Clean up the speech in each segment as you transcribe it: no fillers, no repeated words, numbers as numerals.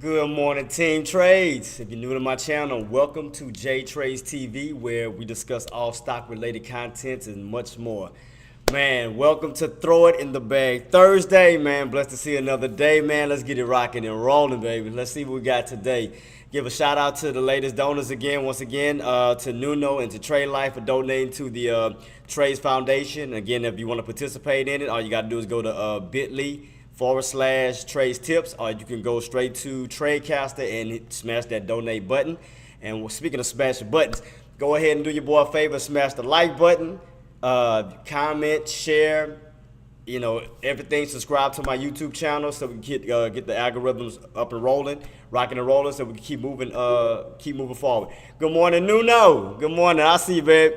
Good morning, Team Trades. If you're new to my channel, welcome to J Trades TV, where we discuss all stock related contents and much more. Man, welcome to Throw It in the Bag Thursday, man. Blessed to see another day, man. Let's get it rocking and rolling, baby. Let's see what we got today. Give a shout out to the latest donors again, once again, to Nuno and to Trade Life for donating to the Trades Foundation. Again, if you want to participate in it, all you got to do is go to bit.ly/trades tips, or you can go straight to Tradecaster and smash that donate button. And speaking of smashing buttons, go ahead and do your boy a favor, smash the like button, comment, share, everything. Subscribe to my YouTube channel so we can get the algorithms up and rolling, rocking and rolling, so we can keep moving forward. Good morning, Nuno. Good morning. I see you, babe.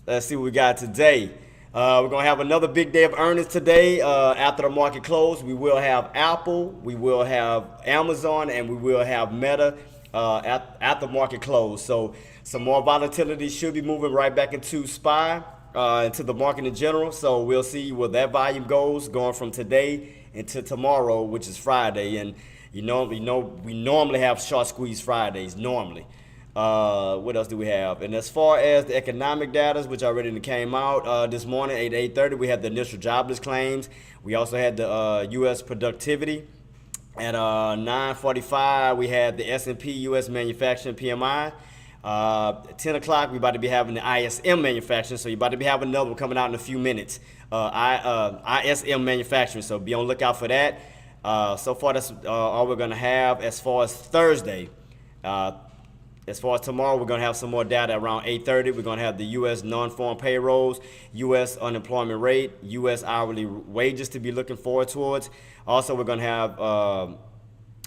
Let's see what we got today. We're going to have another big day of earnings today. After the market close, we will have Apple, we will have Amazon, and we will have Meta at the market close. So some more volatility should be moving right back into SPY, into the market in general. So we'll see where that volume goes going from today into tomorrow, which is Friday. And we normally have short squeeze Fridays, normally. What else do we have? And as far as the economic data, which already came out this morning at 8:30, we had the initial jobless claims. We also had the U.S. productivity. At 9:45, we had the S&P U.S. manufacturing PMI. 10 o'clock, we're about to be having the ISM manufacturing. So you're about to be having another one coming out in a few minutes. ISM manufacturing. So be on the lookout for that. So far, that's all we're going to have as far as Thursday. As far as tomorrow, we're going to have some more data around 8:30. We're going to have the U.S. non-farm payrolls, U.S. unemployment rate, U.S. hourly wages to be looking forward towards. Also, we're going to have,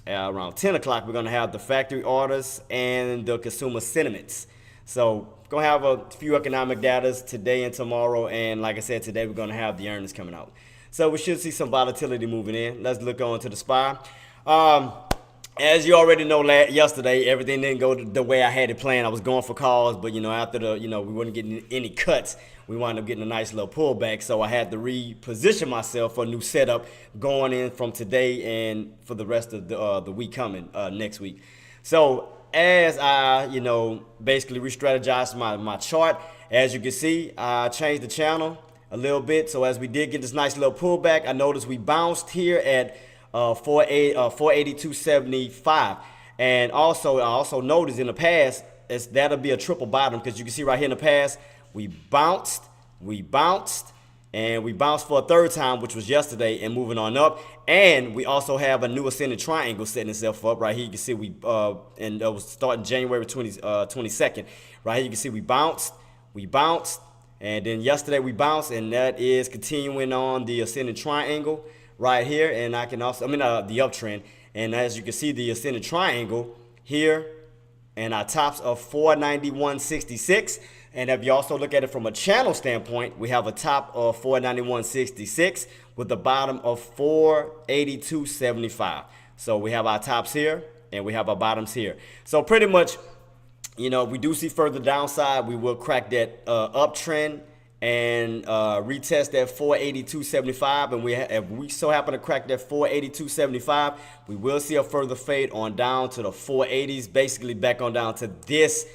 around 10 o'clock, we're going to have the factory orders and the consumer sentiments. So, going to have a few economic data today and tomorrow. And like I said, today we're going to have the earnings coming out. So, we should see some volatility moving in. Let's look on to the SPY. As you already know, yesterday, everything didn't go the way I had it planned. I was going for calls, but, after we weren't getting any cuts. We wound up getting a nice little pullback, so I had to reposition myself for a new setup going in from today and for the rest of the week coming, next week. So as I, basically re-strategized my chart, as you can see, I changed the channel a little bit. So as we did get this nice little pullback, I noticed we bounced here at 482.75, and I also noticed in the past that'll be a triple bottom, because you can see right here in the past we bounced, and we bounced for a third time, which was yesterday, and moving on up. And we also have a new ascending triangle setting itself up right here. You can see and it was starting January 22nd. Right here you can see we bounced, and then yesterday we bounced, and that is continuing on the ascending triangle right here. And I can also, the uptrend. And as you can see, the ascending triangle here, and our tops of 491.66. And if you also look at it from a channel standpoint, we have a top of 491.66 with the bottom of 482.75. So we have our tops here and we have our bottoms here. So pretty much, we do see further downside. We will crack that uptrend and retest that 482.75, and if we so happen to crack that 482.75, we will see a further fade on down to the 480s, basically back on down to this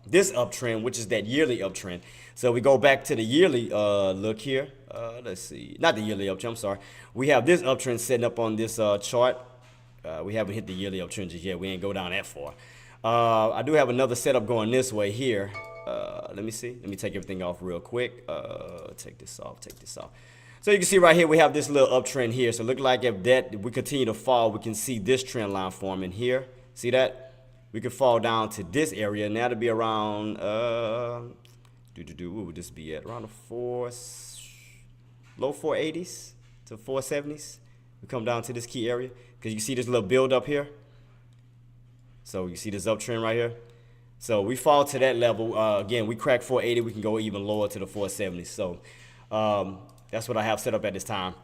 this uptrend, which is that yearly uptrend. So we go back to the yearly look here. Let's see, not the yearly uptrend, I'm sorry. We have this uptrend setting up on this chart. We haven't hit the yearly uptrend just yet. We ain't go down that far. I do have another setup going this way here. Let me see. Let me take everything off real quick. Take this off. So you can see right here we have this little uptrend here. So it looks like if we continue to fall, we can see this trend line forming here. See that? We could fall down to this area, and that'll be around what would this be at? Around the low 480s to 470s. We come down to this key area because you see this little build up here. So you see this uptrend right here. So we fall to that level. Again, we crack 480, we can go even lower to the 470s. So that's what I have set up at this time.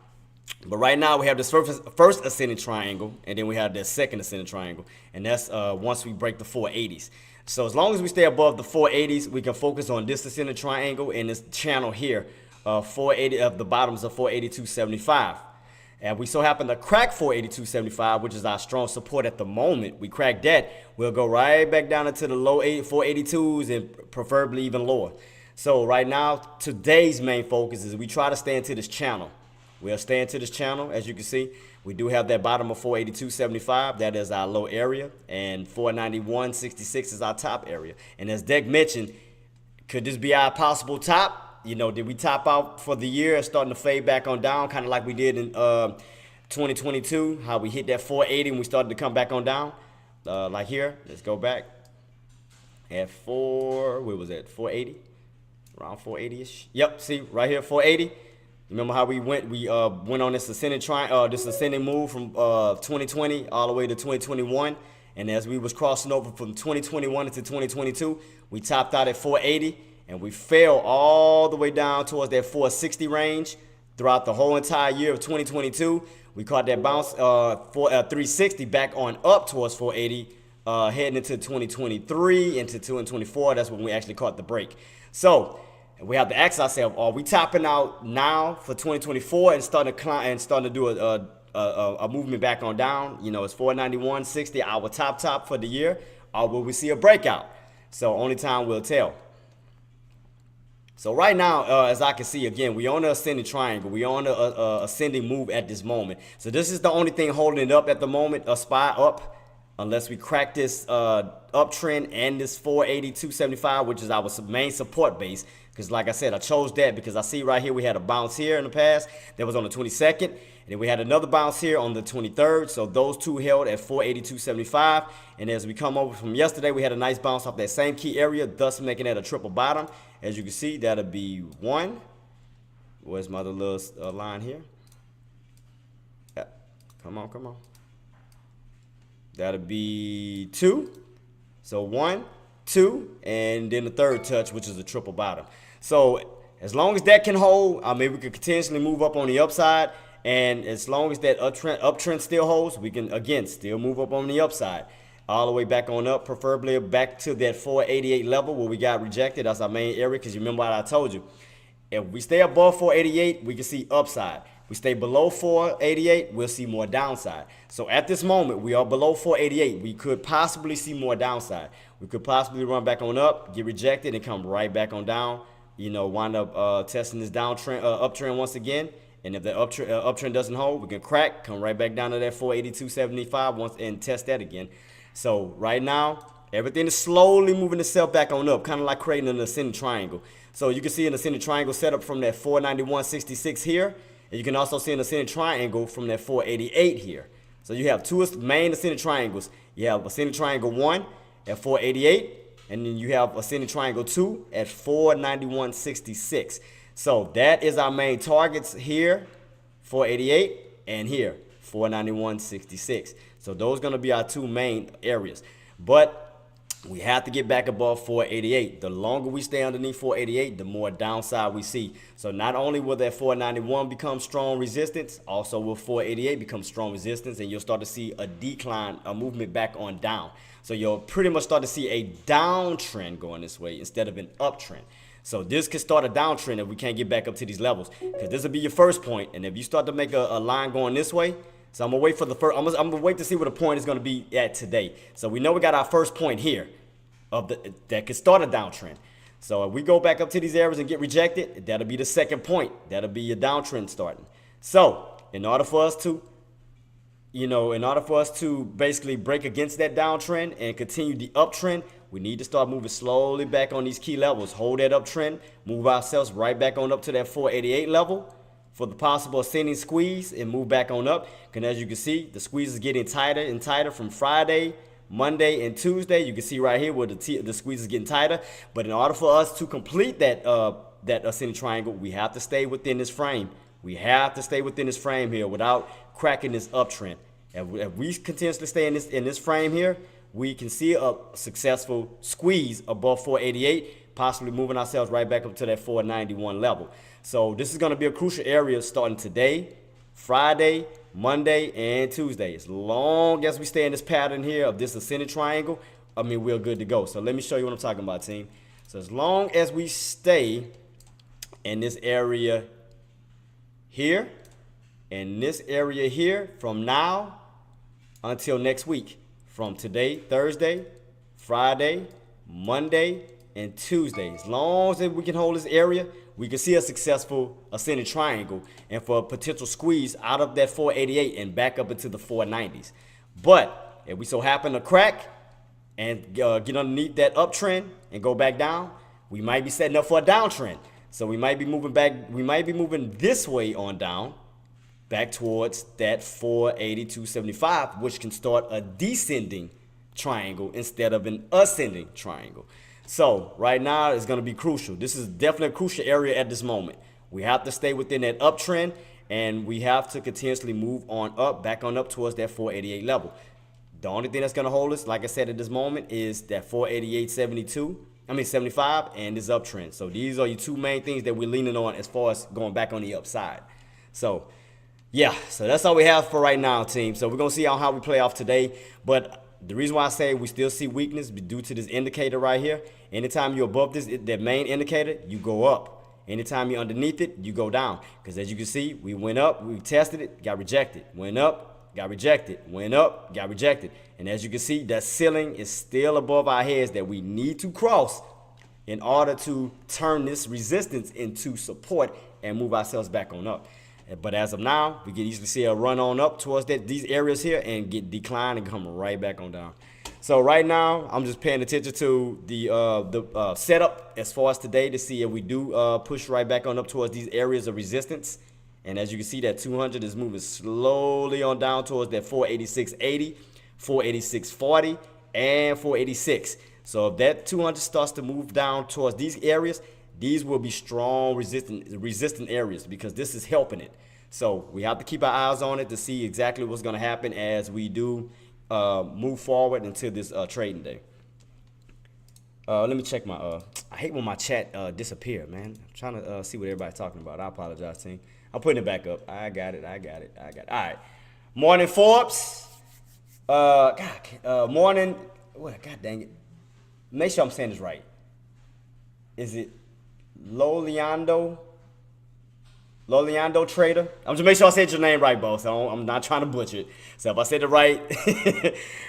But right now we have this first ascending triangle, and then we have the second ascending triangle, and that's once we break the 480s. So as long as we stay above the 480s, we can focus on this ascending triangle and this channel here, 480 of the bottoms of 482.75. And we so happen to crack 482.75, which is our strong support at the moment. We crack that, we'll go right back down into the low 482s and preferably even lower. So right now, today's main focus is we try to stay into this channel. We'll stay into this channel. As you can see, we do have that bottom of 482.75. That is our low area. And 491.66 is our top area. And as Deck mentioned, could this be our possible top? You know, did we top out for the year and starting to fade back on down, kind of like we did in 2022, how we hit that 480 and we started to come back on down? Like here, let's go back. At where was that, 480? Around 480-ish. Yep, see, right here, 480. Remember how we went? We went on this ascending move from 2020 all the way to 2021. And as we was crossing over from 2021 into 2022, we topped out at 480. And we fell all the way down towards that 460 range throughout the whole entire year of 2022. We caught that bounce 360 back on up towards 480, heading into 2023, into 2024. That's when we actually caught the break. So we have to ask ourselves, are we topping out now for 2024 and starting to climb and starting to do a movement back on down? You know, it's 491.60, our top for the year, or will we see a breakout? So only time will tell. So right now, as I can see, again, we on the ascending triangle. We on the ascending move at this moment. So this is the only thing holding it up at the moment, a spy up, unless we crack this uptrend and this 482.75, which is our main support base. Because like I said, I chose that because I see right here we had a bounce here in the past. That was on the 22nd. And then we had another bounce here on the 23rd. So those two held at 482.75. And as we come over from yesterday, we had a nice bounce off that same key area, thus making it a triple bottom. As you can see, that'll be 1. Where's my other little line here? Yeah. Come on. That'll be 2. So 1, 2, and then the third touch, which is a triple bottom. So as long as that can hold, I mean, we could potentially move up on the upside. And as long as that uptrend still holds, we can, again, still move up on the upside. All the way back on up, preferably back to that 488 level where we got rejected. That's our main area, because you remember what I told you. If we stay above 488, we can see upside. If we stay below 488, we'll see more downside. So at this moment, we are below 488. We could possibly see more downside. We could possibly run back on up, get rejected, and come right back on down. You know, wind up testing this downtrend, uptrend once again. And if the uptrend doesn't hold, we can crack, come right back down to that 482.75 once and test that again. So right now, everything is slowly moving itself back on up, kind of like creating an ascending triangle. So you can see an ascending triangle set up from that 491.66 here. And you can also see an ascending triangle from that 488 here. So you have two main ascending triangles. You have ascending triangle 1 at 488. And then you have ascending triangle 2 at 491.66. So that is our main targets here, 488, and here, 491.66. So those are going to be our two main areas. But we have to get back above 488. The longer we stay underneath 488, the more downside we see. So not only will that 491 become strong resistance, also will 488 become strong resistance, and you'll start to see a decline, a movement back on down. So you'll pretty much start to see a downtrend going this way instead of an uptrend. So this could start a downtrend if we can't get back up to these levels, because this will be your first point. And if you start to make a line going this way, so I'm gonna wait for the first. I'm gonna wait to see what the point is gonna be at today. So we know we got our first point here that could start a downtrend. So if we go back up to these areas and get rejected, that'll be the second point. That'll be your downtrend starting. So in order for us to basically break against that downtrend and continue the uptrend, we need to start moving slowly back on these key levels. Hold that uptrend, move ourselves right back on up to that 488 level for the possible ascending squeeze, and move back on up. And as you can see, the squeeze is getting tighter and tighter from Friday, Monday, and Tuesday. You can see right here where the squeeze is getting tighter. But in order for us to complete that ascending triangle, we have to stay within this frame. We have to stay within this frame here without cracking this uptrend. If we continuously stay in this frame here, we can see a successful squeeze above 488, possibly moving ourselves right back up to that 491 level. So this is going to be a crucial area starting today, Friday, Monday, and Tuesday. As long as we stay in this pattern here of this ascending triangle, I mean, we're good to go. So let me show you what I'm talking about, team. So as long as we stay in this area here, And this area here from now until next week, from today, Thursday, Friday, Monday, and Tuesday. As long as we can hold this area, we can see a successful ascending triangle and for a potential squeeze out of that 488 and back up into the 490s. But if we so happen to crack and get underneath that uptrend and go back down, we might be setting up for a downtrend. So we might be moving back, we might be moving this way on down, back towards that 482.75, which can start a descending triangle instead of an ascending triangle. So right now it's going to be crucial. This is definitely a crucial area at this moment. We have to stay within that uptrend, and we have to continuously move on up, back on up towards that 488 level. The only thing that's going to hold us, like I said at this moment, is that 75 and this uptrend. So these are your two main things that we're leaning on as far as going back on the upside. So yeah, so that's all we have for right now, team. So we're going to see how we play off today. But the reason why I say we still see weakness due to this indicator right here. Anytime you're above this, that main indicator, you go up. Anytime you're underneath it, you go down. Because as you can see, we went up, we tested it, got rejected. Went up, got rejected. Went up, got rejected. And as you can see, that ceiling is still above our heads that we need to cross in order to turn this resistance into support and move ourselves back on up. But as of now, we can easily see a run on up towards these areas here and get declined and come right back on down. So right now, I'm just paying attention to the setup as far as today to see if we do push right back on up towards these areas of resistance. And as you can see, that 200 is moving slowly on down towards that 486.80, 486.40, and 486. So if that 200 starts to move down towards these areas, these will be strong resistant areas because this is helping it. So we have to keep our eyes on it to see exactly what's going to happen as we do move forward into this trading day. Let me check my, I hate when my chat disappear, man. I'm trying to see what everybody's talking about. I apologize, team. I'm putting it back up. I got it. All right. Morning, Forbes. Morning. What? God dang it. Make sure I'm saying this right. Is it Loliando Trader? I'm just make sure I said your name right, boss. I'm not trying to butcher it. So if I said it right,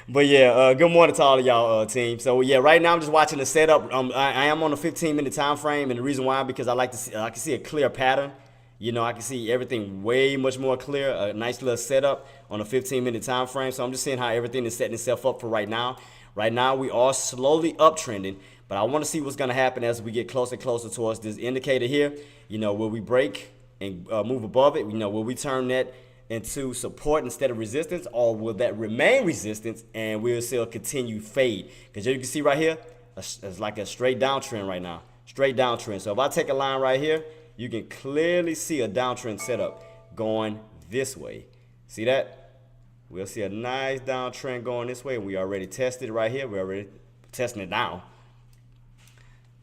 but yeah, good morning to all of y'all, team. So yeah, right now I'm just watching the setup. I am on a 15-minute time frame, and the reason why because I can see a clear pattern. You know, I can see everything way much more clear. A nice little setup on a 15-minute time frame. So I'm just seeing how everything is setting itself up for right now. Right now we are slowly uptrending. But I want to see what's going to happen as we get closer and closer towards this indicator here. You know, will we break and move above it? You know, will we turn that into support instead of resistance? Or will that remain resistance and we'll still continue fade? Because you can see right here, it's like a straight downtrend right now. Straight downtrend. So if I take a line right here, you can clearly see a downtrend setup going this way. See that? We'll see a nice downtrend going this way. We already tested it right here. We're already testing it now.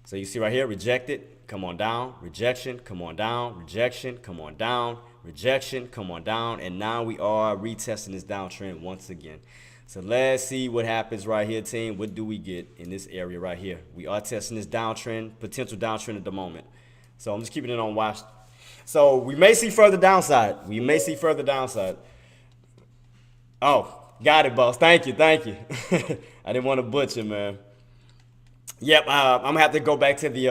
So you see right here, rejected, come on down, rejection, come on down, rejection, come on down, rejection, come on down, and now we are retesting this downtrend once again. So let's see what happens right here, team. What do we get in this area right here? We are testing this downtrend, potential downtrend at the moment. So I'm just keeping it on watch. So we may see further downside. Oh, got it, boss. Thank you. I didn't want to butcher, man. Yep, I'm going to have to go back to the,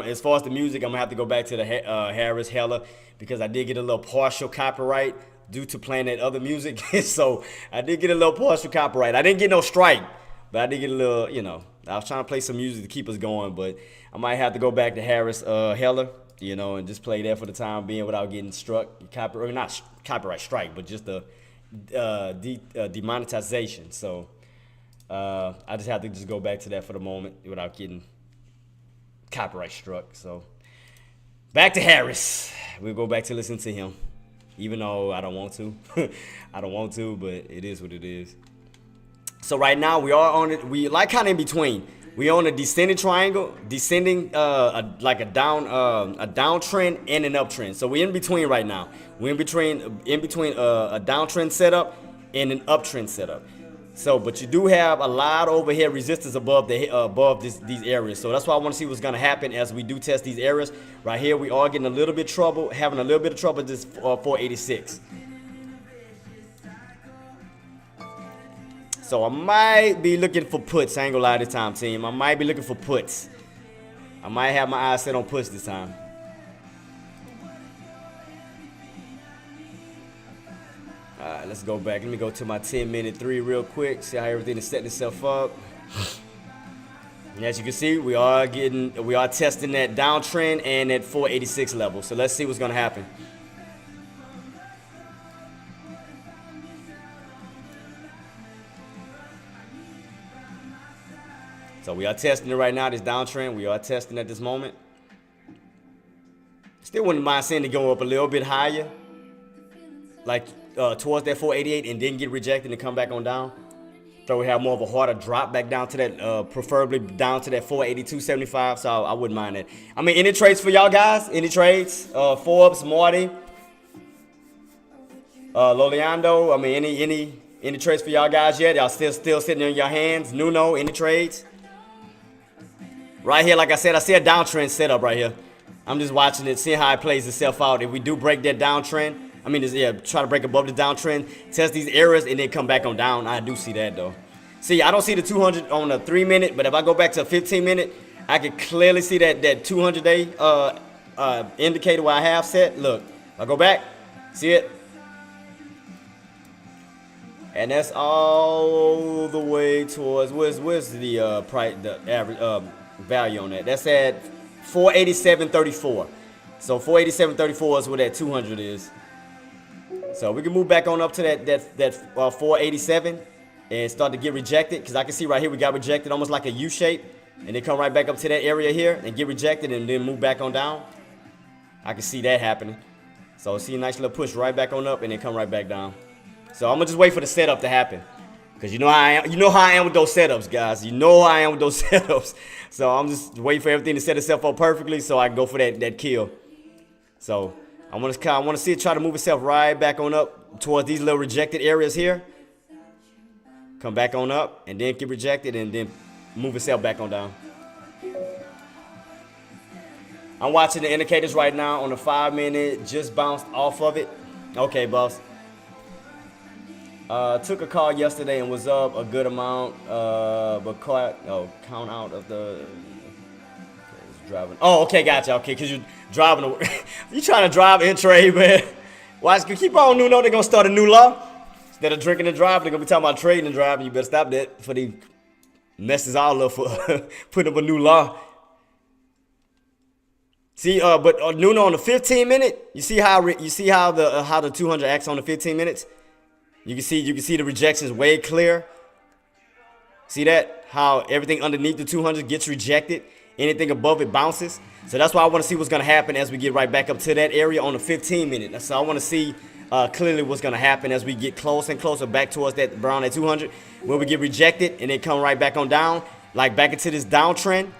as far as the music, I'm going to have to go back to the Harris Heller because I did get a little partial copyright due to playing that other music. So I did get a little partial copyright. I didn't get no strike, but I did get a little, you know, I was trying to play some music to keep us going, but I might have to go back to Harris Heller, you know, and just play that for the time being without getting struck, not copyright strike, but just the demonetization. So I just have to just go back to that for the moment without getting copyright struck. So back to Harris. We'll go back to listen to him, even though I don't want to. But it is what it is. So right now we are on it. We like kind of in between. We on a descending triangle, like a downtrend and an uptrend. So we're in between right now. We're in between a downtrend setup and an uptrend setup. So, but you do have a lot of overhead resistance above these areas. So that's why I want to see what's going to happen as we do test these areas. Right here, we are getting having a little bit of trouble with this 486. So I might be looking for puts. I ain't gonna lie this time, team. I might be looking for puts. I might have my eyes set on puts this time. Alright, let's go back. Let me go to my 10-minute 3 real quick. See how everything is setting itself up. And as you can see, we are testing that downtrend and that 486 level. So let's see what's gonna happen. So we are testing it right now, this downtrend. We are testing at this moment. Still wouldn't mind seeing it go up a little bit higher, like towards that 488, and then get rejected and come back on down. So we have more of a harder drop back down to that, preferably down to that 482.75. So I wouldn't mind that. I mean, any trades for y'all guys? Any trades? Forbes, Marty, Loliando. I mean, any trades for y'all guys yet? Y'all still sitting in your hands? Nuno, any trades? Right here, like I said, I see a downtrend setup right here. I'm just watching it, seeing how it plays itself out. If we do break that downtrend, I mean, yeah, try to break above the downtrend, test these areas, and then come back on down. I do see that, though. See, I don't see the 200 on the 3-minute, but if I go back to a 15-minute, I can clearly see that 200-day indicator where I have set. Look, I go back, see it? And that's all the way towards, where's the price, the average value on that? That's at 487.34. So 487.34 is where that 200 is. So we can move back on up to that 487 and start to get rejected, because I can see right here we got rejected almost like a U shape, and then come right back up to that area here and get rejected and then move back on down. I can see that happening. So see a nice little push right back on up and then come right back down. So I'm gonna just wait for the setup to happen, because you know how I am. You know how I am with those setups, guys. You know how I am with those setups. So I'm just waiting for everything to set itself up perfectly so I can go for that kill. So I want to see it try to move itself right back on up towards these little rejected areas here. Come back on up and then get rejected and then move itself back on down. I'm watching the indicators right now on the 5-minute. Just bounced off of it. Okay, boss. Took a call yesterday and was up a good amount, but count out of the driving. Oh, okay, gotcha. Okay, because you're driving. You trying to drive Intraday, man. Watch, keep on, Nuno. They're gonna start a new law. Instead of drinking and driving, they're gonna be talking about trading and driving. You better stop that before they messes all up for putting up a new law. See, but Nuno on the 15-minute, you see how the 200 acts on the 15 minutes. You can see the rejections way clear. See that? How everything underneath the 200 gets rejected. Anything above it bounces. So that's why I want to see what's going to happen as we get right back up to that area on the 15-minute. So I want to see clearly what's going to happen as we get closer and closer back towards that around that 200. When we get rejected and then come right back on down, like back into this downtrend.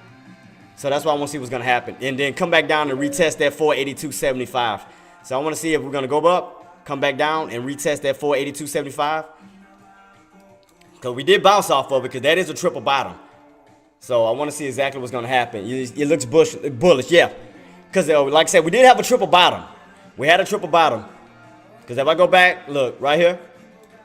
So that's why I want to see what's going to happen. And then come back down and retest that 482.75. So I want to see if we're going to go up, come back down, and retest that 482.75. Because we did bounce off of it, because that is a triple bottom. So I want to see exactly what's going to happen. It looks bullish, yeah. Because like I said, we did have a triple bottom. We had a triple bottom. Because if I go back, look, right here.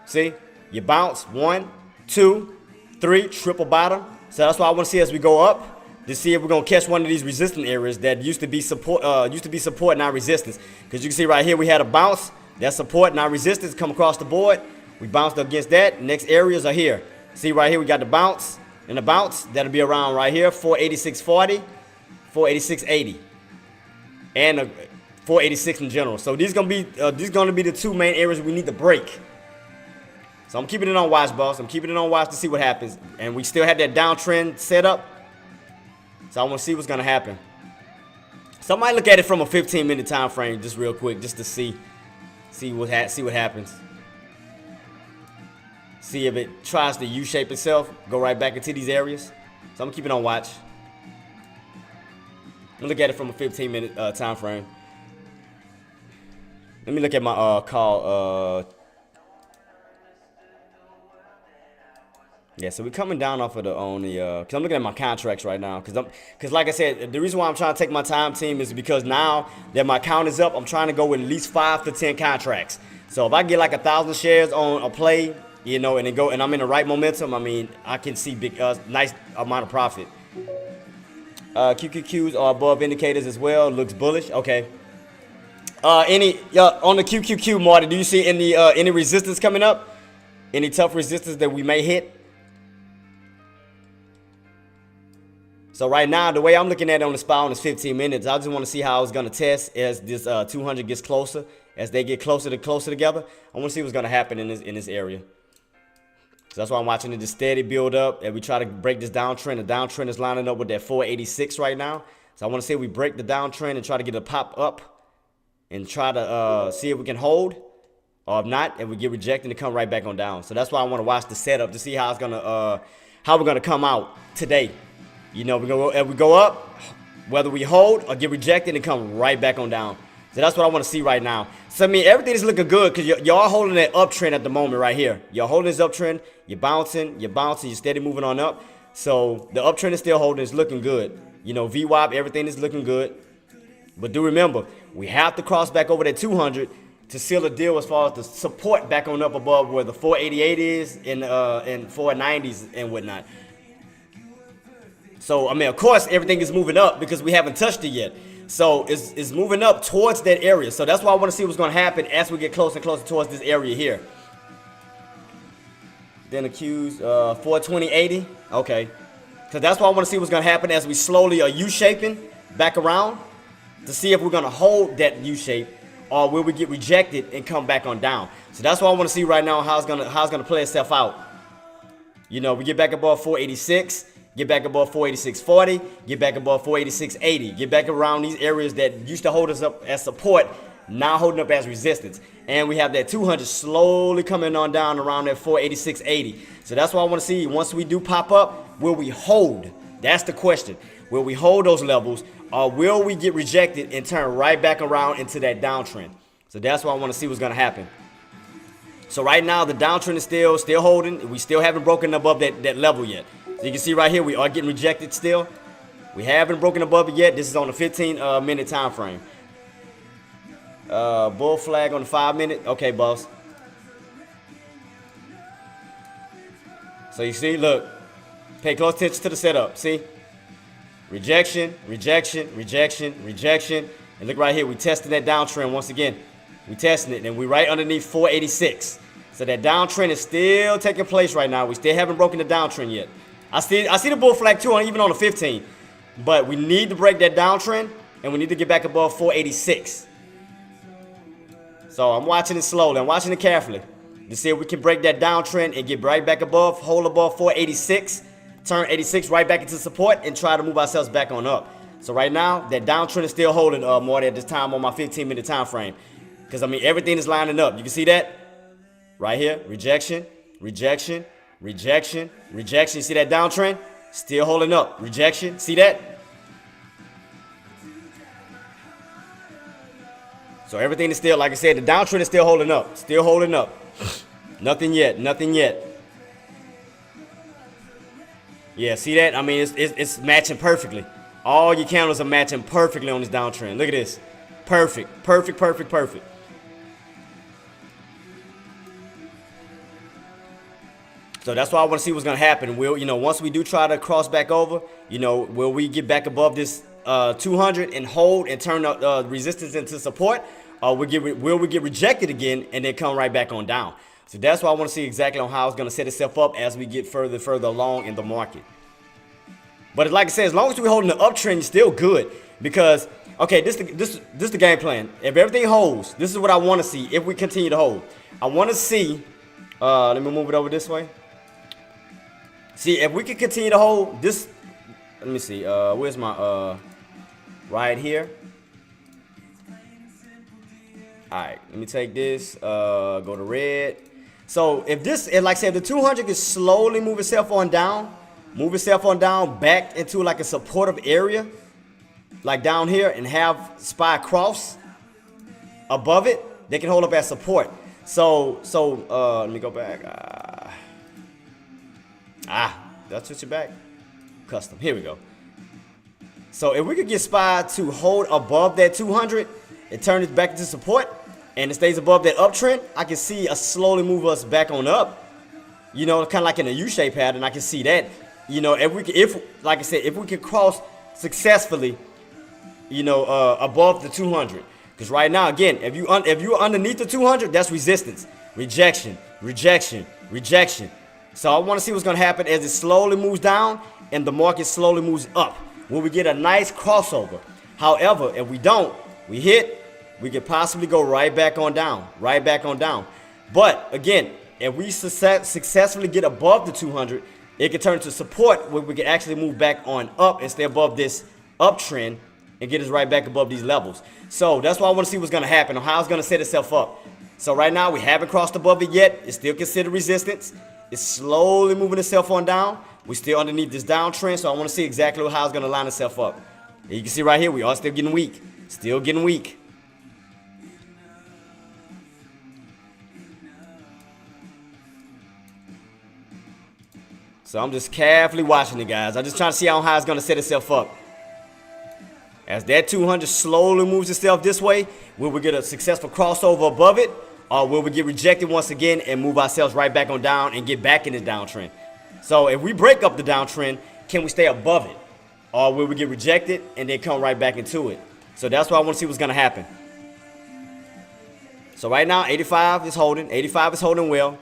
See? You bounce. 1, 2, 3, triple bottom. So that's why I want to see as we go up, to see if we're going to catch one of these resistance areas that used to be support, now resistance. Because you can see right here we had a bounce. That's support, now resistance. Come across the board. We bounced against that. Next areas are here. See right here we got the bounce. And the bounce, that'll be around right here, 486.40, 486.80, and 486 in general. So these gonna be the two main areas we need to break. So I'm keeping it on watch, boss. I'm keeping it on watch to see what happens. And we still have that downtrend set up. So I want to see what's gonna happen. So I might look at it from a 15-minute time frame, just real quick, just to see what happens. See if it tries to U-shape itself, go right back into these areas. So I'm keeping on watch. I'm look at it from a 15-minute time frame. Let me look at my call. Yeah, so we're coming down off of because I'm looking at my contracts right now. Because like I said, the reason why I'm trying to take my time, team, is because now that my count is up, I'm trying to go with at least 5 to 10 contracts. So if I get like 1,000 shares on a play, you know, and then go, and I'm in the right momentum, I mean, I can see big, nice amount of profit. QQQs are above indicators as well. Looks bullish. Okay. On the QQQ, Marty, do you see any resistance coming up? Any tough resistance that we may hit? So right now, the way I'm looking at it on the spot on is 15 minutes. I just want to see how it's going to test as this 200 gets closer. As they get closer together, I want to see what's going to happen in this area. So that's why I'm watching it just steady build up, and we try to break this downtrend. The downtrend is lining up with that 486 right now. So I want to see if we break the downtrend and try to get a pop up and try to see if we can hold, or if not, if we get rejected and come right back on down. So that's why I want to watch the setup to see how it's gonna how we're gonna come out today. You know, if we go up, whether we hold or get rejected and come right back on down. So that's what I want to see right now. So I mean, everything is looking good because y'all holding that uptrend at the moment right here. You're holding this uptrend. You're bouncing. You're steady moving on up. So the uptrend is still holding. It's looking good. You know, VWAP, everything is looking good. But do remember, we have to cross back over that 200 to seal a deal as far as the support back on up above where the 488 is and 490s and whatnot. So I mean, of course, everything is moving up because we haven't touched it yet. So it's moving up towards that area. So that's why I want to see what's going to happen as we get closer and closer towards this area here. Then accused 420.80. Okay. So that's why I want to see what's going to happen as we slowly are U-shaping back around to see if we're going to hold that U-shape or will we get rejected and come back on down. So that's why I want to see right now how it's gonna play itself out. You know, we get back above 486. Get back above 486.40, get back above 486.80, get back around these areas that used to hold us up as support, now holding up as resistance. And we have that 200 slowly coming on down around that 486.80. So that's what I want to see. Once we do pop up, will we hold? That's the question. Will we hold those levels, or will we get rejected and turn right back around into that downtrend? So that's what I want to see what's going to happen. So right now, the downtrend is still holding. We still haven't broken above that level yet. So you can see right here, we are getting rejected still. We haven't broken above it yet. This is on a 15-minute time frame. Bull flag on the 5-minute. Okay, boss. So you see, look. Pay close attention to the setup. See? Rejection, rejection, rejection, rejection. And look right here. We testing that downtrend once again. We testing it. And we right underneath 486. So that downtrend is still taking place right now. We still haven't broken the downtrend yet. I see the bull flag too, even on the 15. But we need to break that downtrend, and we need to get back above 486. So I'm watching it slowly. I'm watching it carefully to see if we can break that downtrend and get right back above, hold above 486, turn 86 right back into support, and try to move ourselves back on up. So right now, that downtrend is still holding more at this time on my 15-minute time frame. Because, I mean, everything is lining up. You can see that? Right here, rejection, rejection, rejection, rejection. You see that downtrend? Still holding up. Rejection. See that? So everything is still, like I said, the downtrend is still holding up. Still holding up. Nothing yet. Nothing yet. Yeah, see that? I mean, it's matching perfectly. All your candles are matching perfectly on this downtrend. Look at this. Perfect. Perfect, perfect, perfect. So that's why I want to see what's going to happen. Once we do try to cross back over, will we get back above this 200 and hold and turn the resistance into support? Or will we get rejected again and then come right back on down? So that's why I want to see exactly on how it's going to set itself up as we get further along in the market. But like I said, as long as we're holding the uptrend, it's still good. Because, okay, this is the game plan. If everything holds, this is what I want to see if we continue to hold. I want to see, let me move it over this way. See, if we can continue to hold this, let me see, where's my, right here. All right, let me take this, go to red. So if like I said, if the 200 can slowly move itself on down back into like a supportive area, like down here, and have SPY cross above it, they can hold up as support. So let me go back. Did I switch it back? Custom. Here we go. So if we could get SPY to hold above that 200 and turn it back into support, and it stays above that uptrend, I can see a slowly move us back on up. you know, kind of like in a U-shaped pattern. I can see that, you know, like I said, if we can cross successfully, you know, above the 200. Because right now, again, if you're underneath the 200, that's resistance, rejection, rejection, rejection. So I want to see what's going to happen as it slowly moves down and the market slowly moves up. Will we get a nice crossover? However, if we don't, we could possibly go right back on down, right back on down. But again, if we successfully get above the 200, it can turn to support where we can actually move back on up and stay above this uptrend and get us right back above these levels. So that's why I want to see what's going to happen or how it's going to set itself up. So right now we haven't crossed above it yet. It's still considered resistance. It's slowly moving itself on down. We're still underneath this downtrend, so I want to see exactly how it's going to line itself up. And you can see right here, we are still getting weak. Still getting weak. So I'm just carefully watching it, guys. I'm just trying to see how it's going to set itself up. As that 200 slowly moves itself this way, will we get a successful crossover above it? Or will we get rejected once again and move ourselves right back on down and get back in this downtrend? So if we break up the downtrend, can we stay above it? Or will we get rejected and then come right back into it? So that's why I want to see what's going to happen. So right now, 85 is holding. 85 is holding well.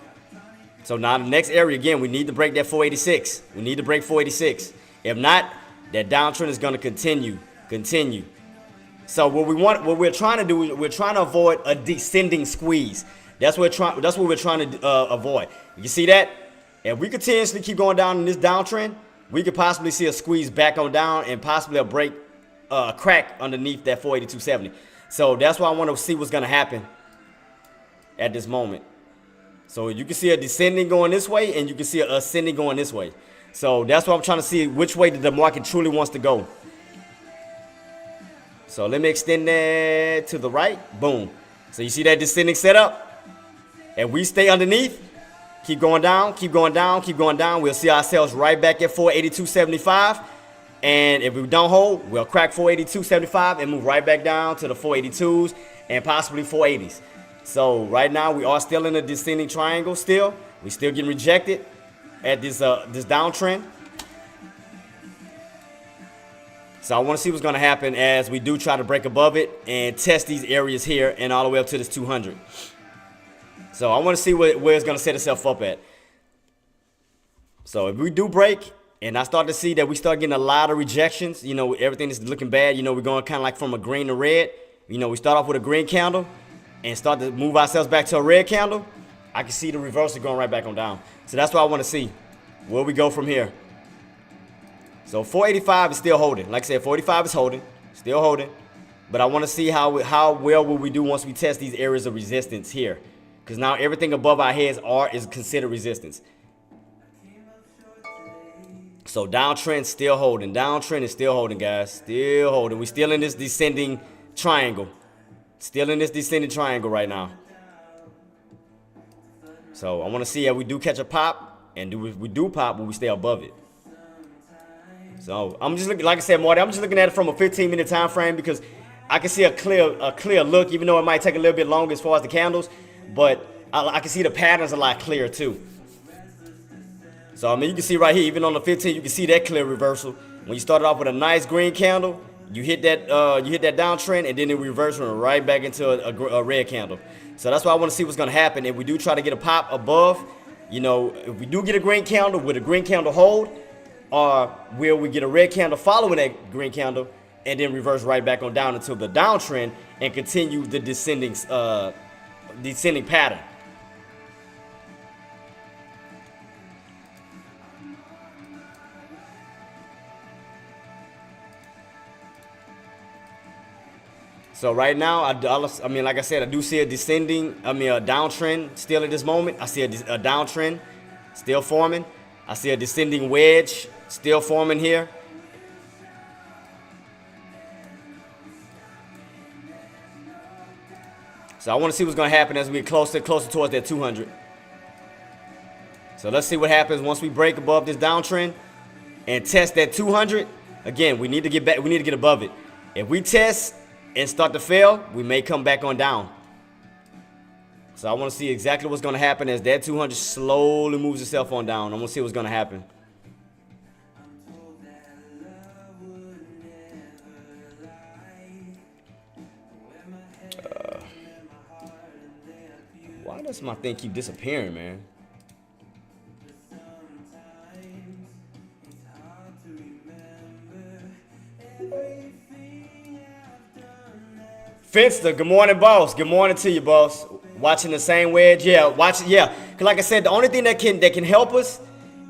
So now the next area, again, we need to break that 486. We need to break 486. If not, that downtrend is going to continue. So what we're trying to do is we're trying to avoid a descending squeeze. That's what we're trying to avoid. You see that? If we continuously keep going down in this downtrend, we could possibly see a squeeze back on down and possibly a break, a crack underneath that 482.70. So that's why I want to see what's going to happen at this moment. So you can see a descending going this way, and you can see a ascending going this way. So that's why I'm trying to see which way the market truly wants to go. So let me extend that to the right. Boom. So you see that descending setup? And we stay underneath. Keep going down, keep going down, keep going down. We'll see ourselves right back at 482.75. And if we don't hold, we'll crack 482.75 and move right back down to the 482s and possibly 480s. So right now we are still in a descending triangle still. We're still getting rejected at this downtrend. So I want to see what's going to happen as we do try to break above it and test these areas here and all the way up to this 200. So I want to see where it's going to set itself up at. So if we do break and I start to see that we start getting a lot of rejections, you know, everything is looking bad. You know, we're going kind of like from a green to red. You know, we start off with a green candle and start to move ourselves back to a red candle. I can see the reversal going right back on down. So that's what I want to see. Where we go from here. So 485 is still holding. Like I said, 45 is holding, still holding. But I want to see how well will we do once we test these areas of resistance here. Because now everything above our heads is considered resistance. So downtrend still holding. Downtrend is still holding, guys. Still holding. We're still in this descending triangle. Still in this descending triangle right now. So I want to see if we do catch a pop. And if we do pop, will we stay above it? So I'm just looking, like I said, Marty, I'm just looking at it from a 15-minute time frame because I can see a clear look, even though it might take a little bit longer as far as the candles, but I can see the patterns a lot clearer too. So I mean, you can see right here, even on the 15, you can see that clear reversal. When you started off with a nice green candle, you hit that downtrend, and then it reversed right back into a red candle. So that's why I want to see what's going to happen. If we do try to get a pop above, you know, if we do get a green candle, will the green candle hold? Or will we get a red candle following that green candle and then reverse right back on down until the downtrend and continue the descending pattern? So right now, I mean, like I said, I do see a downtrend still at this moment. I see a downtrend still forming. I see a descending wedge still forming here. So I want to see what's going to happen as we get closer towards that 200. So let's see what happens once we break above this downtrend and test that 200. Again, we need to get back. We need to get above it. If we test and start to fail, we may come back on down. So I want to see exactly what's going to happen as that 200 slowly moves itself on down. I want to see what's going to happen. Why does my thing keep disappearing, man? Finster, good morning, boss. Good morning to you, boss. Watching the same wedge, yeah. Watch, yeah. Cause like I said, the only thing that can help us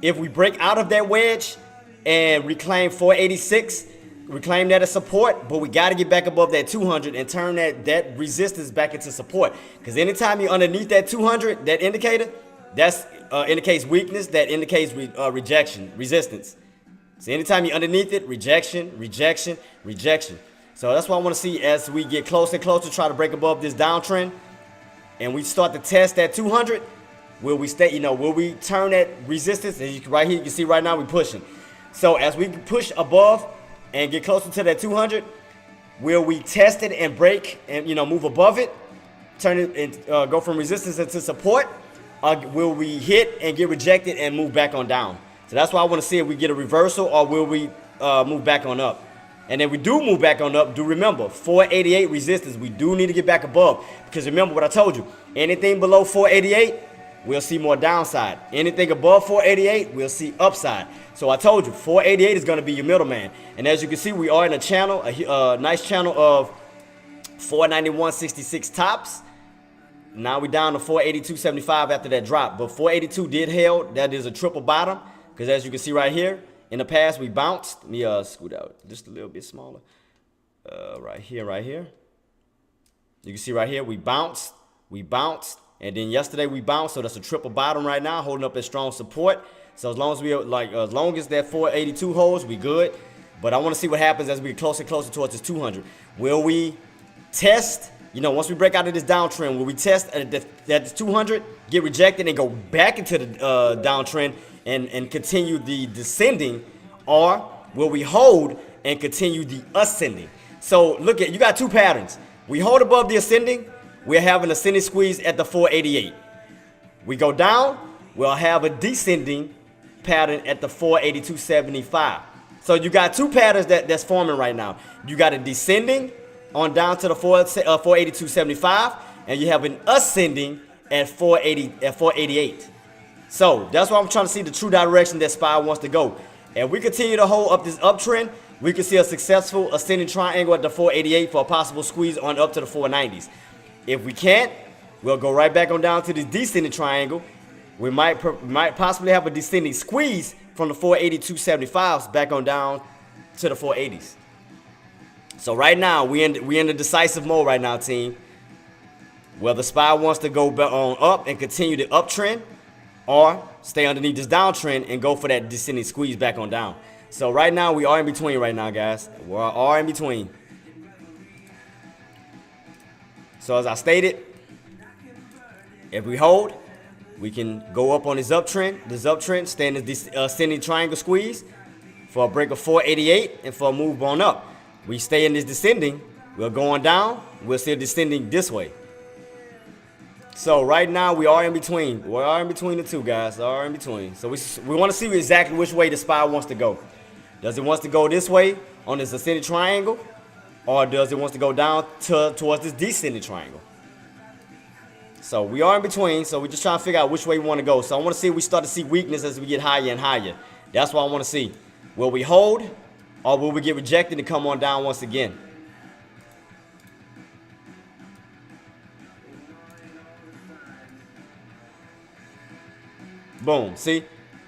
if we break out of that wedge and reclaim 486, reclaim that as support. But we got to get back above that 200 and turn that resistance back into support. Cause anytime you're underneath that 200, that indicator, that's indicates weakness. That indicates rejection, resistance. So anytime you're underneath it, rejection, rejection, rejection. So that's what I want to see as we get closer and closer, try to break above this downtrend, and we start to test that 200. Will we stay? Will we turn that resistance? And right here, you can see right now we're pushing. So as we push above and get closer to that 200, will we test it and break and move above it, turn it and go from resistance into support? Or will we hit and get rejected and move back on down? So that's why I want to see if we get a reversal or will we move back on up. And then we do move back on up. Do remember, 488 resistance. We do need to get back above. Because remember what I told you. Anything below 488, we'll see more downside. Anything above 488, we'll see upside. So I told you, 488 is going to be your middleman. And as you can see, we are in a channel, a nice channel of 491.66 tops. Now we're down to 482.75 after that drop. But 482 did held. That is a triple bottom. Because as you can see right here, in the past, we bounced. Let me scoot out just a little bit smaller. Right here. You can see right here, we bounced, and then yesterday we bounced. So that's a triple bottom right now, holding up as strong support. So as long as as long as that 482 holds, we good. But I want to see what happens as we get closer and closer towards this 200. Will we test? Once we break out of this downtrend, will we test that 200, get rejected, and go back into the downtrend? And continue the descending, or will we hold and continue the ascending? So look you got two patterns. We hold above the ascending, we're having ascending squeeze at the 488. We go down, we'll have a descending pattern at the 482.75. So you got two patterns that's forming right now. You got a descending on down to the 482.75, and you have an ascending at 488. So that's why I'm trying to see the true direction that SPY wants to go. And we continue to hold up this uptrend, we can see a successful ascending triangle at the 488 for a possible squeeze on up to the 490s. If we can't, we'll go right back on down to this descending triangle. We might possibly have a descending squeeze from the 482.75s back on down to the 480s. So right now, we in the decisive mode right now, team. Whether SPY wants to go on up and continue the uptrend, or stay underneath this downtrend and go for that descending squeeze back on down. So right now, we are in between right now, guys. We are in between. So as I stated, if we hold, we can go up on this uptrend, stay in this ascending triangle squeeze for a break of 488 and for a move on up. We stay in this descending, we're going down, we're still descending this way. So right now we are in between. We are in between the two, guys. We are in between. So we want to see exactly which way the SPY wants to go. Does it want to go this way on this ascending triangle, or does it want to go down towards this descending triangle? So we are in between. So we're just trying to figure out which way we want to go. So I want to see if we start to see weakness as we get higher and higher. That's what I want to see. Will we hold, or will we get rejected and come on down once again? Boom, see?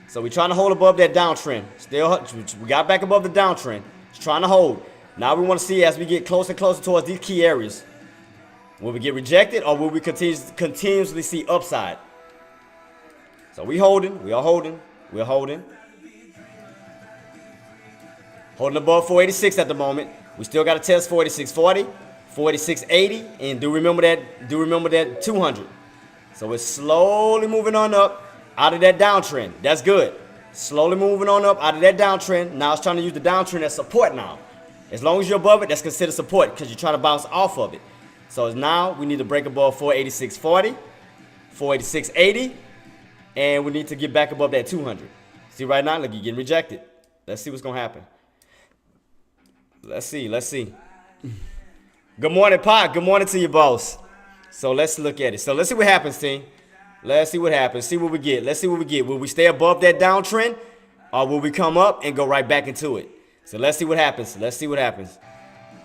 So we're trying to hold above that downtrend. Still, we got back above the downtrend. Just trying to hold. Now we want to see as we get closer and closer towards these key areas. Will we get rejected, or will we continuously see upside? So we holding, we are holding, we're holding. Holding above 486 at the moment. We still got to test 486.40, 486.80, and do remember that 200. So it's slowly moving on up out of that downtrend. That's good. Slowly moving on up out of that downtrend. Now it's trying to use the downtrend as support now. As long as you're above it, that's considered support because you're trying to bounce off of it. So now we need to break above 486.40. 486.80, and we need to get back above that 200. See right now, look, you're getting rejected. Let's see what's gonna happen. Let's see. Good morning, Pac. Good morning to you, boss. So let's look at it. So let's see what happens, team. Let's see what happens. See what we get. Let's see what we get. Will we stay above that downtrend, or will we come up and go right back into it? So let's see what happens.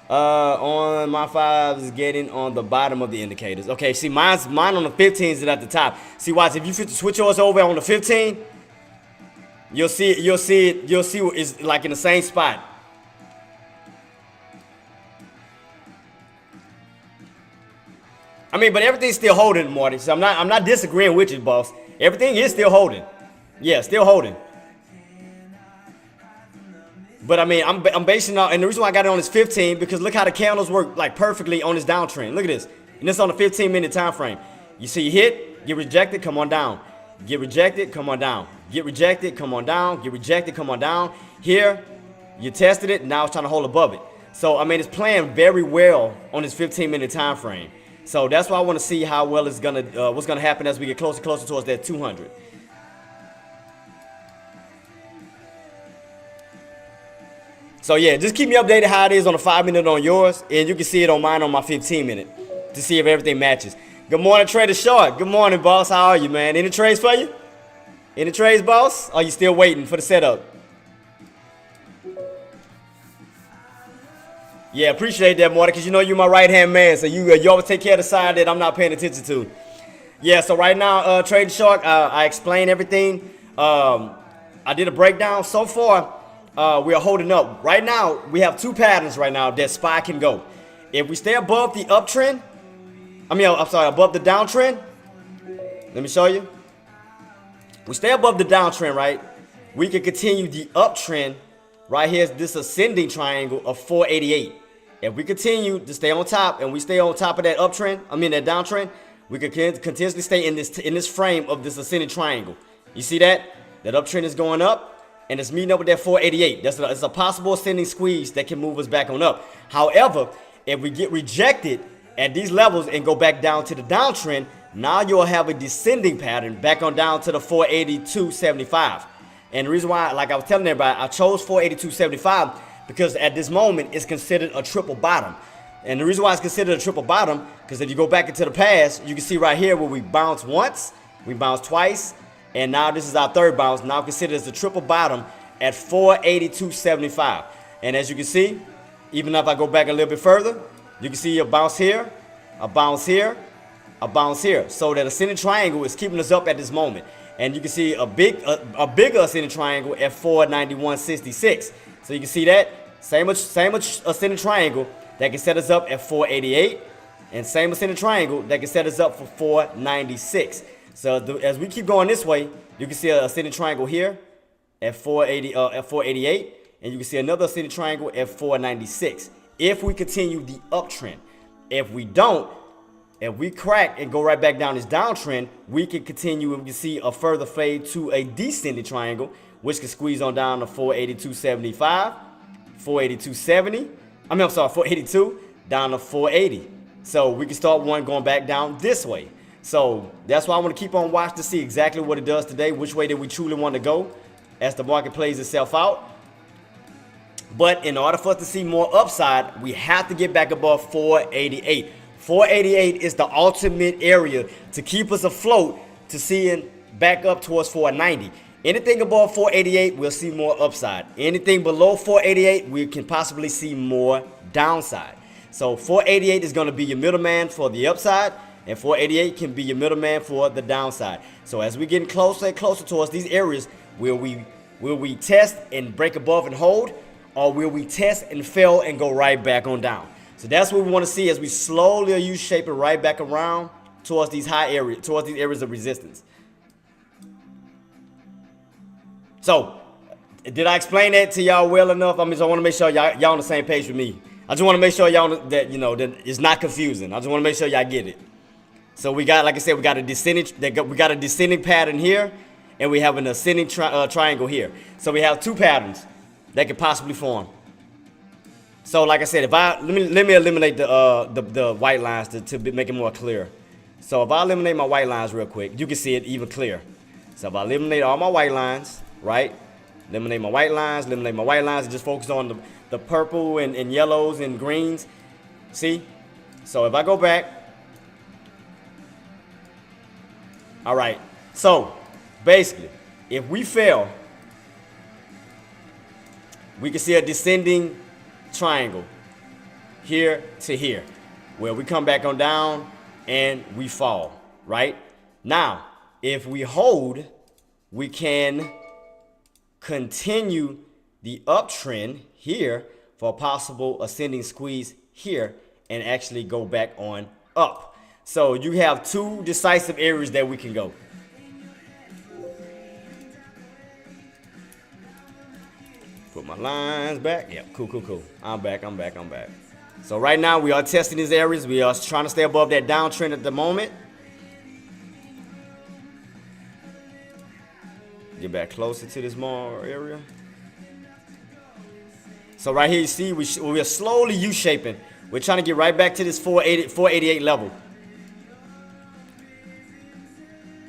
On my 5 is getting on the bottom of the indicators. Okay, see mine on the 15s is at the top. See, watch, if you switch yours over on the 15, you'll see it's like in the same spot. I mean, but everything's still holding, Marty. So I'm not disagreeing with you, boss. Everything is still holding. Yeah, still holding. But I mean, I'm basing out, and the reason why I got it on this 15 because look how the candles work like perfectly on this downtrend. Look at this, and this on the 15-minute time frame. You see, you hit, get rejected, come on down. Get rejected, come on down. Get rejected, come on down. Get rejected, come on down. Here, you tested it. Now it's trying to hold above it. So I mean, it's playing very well on this 15-minute time frame. So that's why I want to see how well it's gonna, what's gonna happen as we get closer towards that 200. So yeah, just keep me updated how it is on the 5-minute on yours, and you can see it on mine on my 15-minute to see if everything matches. Good morning, Trader Short. Good morning, boss. How are you, man? Any trades for you? Any trades, boss? Or are you still waiting for the setup? Yeah, appreciate that, Marty, because you know you're my right-hand man, so you always take care of the side that I'm not paying attention to. Yeah, so right now, Trader Shark, I explained everything. I did a breakdown. So far, we are holding up. Right now, we have 2 patterns right now that SPY can go. If we stay above the uptrend, above the downtrend, let me show you. We stay above the downtrend, right? We can continue the uptrend. Right here is this ascending triangle of 488. If we continue to stay on top and we stay on top of that uptrend, that downtrend, we can continuously stay in this frame of this ascending triangle. You see that? That uptrend is going up and it's meeting up with that 488. It's a possible ascending squeeze that can move us back on up. However, if we get rejected at these levels and go back down to the downtrend, now you'll have a descending pattern back on down to the 482.75. And the reason why, like I was telling everybody, I chose 482.75 because at this moment it's considered a triple bottom. And the reason why it's considered a triple bottom, because if you go back into the past, you can see right here where we bounced once, we bounced twice, and now this is our third bounce. Now considered as a triple bottom at 482.75. And as you can see, even if I go back a little bit further, you can see a bounce here, a bounce here, a bounce here. So that ascending triangle is keeping us up at this moment. And you can see a bigger ascending triangle at 491.66. So you can see that same ascending triangle that can set us up at 488, and same ascending triangle that can set us up for 496. So as we keep going this way, you can see an ascending triangle here at 488, and you can see another ascending triangle at 496. If we continue the uptrend, if we don't, if we crack and go right back down this downtrend, we can continue and we can see a further fade to a descending triangle, which can squeeze on down to 482.75, 482.70. 482 down to 480. So we can start one going back down this way. So that's why I want to keep on watch to see exactly what it does today, which way that we truly want to go as the market plays itself out. But in order for us to see more upside, we have to get back above 488. 488 is the ultimate area to keep us afloat to seeing back up towards 490. Anything above 488, we'll see more upside. Anything below 488, we can possibly see more downside. So 488 is going to be your middleman for the upside, and 488 can be your middleman for the downside. So as we're getting closer and closer towards these areas, will we test and break above and hold, or will we test and fail and go right back on down? So that's what we want to see as we slowly U-shape it right back around towards these high areas, towards these areas of resistance. So, did I explain that to y'all well enough? I want to make sure y'all on the same page with me. I just want to make sure y'all that that it's not confusing. I just want to make sure y'all get it. So we got, like I said, we got a descending pattern here, and we have an ascending triangle here. So we have 2 patterns that could possibly form. So like I said, let me eliminate the white lines to make it more clear. So if I eliminate my white lines real quick, you can see it even clear. So if I eliminate all my white lines, right? Eliminate my white lines, and just focus on the purple and yellows and greens. See? So if I go back, all right. So basically, if we fail, we can see a descending triangle here to here, where we come back on down and we fall, right? Now, if we hold, we can continue the uptrend here for a possible ascending squeeze here and actually go back on up. So you have two decisive areas that we can go. Put my lines back. Yeah, cool. I'm back. So right now we are testing these areas. We are trying to stay above that downtrend at the moment. Get back closer to this more area. So right here you see we are slowly U-shaping. We're trying to get right back to this 488 level.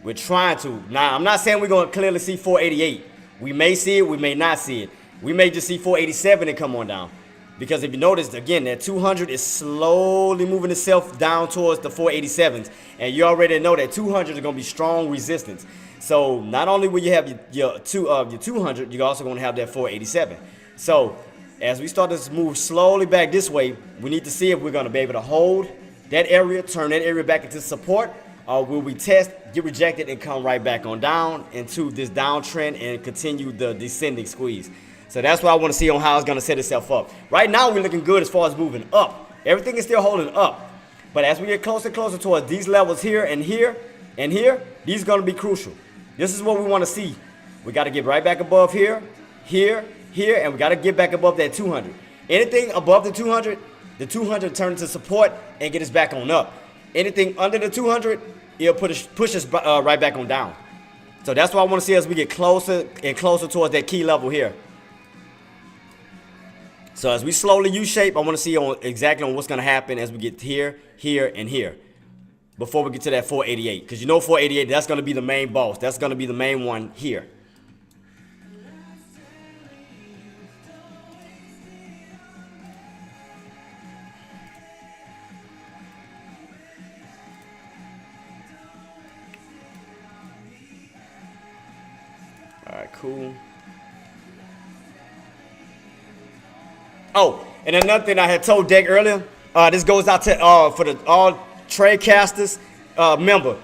We're trying to. Now, I'm not saying we're going to clearly see 488. We may see it, we may not see it. We may just see 487 and come on down. Because if you notice, again, that 200 is slowly moving itself down towards the 487s. And you already know that 200 is going to be strong resistance. So not only will you have your 200, you're also going to have that 487. So as we start to move slowly back this way, we need to see if we're going to be able to hold that area, turn that area back into support, or will we test, get rejected, and come right back on down into this downtrend and continue the descending squeeze. So that's what I want to see on how it's going to set itself up. Right now, we're looking good as far as moving up. Everything is still holding up. But as we get closer and closer towards these levels here and here and here, these are going to be crucial. This is what we want to see. We got to get right back above here, here, and we got to get back above that 200. Anything above the 200 turn into support and get us back on up. Anything under the 200, it'll push us right back on down. So that's what I want to see as we get closer and closer towards that key level here. So as we slowly U-shape, I want to see exactly on what's going to happen as we get here, here, and here before we get to that 488. Because you know 488, that's going to be the main boss. That's going to be the main one here. All right, cool. Oh, and another thing I had told Deck earlier, this goes out to for the all trade casters member.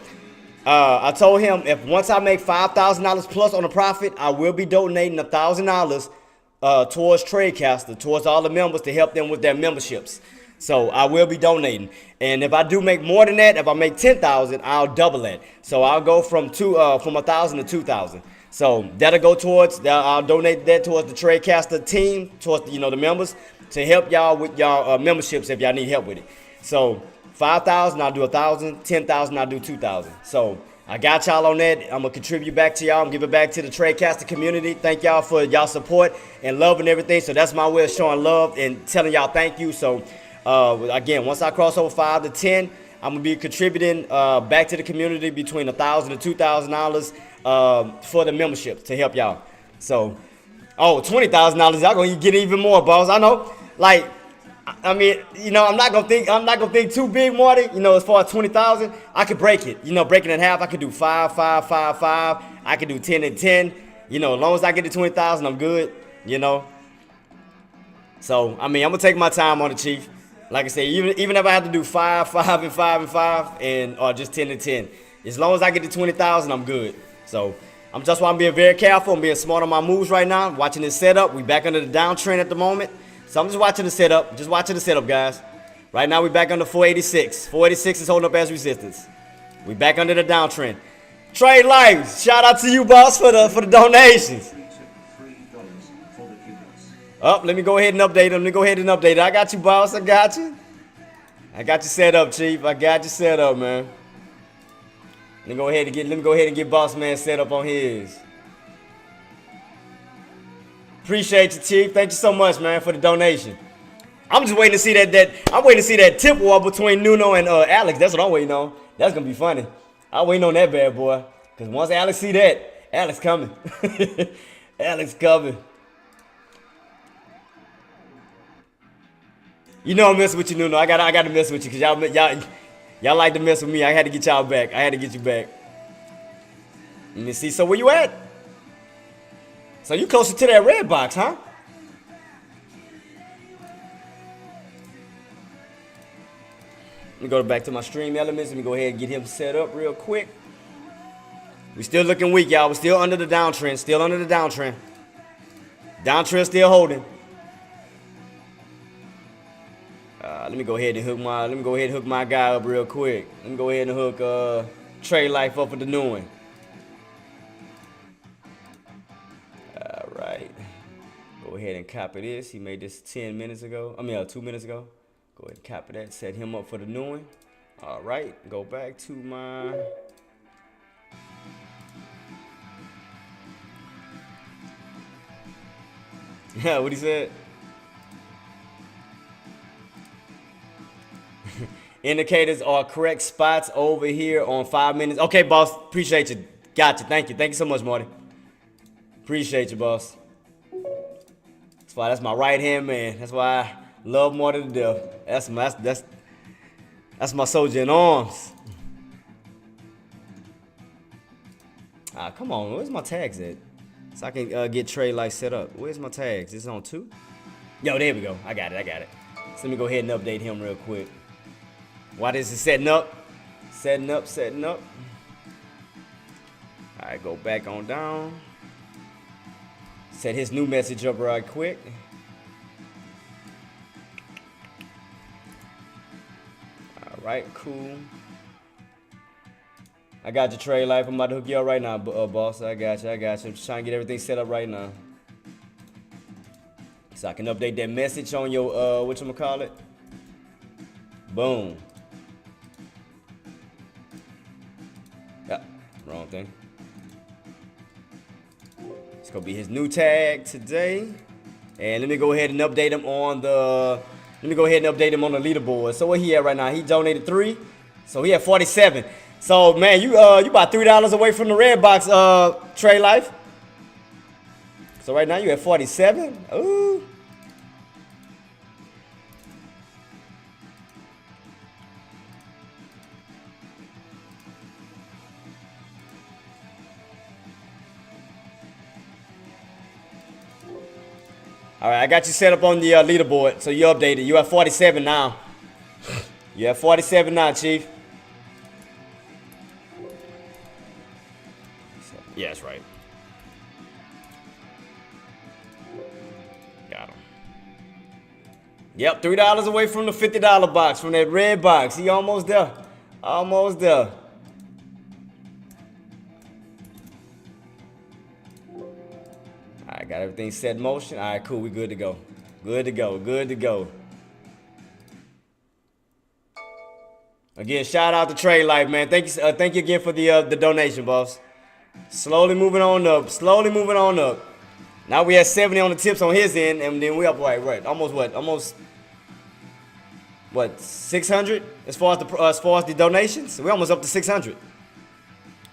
I told him if once I make $5,000 plus on a profit, I will be donating $1,000 towards Tradecaster, towards all the members to help them with their memberships. So I will be donating, and if I do make more than that, if I make $10,000, I'll double that. So I'll go from 1,000 to 2,000. So that'll go towards, I'll donate that towards the Tradecaster team, towards the members, to help y'all with y'all memberships if y'all need help with it. So 5,000, I'll do 1,000. 10,000, I'll do 2,000. So I got y'all on that. I'm gonna contribute back to y'all. I'm giving back to the Tradecaster community. Thank y'all for y'all support and love and everything. So that's my way of showing love and telling y'all thank you. So again, once I cross over 5 to 10, I'm gonna be contributing back to the community between $1,000 to $2,000 for the membership to help y'all. So, $20,000, y'all gonna get even more, boss. I know, like, I mean, I'm not gonna think too big, Marty. As far as 20,000, I could break it. Break it in half. I could do 5, 5, 5, 5. I could do 10 and 10. As long as I get to 20,000, I'm good. So, I mean, I'm gonna take my time on it, Chief. Like I said, even if I have to do 5, 5, and 5 and 5, or just 10 and 10, as long as I get to 20,000, I'm good. So that's why I'm being very careful. I'm being smart on my moves right now. I'm watching this setup. We back under the downtrend at the moment. So I'm just watching the setup. Just watching the setup, guys. Right now we back under 486. 486 is holding up as resistance. We back under the downtrend. Trade Lives, shout out to you, boss, for the donations. Let me go ahead and update them. I got you, boss. I got you. I got you set up, Chief. I got you set up, man. Let me go ahead and get Boss Man set up on his. Appreciate you, Chief. Thank you so much, man, for the donation. I'm just waiting to see I'm waiting to see that tip war between Nuno and Alex. That's what I'm waiting on. That's gonna be funny. I'm waiting on that bad boy. Cause once Alex see that, Alex coming. Alex coming. You know I'm messing with you, Nuno. I gotta mess with you because y'all like to mess with me. I had to get y'all back. I had to get you back. Let me see. So where you at? So you closer to that red box, huh? Let me go back to my stream elements. Let me go ahead and get him set up real quick. We still looking weak, y'all. We're still under the downtrend. Still under the downtrend. Downtrend still holding. Let me go ahead and hook my guy up real quick. Let me go ahead and hook Trade Life up with the new one. All right. Go ahead and copy this. He made this 2 minutes ago. Go ahead and copy that. Set him up for the new one. All right. Go back to my. Yeah, what he said. Indicators are correct spots over here on 5 minutes. Okay, boss. Appreciate you. Got you. Thank you. Thank you so much, Marty. Appreciate you, boss. That's my right hand man. That's why I love Marty to death. That's my soldier in arms. Come on. Where's my tags at? So I can get Trade Life set up. Where's my tags? It's on 2? Yo, there we go. I got it. So let me go ahead and update him real quick. Why this is setting up? Setting up. All right, go back on down. Set his new message up right quick. All right, cool. I got your Trade Life. I'm about to hook you up right now, boss. I got you. I'm just trying to get everything set up right now. So I can update that message on your, whatchamacallit. Boom. Yeah, wrong thing. It's gonna be his new tag today. And let me go ahead and update him on the leaderboard. So where he at right now? He donated 3. So he at 47. So man, you about $3 away from the red box, Trade Life. So right now you at 47. Ooh. All right, I got you set up on the leaderboard, so you updated. You at 47 now. You at 47 now, Chief. Yeah, that's right. Got him. Yep, $3 away from the $50 box, from that red box. He almost there. Almost there. All right, got everything set in motion. All right, cool. We good to go. Good to go. Again, shout out to Trade Life, man. Thank you again for the donation, boss. Slowly moving on up. Now we had 70 on the tips on his end, and then we up right. Almost 600 as far as the donations. We almost up to 600.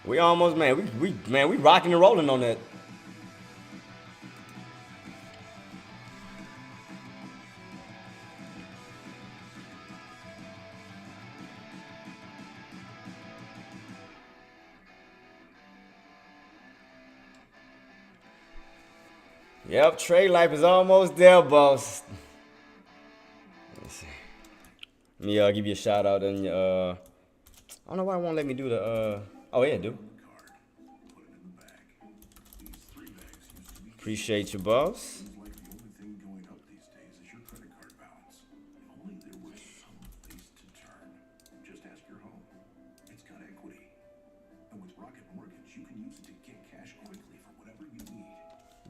We almost, man. We rocking and rolling on that. Yep, Trade Life is almost there, boss. Let's see. Let me give you a shout out and I don't know why it won't let me do the oh yeah, dude. Appreciate you, boss.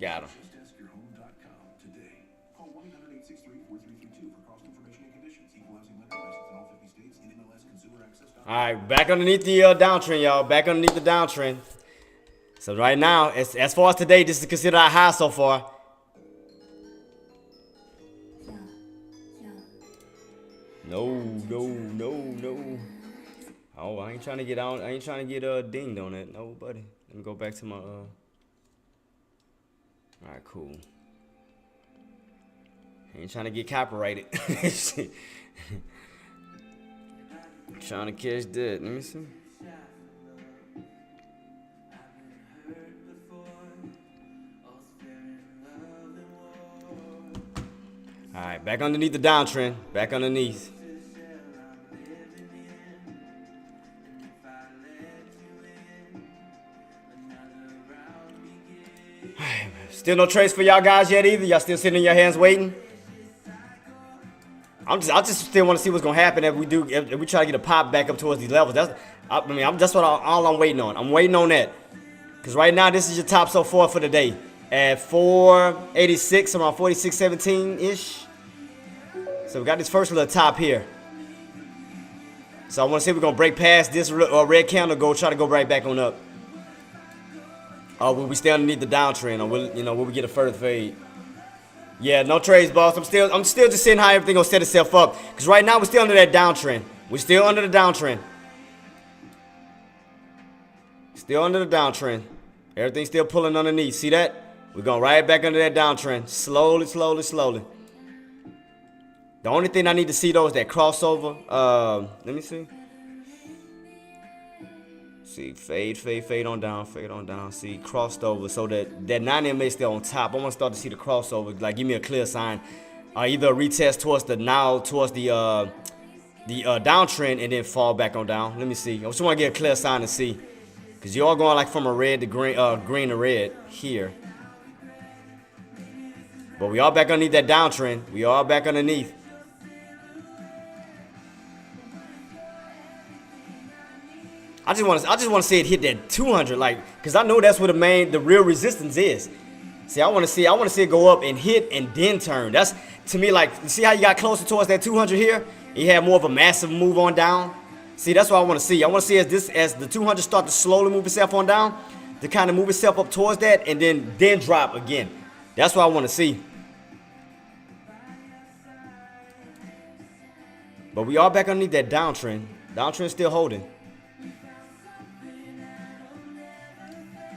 Got him. All right, back underneath the downtrend, y'all. Back underneath the downtrend. So right now, as far as today, this is considered our high so far. No. Oh, I ain't trying to get out. I ain't trying to get dinged on that. No, buddy. Let me go back to my All right, cool. Ain't trying to get copyrighted. Trying to catch that. Let me see. All right, back underneath the downtrend. Back underneath. Still no trades for y'all guys yet either. Y'all still sitting in your hands waiting. I just still want to see what's gonna happen if we try to get a pop back up towards these levels. That's all I'm waiting on. I'm waiting on that. Cause right now this is your top so far for the day at 486, around 46.17 ish. So we got this first little top here. So I want to see if we're gonna break past this red candle, try to go right back on up. Will we stay underneath the downtrend, or will we get a further fade? Yeah, no trades, boss. I'm still just seeing how everything gonna set itself up. Cause right now we're still under that downtrend. We're still under the downtrend. Still under the downtrend. Everything's still pulling underneath. See that? We're going right back under that downtrend. Slowly. The only thing I need to see though is that crossover. Let me see. See, fade on down. See, crossed over. So that 9 MA still on top. I want to start to see the crossover. Like, give me a clear sign. Either a retest towards the downtrend and then fall back on down. Let me see. I just want to get a clear sign to see. Because you're all going like from a red to green to red here. But we all back underneath that downtrend. We all back underneath. I just want to see it hit that 200, like, cause I know that's where the real resistance is. See, I want to see it go up and hit and then turn. That's to me like, see how you got closer towards that 200 here? You had more of a massive move on down. See, that's what I want to see. I want to see as the 200 start to slowly move itself on down, to kind of move itself up towards that and then drop again. That's what I want to see. But we are back underneath that downtrend. Downtrend still holding.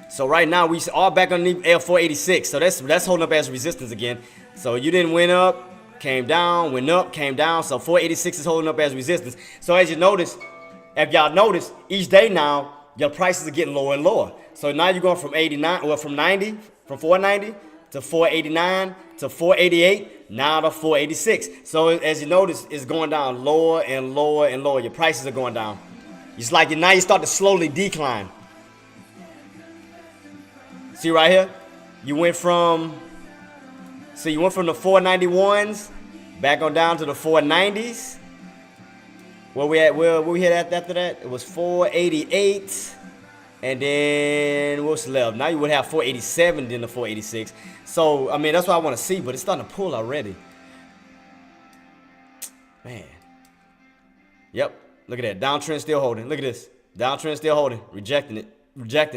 So right now we are back underneath L486. So that's holding up as resistance again. So you didn't went up, came down, went up, came down. So 486 is holding up as resistance. So as you notice, if y'all notice, each day now your prices are getting lower and lower. So now you're going from 490 to 489 to 488, now to 486. So as you notice, it's going down lower and lower and lower. Your prices are going down. It's like now you start to slowly decline. See right here, you went from the 491s back on down to the 490s. Where we hit after that? It was 488, and then what's left? Now you would have 487, then the 486. So I mean that's what I want to see, but it's starting to pull already. Man. Yep. Look at that. Downtrend still holding. Look at this. Downtrend still holding. Rejecting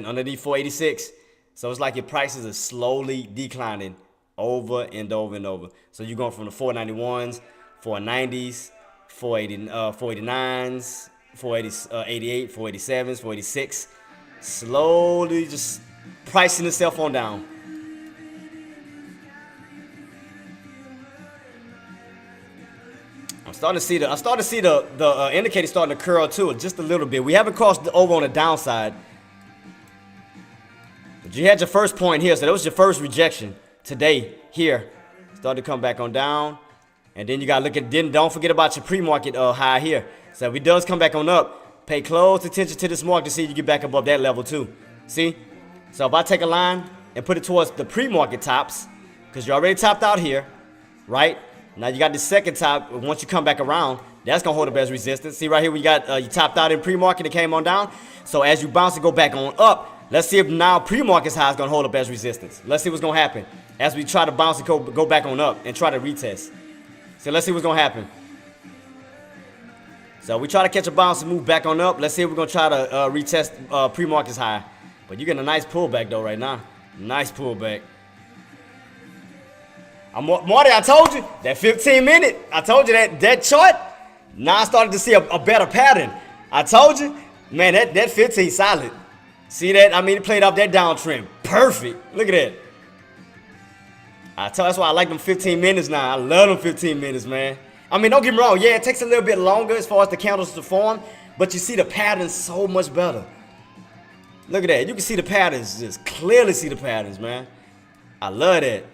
underneath 486. So it's like your prices are slowly declining over and over and over. So you're going from the 491s, 490s, 489s, 488, 487s, 486. Slowly just pricing itself on down. I'm starting to see the indicator starting to curl too, just a little bit. We haven't crossed over on the downside. But you had your first point here, so that was your first rejection today here. Started to come back on down. And then you gotta look at, don't forget about your pre-market high here. So if it does come back on up, pay close attention to this market to see if you get back above that level too. See? So if I take a line and put it towards the pre-market tops, because you already topped out here, right? Now you got the second top. Once you come back around, that's gonna hold up as resistance. See right here, we got you topped out in pre-market, it came on down. So as you bounce and go back on up, let's see if now pre-market's high is gonna hold up as resistance. Let's see what's gonna happen as we try to bounce and go back on up and try to retest. So let's see what's gonna happen. So we try to catch a bounce and move back on up. Let's see if we're gonna try to retest pre-market's high. But you're getting a nice pullback though right now. Nice pullback. Marty, I told you that 15 minute. I told you that chart. Now I started to see a better pattern. I told you, man, that 15 solid. See that? I mean, it played off that downtrend. Perfect. Look at that. That's why I like them 15 minutes now. I love them 15 minutes, man. I mean, don't get me wrong. Yeah, it takes a little bit longer as far as the candles to form, but you see the patterns so much better. Look at that. You can see the patterns. Just clearly see the patterns, man. I love that.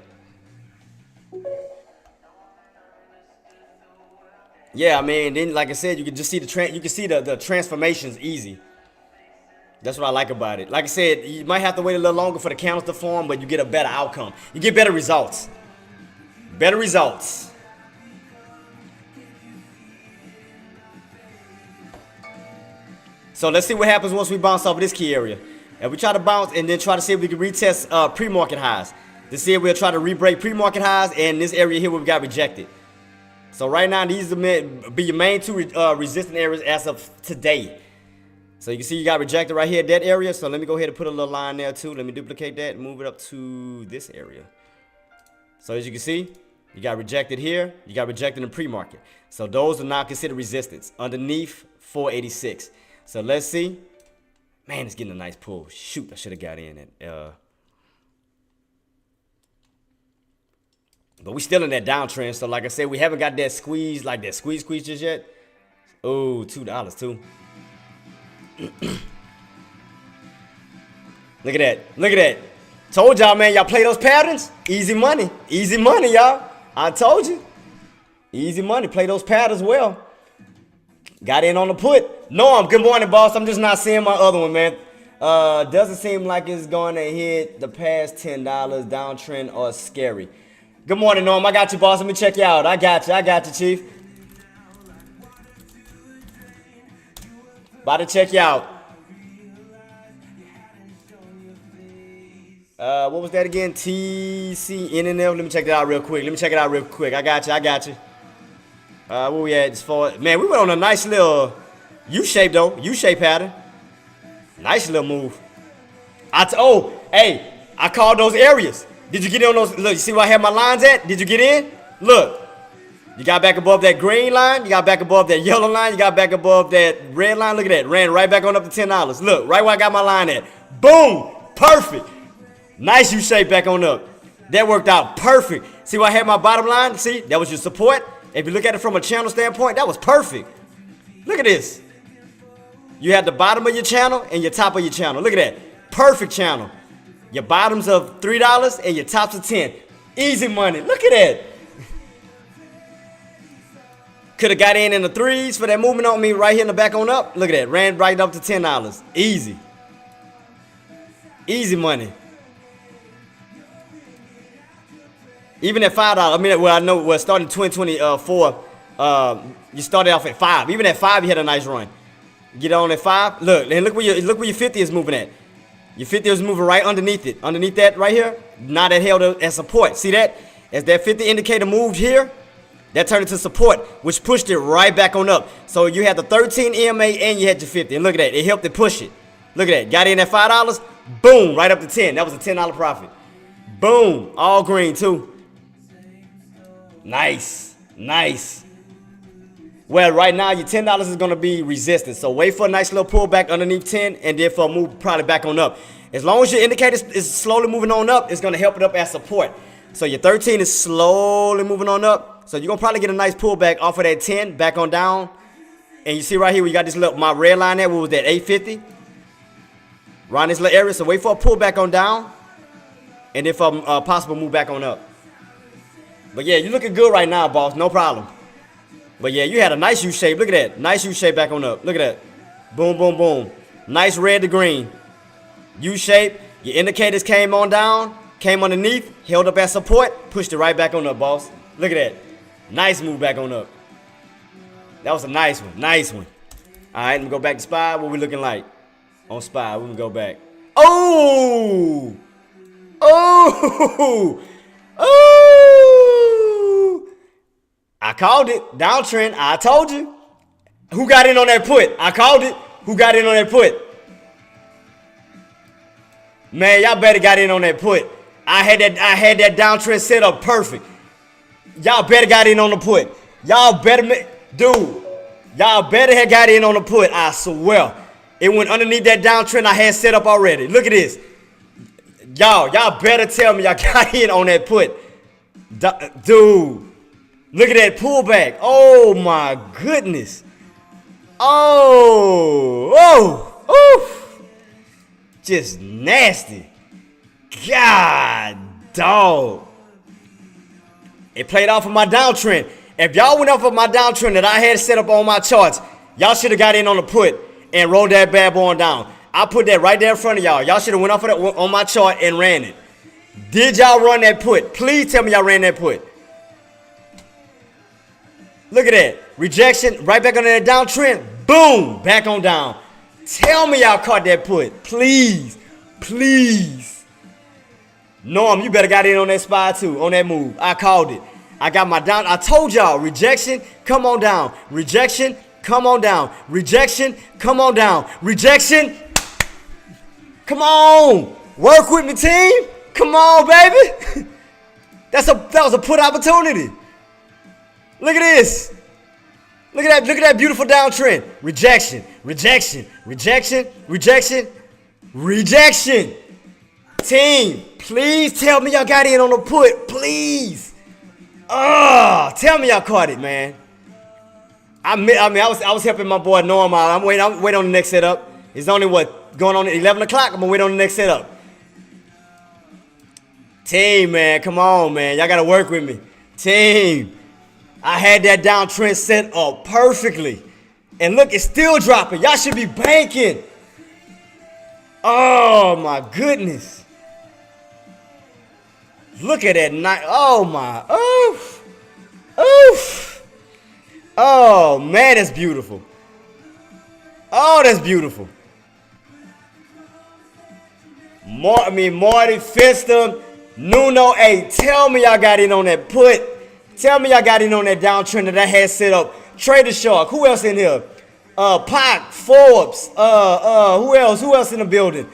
Yeah, I mean, then like I said, you can just see the transformations easy. That's what I like about it. Like I said, you might have to wait a little longer for the candles to form, but you get a better outcome. You get better results. Better results. So let's see what happens once we bounce off of this key area. And we try to bounce and then try to see if we can retest pre-market highs. To see if we'll try to re-break pre-market highs and this area here where we got rejected. So right now, these will be your main two resistant areas as of today. So you can see you got rejected right here at that area. So let me go ahead and put a little line there too. Let me duplicate that and move it up to this area. So as you can see, you got rejected here. You got rejected in pre-market. So those are now considered resistance underneath 486. So let's see. Man, it's getting a nice pull. Shoot, I should have got in it. But we still in that downtrend. So like I said, we haven't got that squeeze, like that squeeze just yet. Oh, $2 too. Look at that. Look at that. Told y'all, man, y'all play those patterns. Easy money. Easy money, y'all. I told you. Easy money. Play those patterns well. Got in on the put. Norm, good morning, boss. I'm just not seeing my other one, man. Doesn't seem like it's going to hit the past $10 downtrend or scary. Good morning, Norm. I got you, boss. Let me check you out. I got you. I got you, Chief. About to check you out. What was that again? TCNNL. Let me check that out real quick. I got you. I got you. Where we at? Man, we went on a nice little U-shape, though. U-shape pattern. Nice little move. Hey, I called those areas. Did you get in on those? Look, you see where I have my lines at? Did you get in? Look. You got back above that green line. You got back above that yellow line. You got back above that red line. Look at that. Ran right back on up to $10. Look, right where I got my line at. Boom. Perfect. Nice U-shape back on up. That worked out perfect. See where I had my bottom line? See, that was your support. If you look at it from a channel standpoint, that was perfect. Look at this. You had the bottom of your channel and your top of your channel. Look at that. Perfect channel. Your bottoms of $3 and your tops of 10. Easy money. Look at that. Could have got in the threes for that movement on me right here in the back on up. Look at that. Ran right up to $10. Easy. Easy money. Even at $5, I mean, well, I know, well, starting 2024, you started off at 5. Even at 5, you had a nice run. Get on at 5. Look, and look where your 50 is moving at. Your 50 is moving right underneath it. Underneath that right here. Now that held as support. See that? As that 50 indicator moved here, that turned into support, which pushed it right back on up. So you had the 13 EMA and you had your 50. And look at that. It helped it push it. Look at that. Got in at $5. Boom. Right up to 10. That was a $10 profit. Boom. All green too. Nice. Nice. Well, right now, your $10 is going to be resistance. So wait for a nice little pullback underneath 10 and then for a move probably back on up. As long as your indicator is slowly moving on up, it's going to help it up as support. So your 13 is slowly moving on up. So you're going to probably get a nice pullback off of that 10 back on down. And you see right here, we got this little, my red line there. What was that, 850? Around this little area. So wait for a pullback on down. And then for a possible move back on up. But yeah, you're looking good right now, boss. No problem. But yeah, you had a nice U-shape. Look at that. Nice U-shape back on up. Look at that. Boom, boom, boom. Nice red to green. U-shape. Your indicators came on down. Came underneath. Held up as support. Pushed it right back on up, boss. Look at that. Nice move back on up. That was a nice one. Nice one. All right, let me go back to SPY. What we looking like? On SPY, we can go back. Oh! Oh! Oh! I called it. Downtrend. I told you. Who got in on that put? I called it. Who got in on that put? Man, y'all better got in on that put. I had that downtrend set up perfect. Y'all better got in on the put. Y'all better dude. Y'all better have got in on the put, I swear. It went underneath that downtrend I had set up already. Look at this. Y'all better tell me y'all got in on that put. Dude, look at that pullback. Oh my goodness. Oh. Just nasty. God, dog. It played off of my downtrend. If y'all went off of my downtrend that I had set up on my charts, y'all should have got in on the put and rolled that bad boy on down. I put that right there in front of y'all. Y'all should have went off of that on my chart and ran it. Did y'all run that put? Please tell me y'all ran that put. Look at that. Rejection, right back on that downtrend. Boom, back on down. Tell me y'all caught that put. Please. Norm, you better got in on that spy too, on that move. I called it. I got my down. I told y'all, rejection, come on down. Rejection, come on down. Rejection, come on down. Rejection. Come on. Work with me, team. Come on, baby. That was a put opportunity. Look at this. Look at that beautiful downtrend. Rejection. Team, please tell me y'all got in on the put. Please. Tell me y'all caught it, man. I was helping my boy Norm out. I'm waiting on the next setup. It's only going on at 11 o'clock. I'm gonna wait on the next setup. Team, man, come on, man. Y'all gotta work with me. Team, I had that downtrend set up perfectly. And look, it's still dropping. Y'all should be banking. Oh my goodness. Look at that night. Oh my. Oof. Oh man, that's beautiful. Oh, that's beautiful. Marty, Fister, Nuno, hey, tell me y'all got in on that put. Tell me y'all got in on that downtrend that I had set up. Trader Shark, who else in here? Pac, Forbes, who else in the building?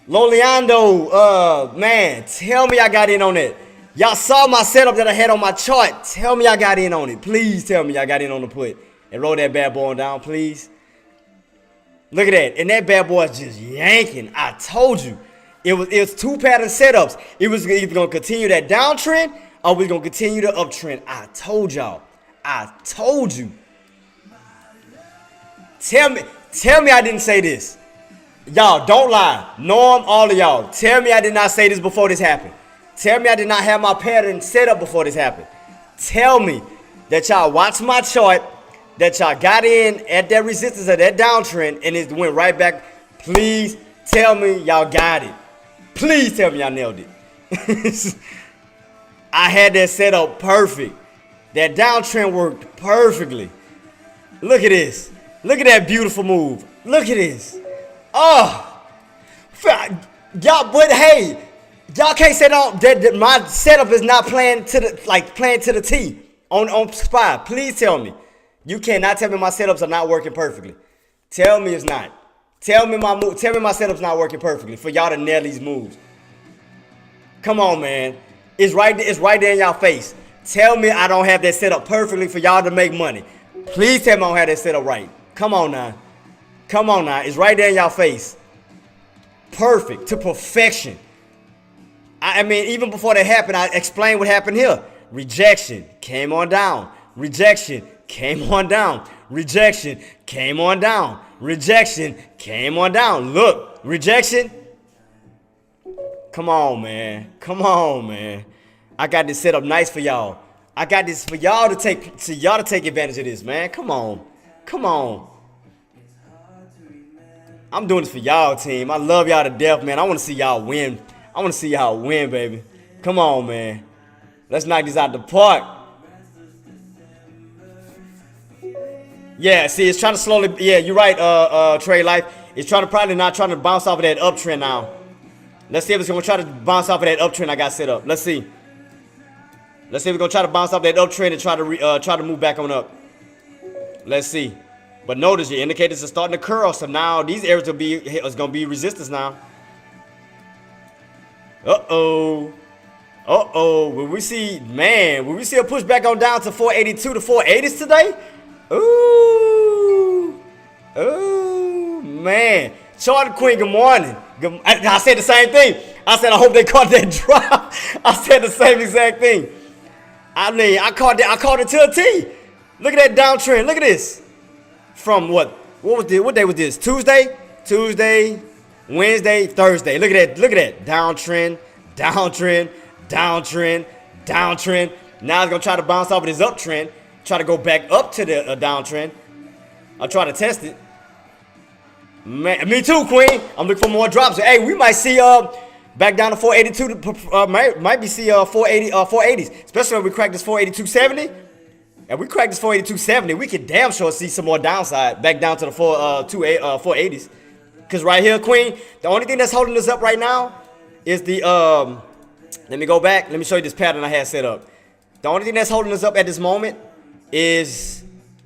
Loliando, man, tell me I got in on it. Y'all saw my setup that I had on my chart. Tell me I got in on it. Please tell me I got in on the put. And roll that bad boy down, please. Look at that. And that bad boy is just yanking. I told you. It was two pattern setups. It was either going to continue that downtrend or we going to continue the uptrend. I told y'all. I told you. Tell me I didn't say this. Y'all, don't lie. Norm, all of y'all. Tell me I did not say this before this happened. Tell me I did not have my pattern set up before this happened. Tell me that y'all watched my chart, that y'all got in at that resistance of that downtrend, and it went right back. Please tell me y'all got it. Please tell me y'all nailed it. I had that set up perfect. That downtrend worked perfectly. Look at this. Look at that beautiful move. Look at this. Oh, y'all, but hey, y'all can't say that my setup is not playing to the T on spy. Please tell me. You cannot tell me my setups are not working perfectly. Tell me it's not. Tell me my setup's not working perfectly for y'all to nail these moves. Come on, man. It's right there in y'all face. Tell me I don't have that set up perfectly for y'all to make money. Please tell me I don't have that set up right. Come on now. Come on now. It's right there in y'all face. Perfect. To perfection. I mean, even before that happened, I explained what happened here. Rejection. Came on down. Rejection. Came on down. Rejection. Came on down. Rejection. Came on down. Look. Rejection. Come on, man. Come on, man. I got this set up nice for y'all. I got this for y'all to take advantage of this, man. Come on. Come on. I'm doing this for y'all, team. I love y'all to death, man. I want to see y'all win. I want to see y'all win, baby. Come on, man. Let's knock this out the park. Yeah, see, it's trying to slowly. Yeah, you're right, Trade Life. It's probably not trying to bounce off of that uptrend now. Let's see if it's going to try to bounce off of that uptrend I got set up. Let's see. Let's see if we're going to try to bounce off that uptrend and try to move back on up. Let's see. But notice your indicators are starting to curl, so now these areas is going to be resistance now. Uh-oh. Uh-oh, will we see a pushback on down to 482 to 480s today? Ooh, man. Charlie Queen, good morning. I said the same thing. I said, I hope they caught that drop. I said the same exact thing. I mean, I caught it to a T. Look at that downtrend. Look at this. From what day was this? Tuesday, Wednesday, Thursday. Look at that. Downtrend. Now it's gonna try to bounce off of this uptrend, try to go back up to the downtrend. I'll try to test it. Man, me too, Queen. I'm looking for more drops. Hey, we might see back down to 482. Might be see 480s, especially when we crack this 482.70. And we crack this 482.70, we can damn sure see some more downside back down to the 480s. Cause right here, Queen, the only thing that's holding us up right now is the let me go back. Let me show you this pattern I had set up. The only thing that's holding us up at this moment is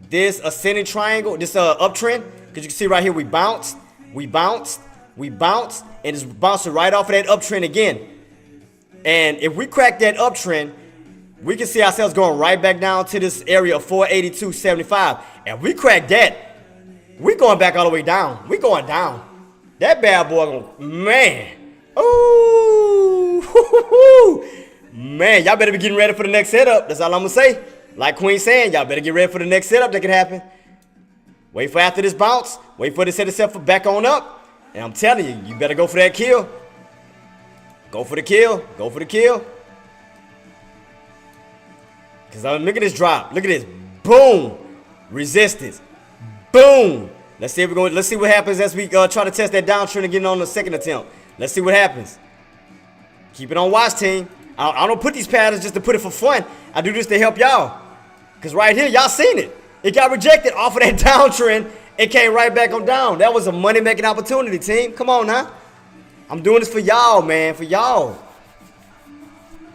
this ascending triangle, this uptrend. Because you can see right here, we bounced, and it's bouncing right off of that uptrend again. And if we crack that uptrend, we can see ourselves going right back down to this area of 482.75. And we crack that, we going back all the way down. We going down. That bad boy going, man. Ooh, man, y'all better be getting ready for the next setup. That's all I'm gonna say. Like Queen saying, y'all better get ready for the next setup that can happen. Wait for after this bounce. Wait for it to set itself back on up. And I'm telling you, you better go for that kill. Go for the kill. Go for the kill. Cause look at this drop. Look at this. Boom. Resistance. Boom. Let's see what happens as we try to test that downtrend again on the second attempt. Let's see what happens. Keep it on watch, team. I don't put these patterns just to put it for fun. I do this to help y'all. Because right here, y'all seen it. It got rejected off of that downtrend. It came right back on down. That was a money-making opportunity, team. Come on now. I'm doing this for y'all, man. For y'all.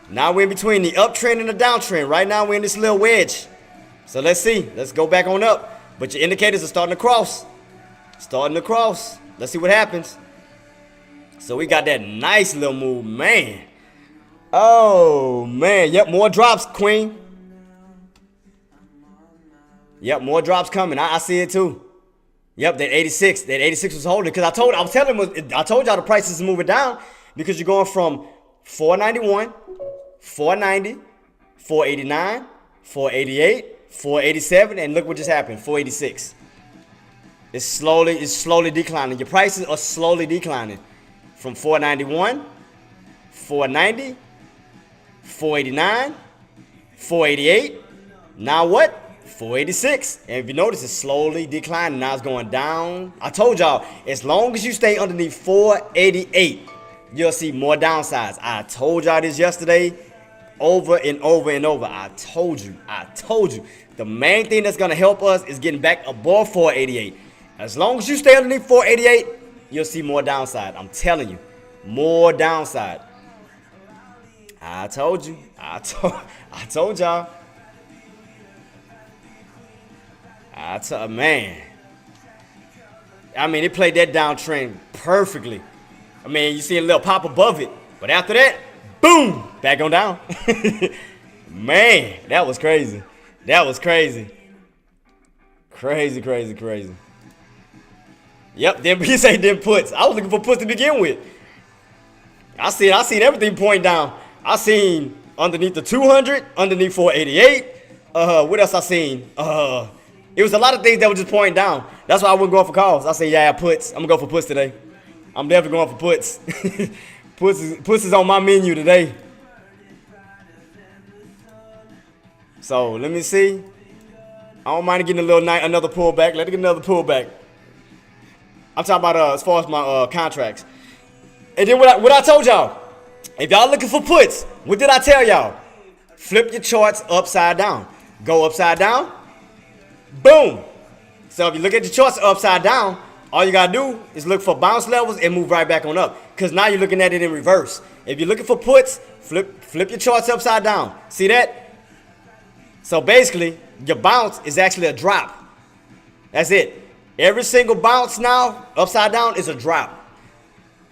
Now we're in between the uptrend and the downtrend. Right now, we're in this little wedge. So let's see. Let's go back on up. But your indicators are starting to cross. Let's see what happens. So we got that nice little move, man. Oh, man. Yep, more drops, Queen. Yep, more drops coming. I see it too. Yep, that 86. That 86 was holding. Because I told y'all the prices is moving down. Because you're going from 491, 490, 489, 488, 487, and look what just happened, 486. It's slowly declining. Your prices are slowly declining. From 491, 490, 489, 488. Now what? 486. And if you notice, it's slowly declining. Now it's going down. I told y'all, as long as you stay underneath 488, you'll see more downsides. I told y'all this yesterday over and over and over. I told you. The main thing that's going to help us is getting back above 488. As long as you stay underneath 488, you'll see more downside. I'm telling you, more downside. I told you. I told y'all. Man. I mean, it played that downtrend perfectly. I mean, you see a little pop above it. But after that, boom, back on down. Man, that was crazy. Crazy. Yep, then he say them puts. I was looking for puts to begin with. I seen everything point down. I seen underneath the 200, underneath 488. What else I seen? It was a lot of things that were just pointing down. That's why I wasn't going for calls. I said, yeah, puts. I'm gonna go for puts today. I'm definitely going for puts. Puts is on my menu today. So let me see. I don't mind getting another pullback. Let me get another pullback. I'm talking about as far as my contracts. And then what I told y'all, if y'all looking for puts, what did I tell y'all? Flip your charts upside down. Go upside down. Boom. So if you look at your charts upside down, all you gotta do is look for bounce levels and move right back on up. Because now you're looking at it in reverse. If you're looking for puts, flip your charts upside down. See that? So basically, your bounce is actually a drop. That's it. Every single bounce now, upside down, is a drop.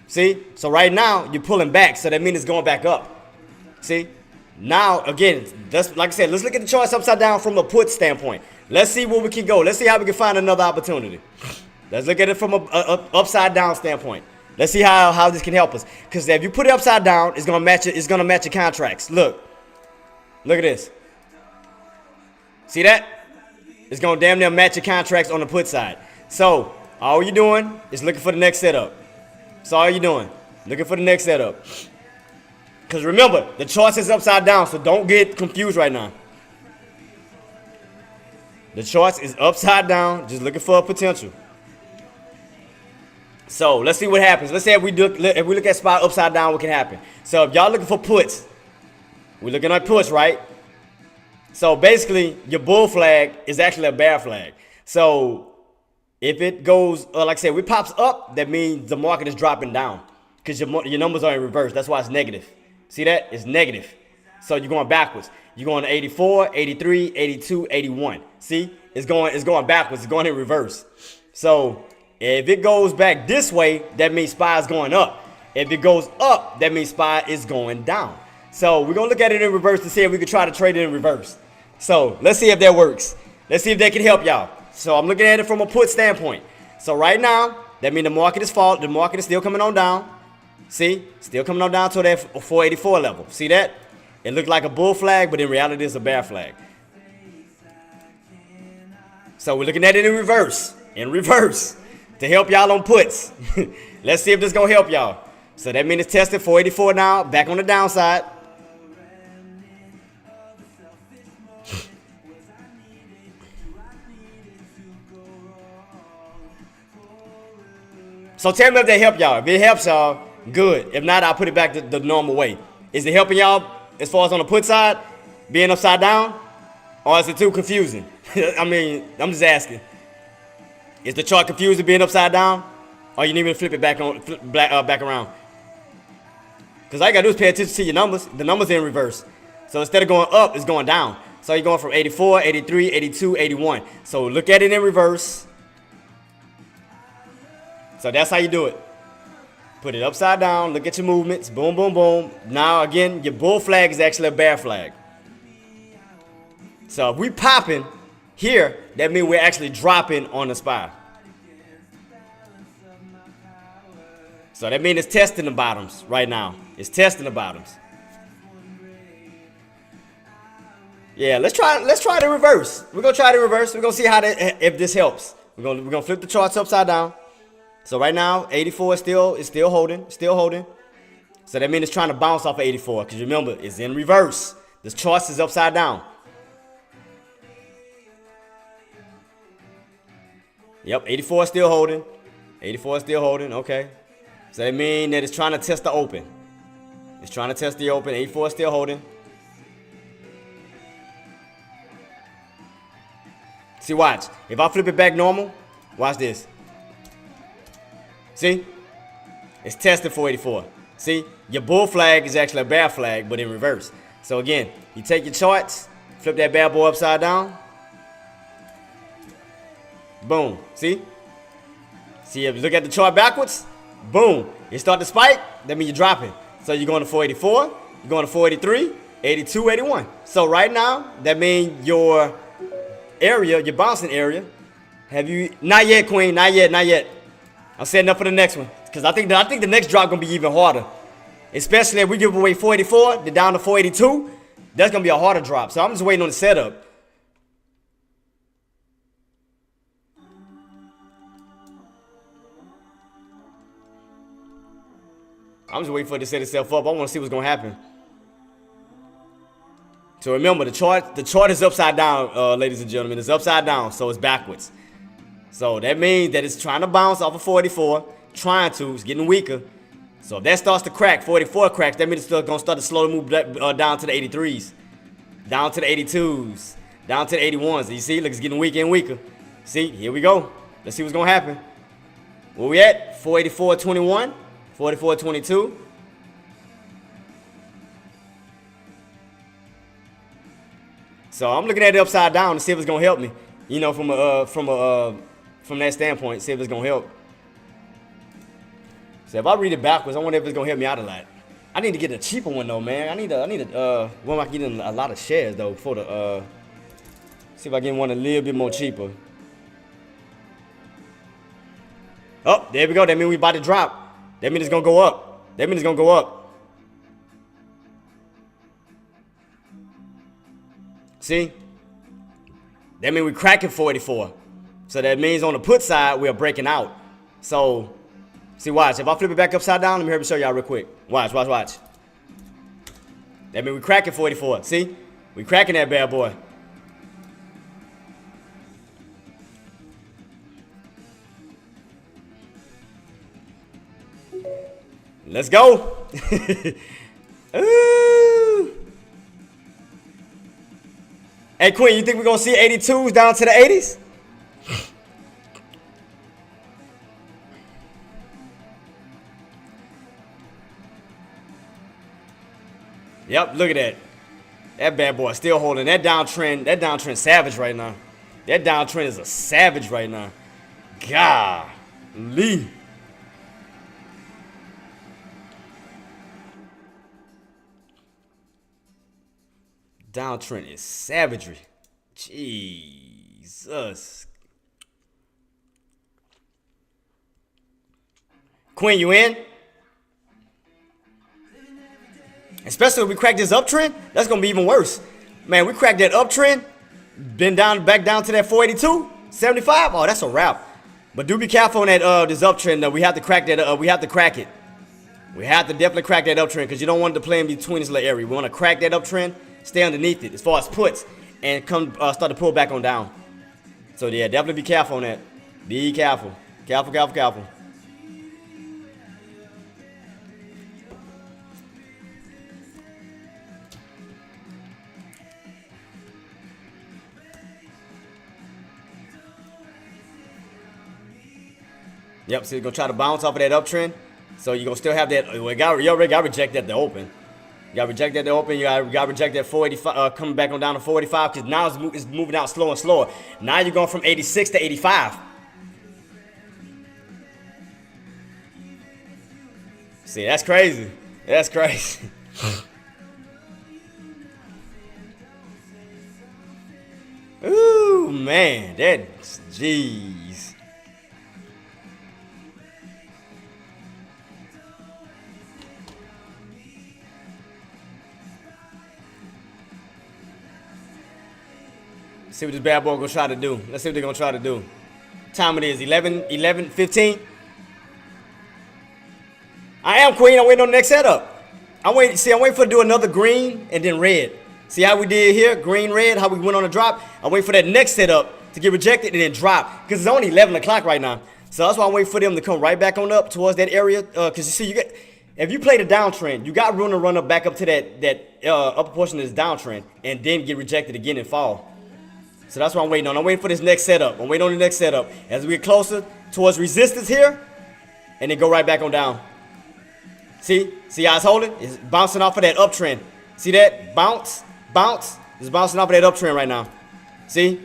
See? So right now, you're pulling back, so that means it's going back up. See? Now, again, that's, like I said, let's look at the charts upside down from a put standpoint. Let's see where we can go. Let's see how we can find another opportunity. Let's look at it from a upside down standpoint. Let's see how this can help us. Because if you put it upside down, it's gonna match it. It's gonna match your contracts. Look at this. See that? It's gonna damn near match your contracts on the put side. So all you're doing is looking for the next setup. That's all you're doing. Looking for the next setup. Because remember, the chart is upside down, so don't get confused right now. The chart is upside down, just looking for a potential. So let's see what happens. Let's say if we look at spot upside down, what can happen? So if y'all looking for puts, we're looking at puts, right? So basically, your bull flag is actually a bear flag. So if it goes, like I said, if it pops up, that means the market is dropping down because your numbers are in reverse. That's why it's negative. See that? It's negative. So you're going backwards. You're going to 84, 83, 82, 81. See? It's going backwards. It's going in reverse. So if it goes back this way, that means SPY is going up. If it goes up, that means SPY is going down. So we're going to look at it in reverse to see if we can try to trade it in reverse. So let's see if that works. Let's see if that can help y'all. So I'm looking at it from a put standpoint. So right now, that means the market is falling. The market is still coming on down. See? Still coming on down to that 484 level. See that? It looked like a bull flag, but in reality, it's a bear flag. So we're looking at it in reverse. In reverse. To help y'all on puts. Let's see if this is going to help y'all. So that means it's tested 484 now. Back on the downside. So tell me if they help y'all. If it helps y'all, good. If not, I'll put it back the normal way. Is it helping y'all as far as on the put side, being upside down? Or is it too confusing? I mean, I'm just asking. Is the chart confusing being upside down? Or you need me to flip it back around? Because all you got to do is pay attention to your numbers. The numbers are in reverse. So instead of going up, it's going down. So you're going from 84, 83, 82, 81. So look at it in reverse. So that's how you do it. Put it upside down. Look at your movements. Boom, boom, boom. Now, again, your bull flag is actually a bear flag. So if we popping here, that means we're actually dropping on the SPY. So that means it's testing the bottoms right now. It's testing the bottoms. Yeah, let's try it in reverse. We're gonna try it in reverse. We're gonna see if this helps. We're gonna flip the charts upside down. So right now, 84 is still holding. So that means it's trying to bounce off of 84. Because remember, it's in reverse. This chart is upside down. Yep, 84 is still holding. 84 is still holding. Okay. So that means that it's trying to test the open. It's trying to test the open. 84 is still holding. See, watch. If I flip it back normal, watch this. See? It's tested 484. See? Your bull flag is actually a bear flag, but in reverse. So again, you take your charts, flip that bad boy upside down. Boom. See? See, if you look at the chart backwards, boom. It start to spike, that means you're dropping. So you're going to 484, you're going to 483, 82, 81. So right now, that means your area, your bouncing area, have you, not yet, Queen, not yet. I'm setting up for the next one. Because I think the next drop going to be even harder. Especially if we give away 484, then down to 482, that's going to be a harder drop. So I'm just waiting on the setup. I'm just waiting for it to set itself up. I want to see what's going to happen. So remember, the chart is upside down, ladies and gentlemen. It's upside down, so it's backwards. So that means that it's trying to bounce off of 44. It's getting weaker. So if that starts to crack, 44 cracks, that means it's still going to start to slowly move down to the 83s. Down to the 82s. Down to the 81s. You see, look, it's getting weaker and weaker. See, here we go. Let's see what's going to happen. Where we at? 484.21. 44.22. So I'm looking at it upside down to see if it's gonna help me. You know, from that standpoint, see if it's gonna help. So if I read it backwards, I wonder if it's gonna help me out a lot. I need to get a cheaper one though, man. I need a one I can get in a lot of shares though for the see if I get one a little bit more cheaper. Oh, there we go. That means we about to drop. That means it's gonna go up. That means it's gonna go up. See? That means we cracking 44. So that means on the put side, we're breaking out. So, see, watch. If I flip it back upside down, let me show y'all real quick. Watch. That means we cracking 44. See? We cracking that bad boy. Let's go. Ooh. Hey, Queen, you think we're going to see 82s down to the 80s? Yep, look at that. That bad boy still holding. That downtrend. That downtrend savage right now. That downtrend is a savage right now. Golly. Downtrend is savagery. Jesus. Queen, you in? Especially if we crack this uptrend, that's gonna be even worse. Man, we cracked that uptrend, been back down to that 482, 75. Oh, that's a wrap. But do be careful on that this uptrend though. We have to crack that. We have to crack it. We have to definitely crack that uptrend because you don't want it to play in between this little area. We want to crack that uptrend, stay underneath it as far as puts, and come start to pull back on down. So yeah, definitely be careful on that. Be careful. Careful. Yep, so you're going to try to bounce off of that uptrend. So you're going to still have that. You already got to reject that to open. You got to reject that to open. You got to reject that 485, coming back on down to 45 because now it's moving out slower and slower. Now you're going from 86 to 85. See, that's crazy. That's crazy. Ooh, man. That's, jeez. See what this bad boy gonna try to do. Let's see what they're gonna try to do. Time it is 15. I am Queen. I'm waiting on the next setup. I'm waiting for it to do another green and then red. See how we did here? Green, red, how we went on the drop. I'm waiting for that next setup to get rejected and then drop. Because it's only 11 o'clock right now. So that's why I'm waiting for them to come right back on up towards that area. Because you see, if you play the downtrend, you got room to run up back up to that upper portion of this downtrend and then get rejected again and fall. So that's what I'm waiting on. I'm waiting for this next setup. I'm waiting on the next setup. As we get closer towards resistance here, and then go right back on down. See how it's holding? It's bouncing off of that uptrend. See that? Bounce. It's bouncing off of that uptrend right now. See?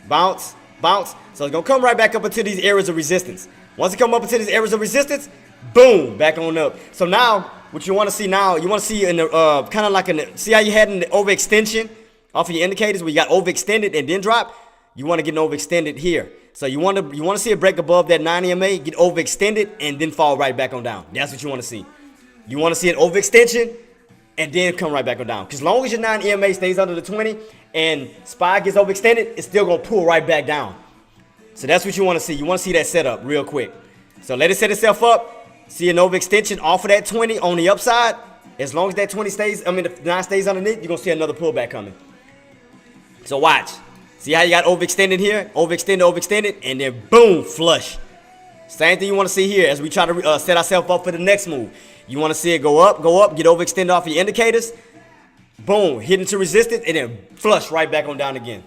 Bounce. So it's going to come right back up into these areas of resistance. Once it come up into these areas of resistance, boom, back on up. So now, what you want to see now, you want to see in the, kind of like see how you had in the overextension? Off of your indicators where you got overextended and then drop, you want to get an overextended here. So you want to see it break above that 9 EMA, get overextended, and then fall right back on down. That's what you want to see. You want to see an overextension and then come right back on down. Because as long as your 9 EMA stays under the 20 and SPY gets overextended, it's still going to pull right back down. So that's what you want to see. You want to see that setup real quick. So let it set itself up. See an overextension off of that 20 on the upside. As long as that 20 stays, the 9 stays underneath, you're going to see another pullback coming. So watch. See how you got overextended here? Overextended, and then boom, flush. Same thing you want to see here as we try to set ourselves up for the next move. You want to see it go up, get overextended off your indicators. Boom, hit into resistance, and then flush right back on down again.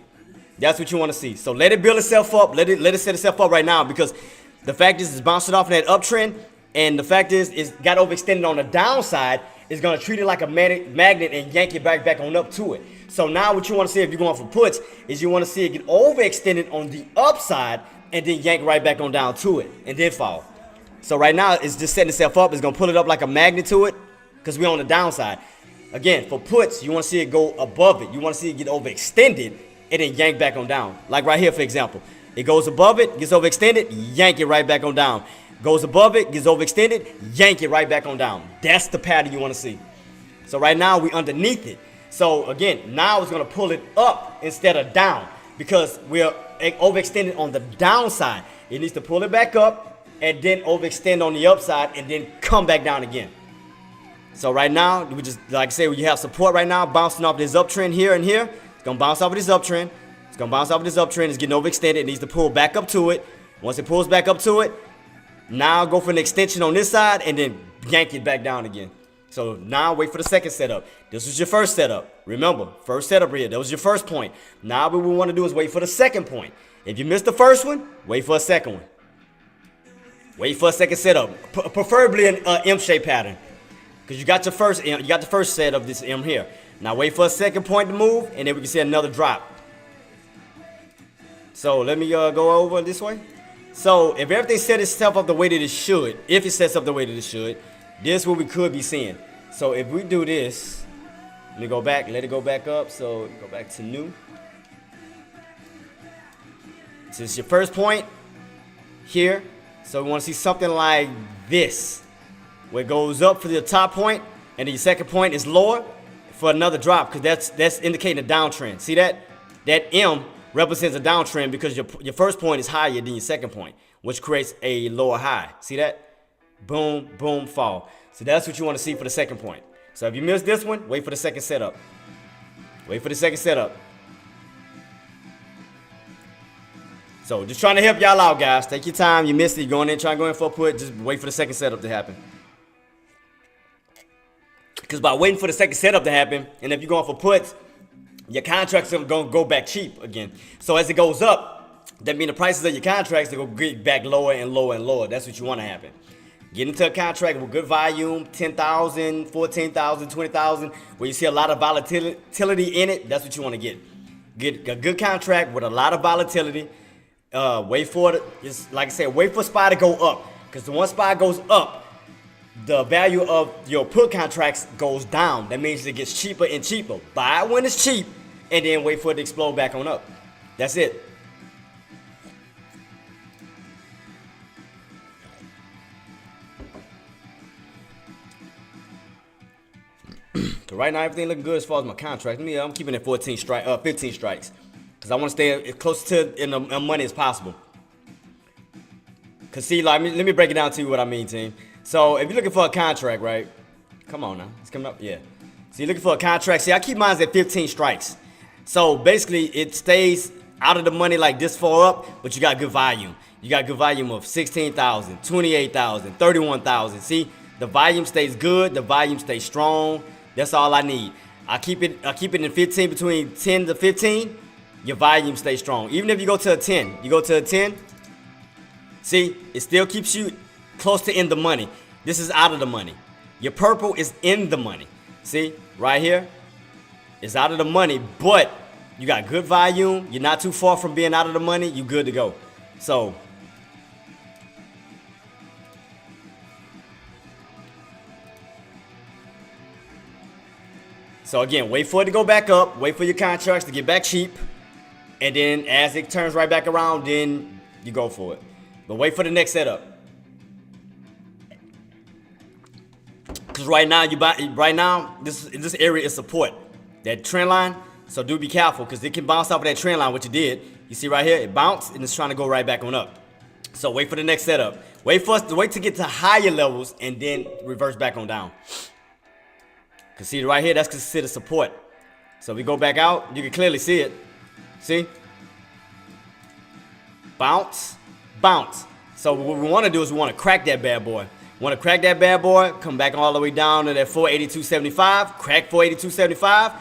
That's what you want to see. So let it build itself up. Let it set itself up right now because the fact is it's bouncing off in that uptrend, and the fact is it's got overextended on the downside. It's going to treat it like a magnet and yank it back on up to it. So now what you want to see if you're going for puts is you want to see it get overextended on the upside and then yank right back on down to it and then fall. So right now it's just setting itself up. It's going to pull it up like a magnet to it. because we're on the downside. Again, for puts, you want to see it go above it. You want to see it get overextended and then yank back on down. Like right here, for example. It goes above it, gets overextended, yank it right back on down. Goes above it, gets overextended, yank it right back on down. That's the pattern you want to see. So right now, we underneath it. So again, now it's going to pull it up instead of down because we're overextended on the downside. It needs to pull it back up and then overextend on the upside and then come back down again. So right now, we just, like I say, you have support right now, bouncing off this uptrend here and here. It's going to bounce off of this uptrend. It's going to bounce off of this uptrend. It's getting overextended. It needs to pull back up to it. Once it pulls back up to it, now go for an extension on this side and then yank it back down again. So now wait for the second setup. This was your first setup. Remember, first setup here. That was your first point. Now what we want to do is wait for the second point. If you missed the first one, wait for a second one. Wait for a second setup, preferably an M-shaped pattern. Because you got the first set of this M here. Now wait for a second point to move, and then we can see another drop. So let me go over this way. So if everything set itself up the way that it should, if it sets up the way that it should, this is what we could be seeing. So if we do this, let me go back, let it go back up. So go back to new. So it's your first point here. So we want to see something like this, where it goes up for the top point, and then your second point is lower for another drop, because that's indicating a downtrend. See that? That M represents a downtrend because your first point is higher than your second point, which creates a lower high. See that? Boom, boom, fall. So that's what you want to see for the second point. So if you miss this one, wait for the second setup. Wait for the second setup. So just trying to help y'all out, guys. Take your time. You missed it. You're going in, trying to go in for a put. Just wait for the second setup to happen. Because by waiting for the second setup to happen, and if you're going for puts, your contracts are going to go back cheap again. So as it goes up, that means the prices of your contracts are going to get back lower and lower and lower. That's what you want to happen. Get into a contract with good volume, 10,000, 14,000, 20,000, where you see a lot of volatility in it. That's what you want to get. Get a good contract with a lot of volatility. Wait for it. Just like I said, wait for SPY to go up. Because the one SPY goes up, the value of your put contracts goes down. That means it gets cheaper and cheaper. Buy it when it's cheap, and then wait for it to explode back on up. That's it. So right now everything looking good as far as my contract. I'm keeping it 15 strikes, because I want to stay as close to in the money as possible. Cause see, like, let me break it down to you what I mean, team. So if you're looking for a contract, right? Come on now, it's coming up, yeah. So you're looking for a contract. See, I keep mine at 15 strikes. So basically, it stays out of the money like this far up, but you got good volume. You got good volume of 16,000, 28,000, 31,000. See, the volume stays good. The volume stays strong. That's all I need. I keep it in 15, between 10 to 15. Your volume stays strong. Even if you go to a 10, see, it still keeps you close to in the money. This is out of the money. Your purple is in the money. See, right here, it's out of the money, but you got good volume. You're not too far from being out of the money. You good to go. So again, wait for it to go back up. Wait for your contracts to get back cheap. And then as it turns right back around, then you go for it. But wait for the next setup. Because right now, this area is support. That trend line. So do be careful, because it can bounce off of that trend line, which it did. You see right here, it bounced and it's trying to go right back on up. So wait for the next setup. Wait to get to higher levels and then reverse back on down. Because see right here, that's considered support. So we go back out, you can clearly see it. See? Bounce, bounce. So what we want to do is we want to crack that bad boy. Want to crack that bad boy, come back all the way down to that 482.75, crack 482.75,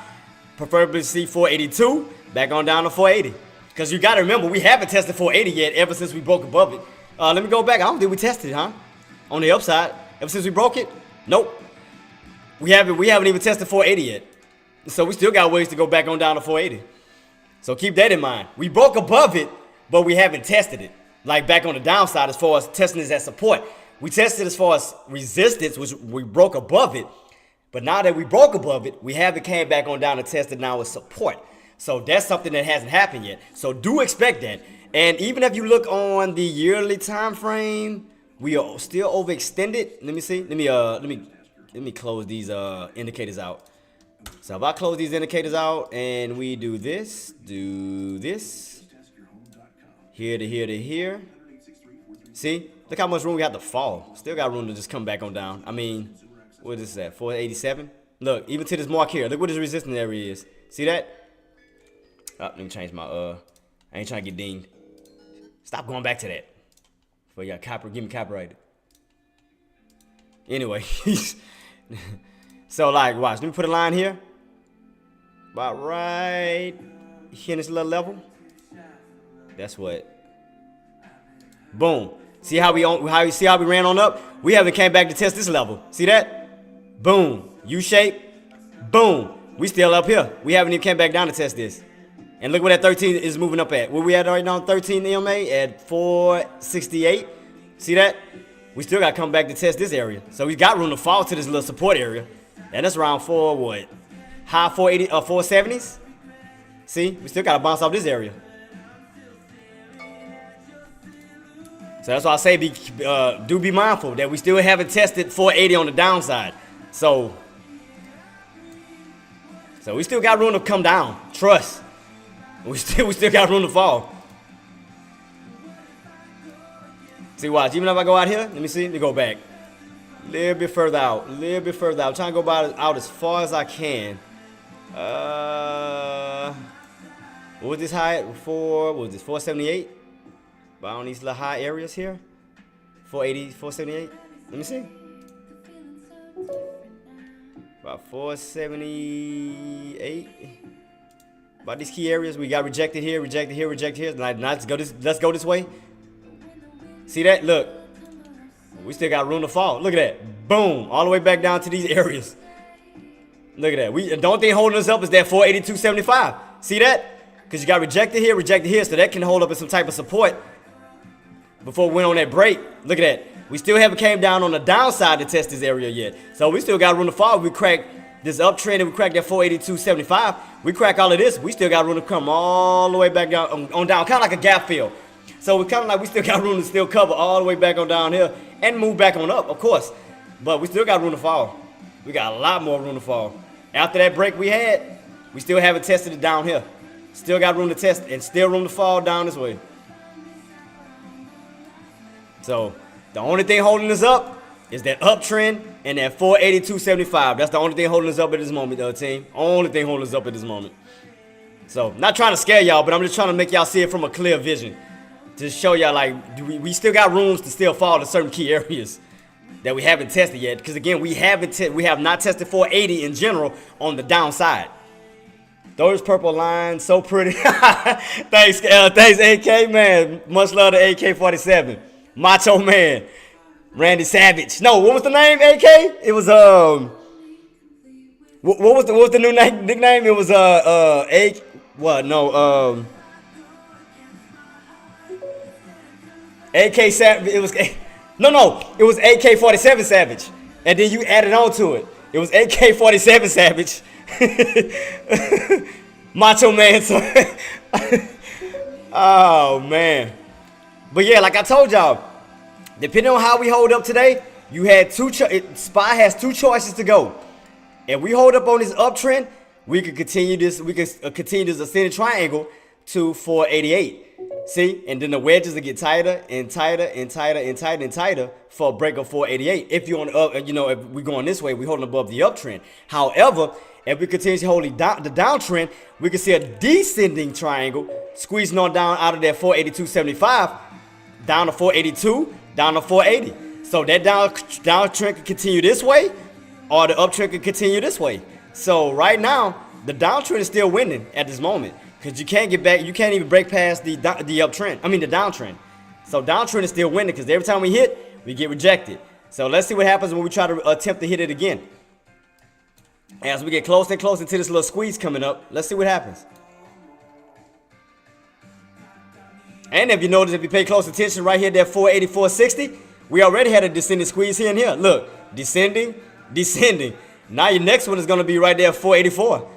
preferably see 482, back on down to 480. Because you got to remember, we haven't tested 480 yet ever since we broke above it. Let me go back. I don't think we tested it, huh? On the upside. Ever since we broke it? Nope. We haven't even tested 480 yet. So we still got ways to go back on down to 480. So keep that in mind. We broke above it, but we haven't tested it. Like back on the downside as far as testing this as support. We tested as far as resistance, which we broke above it. But now that we broke above it, we haven't came back on down and tested now with support. So that's something that hasn't happened yet. So do expect that. And even if you look on the yearly time frame, we are still overextended. Let me see. Let me close these indicators out. So if I close these indicators out and we do this, here to here to here. See? Look how much room we have to fall. Still got room to just come back on down. I mean, what is that? 487? Look, even to this mark here. Look what this resistance area is. See that? Oh, let me change my I ain't trying to get dinged. Stop going back to that. For y'all give me copyrighted. Anyway. So like, watch. Let me put a line here. About right here in this little level. That's what. Boom. See how we ran on up? We haven't came back to test this level. See that? Boom. U-shape. Boom. We still up here. We haven't even came back down to test this. And look where that 13 is moving up at. Where we at right now? 13 EMA at 468. See that? We still got to come back to test this area. So we got room to fall to this little support area. And that's around high 480 470s. See? We still got to bounce off this area. So that's why I say do be mindful that we still haven't tested 480 on the downside. So we still got room to come down. Trust. We still got room to fall. See, watch. Even if I go out here, let me see. Let me go back. A little bit further out. A little bit further out. I'm trying to go out as far as I can. What was this high at? What was this? 478? About on these little high areas here. 480, 478. Let me see. About 478. About these key areas, we got rejected here, rejected here, rejected here. Now let's go this way. See that? Look. We still got room to fall. Look at that. Boom. All the way back down to these areas. Look at that. The only thing holding us up is that 482.75. See that? Because you got rejected here, so that can hold up as some type of support before we went on that break. Look at that. We still haven't came down on the downside to test this area yet. So we still got room to fall. We crack this uptrend and we crack that 482.75. We crack all of this. We still got room to come all the way back down on down, kind of like a gap fill. So we kind of like we still got room to still cover all the way back on down here and move back on up, of course. But we still got room to fall. We got a lot more room to fall. After that break we had, we still haven't tested it down here. Still got room to test and still room to fall down this way. So the only thing holding us up is that uptrend and that 482.75. That's the only thing holding us up at this moment, team. Only thing holding us up at this moment. So not trying to scare y'all, but I'm just trying to make y'all see it from a clear vision. To show y'all like we still got rooms to still fall to certain key areas that we haven't tested yet. Because again, we have not tested 480 in general on the downside. Those purple lines, so pretty. Thanks, AK, man. Much love to AK-47. Macho Man. Randy Savage. No, what was the name, AK? It was, what was the new nickname? It was, AK Savage. It was, it was AK-47 Savage. And then you added on to it. It was AK-47 Savage. Macho Man. Oh man. But yeah, like I told y'all, depending on how we hold up today, you had SPY has two choices to go. If we hold up on this uptrend, we could continue this. We could continue this ascending triangle to 488. See, and then the wedges will get tighter and tighter and tighter and tighter and tighter for a break of 488. If you're on the up, if we're going this way, we're holding above the uptrend. However, if we continue holding down the downtrend, we can see a descending triangle squeezing on down out of that 482.75 down to 482, down to 480. So that downtrend can continue this way, or the uptrend can continue this way. So right now, the downtrend is still winning at this moment. Because you can't get back, you can't even break past the uptrend. I mean the downtrend. So downtrend is still winning because every time we hit, we get rejected. So let's see what happens when we try to attempt to hit it again. As we get closer and closer to this little squeeze coming up, let's see what happens. And if you notice, if you pay close attention right here, that 480, 460, we already had a descending squeeze here and here. Look, descending, descending. Now your next one is gonna be right there, 484.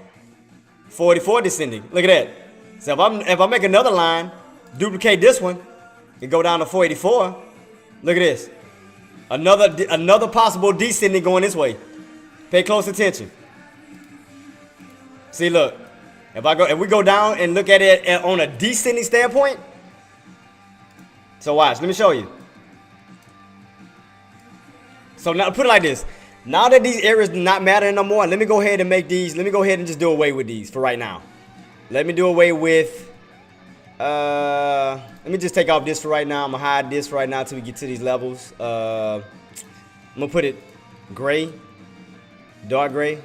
484 descending. Look at that. So if I make another line, duplicate this one, and go down to 484. Look at this. Another possible descending going this way. Pay close attention. See, look. If we go down and look at it on a descending standpoint. So watch. Let me show you. So now put it like this. Now that these areas do not matter no more, let me go ahead and make these. Let me go ahead and just do away with these for right now. Let me do away with. Let me just take off this for right now. I'm gonna hide this for right now until we get to these levels. I'm gonna put it gray, dark gray.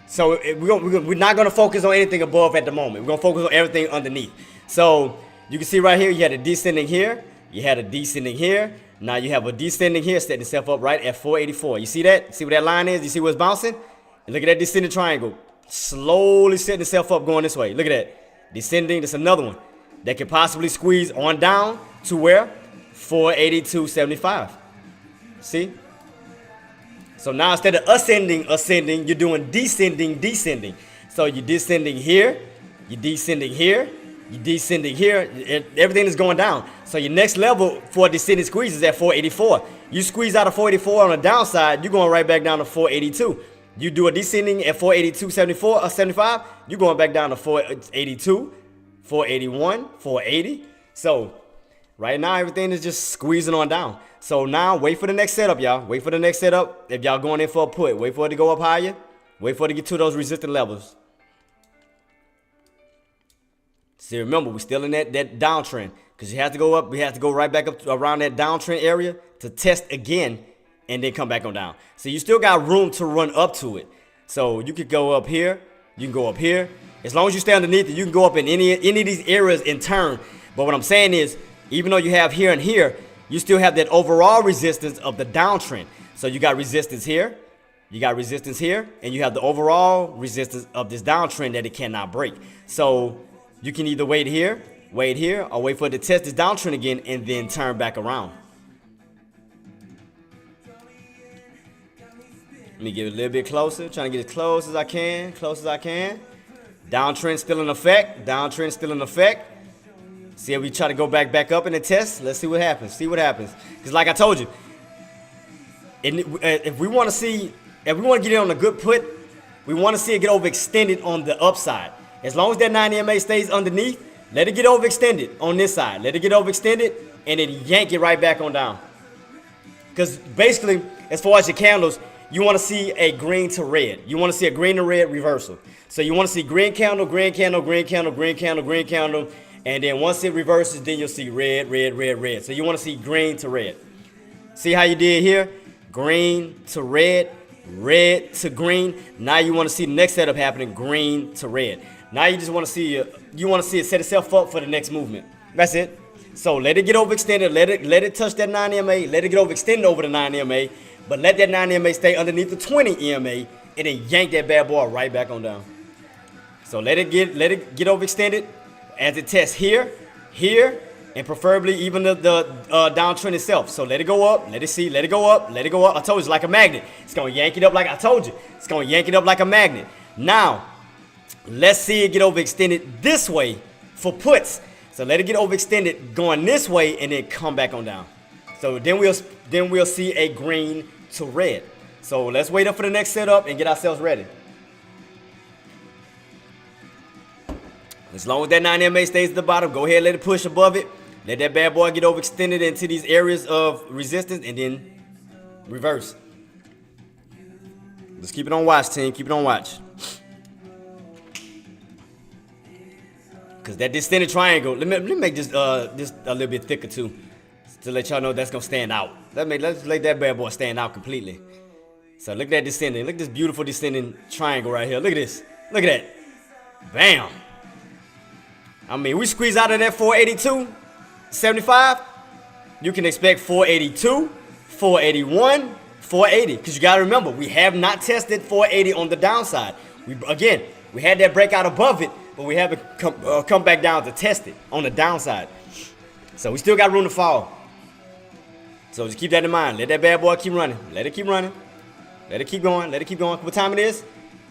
So we're not gonna focus on anything above at the moment. We're gonna focus on everything underneath. So you can see right here, you had a descending here, you had a descending here. Now you have a descending here, setting itself up right at 484. You see that? See where that line is? You see where it's bouncing? And look at that descending triangle. Slowly setting itself up going this way. Look at that. Descending, that's another one that could possibly squeeze on down to where? 482.75. See? So now instead of ascending, you're doing descending. So you're descending here, you're descending here, you're descending here, everything is going down. So your next level for descending squeeze is at 484. You squeeze out of 484 on the downside, you're going right back down to 482. You do a descending at 482.74 or 75, you're going back down to 482, 481, 480. So right now everything is just squeezing on down. So now wait for the next setup, y'all. Wait for the next setup. If y'all going in for a put, wait for it to go up higher. Wait for it to get to those resistant levels. See, remember, we're still in that downtrend. Because you have to go up, we have to go right back up around that downtrend area to test again and then come back on down. So you still got room to run up to it. So you could go up here, you can go up here. As long as you stay underneath it, you can go up in any of these areas in turn. But what I'm saying is, even though you have here and here, you still have that overall resistance of the downtrend. So you got resistance here, you got resistance here, and you have the overall resistance of this downtrend that it cannot break. So you can either wait here, or wait for it to test this downtrend again and then turn back around. Let me get a little bit closer, trying to get as close as I can, Downtrend still in effect, See if we try to go back up in the test. Let's see what happens. Because like I told you, if we want to get it on a good put, we want to see it get overextended on the upside. As long as that 9 EMA stays underneath, let it get overextended on this side. Let it get overextended and then yank it right back on down. Because basically, as far as your candles, you want to see a green to red. You want to see a green to red reversal. So you want to see green candle, green candle, green candle, green candle, green candle. And then once it reverses, then you'll see red, red, red, red. So you want to see green to red. See how you did here? Green to red, red to green. Now you want to see the next setup happening, green to red. Now you just want to see it set itself up for the next movement. That's it. So let it get overextended. Let it touch that 9 EMA. Let it get overextended over the 9 EMA. But let that 9 EMA stay underneath the 20 EMA and then yank that bad boy right back on down. So let it get overextended as it tests here, and preferably even the downtrend itself. So let it go up, let it go up. I told you it's like a magnet. It's gonna yank it up like I told you. It's gonna yank it up like a magnet. Now, let's see it get overextended this way for puts. So let it get overextended going this way and then come back on down. So then we'll see a green to red. So let's wait up for the next setup and get ourselves ready. As long as that 9 EMA stays at the bottom, go ahead, let it push above it. Let that bad boy get overextended into these areas of resistance and then reverse. Just keep it on watch, team. Keep it on watch. Because that descending triangle, let me make this a little bit thicker too, to let y'all know that's going to stand out. Let's let that bad boy stand out completely. So look at that descending. Look at this beautiful descending triangle right here. Look at this. Look at that. Bam. I mean, we squeeze out of that 482.75. You can expect 482, 481, 480. Because you got to remember, we have not tested 480 on the downside. We had that breakout above it, but we haven't come back down to test it on the downside. So we still got room to fall. So just keep that in mind. Let that bad boy keep running. Let it keep running. Let it keep going. Let it keep going. What time it is?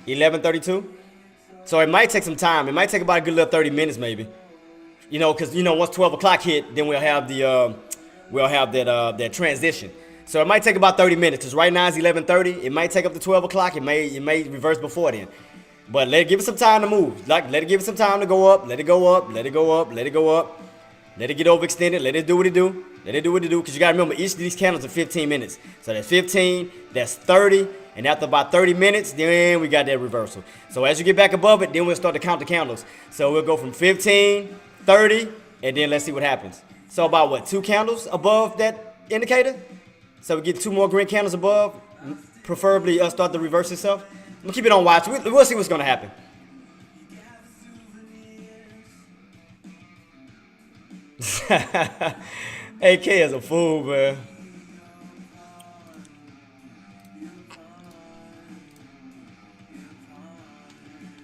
11:32. So it might take some time. It might take about a good little 30 minutes maybe. You know, because, you know, once 12 o'clock hit, then we'll have that transition. So it might take about 30 minutes. Because right now it's 11:30. It might take up to 12 o'clock. It may reverse before then. But give it some time to move. Let it give it some time to go up. Let it go up. Let it go up. Let it go up. Let it get overextended. Let it do what it do. Let it do what it do. Because you got to remember, each of these candles are 15 minutes. So that's 15. That's 30. And after about 30 minutes, then we got that reversal. So as you get back above it, then we'll start to count the candles. So we'll go from 15, 30, and then let's see what happens. So about what, 2 candles above that indicator? So we get 2 more green candles above, preferably start to reverse itself. We'll keep it on watch. We'll see what's going to happen. AK is a fool, man.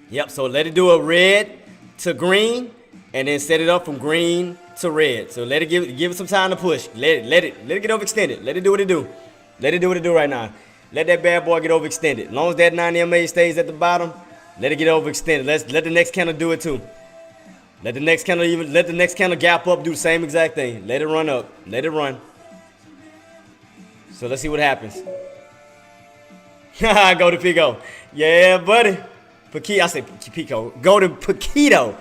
Yep, so let it do a red to green, and then set it up from green to red. So let it give it some time to push. Let it get overextended. Let it do what it do. Let it do what it do right now. Let that bad boy get overextended. As long as that 9 MA stays at the bottom, let it get overextended. Let the next candle do it too. Let the next candle gap up, do the same exact thing. Let it run up. Let it run. So let's see what happens. Go to Pico. Yeah, buddy. I say Pico. Go to Paquito.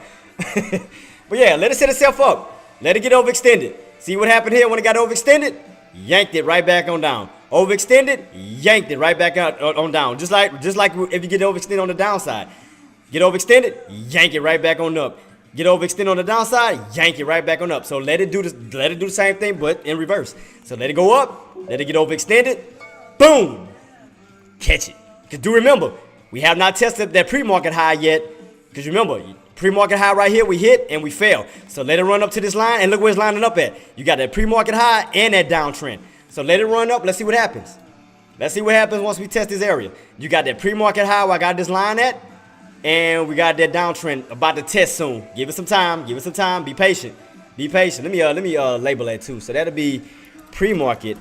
But yeah, let it set itself up. Let it get overextended. See what happened here when it got overextended? Yanked it right back on down. Overextended, yanked it right back out on down. Just like if you get overextended on the downside. Get overextended, yank it right back on up. Get overextended on the downside, yank it right back on up. So let it do the same thing, but in reverse. So let it go up, let it get overextended, boom, catch it. Because do remember, we have not tested that pre-market high yet. Because remember, pre-market high right here, we hit and we fell. So let it run up to this line, and look where it's lining up at. You got that pre-market high and that downtrend. So let it run up. Let's see what happens. Let's see what happens once we test this area. You got that pre-market high where I got this line at, and we got that downtrend about to test soon. Give it some time. Give it some time. Be patient. Be patient. Let me label that too. So that'll be pre-market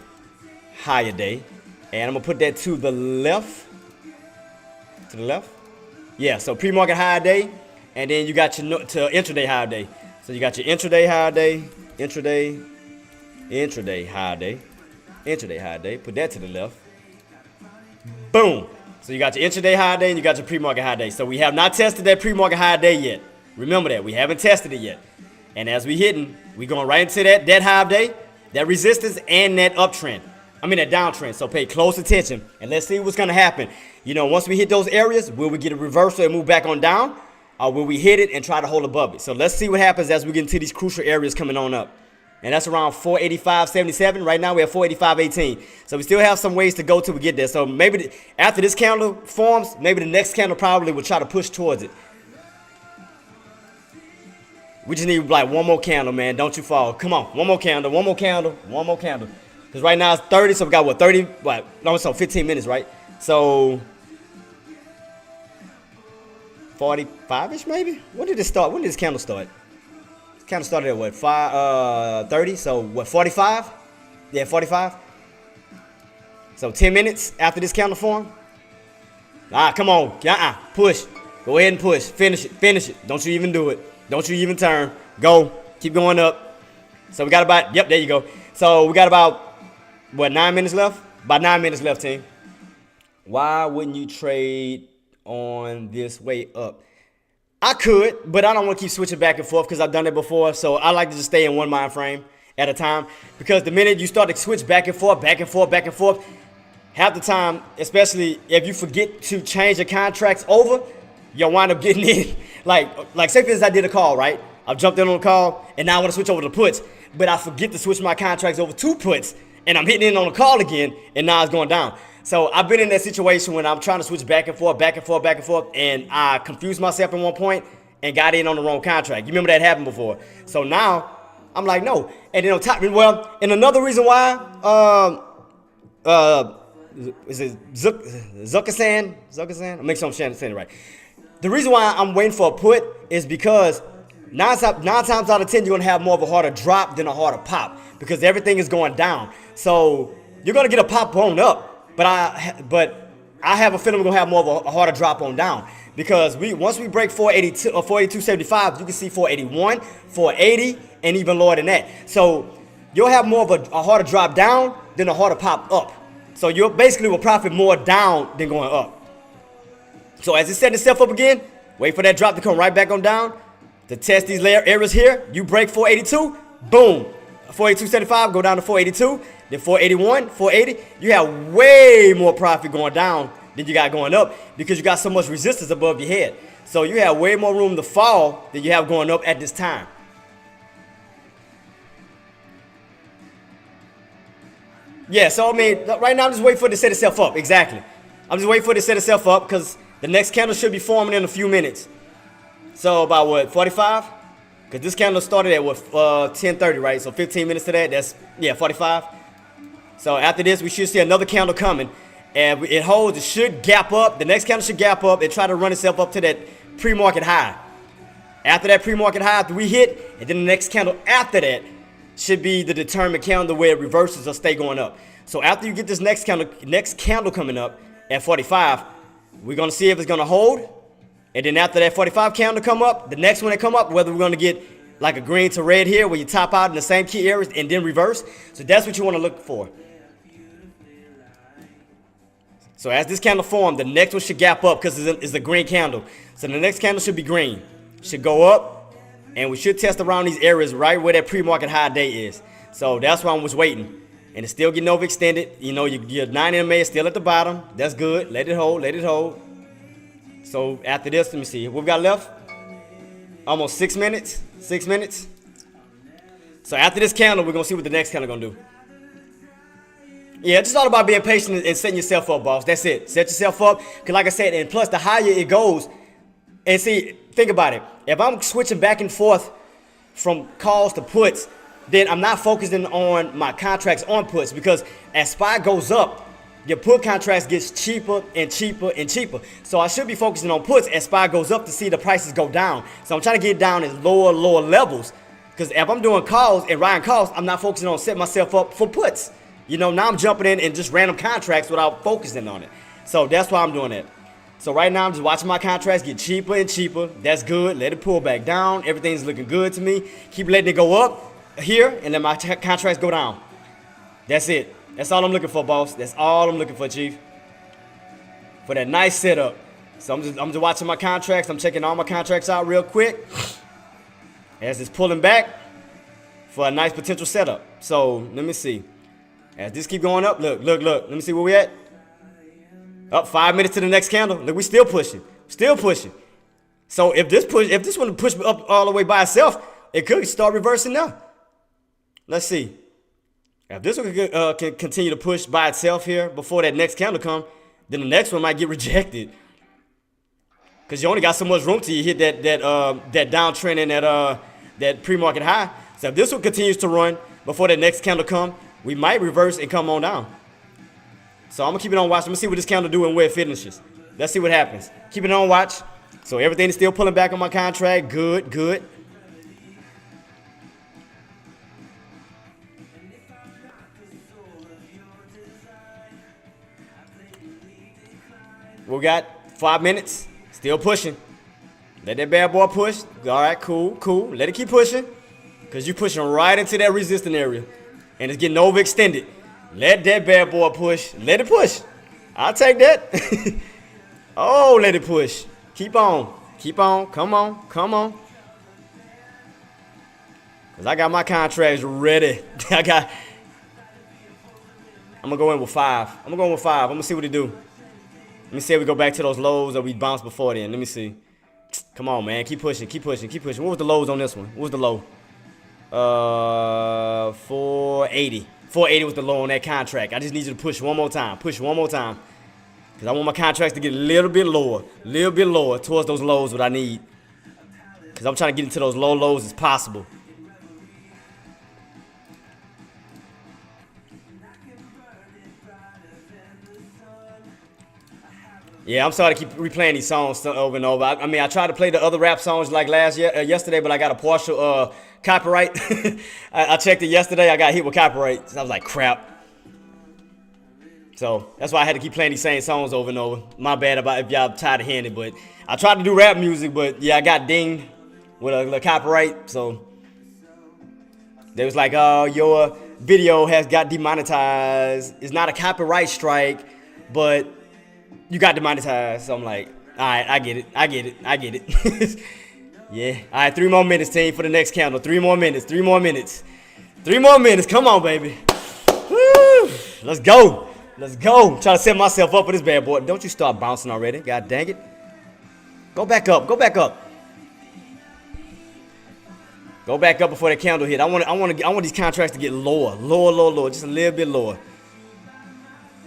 higher day, and I'm gonna put that to the left. To the left. Yeah. So pre-market high day, and then you got your intraday high day. So you got your intraday high day, intraday high day. Intraday high day, put that to the left. Boom. So you got your intraday high day and you got your pre-market high day. So we have not tested that pre-market high day yet. Remember that, we haven't tested it yet. And as we hitting, we going right into that high day, that resistance, and that uptrend. I mean that downtrend. So pay close attention and let's see what's gonna happen. You know, once we hit those areas, will we get a reversal and move back on down? Or will we hit it and try to hold above it? So let's see what happens as we get into these crucial areas coming on up. And that's around 485.77. Right now we have 485.18. So we still have some ways to go till we get there. So maybe after this candle forms, maybe the next candle probably will try to push towards it. We just need like one more candle, man. Don't you fall. Come on. One more candle. One more candle. One more candle. Because right now it's 30. So we got what? 30? What? No, so 15 minutes, right? So 45-ish maybe? When did it start? When did this candle start? Candle started at what, 30, so what, 45? Yeah, 45. So 10 minutes after this candle form. Come on, push. Go ahead and push. Finish it. Don't you even do it. Don't you even turn. Go. Keep going up. So we got about, yep, there you go. So we got about, what, 9 minutes left? About 9 minutes left, team. Why wouldn't you trade on this way up? I could, but I don't want to keep switching back and forth because I've done it before. So I like to just stay in one mind frame at a time. Because the minute you start to switch back and forth, half the time, especially if you forget to change the contracts over, you'll wind up getting in. Like say for instance, I did a call, right? I've jumped in on a call, and now I want to switch over to puts. But I forget to switch my contracts over to puts, and I'm hitting in on a call again, and now it's going down. So I've been in that situation when I'm trying to switch back and forth, and I confused myself at one point and got in on the wrong contract. You remember that happened before. So now I'm like, no. And then on top, well, and another reason why, is it Zuckersan? I'll make sure I'm saying it right. The reason why I'm waiting for a put is because nine times out of 10, you're going to have more of a harder drop than a harder pop. because everything is going down. So you're gonna get a pop on up, but I have a feeling we're gonna have more of a harder drop on down, because once we break 482 or 482.75, you can see 481, 480, and even lower than that. So you'll have more of a harder drop down than a harder pop up. So you basically will profit more down than going up. So as it's setting itself up again, wait for that drop to come right back on down to test these areas here. You break 482, boom, 482.75, go down to 482, then 481, 480. You have way more profit going down than you got going up, because you got so much resistance above your head. So you have way more room to fall than you have going up at this time. Yeah, so I mean, right now I'm just waiting for it to set itself up. Exactly. I'm just waiting for it to set itself up, because the next candle should be forming in a few minutes. So about what, 45? Because this candle started at what, 10:30, right? So 15 minutes to that, that's, yeah, 45. So after this, we should see another candle coming. And it holds, it should gap up. The next candle should gap up and try to run itself up to that pre-market high. After that pre-market high, after we hit, and then the next candle after that should be the determined candle where it reverses or stay going up. So after you get this next candle coming up at 45, we're going to see if it's going to hold. And then after that 45 candle come up, the next one that come up, whether we're going to get like a green to red here where you top out in the same key areas and then reverse. So that's what you want to look for. So as this candle forms, the next one should gap up because it's a green candle. So the next candle should be green. Should go up, and we should test around these areas right where that pre-market high day is. So that's why I was waiting. And it's still getting overextended. You know, your 9 MA is still at the bottom. That's good. Let it hold. Let it hold. So after this, let me see. What we got left? Almost 6 minutes. 6 minutes. So after this candle, we're going to see what the next candle going to do. Yeah, it's just all about being patient and setting yourself up, boss. That's it. Set yourself up. Because like I said, and plus the higher it goes, and see, think about it. If I'm switching back and forth from calls to puts, then I'm not focusing on my contracts on puts, because as SPY goes up, your put contracts gets cheaper and cheaper and cheaper. So I should be focusing on puts as SPY goes up to see the prices go down. So I'm trying to get down at lower levels, because if I'm doing calls and riding calls, I'm not focusing on setting myself up for puts. You know, now I'm jumping in and just random contracts without focusing on it. So that's why I'm doing that. So right now I'm just watching my contracts get cheaper and cheaper. That's good. Let it pull back down. Everything's looking good to me. Keep letting it go up here and let my contracts go down. That's it. That's all I'm looking for, boss. That's all I'm looking for, Chief. For that nice setup. So I'm just watching my contracts. I'm checking all my contracts out real quick as it's pulling back for a nice potential setup. So let me see. As this keep going up, look. Let me see where we at. Up 5 minutes to the next candle. Look, we still pushing. Still pushing. So if this one push up all the way by itself, it could start reversing now. Let's see. If this one can continue to push by itself here before that next candle come, then the next one might get rejected. Because you only got so much room till you hit that downtrend and that pre-market high. So if this one continues to run before that next candle come, we might reverse and come on down. So I'm going to keep it on watch. I'm going to see what this candle do and where it finishes. Let's see what happens. Keep it on watch. So everything is still pulling back on my contract. Good. We got 5 minutes. Still pushing. Let that bad boy push. All right, cool. Let it keep pushing, because you're pushing right into that resistance area. And it's getting overextended. Let that bad boy push. Let it push. I'll take that. Oh, let it push. Keep on. Come on. Because I got my contracts ready. I'm going to go in with 5. I'm going to see what it do. Let me see if we go back to those lows that we bounced before then. Let me see. Come on, man. Keep pushing. What was the lows on this one? What was the low? 480. 480 was the low on that contract. I just need you to push one more time. Because I want my contracts to get a little bit lower towards those lows what I need. Because I'm trying to get into those low lows as possible. Yeah, I'm sorry to keep replaying these songs over and over. I mean, I tried to play the other rap songs like yesterday, but I got a partial copyright. I checked it yesterday. I got hit with copyright. So I was like, crap. So that's why I had to keep playing these same songs over and over. My bad about if y'all tired of hearing it, but I tried to do rap music, but yeah, I got dinged with a copyright. So they was like, oh, your video has got demonetized. It's not a copyright strike, but you got demonetized. So I'm like, all right, I get it. Yeah. All right, 3 more minutes, team, for the next candle. 3 more minutes. 3 more minutes. 3 more minutes. Come on, baby. Woo. Let's go. Let's go. Trying to set myself up for this bad boy. Don't you start bouncing already. God dang it. Go back up. Go back up. Go back up before that candle hit. I want these contracts to get lower. Lower. Just a little bit lower.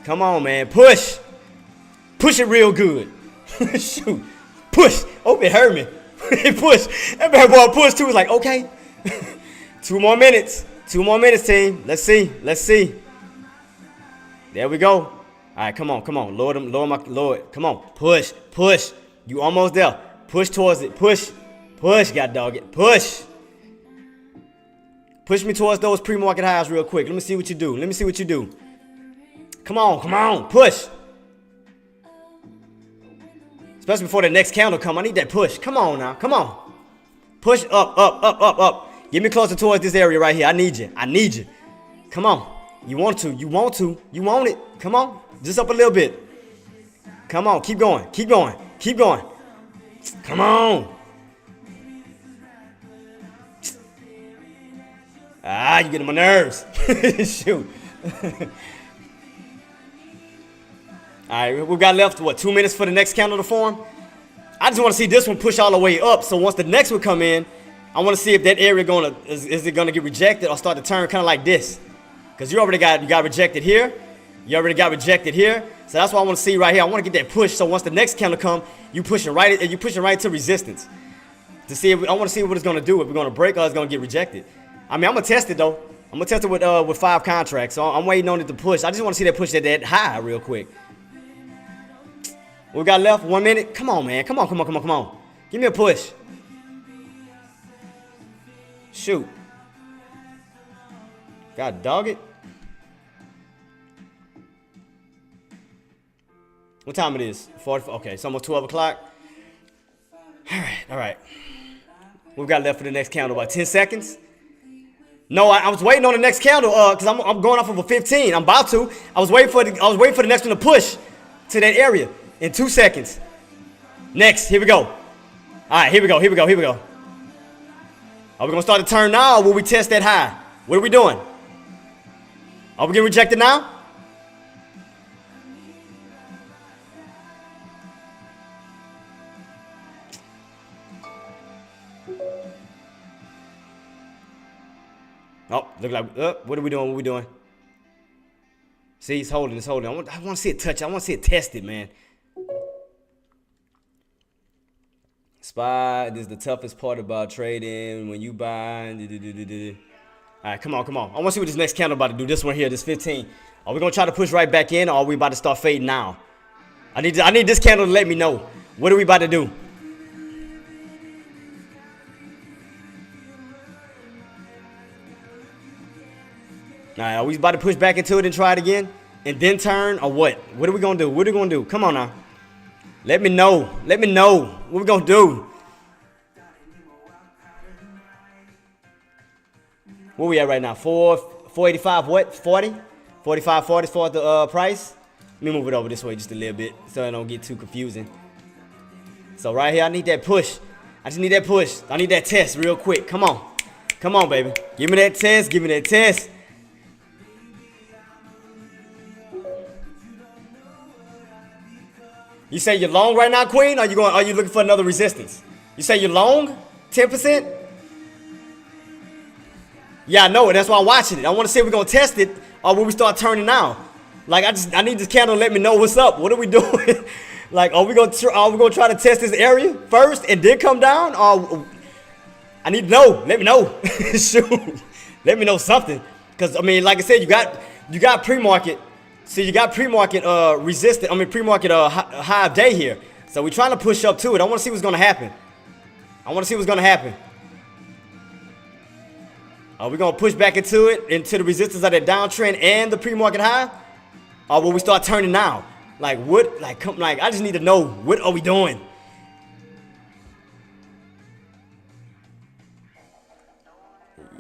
Come on, man. Push. Push it real good. Shoot. Push. Oh, it hurt me. Push. That bad boy pushed too. Was like, okay. 2 more minutes. 2 more minutes, team. Let's see. There we go. All right, come on. Lower it. Come on. Push. You almost there. Push towards it. Push. God dog it. Push. Push me towards those pre-market highs real quick. Let me see what you do. Come on. Push. Especially before the next candle come. I need that push. Come on now. Come on. Push up. Get me closer towards this area right here. I need you. Come on. You want it. Come on. Just up a little bit. Come on. Keep going. Come on. You getting my nerves. Shoot. All right, we've got left, 2 minutes for the next candle to form? I just want to see this one push all the way up. So once the next one come in, I want to see if that area is it gonna get rejected or start to turn kind of like this. Because you got rejected here. You already got rejected here. So that's what I want to see right here. I want to get that push. So once the next candle come, you pushing right to resistance. To see I want to see what it's gonna do. If we're gonna break or it's gonna get rejected. I mean, I'm gonna test it though. I'm gonna test it with 5 contracts. So I'm waiting on it to push. I just want to see that push at that high real quick. What we got left? 1 minute. Come on, man. Come on. Give me a push. Shoot. God dog it. What time it is? 40. Okay, it's almost 12 o'clock. All right. What we got left for the next candle? About 10 seconds? No, I was waiting on the next candle because I'm going off of a 15. I'm about to. I was waiting for the next one to push to that area in 2 seconds. Next, here we go. All right, here we go. Are we gonna start to turn now, or will we test that high? What are we doing? Are we getting rejected now? Oh, look like, what are we doing? See, it's holding. I want to see it touch. I want to see it tested, man. SPY, this is the toughest part about trading. When you buy, all right, come on. I want to see what this next candle about to do. This one here, this 15. Are we going to try to push right back in, or are we about to start fading now? I need this candle to let me know. What are we about to do? All right, are we about to push back into it and try it again? And then turn, or what? What are we going to do? Come on now. Let me know. What we going to do? Where we at right now? 485 what? 40? 45, 40 for the price? Let me move it over this way just a little bit so it don't get too confusing. So right here, I need that push. I just need that push. I need that test real quick. Come on, baby. Give me that test. You say you're long right now, Queen? Are you looking for another resistance? You say you're long? 10%? Yeah, I know it. That's why I'm watching it. I want to see if we're gonna test it or will we start turning now. Like I need this candle to let me know what's up. What are we doing? Like, are we gonna try to test this area first and then come down? Or I need to know. Let me know. Shoot. Let me know something. Cause I mean, like I said, you got pre-market See, you got pre-market resistance. I mean, pre-market high of day here. So we're trying to push up to it. I want to see what's going to happen. Are we going to push back into it, into the resistance of that downtrend and the pre-market high? Or will we start turning now? Like, what? Like, I just need to know, what are we doing?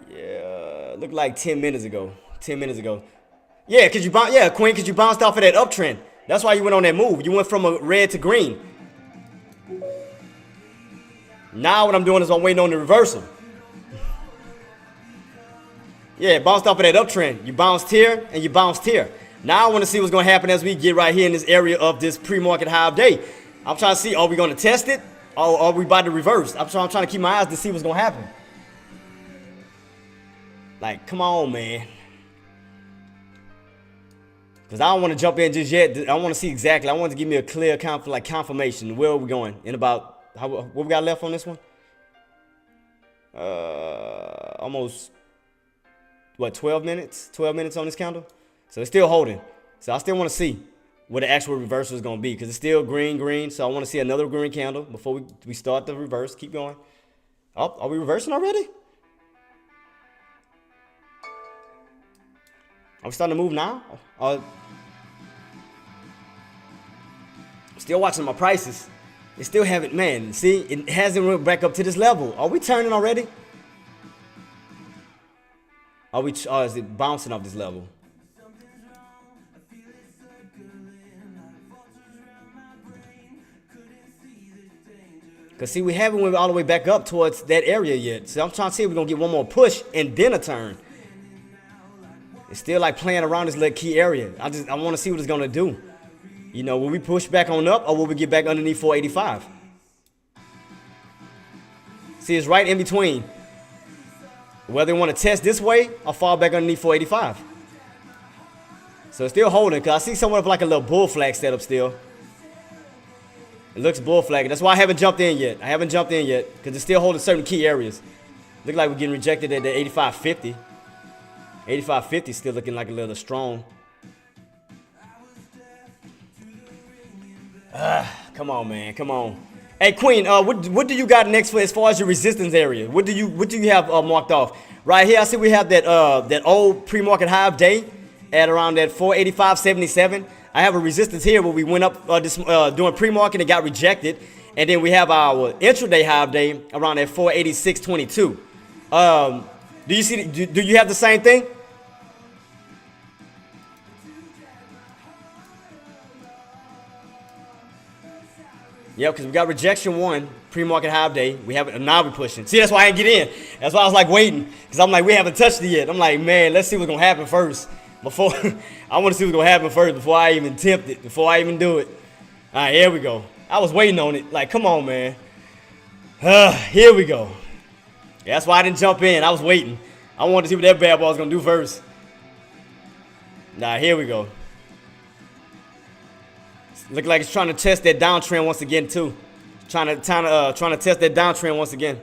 Yeah, looked like 10 minutes ago. 10 minutes ago. Yeah, Queen, because you bounced off of that uptrend. That's why you went on that move. You went from a red to green. Now what I'm doing is I'm waiting on the reversal. Yeah, bounced off of that uptrend. You bounced here and you bounced here. Now I want to see what's going to happen as we get right here in this area of this pre-market high of day. I'm trying to see, are we going to test it or are we about to reverse? I'm trying to keep my eyes to see what's going to happen. Like, come on, man. Because I don't want to jump in just yet. I want to see exactly. I want to give me a clear confirmation. Where are we going? In about, what we got left on this one? Almost, what, 12 minutes? 12 minutes on this candle? So it's still holding. So I still want to see what the actual reversal is going to be. Because it's still green. So I want to see another green candle before we start the reverse. Keep going. Oh, are we reversing already? Are we starting to move now? Still watching my prices. It still haven't, man. See, it hasn't went back up to this level. Are we turning already? Is it bouncing off this level? Because, see, we haven't went all the way back up towards that area yet. So I'm trying to see if we're going to get one more push and then a turn. It's still like playing around this little key area. I want to see what it's going to do. You know, will we push back on up or will we get back underneath 485? See, it's right in between. Whether they want to test this way or fall back underneath 485. So it's still holding because I see somewhat of like a little bull flag setup still. It looks bull flag. That's why I haven't jumped in yet. Because it's still holding certain key areas. Look like we're getting rejected at the 85.50. 85.50 still looking like a little strong. Come on, man. Come on. Hey, Queen, what do you got next for as far as your resistance area? What do you have marked off? Right here, I see we have that old pre-market high of day at around that 485.77. I have a resistance here where we went up doing pre-market and got rejected. And then we have our intraday high of day around at 486.22. Do you see? Do you have the same thing? Yep, because we got rejection one, pre-market high of day. We have it, now we're pushing. See, that's why I didn't get in. That's why I was like waiting, because I'm like, we haven't touched it yet. I'm like, man, let's see what's gonna happen first. Before I want to see what's gonna happen first before I even attempt it, before I even do it. All right, here we go. I was waiting on it. Like, come on, man. Here we go. Yeah, that's why I didn't jump in. I was waiting. I wanted to see what that bad boy was gonna do first. Nah, here we go. Look like it's trying to test that downtrend once again too. Trying to test that downtrend once again.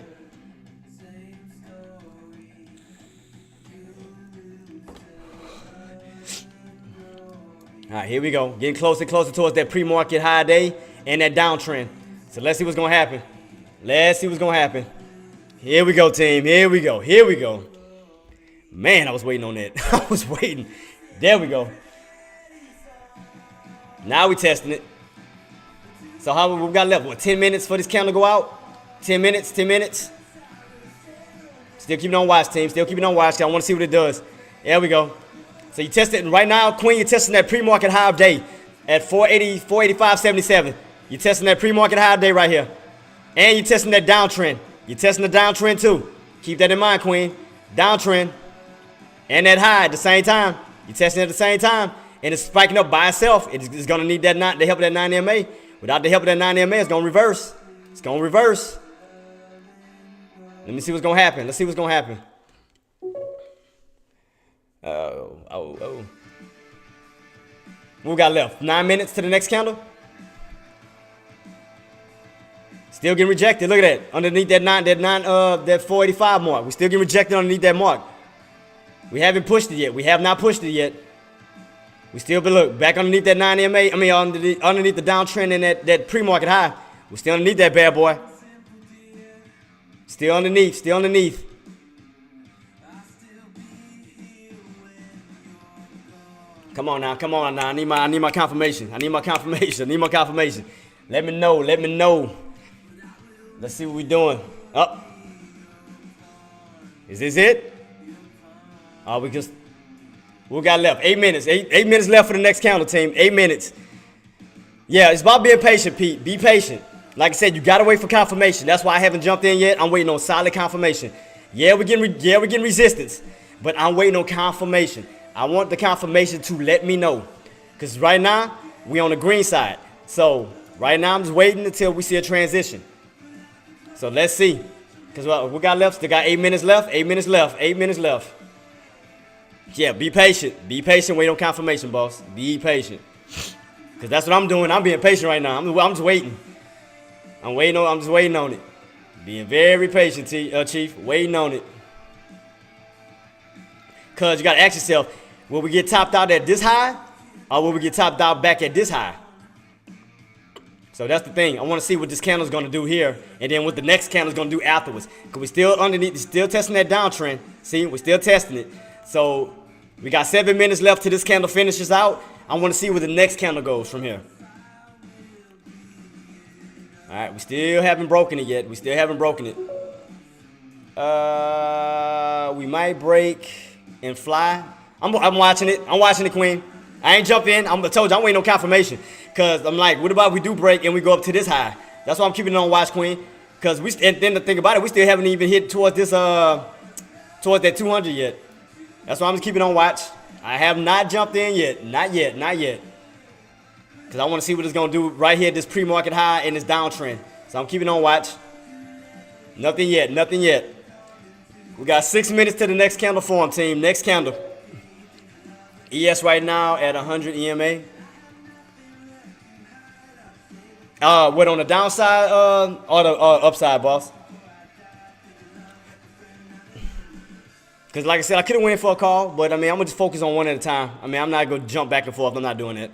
All right, here we go. Getting closer and closer towards that pre-market high day and that downtrend. So let's see what's gonna happen. Let's see what's gonna happen. Here we go, team. Here we go. Here we go. Man, I was waiting on that. I was waiting. There we go. Now we testing it. So how we got left? What, 10 minutes for this candle to go out? 10 minutes, 10 minutes. Still keeping on watch, team. Still keeping on watch. I want to see what it does. There we go. So you test it right now, Queen. You're testing that pre-market high of day at 485.77. You're testing that pre-market high of day right here. And you're testing that downtrend. You're testing the downtrend too. Keep that in mind, Queen. Downtrend. And that high at the same time. You're testing it at the same time. And it's spiking up by itself. It's going to need the help of that 9 MA. Without the help of that 9 MA, it's going to reverse. It's going to reverse. Let me see what's going to happen. Let's see what's going to happen. Oh. What we got left? 9 minutes to the next candle. Still getting rejected. Look at that. Underneath that 485 mark. We still getting rejected underneath that mark. We haven't pushed it yet. We have not pushed it yet. We still, but look, back underneath that 9 MA. I mean, underneath the downtrend and that pre-market high. We're still underneath that bad boy. Still underneath, still underneath. Come on now, come on now. I need my confirmation. I need my confirmation. I need my confirmation. Let me know, let me know. Let's see what we're doing. Up. Is this it? Oh, we got left 8 minutes. 8 minutes left for the next candle, team. 8 minutes. Yeah, it's about being patient, Pete. Be patient. Like I said, you gotta wait for confirmation. That's why I haven't jumped in yet. I'm waiting on solid confirmation. Yeah, we're getting resistance, but I'm waiting on confirmation. I want the confirmation to let me know, because right now we on the green side. So right now I'm just waiting until we see a transition. So let's see, because we got left. Still got 8 minutes left. 8 minutes left. 8 minutes left. Yeah, be patient. Be patient. Wait on confirmation, boss. Be patient, because that's what I'm doing. I'm being patient right now. I'm just waiting. I'm just waiting on it. Being very patient, Chief. Waiting on it. Because you got to ask yourself, will we get topped out at this high, or will we get topped out back at this high? So that's the thing. I want to see what this candle is going to do here, and then what the next candle is going to do afterwards. Because we're still underneath, still testing that downtrend. See, we're still testing it. So we got 7 minutes left till this candle finishes out. I want to see where the next candle goes from here. All right, we still haven't broken it yet. We still haven't broken it. We might break and fly. I'm watching it. I'm watching it, Queen. I ain't jump in. I told you I'm waiting on confirmation, because I'm like, what about we do break and we go up to this high? That's why I'm keeping it on watch, Queen. Because and then the thing about it, we still haven't even hit towards this towards that 200 yet. That's why I'm just keeping on watch. I have not jumped in yet. Not yet. Not yet. Because I want to see what it's going to do right here, this pre-market high and this downtrend. So I'm keeping on watch. Nothing yet. Nothing yet. We got 6 minutes to the next candle form, team. Next candle. ES right now at 100 EMA. What, on the downside or the upside, boss? Because like I said, I could have went for a call, but I mean, I'm going to just focus on one at a time. I mean, I'm not going to jump back and forth. I'm not doing that.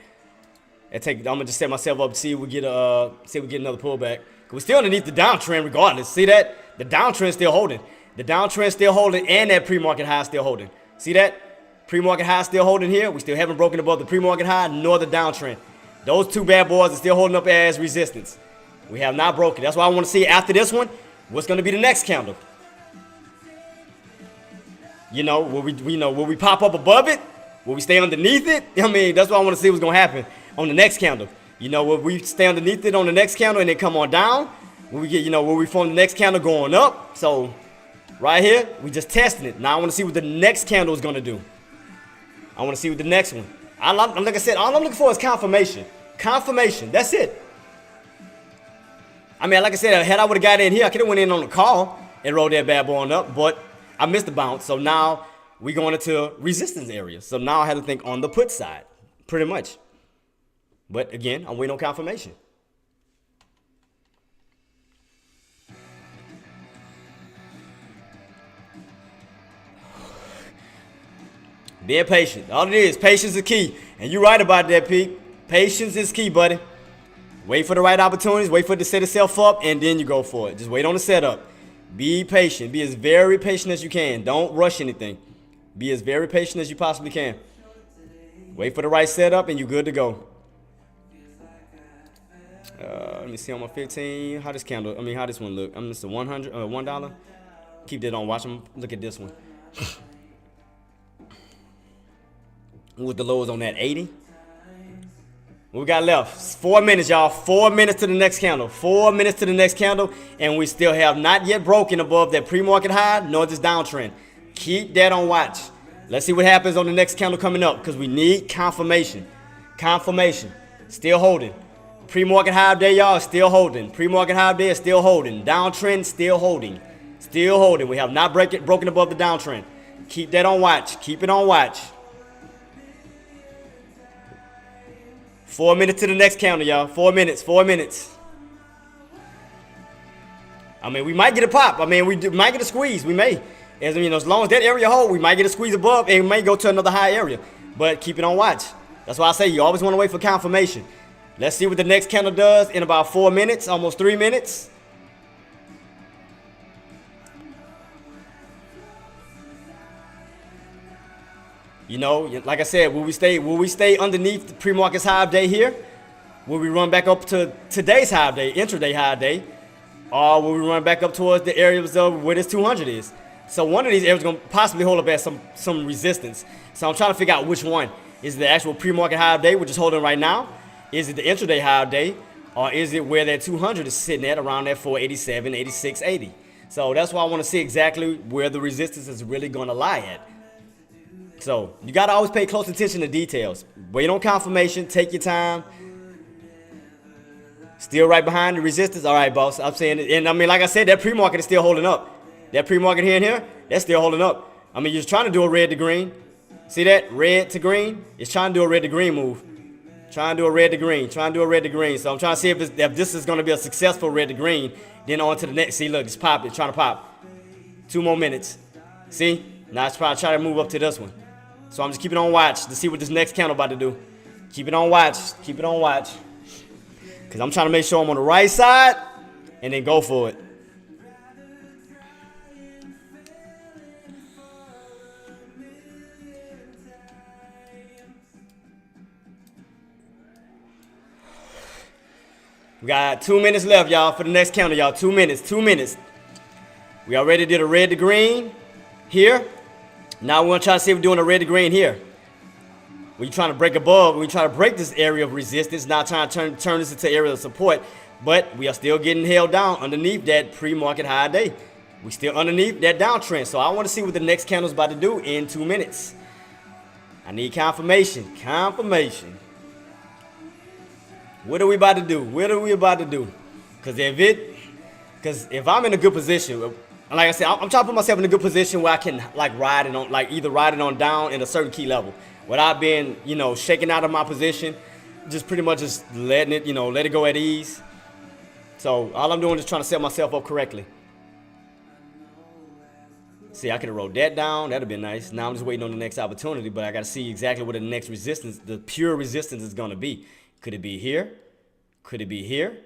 I'm gonna just set myself up to see if we get another pullback. We're still underneath the downtrend regardless. See that? The downtrend still holding. The downtrend still holding, and that pre-market high still holding. See that? Pre-market high still holding here. We still haven't broken above the pre-market high nor the downtrend. Those two bad boys are still holding up as resistance. We have not broken. That's why I want to see after this one, what's gonna be the next candle. You know, will we pop up above it? Will we stay underneath it? I mean, that's what I want to see what's gonna happen on the next candle. You know, will we stay underneath it on the next candle and then come on down? Will we get, will we form the next candle going up? So right here, we just testing it. Now I want to see what the next candle is gonna do. I want to see what the next one. Like I said, all I'm looking for is confirmation. Confirmation. That's it. I mean, like I said, had I would have got in here, I could have went in on the call and rolled that bad boy on up, but I missed the bounce. So now we going into resistance area. So now I have to think on the put side, pretty much. But again, I'm waiting on confirmation. Being patient. All it is, patience is key. And you're right about that, Pete. Patience is key, buddy. Wait for the right opportunities. Wait for it to set itself up, and then you go for it. Just wait on the setup. Be patient. Be as very patient as you can. Don't rush anything. Be as very patient as you possibly can. Wait for the right setup, and you're good to go. Let me see on my 15. How this one look? I'm just a $100. Keep that on watch. Look at this one. With the lows on that 80. What we got left? 4 minutes, y'all. 4 minutes to the next candle. 4 minutes to the next candle, and we still have not yet broken above that pre-market high nor this downtrend. Keep that on watch. Let's see what happens on the next candle coming up, because we need confirmation. Confirmation. Still holding. Pre-market high there, y'all, still holding. Pre-market high there, still holding. Downtrend, still holding. Still holding. We have not broken above the downtrend. Keep that on watch. Keep it on watch. 4 minutes to the next candle, y'all. 4 minutes. 4 minutes. I mean, we might get a pop. I mean, might get a squeeze. We may. As long as that area hold, we might get a squeeze above, and we might go to another high area. But keep it on watch. That's why I say you always want to wait for confirmation. Let's see what the next candle does in about 4 minutes, almost 3 minutes. You know, like I said, will we stay underneath the pre-market's high of day here? Will we run back up to today's high of day, intraday high of day? Or will we run back up towards the areas of where this 200 is? So one of these areas is going to possibly hold up at some resistance. So I'm trying to figure out which one. Is it the actual pre-market high of day, which is holding right now? Is it the intraday high of day? Or is it where that 200 is sitting at, around that 487, 86, 80? So that's why I want to see exactly where the resistance is really going to lie at. So you got to always pay close attention to details. Wait on confirmation. Take your time. Still right behind the resistance. All right, boss. I'm saying it. And I mean, like I said, that pre-market is still holding up. That pre-market here and here, that's still holding up. I mean, you're trying to do a red to green. See that? Red to green. It's trying to do a red to green move. Trying to do a red to green. Trying to do a red to green. So I'm trying to see if this is going to be a successful red to green. Then on to the next. See, look, it's popping. It's trying to pop. 2 more minutes. See? Now it's probably trying to move up to this one. So I'm just keeping on watch to see what this next candle about to do. Keep it on watch. Keep it on watch. Because I'm trying to make sure I'm on the right side and then go for it. We got 2 minutes left, y'all, for the next candle, y'all. 2 minutes. 2 minutes. We already did a red to green here. Now we're going to try to see if we're doing a red to green here. We're trying to break above. We're trying to break this area of resistance, not trying to turn this into area of support. But we are still getting held down underneath that pre-market high day. We're still underneath that downtrend. So I want to see what the next candle is about to do in 2 minutes. I need confirmation. Confirmation. What are we about to do? What are we about to do? Because if I'm in a good position, like I said, I'm trying to put myself in a good position where I can ride it on, either ride it on down in a certain key level without being, shaken out of my position. Just pretty much just letting it, let it go at ease. So all I'm doing is trying to set myself up correctly. See, I could have wrote that down. That'd have been nice. Now I'm just waiting on the next opportunity, but I got to see exactly what the next resistance, the pure resistance is going to be. Could it be here? Could it be here?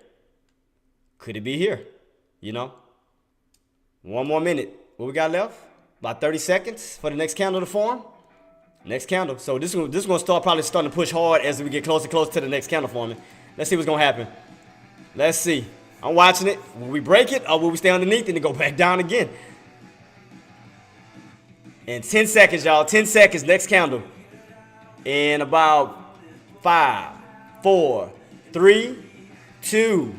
Could it be here? 1 more minute. What we got left? About 30 seconds for the next candle to form. Next candle. So this is going to probably starting to push hard as we get closer to the next candle forming. Let's see what's going to happen. Let's see. I'm watching it. Will we break it or will we stay underneath and then go back down again? In 10 seconds, y'all. 10 seconds. Next candle. In about 5, 4, 3, 2,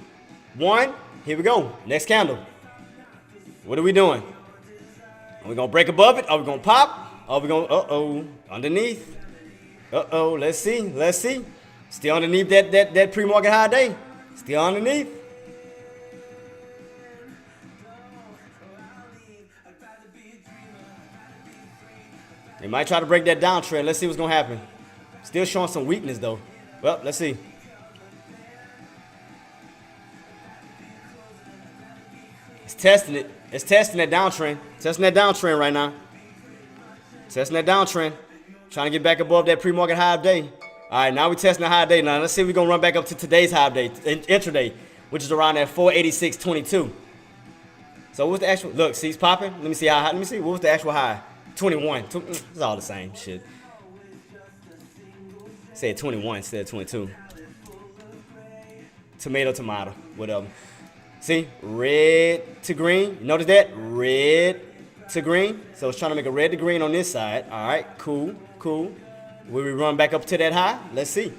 1. Here we go. Next candle. What are we doing? Are we going to break above it? Are we going to pop? Are we going to, underneath? Let's see. Let's see. Still underneath that pre-market high day. Still underneath. They might try to break that downtrend. Let's see what's going to happen. Still showing some weakness, though. Well, let's see. It's testing it. It's testing that downtrend. Testing that downtrend right now. Testing that downtrend. Trying to get back above that pre-market high of day. All right, now we're testing the high of day. Now let's see if we're going to run back up to today's high of day, intraday, which is around that 486.22. So what's the actual, look, see it's popping? Let me see how high, let me see, what was the actual high? 21. It's all the same shit. Said 21 instead of 22. Tomato, whatever. See, red to green. You notice that? Red to green. So it's trying to make a red to green on this side. All right, cool. Will we run back up to that high? Let's see.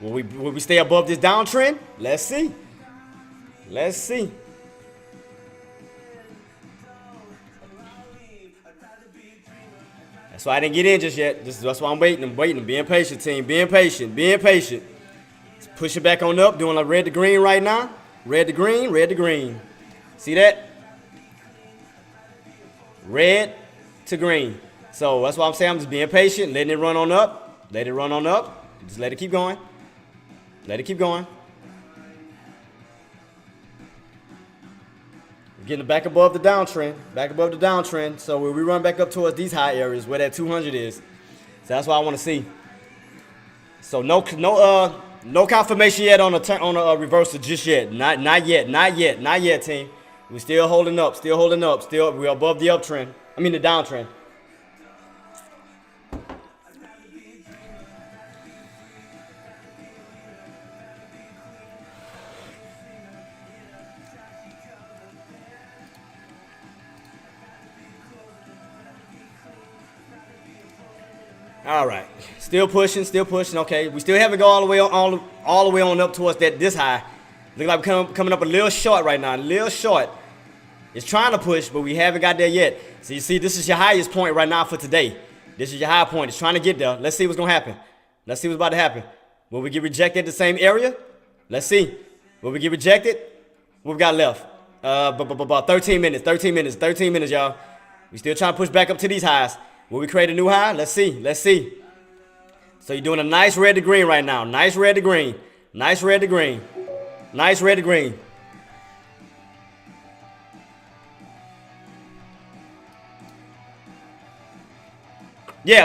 Will we stay above this downtrend? Let's see. Let's see. That's why I didn't get in just yet. That's why I'm waiting. I'm being patient, team. Being patient. Let's push it back on up. Doing like red to green right now. Red to green. See that? Red to green. So that's why I'm saying I'm just being patient, letting it run on up. Let it run on up. Just let it keep going. Let it keep going. We're getting back above the downtrend. So we run back up towards these high areas where that 200 is. So that's what I want to see. So no confirmation yet on a reversal just yet. Not yet, team. We're still holding up. We're above the uptrend. I mean the downtrend. All right, still pushing. Okay, we still haven't gone all the way on up towards this high. Look like we're coming up a little short right now. A little short. It's trying to push, but we haven't got there yet. So you see, this is your highest point right now for today. This is your high point. It's trying to get there. Let's see what's gonna happen. Let's see what's about to happen. Will we get rejected the same area? Let's see. Will we get rejected? What we got left? 13 minutes, y'all. We still trying to push back up to these highs. Will we create a new high? Let's see. So you're doing a nice red to green right now. Nice red to green. Yeah,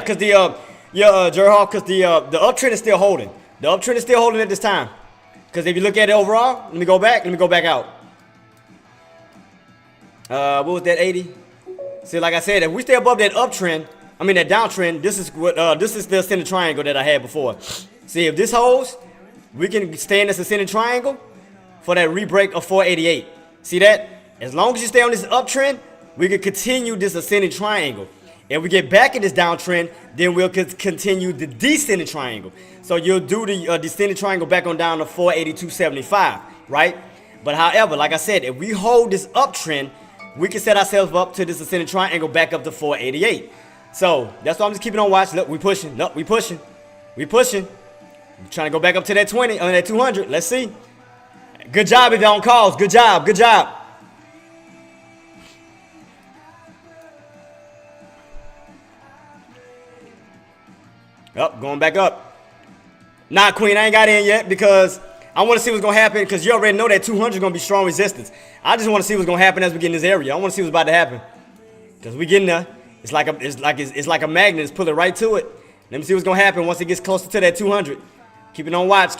because Jerhawk, because the uptrend is still holding. The uptrend is still holding at this time. Because if you look at it overall, let me go back out. What was that, 80? See, like I said, if we stay above that uptrend, I mean that downtrend, this is the ascending triangle that I had before. See, if this holds, we can stay in this ascending triangle for that rebreak of 488. See that? As long as you stay on this uptrend, we can continue this ascending triangle. If we get back in this downtrend, then we'll continue the descending triangle. So you'll do the descending triangle back on down to 482.75, right? But however, like I said, if we hold this uptrend, we can set ourselves up to this ascending triangle back up to 488. So that's why I'm just keeping on watch. Look, we pushing. We're trying to go back up to that 20, that 200. Let's see. Good job if y'all on calls. Good job. Up, going back up. Nah, Queen, I ain't got in yet because I want to see what's going to happen because you already know that 200 is going to be strong resistance. I just want to see what's going to happen as we get in this area. I want to see what's about to happen because we getting there. It's like a magnet. It's pulling right to it. Let me see what's going to happen once it gets closer to that 200. Keep it on watch.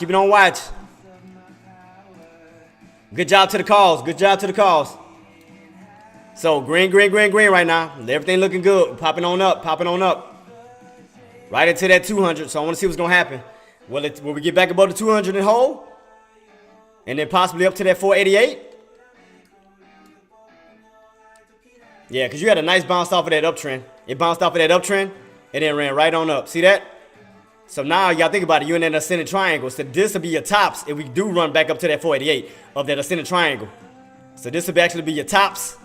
Good job to the calls. So green right now. Everything looking good. Popping on up. Right into that 200. So I want to see what's going to happen. Will we get back above the 200 and hold? And then possibly up to that 488? Yeah, because you had a nice bounce off of that uptrend. It bounced off of that uptrend and then ran right on up. See that? So now y'all think about it. You're in that ascending triangle. So this will be your tops if we do run back up to that 488 of that ascending triangle. So this will actually be your tops.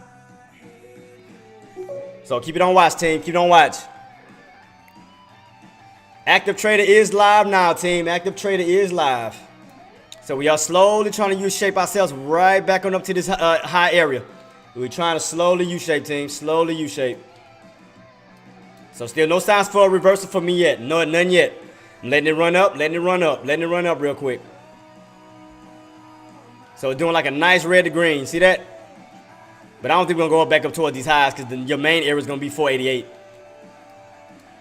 So keep it on watch, team. Keep it on watch. Active Trader is live now, team. Active Trader is live. So we are slowly trying to U-shape ourselves right back on up to this high area. We're trying to slowly U-shape, team. Slowly U-shape. So still no signs for a reversal for me yet. No, none yet. I'm letting it run up real quick. So it's doing like a nice red to green. See that? But I don't think we're going to go back up towards these highs because your main area is going to be 488.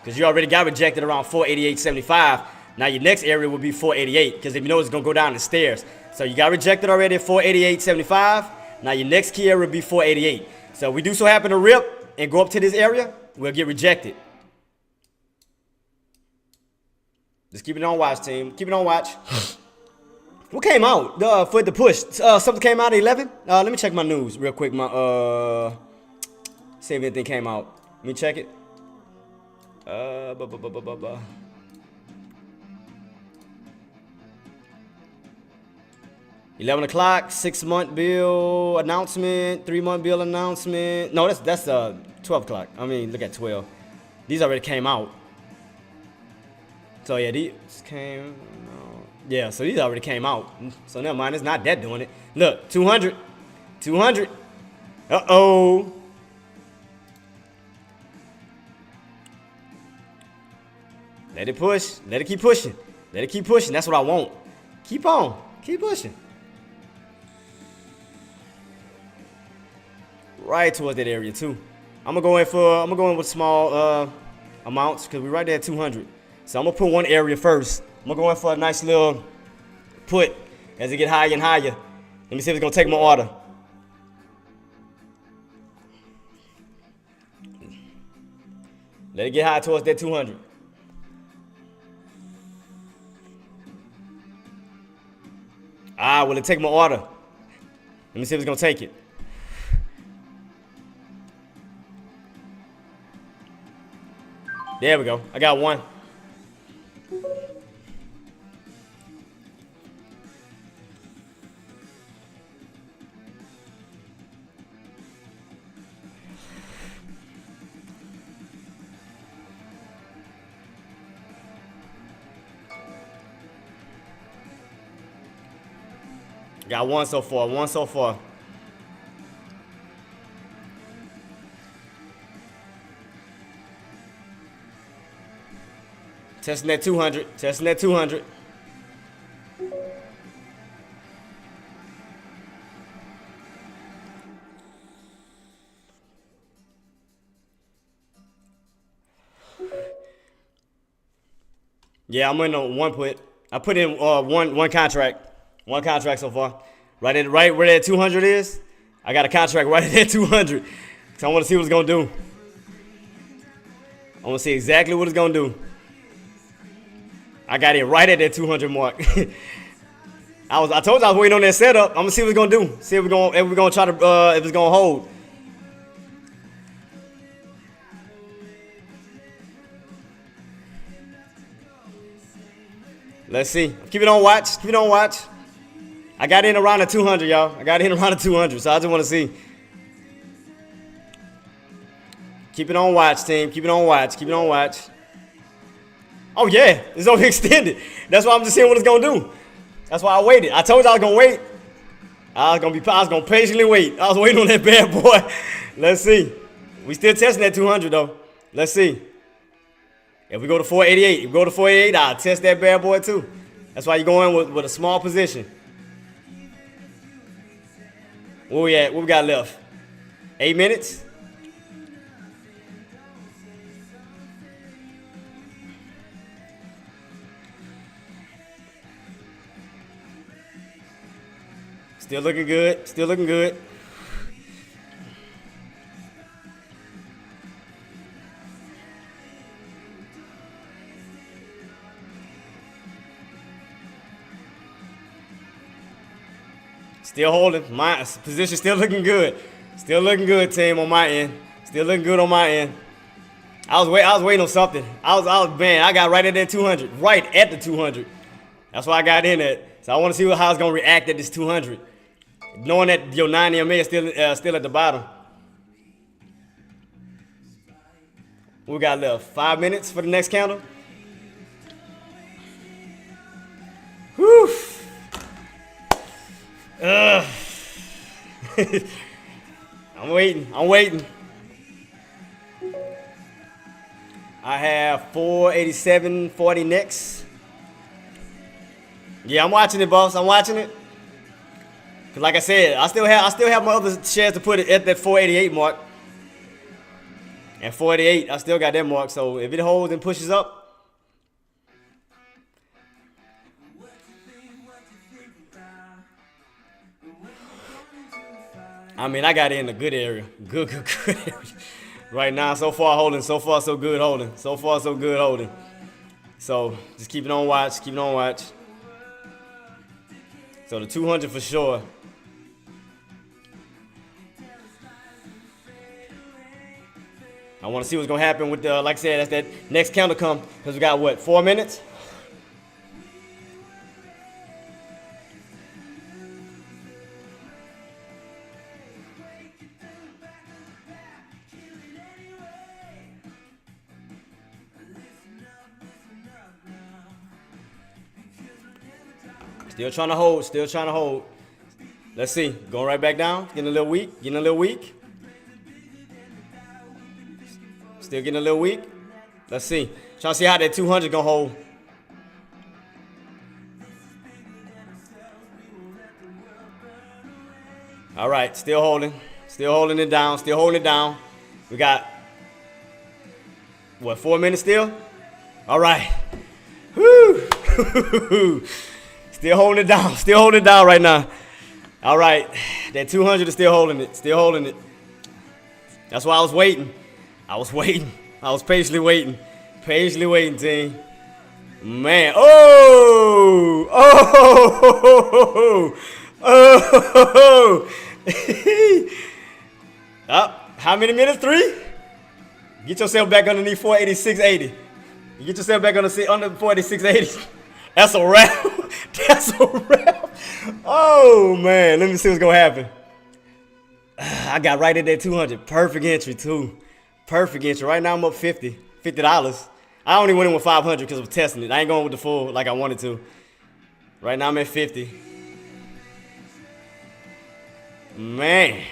Because you already got rejected around 488.75. Now your next area will be 488. Because if you know it's going to go down the stairs. So you got rejected already at 488.75. Now your next key area will be 488. So if we do so happen to rip and go up to this area, we'll get rejected. Just keep it on watch, team. Keep it on watch. What came out for the push? Something came out at 11? Let me check my news real quick. See if anything came out. Let me check it. 11 o'clock, 6-month bill announcement, 3-month bill announcement. No, that's 12 o'clock. I mean, look at 12. These already came out. So yeah, these came out. Yeah, so these already came out. So never mind, it's not that doing it. Look, 200. Uh-oh. Let it push. Let it keep pushing. That's what I want. Keep on. Keep pushing. Right towards that area too. I'm gonna go in with small amounts because we're right there at 200. So I'm gonna put one area first. I'm gonna go in for a nice little put as it get higher and higher. Let me see if it's gonna take my order. Let it get high towards that 200. Will it take my order? Let me see if it's gonna take it. There we go. I got one. Got one so far. One so far. Testing that 200. Testing that 200. Yeah, I'm in on one put. I put in one contract. One contract so far. Right where that 200 is. I got a contract right at that 200. So I want to see what it's gonna do. I want to see exactly what it's gonna do. I got it right at that 200 mark. I told you I was waiting on that setup. I'm gonna see what it's gonna do. See if we're gonna try to if it's gonna hold. Let's see. Keep it on watch. Keep it on watch. I got in around the 200, y'all. I got in around the 200, so I just want to see. Keep it on watch, team. Keep it on watch. Keep it on watch. Oh yeah, it's overextended. That's why I'm just seeing what it's gonna do. That's why I waited. I told you I was gonna wait. I was gonna patiently wait. I was waiting on that bad boy. Let's see. We still testing that 200 though. Let's see. If we go to 488, I'll test that bad boy too. That's why you're going with a small position. Where we at? What we got left? 8 minutes? Still looking good. Still looking good. Still holding. My position still looking good. Still looking good, team, on my end. Still looking good on my end. I was waiting on something. I got right at that 200. Right at the 200. That's why I got in it. So I want to see how it's gonna react at this 200. Knowing that your 9 EMA is still at the bottom. What we got left? 5 minutes for the next candle. Whew. I'm waiting. I have 487.40 next. Yeah, I'm watching it, boss. I'm watching it. Cause like I said, I still have my other shares to put it at that 488 mark. And 488, I still got that mark. So if it holds and pushes up, I mean, I got in a good area. Good area. Right now, so far holding. So far, so good holding. So far, so good holding. So just keep it on watch. Keep it on watch. So the 200 for sure. I want to see what's going to happen with the, like I said, that's that next candle come. Because we got what, 4 minutes? Still trying to hold, still trying to hold. Let's see, going right back down, getting a little weak, Still getting a little weak. Let's see, trying to see how that 200 gonna hold. All right, still holding it down, We got, what, 4 minutes still? All right. Still holding it down. Still holding it down right now. All right. That 200 is still holding it. Still holding it. That's why I was waiting. I was waiting. I was patiently waiting. Patiently waiting, team. Man. Oh! Oh! Oh! Up. How many minutes? 3? Get yourself back underneath 486.80. You get yourself back under 486.80. That's a wrap. That's a wrap. Oh, man. Let me see what's going to happen. I got right at that 200. Perfect entry, too. Perfect entry. Right now, I'm up $50. I only went in with 500 because I was testing it. I ain't going with the full like I wanted to. Right now, I'm at 50. Man.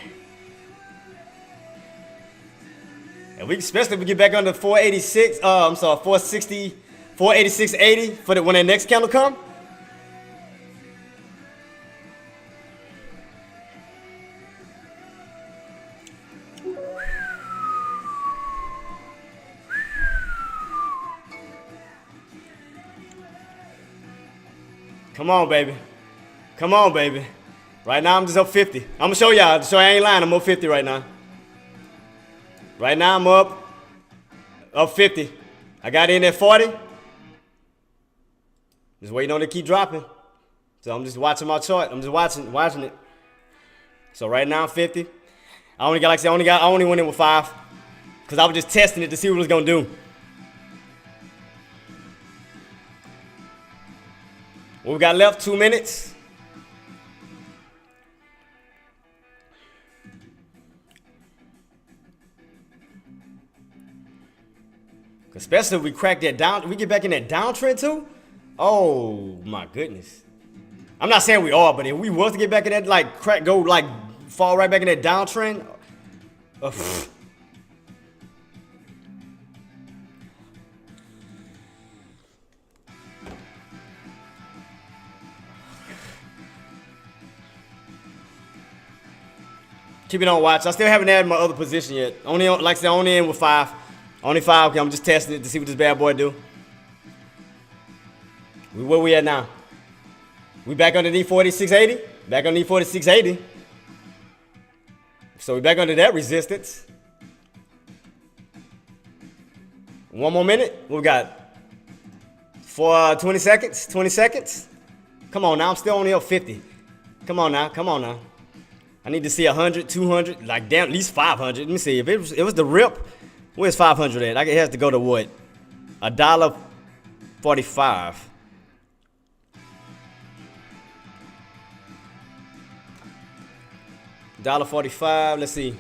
And we, especially if we get back under 486, 460, 486.80 for when that next candle come. Come on, baby. Come on, baby. Right now, I'm just up 50. I'm going to show y'all. So I ain't lying. I'm up 50 right now. Right now, I'm up 50. I got in at 40. Just waiting on it to keep dropping. So I'm just watching my chart. I'm just watching it. So right now, I'm 50. I only got, like I said, I only went in with 5. Because I was just testing it to see what it was going to do. What we got left? 2 minutes. Especially if we crack that down, we get back in that downtrend too. Oh my goodness! I'm not saying we are, but if we was to get back in that like crack, go like fall right back in that downtrend. Keep it on watch. I still haven't added my other position yet. Only like I said, only in with 5. Only 5. Okay, I'm just testing it to see what this bad boy do. Where we at now? We back underneath 46.80. Back underneath 46.80. So we back under that resistance. 1 more minute. What we got? For 20 seconds. 20 seconds. Come on now. I'm still only up 50. Come on now. Come on now. I need to see 100, 200, like damn, at least 500. Let me see. If it was the rip, where's 500 at? It has to go to what? $1.45. $1.45. Let's see.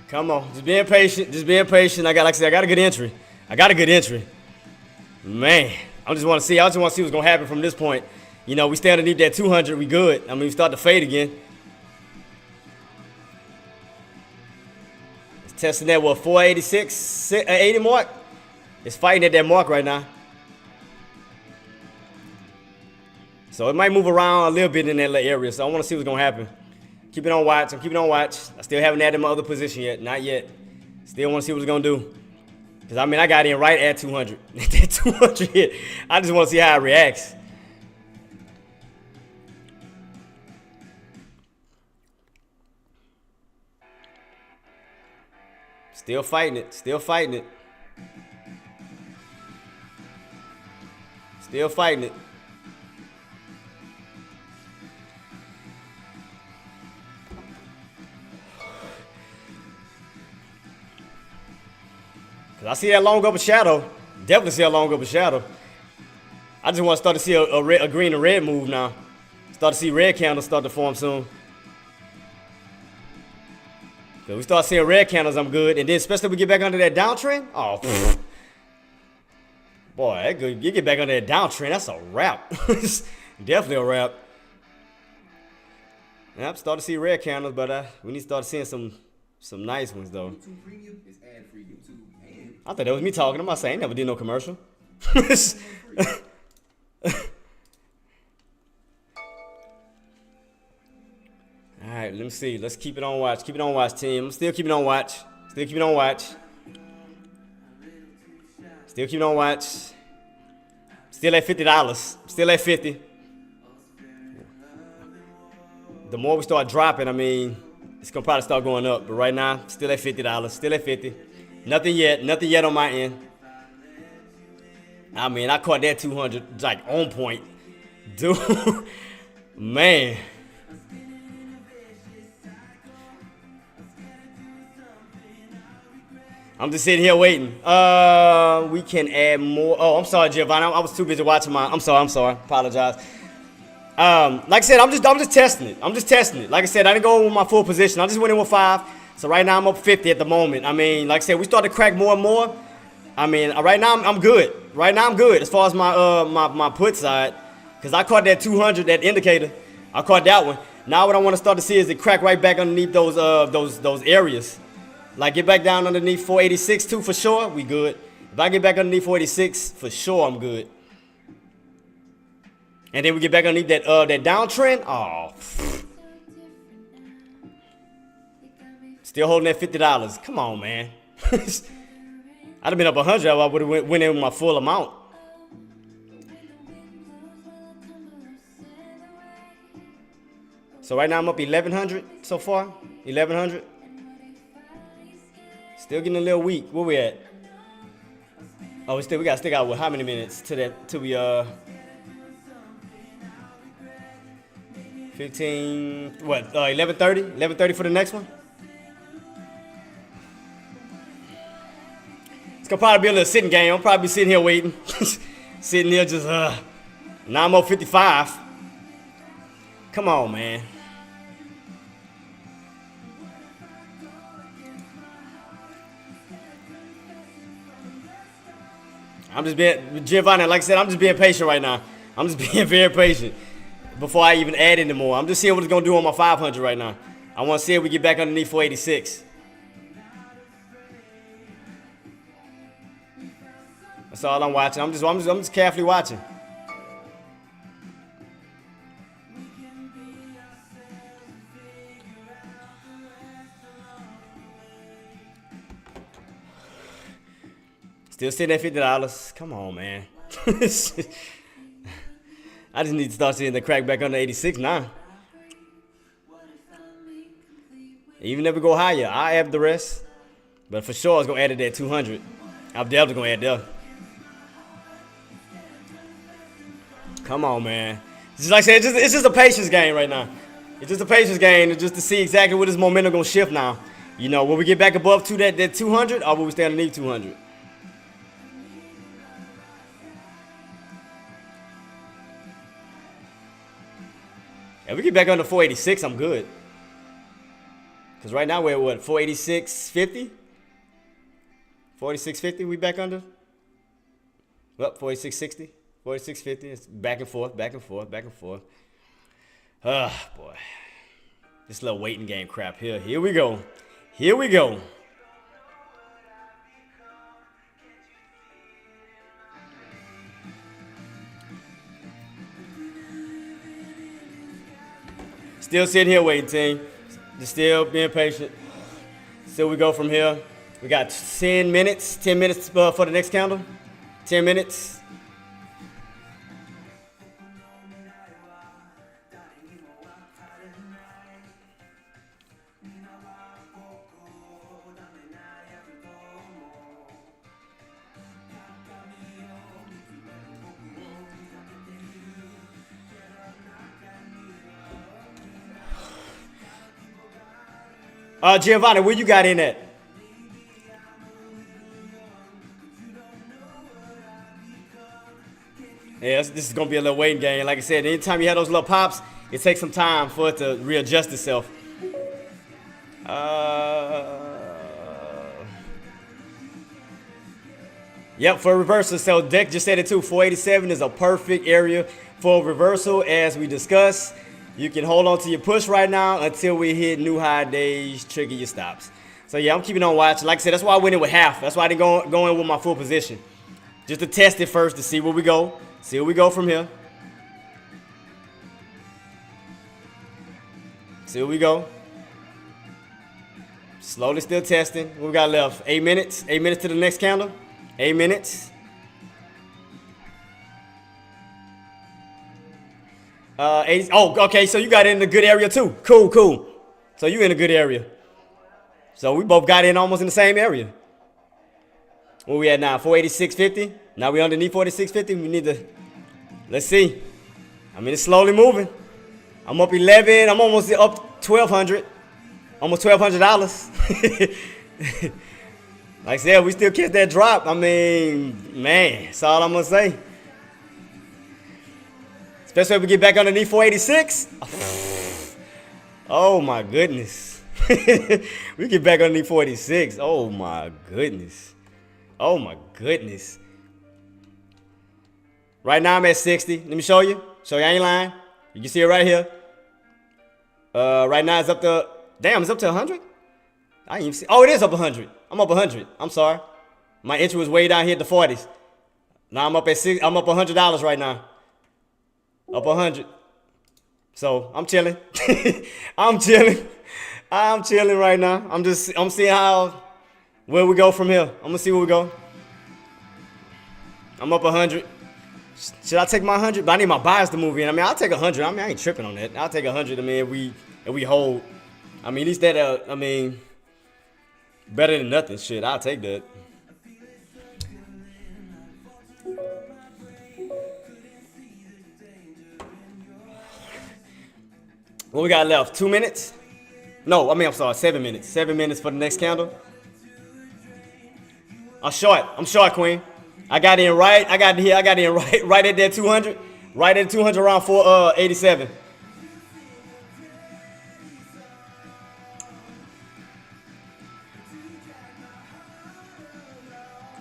Come on, just being patient. Just being patient. Like I said, I got a good entry. Man, I just want to see. I just want to see what's gonna happen from this point. You know, we stay underneath that 200. We good. I mean, we start to fade again. It's testing that 486, 80 mark. It's fighting at that mark right now. So it might move around a little bit in that little area. So I want to see what's gonna happen. Keep it on watch. I'm keeping on watch. I still haven't added my other position yet. Not yet. Still want to see what it's going to do. Because, I mean, I got in right at 200. That 200 hit. I just want to see how it reacts. Still fighting it. Still fighting it. Still fighting it. I see that long upper shadow. Definitely see a long upper shadow. I just want to start to see a green and red move now. Start to see red candles start to form soon. So we start seeing red candles, I'm good. And then especially if we get back under that downtrend. Oh, pfft. Boy, that good. You get back under that downtrend, that's a wrap. Definitely a wrap. Yep, start to see red candles, but we need to start seeing some nice ones though. I thought that was me talking. I'm not saying I never did no commercial. right, let me see. Let's keep it on watch. Keep it on watch, team. I'm still keeping on watch. Still keeping on watch. Still keeping on watch. Still at $50. Still at 50. The more we start dropping, I mean, it's gonna probably start going up. But right now, still at $50. Still at 50. Nothing yet. Nothing yet on my end. I mean, I caught that 200 like on point, dude. Man. I'm just sitting here waiting. We can add more. Oh, I'm sorry, Giovanni. I was too busy watching my. I'm sorry. Apologize. Like I said, I'm just testing it. I'm just testing it. Like I said, I didn't go in with my full position. I just went in with 5. So right now I'm up 50 at the moment. I mean, like I said, we start to crack more and more. I mean, right now I'm good. Right now I'm good as far as my put side, because I caught that 200, that indicator. I caught that one. Now what I want to start to see is it crack right back underneath those areas. Like get back down underneath 486 too for sure. We good. If I get back underneath 486 for sure, I'm good. And then we get back underneath that downtrend. Oh, still holding that $50. Come on, man. I'd have been up 100. I would have went in with my full amount. So right now I'm up 1,100 so far. 1,100. Still getting a little weak. Where we at? Oh, we got stick out with how many minutes till we 15. What? 11:30. 11:30 for the next one. It's gonna probably be a little sitting game. I'll probably be sitting here waiting. Sitting here just now I'm up 55. Come on, man. I'm just being, Giovanni, like I said, I'm just being patient right now. I'm just being very patient before I even add any more. I'm just seeing what it's gonna do on my 500 right now. I want to see if we get back underneath 486. That's all I'm watching. I'm just carefully watching. Still sitting at $50. Come on, man. I just need to start seeing the crack back under 86 now. Even if we go higher, I add the rest. But for sure, it's gonna add to that 200. I'm definitely gonna add there. Come on, man. Just like I said, it's just a patience game right now. It's just a patience game, just to see exactly what this momentum gonna shift now. You know, will we get back above to that 200, or will we stay underneath 200? If we get back under 486, I'm good. Because right now we're at what, 486.50? 46.50 we back under? Well, 46.60, 46.50. It's back and forth, back and forth, back and forth. Ah, boy. This little waiting game crap here. Here we go. Here we go. Still sitting here waiting, team. Just still being patient. Still we go from here. We got 10 minutes. 10 minutes for the next candle. 10 minutes. Giovanni, where you got in at? Yeah, this is going to be a little waiting game. Like I said, anytime you have those little pops, it takes some time for it to readjust itself. Yep, for reversal. So Deck just said it too. 487 is a perfect area for reversal, as we discussed. You can hold on to your push right now until we hit new high days, trigger your stops. So yeah, I'm keeping on watching. Like I said, that's why I went in with half. That's why I didn't go in with my full position. Just to test it first to see where we go. See where we go from here. See where we go. Slowly still testing. What we got left? 8 minutes. 8 minutes to the next candle. 8 minutes. 80. Oh, okay. So you got in a good area too. Cool, cool. So you in a good area. So we both got in almost in the same area. Where we at now? 486.50. Now we underneath 46.50. We need to. Let's see. I mean, it's slowly moving. I'm up 11. I'm almost up 1,200. Almost $1,200. Like I said, we still catch that drop. I mean, man, that's all I'm gonna say. Especially if we get back underneath 486. Oh my goodness. We get back underneath 46. Oh my goodness. Oh my goodness. Right now I'm at 60. Let me show you. Show you I ain't lying. You can see it right here. Right now it's up to, damn, it's up to 100? I ain't even see. Oh, it is up 100. I'm up 100. I'm sorry. My entry was way down here at the 40s. Now I'm up at I'm up $100 right now. Up 100. So I'm chilling. I'm chilling. I'm chilling right now. I'm seeing where we go from here. I'm gonna see where we go. I'm up 100. Should I take my 100? But I need my buyers to move in. I mean, I'll take 100. I mean, I ain't tripping on that. I'll take 100. I mean, if we hold. I mean, at least that. I mean, better than nothing. Shit, I'll take that. What we got left? 2 minutes? No, I mean, I'm sorry, 7 minutes. 7 minutes for the next candle. I'm short, Queen. I got in right at that 200. Right at 200 around 487.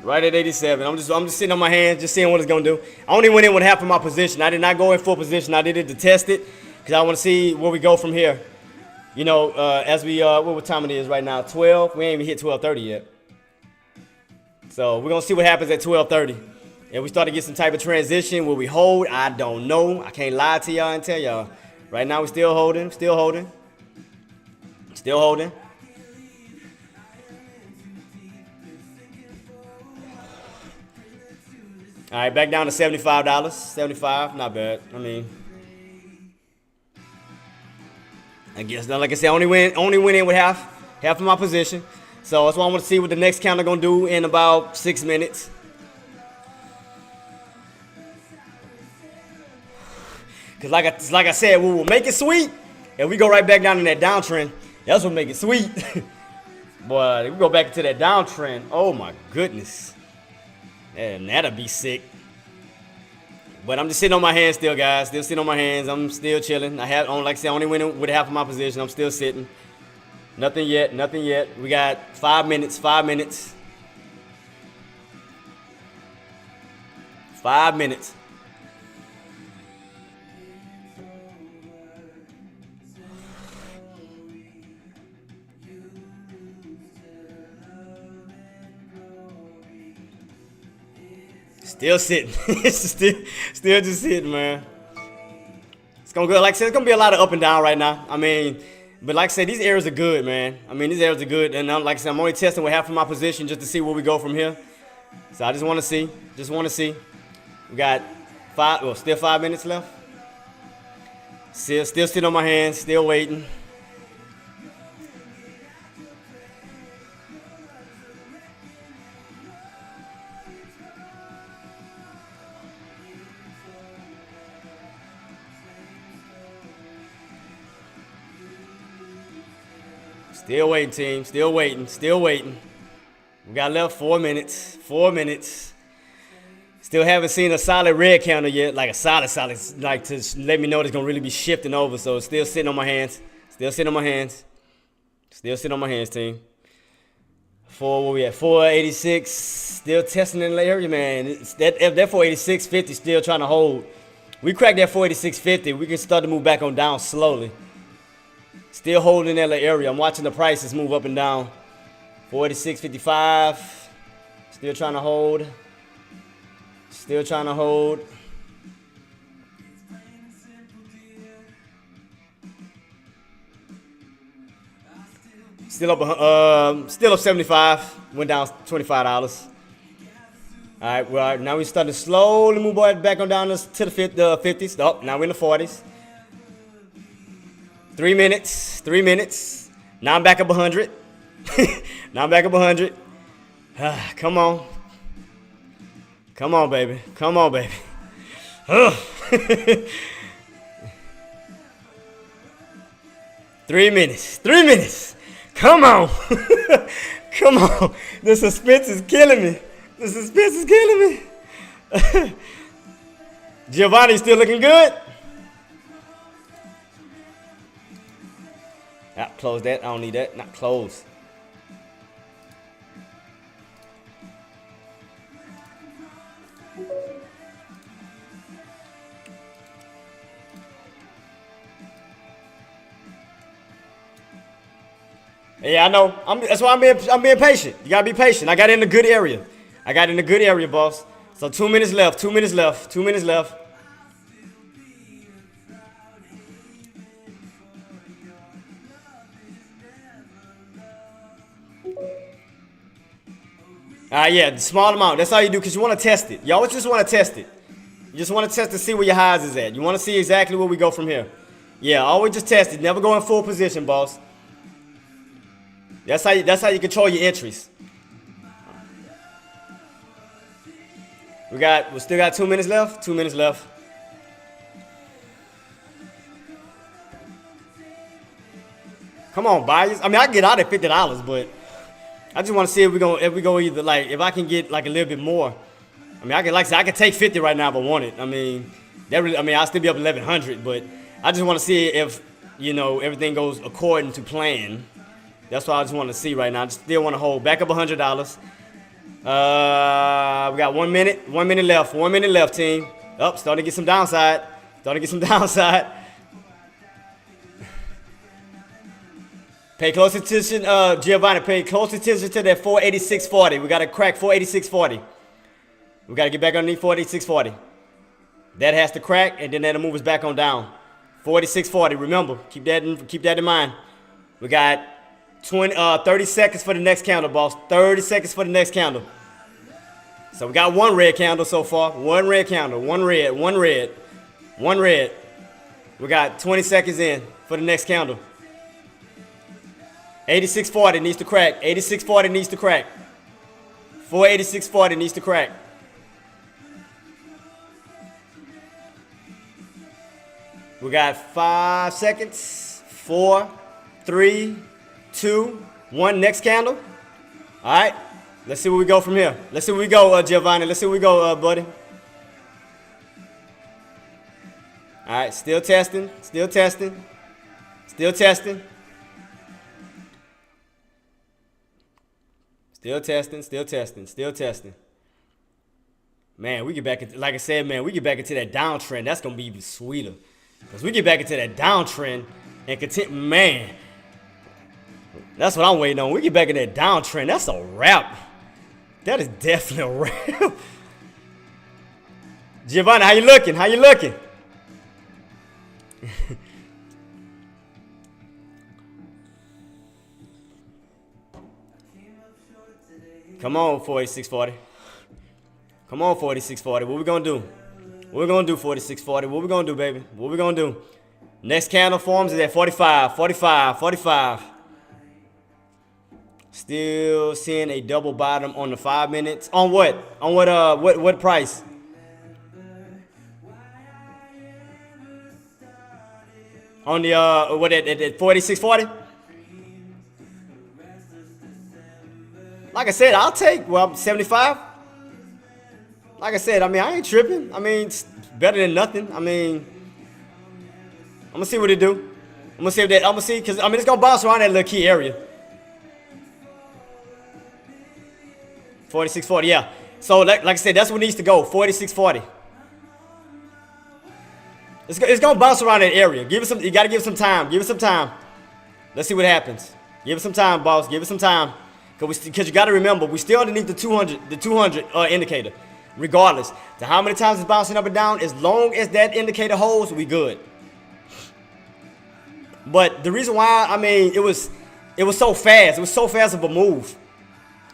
Right at 87. I'm just sitting on my hands, just seeing what it's gonna do. I only went in with half of my position. I did not go in full position. I did it to test it. Because I want to see where we go from here. You know, as we, what time it is right now? 12? We ain't even hit 12:30 yet. So we're going to see what happens at 12:30. If we start to get some type of transition, will we hold? I don't know. I can't lie to y'all and tell y'all. Right now we're still holding, still holding. Still holding. All right, back down to $75. 75, not bad. I mean, I guess, like I said, only went in with half of my position. So that's why I want to see what the next counter gonna do in about 6 minutes. Cause like I said, we will make it sweet, and we go right back down in that downtrend. That's what make it sweet. But if we go back into that downtrend, oh my goodness, and that'll be sick. But I'm just sitting on my hands still, guys. Still sitting on my hands. I'm still chilling. Like I said, I only went in with half of my position. I'm still sitting. Nothing yet. Nothing yet. We got 5 minutes. 5 minutes. 5 minutes. Still sitting. still just sitting, man. It's gonna go. Like I said, it's gonna be a lot of up and down right now. I mean, but like I said, these areas are good, man. I mean, these areas are good, and like I said, I'm only testing with half of my position just to see where we go from here. So I just want to see. We got still 5 minutes left. Still sitting on my hands. Still waiting. Still waiting, team. Still waiting. We got left 4 minutes. 4 minutes. Still haven't seen a solid red counter yet. Like a solid, like to let me know it's going to really be shifting over. So still sitting on my hands. Still sitting on my hands, team. Where we at? 486. Still testing in the area, man. That 486.50 still trying to hold. We crack that 486.50. We can start to move back on down slowly. Still holding that area. I'm watching the prices move up and down. 46.55. Still trying to hold. Still up 75. Went down $25. All right, well, now we're starting to slowly move back on down to the 50s. Oh, now we're in the 40s. 3 minutes. 3 minutes. Now I'm back up 100. Now I'm back up 100. Come on. Come on, baby. Come on, baby. 3 minutes. 3 minutes. Come on. Come on. The suspense is killing me. The suspense is killing me. Giovanni still looking good. Close that. I don't need that. Not close. Yeah, I know. That's why I'm being patient. You gotta be patient. I got in a good area. I got in a good area, boss. So 2 minutes left. 2 minutes left. 2 minutes left. Yeah, small amount. That's all you do because you want to test it. You always just want to test it. You just want to test to see where your highs is at. You want to see exactly where we go from here. Yeah, always just test it. Never go in full position, boss. That's how you control your entries. We still got 2 minutes left. 2 minutes left. Come on, buyers. I mean, I can get out at $50, but I just want to see if we go either like if I can get like a little bit more. I mean, I can take 50 right now if I want it. I mean, I'll still be up 1100, but I just want to see if everything goes according to plan. That's what I just want to see right now. I just still want to hold back up $100. We got 1 minute. 1 minute left. 1 minute left, team. Starting to get some downside. Starting to get some downside. Pay close attention, Giovanni. Pay close attention to that 486.40. We got to crack 486.40. We got to get back underneath 486.40. That has to crack, and then that'll move us back on down. 486.40. Remember, keep that in mind. We got 30 seconds for the next candle, boss. 30 seconds for the next candle. So we got one red candle so far. One red candle. One red. One red. One red. We got 20 seconds in for the next candle. 86.40 needs to crack. 86.40 needs to crack. 486.40 needs to crack. We got 5 seconds. 4, 3, 2, 1. Next candle. All right. Let's see where we go from here. Let's see where we go, Giovanni. Let's see where we go, buddy. All right. Still testing. Still testing. Still testing. Still testing. Still testing. Still testing. Man, we get back into, like I said, man, we get back into that downtrend. That's gonna be even sweeter. Because we get back into that downtrend and continue, man. That's what I'm waiting on. We get back in that downtrend. That's a wrap. That is definitely a wrap. Giovanni, how you looking? How you looking? Come on, 4640. Come on, 4640. What we gonna do? What we gonna do, 4640? What we gonna do, baby? What we gonna do? Next candle forms is at 45, 45, 45. Still seeing a double bottom on the 5 minutes. On what? On what price? On the what at 4640? Like I said, I'll take 75. Like I said, I mean, I ain't tripping. I mean, it's better than nothing. I mean, I'm gonna see what it do. I'm gonna see if that. I'm gonna see because I mean it's gonna bounce around that little key area. 4640, yeah. So like I said, that's what needs to go. 4640. It's gonna bounce around that area. Give it some. You gotta give it some time. Give it some time. Let's see what happens. Give it some time, boss. Give it some time. Because you gotta remember, we still underneath the 200 indicator. Regardless to how many times it's bouncing up and down, as long as that indicator holds, we good. But the reason why, I mean, it was It was so fast. It was so fast of a move.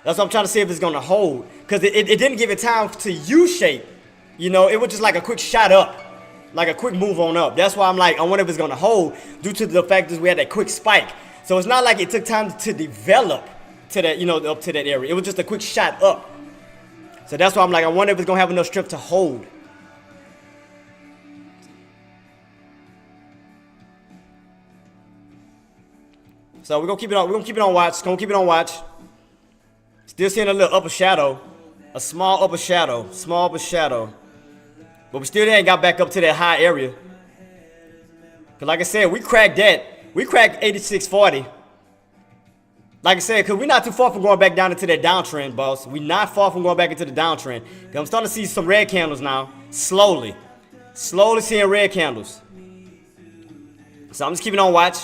That's what I'm trying to see if it's going to hold. Because it didn't give it time to U-shape. You know, it was just like a quick shot up. Like a quick move on up. That's why I'm like, I wonder if it's going to hold due to the fact that we had that quick spike. So it's not like it took time to develop to that, you know, up to that area. It was just a quick shot up. So that's why I'm like, I wonder if it's going to have enough strength to hold. So we're going to keep it on. We're going to keep it on watch. Going to keep it on watch. Still seeing a little upper shadow. A small upper shadow. Small upper shadow. But we still ain't got back up to that high area. Because like I said, we cracked that. We cracked 86.40. Like I said, because we're not too far from going back down into that downtrend, boss. We're not far from going back into the downtrend. Because I'm starting to see some red candles now. Slowly. Slowly seeing red candles. So I'm just keeping on watch.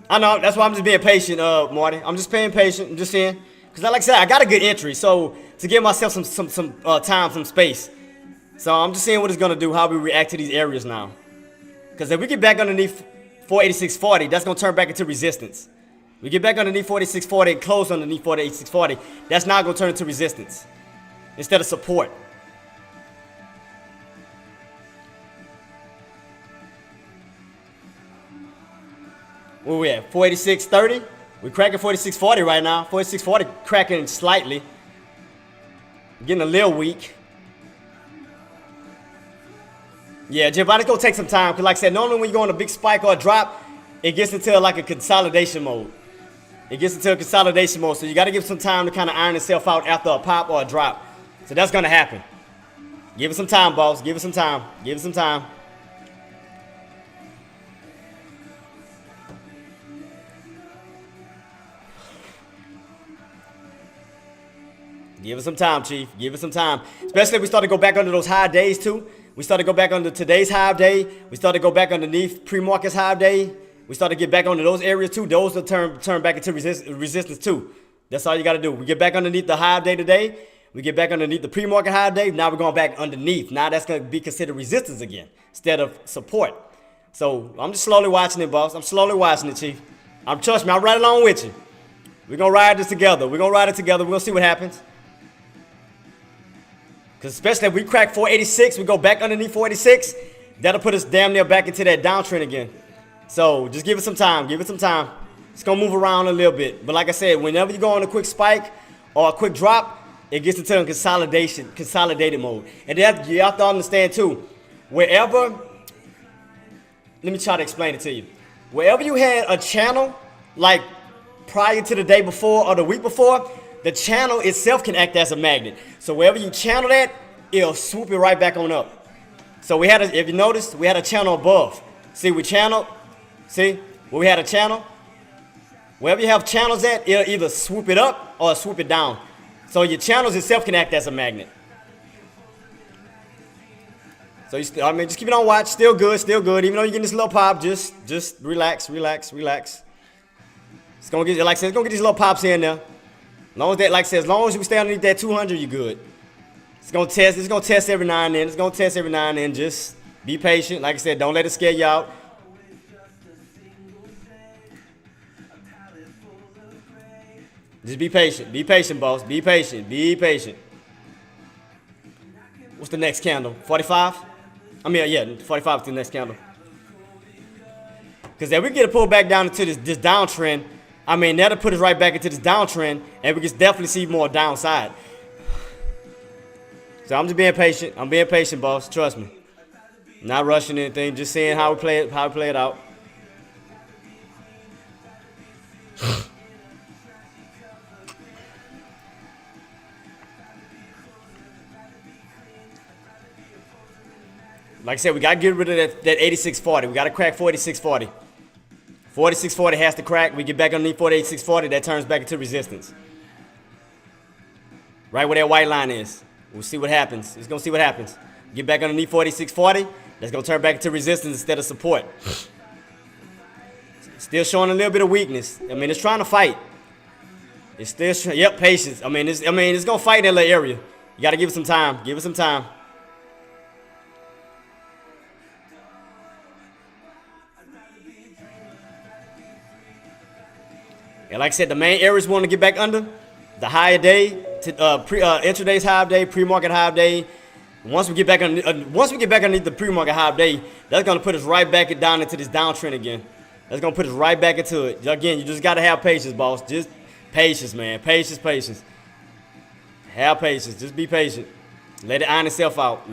I know, that's why I'm just being patient, Marty. I'm just being patient. I'm just saying. Because like I said, I got a good entry. So to give myself some time, some space. So I'm just seeing what it's going to do, how we react to these areas now. Because if we get back underneath 486.40, that's going to turn back into resistance. We get back underneath 486.40 and close underneath 486.40, that's not going to turn into resistance instead of support. Where we at? 486.30? We're cracking 46.40 right now. 46.40 cracking slightly. Getting a little weak. Yeah, Giovanni's gonna take some time, because like I said, normally when you go on a big spike or a drop, it gets into like a consolidation mode. It gets into a consolidation mode, so you gotta give some time to kind of iron itself out after a pop or a drop. So that's gonna happen. Give it some time, boss. Give it some time. Give it some time. Give it some time, Chief. Give it some time. Especially if we start to go back under those high days, too. We start to go back under today's high day. We start to go back underneath pre-market's high day. We start to get back under those areas, too. Those will turn back into resistance, too. That's all you got to do. We get back underneath the high day today. We get back underneath the pre-market high day. Now we're going back underneath. Now that's going to be considered resistance again instead of support. So I'm just slowly watching it, boss. I'm slowly watching it, Chief. Trust me, I'm right along with you. We're going to ride this together. We're going to ride it together. We're going to see what happens. Because especially if we crack 486, we go back underneath 486, that'll put us damn near back into that downtrend again. So just give it some time. Give it some time. It's going to move around a little bit. But like I said, whenever you go on a quick spike or a quick drop, it gets into a consolidated mode. And that, you have to understand too, wherever, let me try to explain it to you. Wherever you had a channel, like prior to the day before or the week before, the channel itself can act as a magnet. So wherever you channel that, it'll swoop it right back on up. So we had, if you noticed, we had a channel above. See, we channeled. See, where we had a channel. Wherever you have channels at, it'll either swoop it up or swoop it down. So your channels itself can act as a magnet. So you still, just keep it on watch. Still good, still good. Even though you're getting this little pop, just relax, relax, relax. It's gonna get, like I said, it's gonna get these little pops here and there. As long as that, like I said, as long as you stay underneath that 200, you're good. It's gonna test every now and then. It's gonna test every now and then. Just be patient. Like I said, don't let it scare you out. Just be patient. Be patient, boss. Be patient. Be patient. What's the next candle? 45? I mean, yeah, 45 is the next candle. Because if we get a pull back down into this downtrend, I mean, that'll put us right back into this downtrend, and we can definitely see more downside. So I'm just being patient. I'm being patient, boss. Trust me. Not rushing anything. Just seeing how we play it out. Like I said, we got to get rid of that 86.40. We got to crack 46.40. 46.40 has to crack. We get back underneath 46.40. That turns back into resistance. Right where that white line is. We'll see what happens. It's going to see what happens. Get back underneath 46.40. That's going to turn back into resistance instead of support. Still showing a little bit of weakness. I mean, it's trying to fight. It's still, yep, patience. I mean, it's going to fight in that little area. You got to give it some time. Give it some time. And like I said, the main areas we want to get back under, the higher day, to intraday's high day, pre-market high day. Once we get back underneath the pre-market high day, that's gonna put us right back down into this downtrend again. That's gonna put us right back into it. Again, you just gotta have patience, boss. Just patience, man. Patience. Have patience. Just be patient. Let it iron itself out.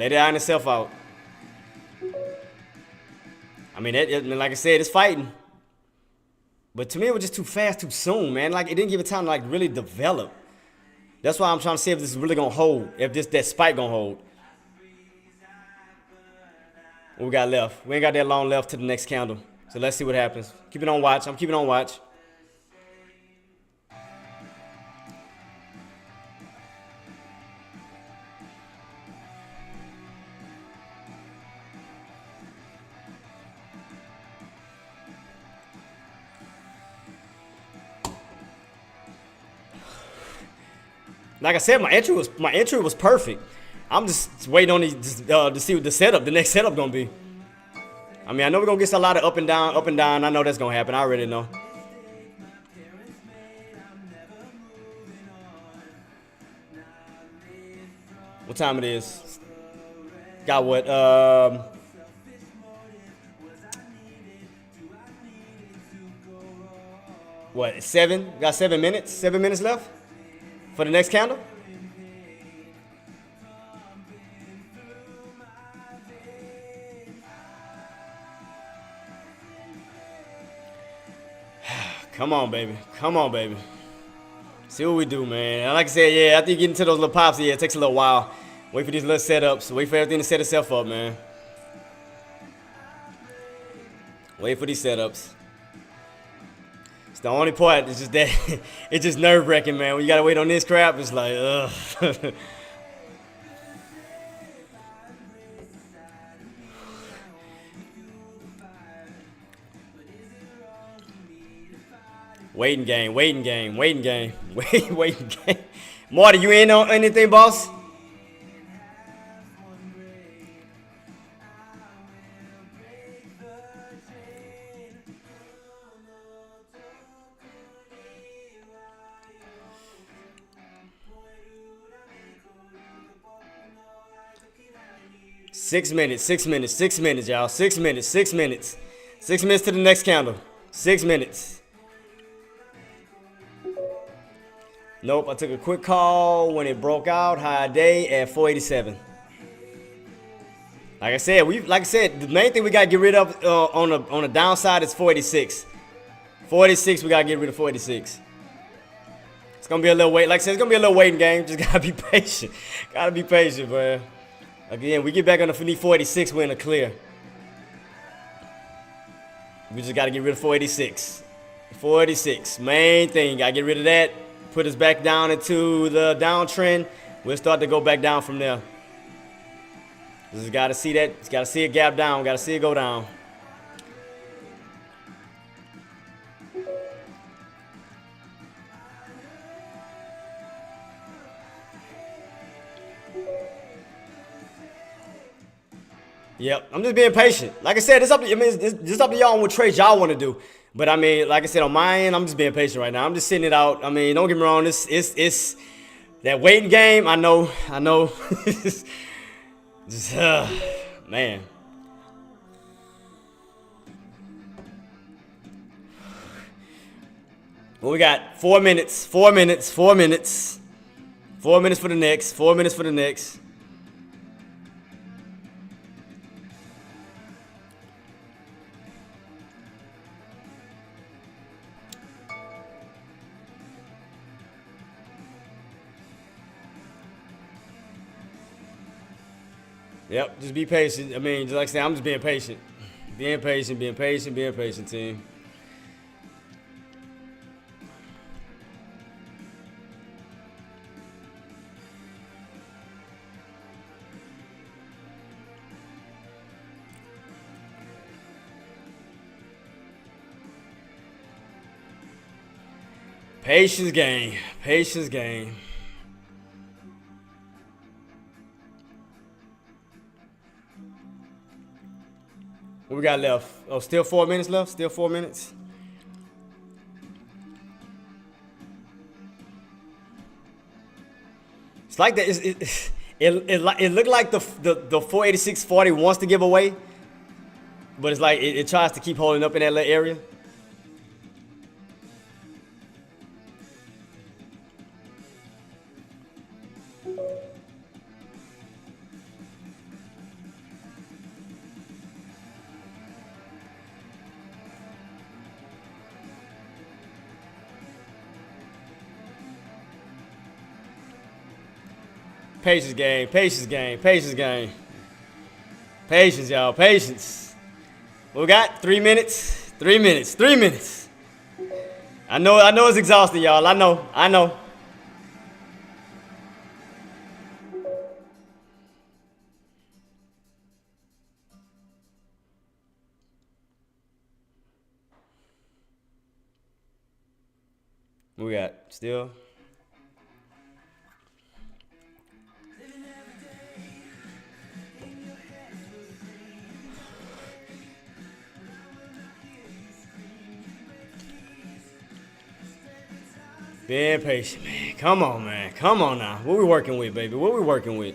I mean, like I said, it's fighting. But to me, it was just too fast, too soon, man. Like, it didn't give it time to, like, really develop. That's why I'm trying to see if this is really going to hold. If that spike going to hold. What we got left? We ain't got that long left to the next candle. So let's see what happens. Keep it on watch. I'm keeping on watch. Like I said, my entry was perfect. I'm just waiting on to see what the next setup gonna be. I mean, I know we're gonna get a lot of up and down. I know that's gonna happen. I already know. What time it is? Got what, 7? Got 7 minutes? 7 minutes left for the next candle? Come on, baby. See what we do, man. And like I said, yeah, after you get into those little pops, yeah, it takes a little while. Wait for these little setups. Wait for everything to set itself up, man. Wait for these setups. It's the only part. It's just that it's just nerve-wracking, man. When you gotta wait on this crap, it's like, ugh. Waiting game. Marty, you in on anything, boss? Six minutes, y'all. 6 minutes. 6 minutes to the next candle. 6 minutes. Nope, I took a quick call when it broke out. High day at 487. Like I said, the main thing we gotta get rid of on the downside is 486. 486, we gotta get rid of 486. It's gonna be a little wait. Like I said, it's gonna be a little waiting game. Just gotta be patient. Gotta be patient, man. Again, we get back on the 486, we're in the clear. We just gotta get rid of 486. 486, main thing. Gotta get rid of that. Put us back down into the downtrend. We'll start to go back down from there. Just gotta see that. Just gotta see it gap down. Gotta see it go down. Yep, I'm just being patient. Like I said, it's up to y'all on what trades y'all want to do. But I mean, like I said, on my end, I'm just being patient right now. I'm just sitting it out. I mean, don't get me wrong. It's that waiting game. I know. Just, man. Well, we got 4 minutes. 4 minutes. 4 minutes. 4 minutes for the next. 4 minutes for the next. Yep, just be patient. I mean, just like I said, I'm just being patient. Being patient, team. Patience game. What we got left? Oh, still 4 minutes left? Still 4 minutes? It's like that. It looked like the 486.40 wants to give away, but it's like it tries to keep holding up in that little area. Patience game, patience game, patience game. Patience, y'all, patience. We got 3 minutes, 3 minutes, 3 minutes. I know it's exhausting, y'all. I know. We got still. Being patient, man. Come on, man. Come on now. What we working with, baby? What we working with?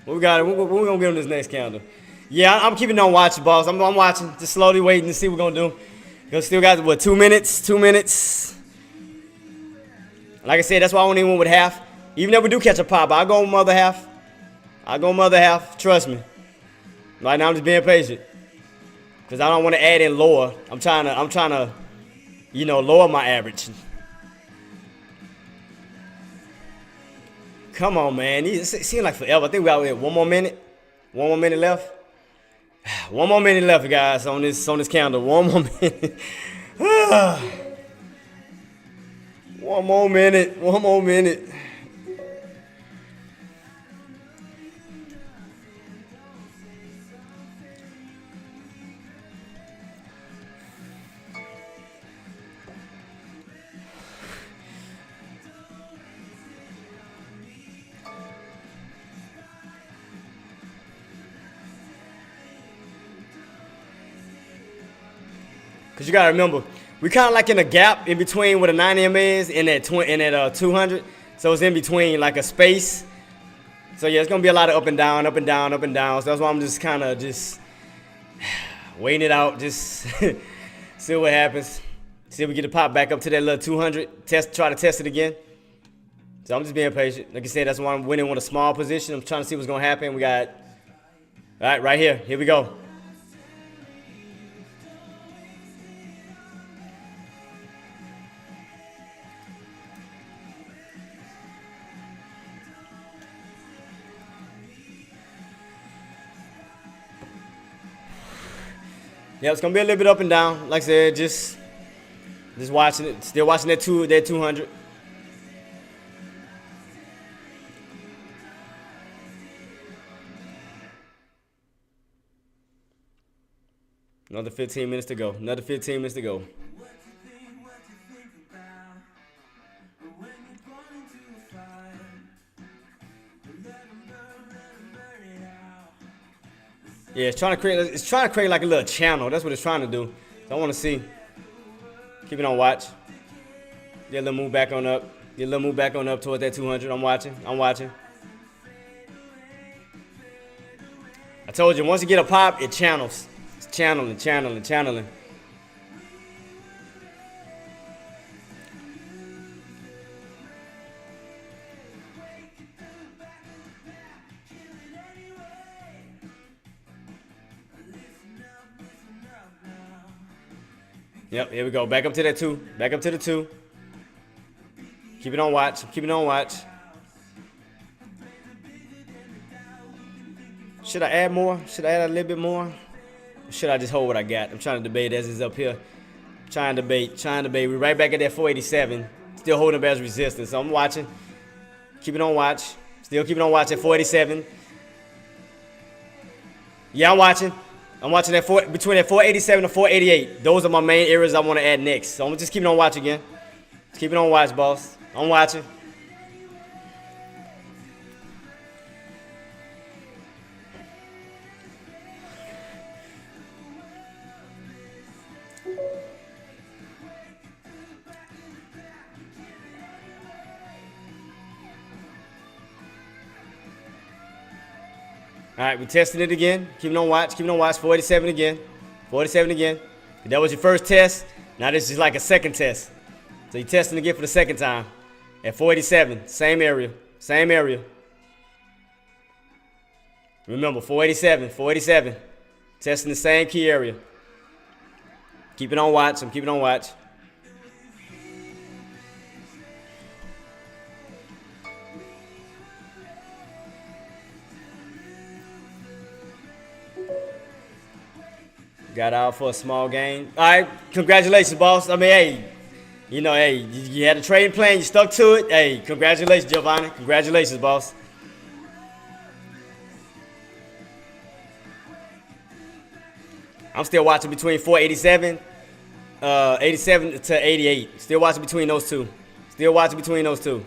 What we got? What we gonna get on this next calendar? Yeah, I'm keeping on watching, boss. I'm watching, just slowly waiting to see what we're gonna do. Cause still got what 2 minutes? 2 minutes. Like I said, that's why I only went with half. Even if we do catch a pop, I'll go mother half. I'll go mother half. Trust me. Right now I'm just being patient. Cause I don't want to add in lower. I'm trying to, lower my average. Come on, man. It seems like forever. I think we got 1 more minute. 1 more minute left. 1 more minute left, guys, on this calendar. 1 more minute. 1 more minute. 1 more minute. Cause you gotta remember, we kind of like in a gap in between where the 9M is and that 200. So it's in between, like a space. So yeah, it's gonna be a lot of up and down, up and down, up and down. So that's why I'm just kind of just waiting it out, just see what happens. See if we get to pop back up to that little 200. Try to test it again. So I'm just being patient. Like I said, that's why I'm winning with a small position. I'm trying to see what's gonna happen. We got, all right here. Here we go. Yeah, it's gonna be a little bit up and down. Like I said, just watching it. Still watching that 200. Another 15 minutes to go. Another 15 minutes to go. Yeah, it's trying to create like a little channel. That's what it's trying to do. So I want to see. Keep it on watch. Get a little move back on up. Get a little move back on up towards that 200. I'm watching. I told you, once you get a pop, it channels. It's channeling. Yep, here we go. Back up to that 2. Back up to the 2. Keep it on watch. Should I add more? Should I add a little bit more? Or should I just hold what I got? I'm trying to debate as it's up here. Trying to debate. We're right back at that 487. Still holding up as resistance. So I'm watching. Keep it on watch. Still keeping on watch at 487. Yeah, I'm watching. That between that 487 and 488. Those are my main areas I want to add next. So I'm just keeping on watch again. Just keep it on watch, boss. I'm watching. All right, we're testing it again. Keep it on watch. Keep it on watch. 47 again. 47 again. That was your first test. Now this is like a second test. So you're testing again for the second time. At 47, same area. Same area. Remember, 487, 487. Testing the same key area. Keep it on watch. I'm keeping on watch. Got out for a small gain. All right, congratulations, boss. I mean, hey, you know, hey, you had a trading plan. You stuck to it. Hey, congratulations, Giovanni. Congratulations, boss. I'm still watching between 487, 87 to 88. Still watching between those two. Still watching between those two.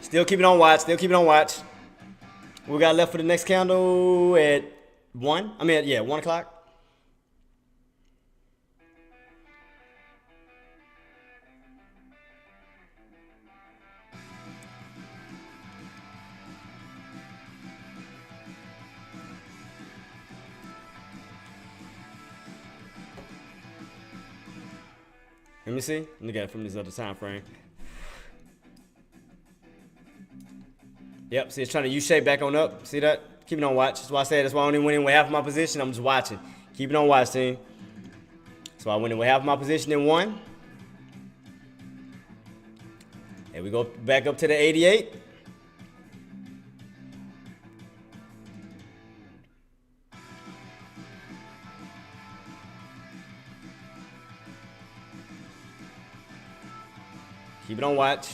Still keeping on watch. Still keeping on watch. We got left for the next candle at 1. I mean, yeah, 1 o'clock. Let me see. Look at it from this other time frame. Yep, see, it's trying to U-shape back on up. See that? Keep it on watch. That's why I said that's why I only went in with half of my position. I'm just watching. Keep it on watch, team. So I went in with half of my position in 1. And we go back up to the 88. Keep it on watch.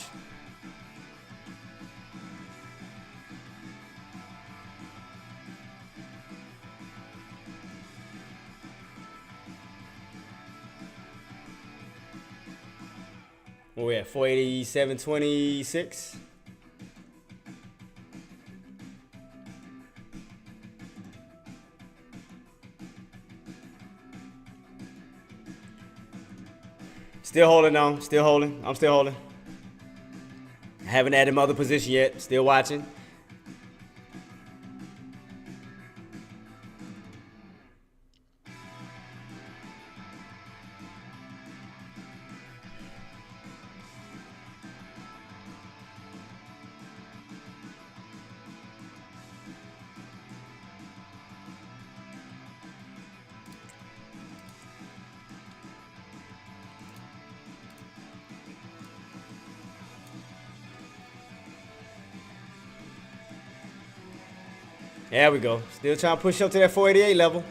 Where we at? 487.26. Still holding on. Still holding. I'm still holding. I haven't added my other position yet. Still watching. There we go. Still trying to push up to that 488 level.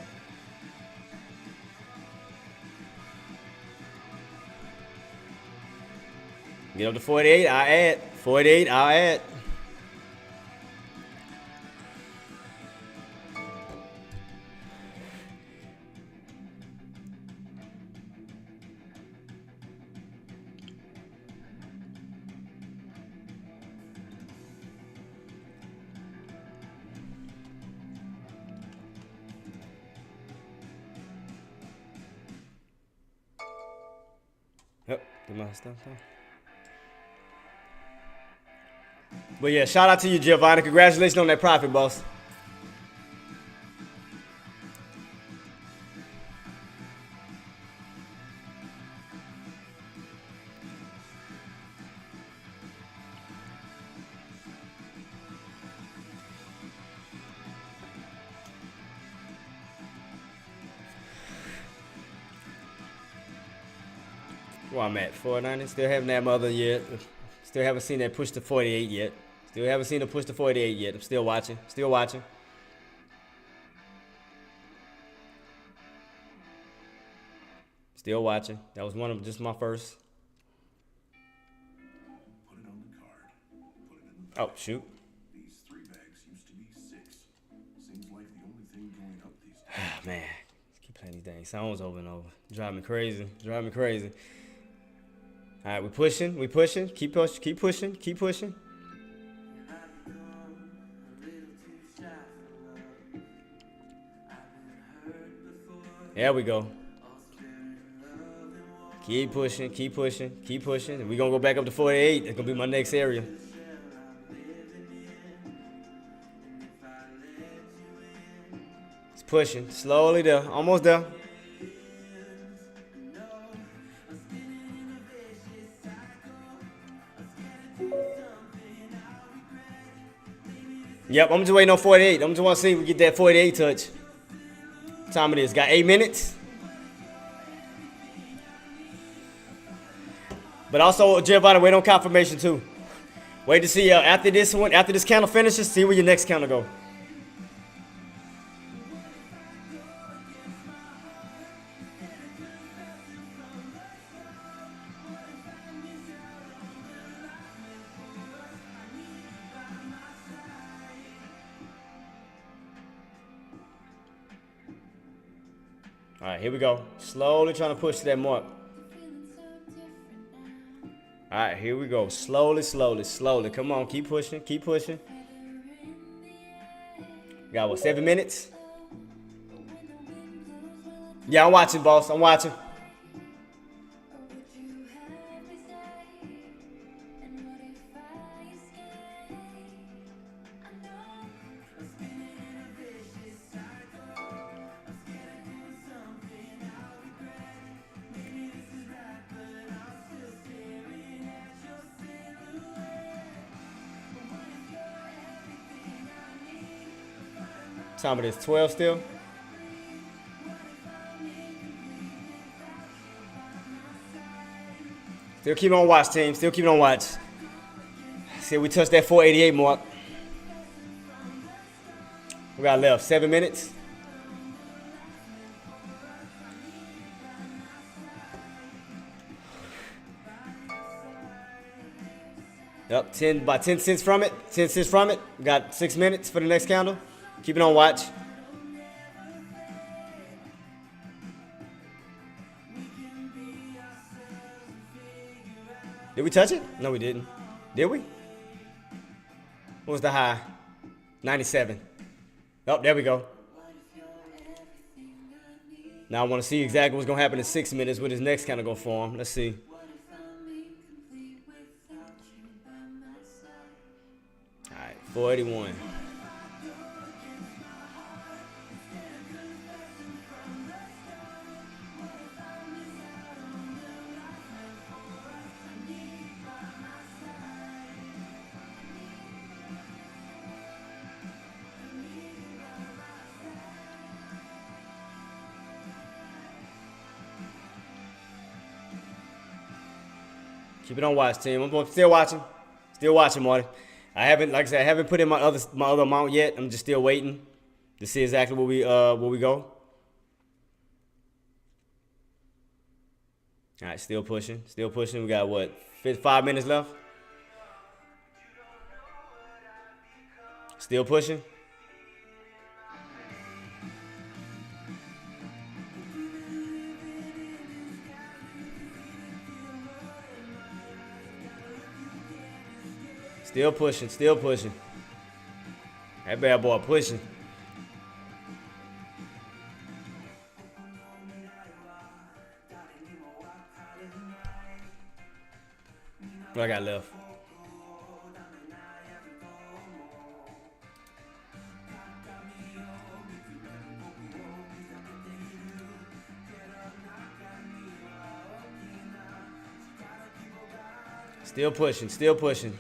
Get up to 48, I'll add. 48, I'll add. Yep, get my stuff done. But yeah, shout out to you, Giovanni. Congratulations on that profit, boss. Where I'm at, 490. Still haven't that mother yet. Still haven't seen that push to 48 yet. Still haven't seen it push to 48 yet. I'm still watching. Still watching. Still watching. That was one of just my first. Put it on the card. Put it in the Oh, shoot. These 3 bags used to be 6. Seems like the only thing going up these days. Ah, man. Keep playing these dang songs over and over. Drive me crazy. Drive me crazy. All right, we pushing. We pushing. Keep pushing. Keep pushing. Keep pushing. There we go. Keep pushing, keep pushing, keep pushing. We're going to go back up to 48. It's going to be my next area. Pushing. Slowly there. Almost there. Yep, I'm just waiting on 48. I'm just want to see if we get that 48 touch. What time it is? Got 8 minutes. But also, Giovanni, wait on confirmation too. Wait to see after this one, after this candle finishes, see where your next candle go. All right, here we go. Slowly trying to push to that mark. All right, here we go. Slowly, slowly, slowly. Come on, keep pushing, keep pushing. Got what, 7 minutes? Yeah, I'm watching, boss. I'm watching. Time it is 12 still. Still keep on watch, team. Still keep on watch. See if we touch that 488 mark. We got left 7 minutes. Yep, about 10 cents from it. 10 cents from it. We got 6 minutes for the next candle. Keep it on watch. Did we touch it? No, we didn't. Did we? What was the high? 97. Oh, there we go. Now I want to see exactly what's going to happen in 6 minutes with his next candle going to form. Let's see. All right, 481. Keep it on watch, team. I'm still watching. Still watching, Marty. I haven't, like I said, I haven't put in my other amount yet. I'm just still waiting to see exactly where we go. All right, still pushing. Still pushing. We got what? 5 minutes left. Still pushing. Still pushing, still pushing. That bad boy pushing. What I got left? Still pushing, still pushing.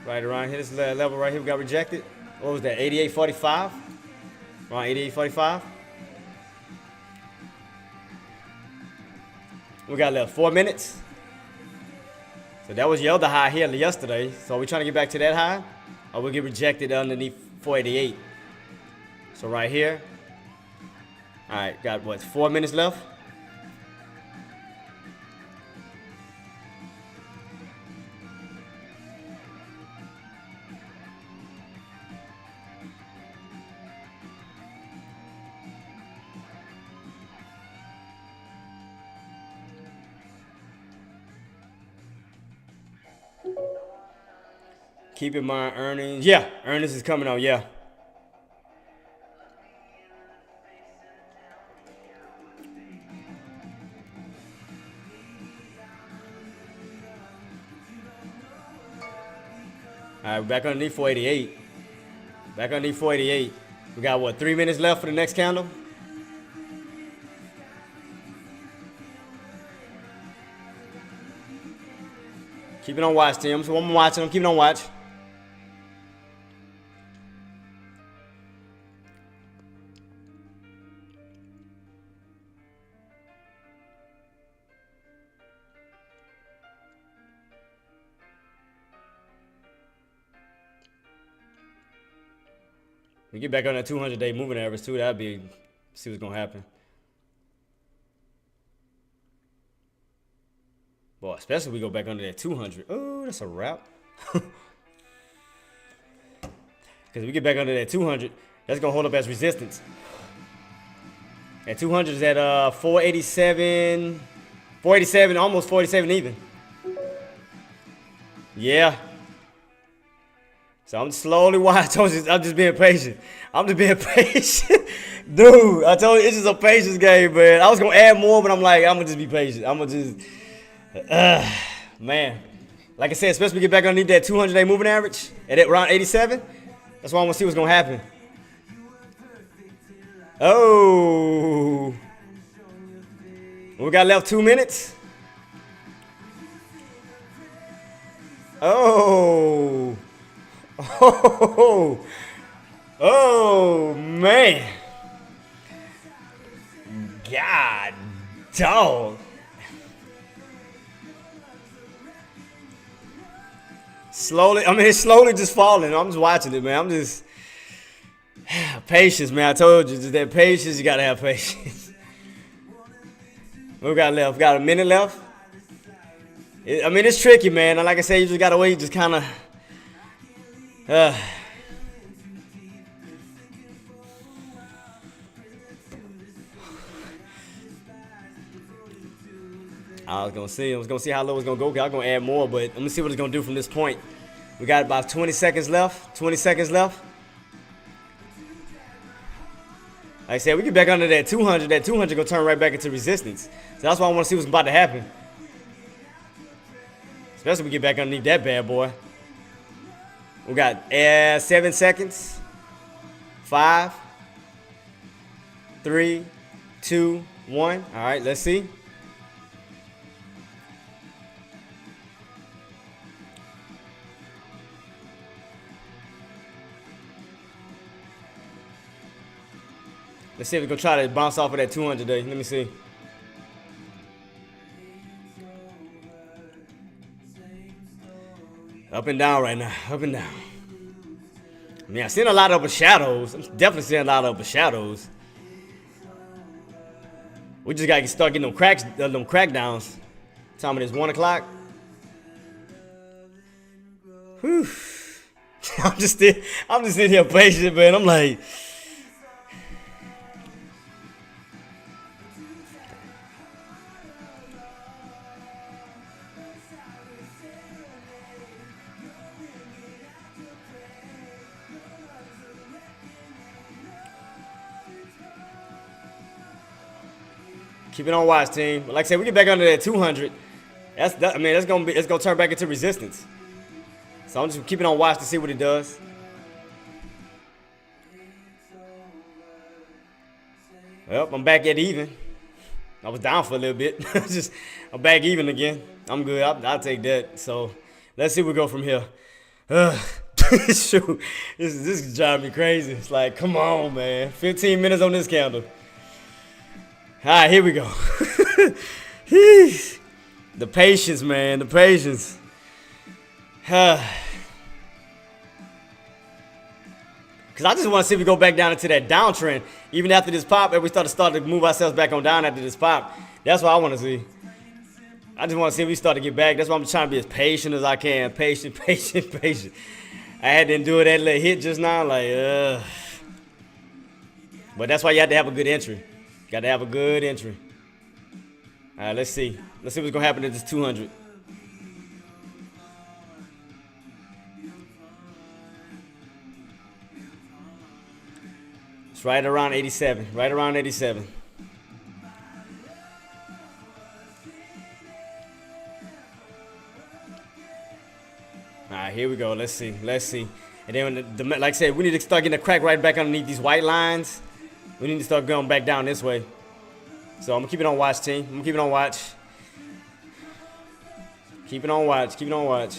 Right around here, this level right here, we got rejected. What was that, 88.45? Around 88.45. We got left 4 minutes. So that was your other high here yesterday. So are we trying to get back to that high? Or we'll get rejected underneath 488. So right here. All right, got what, 4 minutes left? Keep in mind earnings. Yeah, earnings is coming out, yeah. right, back underneath 488. Back underneath 488. We got what, 3 minutes left for the next candle? Keep it on watch, Tim. So I'm watching. I'm keeping on watch. We get back on that 200-day moving average too. That'd be, see what's gonna happen. Boy, especially if we go back under that 200. Oh, that's a wrap. Because we get back under that 200, that's gonna hold up as resistance. That 200 is at 487, 487, almost 47 even. Yeah. So I'm slowly watching. I'm just being patient. I'm just being patient. Dude, I told you, it's just a patience game, man. I was going to add more, but I'm like, I'm going to just be patient. I'm going to just, man. Like I said, especially when we get back underneath that 200-day moving average at around 87. That's why I want to see what's going to happen. Oh. We got left 2 minutes. Oh. Oh, oh man. God dog. Slowly, I mean, it's slowly just falling. I'm just watching it, man. I'm just patience, man. I told you, just that patience, you gotta have patience. What we got left? We got a minute left. I mean, it's tricky, man. Like I said, you just gotta wait, just kind of. I was gonna see how low it's gonna go. I'm gonna add more, but I'm gonna see what it's gonna do from this point. We got about 20 seconds left. 20 seconds left. Like I said, we get back under that 200. That 200 gonna turn right back into resistance. So that's why I want to see what's about to happen. Especially if we get back underneath that bad boy. We got 7 seconds. 5, 3, 2, 1. All right, let's see. Let's see if we can try to bounce off of that 200 day. Let me see. Up and down right now. Up and down. I mean, I've seen a lot of shadows. I'm definitely seeing a lot of shadows. We just gotta start getting them crackdowns. Time it is 1 o'clock. Whew. I'm just sitting here patient, man. I'm like. Keep it on watch, team. Like I said, we get back under that 200. It's gonna turn back into resistance. So I'm just keeping on watch to see what it does. Well, I'm back at even. I was down for a little bit. I'm back even again. I'm good. I'll take that. So let's see where we go from here. Shoot, this is driving me crazy. It's like, come on, man. 15 minutes on this candle. All right, here we go. The patience, man, the patience. Because I just want to see if we go back down into that downtrend. Even after this pop, if we start to move ourselves back on down after this pop. That's what I want to see. I just want to see if we start to get back. That's why I'm trying to be as patient as I can. Patient, patient, patient. I had to endure that little hit just now. Like, But that's why you have to have a good entry. Got to have a good entry. All right, let's see. Let's see what's going to happen at this 200. It's right around 87. Right around 87. All right, here we go. go. Let's see. Let's see. And then, like I said, we need to start getting a crack right back underneath these white lines. We need to start going back down this way. So I'm gonna keep it on watch, team. I'm gonna keep it on watch. Keep it on watch. Keep it on watch.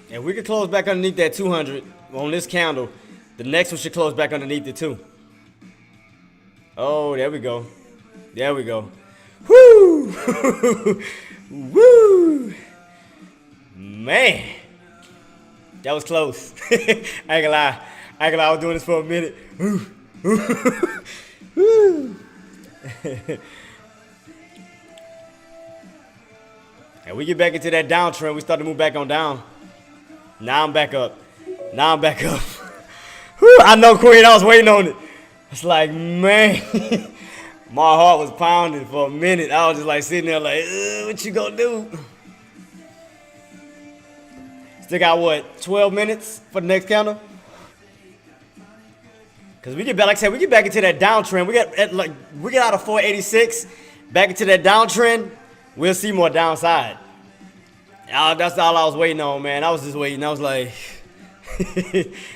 And we can close back underneath that 200 on this candle. The next one should close back underneath it too. Oh, there we go. There we go. Woo! Woo! Man. That was close. I ain't gonna lie. I ain't gonna lie. I was doing this for a minute. Woo! And we get back into that downtrend. We start to move back on down. Now I'm back up. Now I'm back up. Whew, I know, Queen. I was waiting on it. It's like, man. My heart was pounding for a minute. I was just like sitting there like, what you gonna do? Still got what, 12 minutes for the next candle? Because we get back, like I said, we get back into that downtrend. We get out of 486, back into that downtrend. We'll see more downside. That's all I was waiting on, man. I was just waiting. I was like,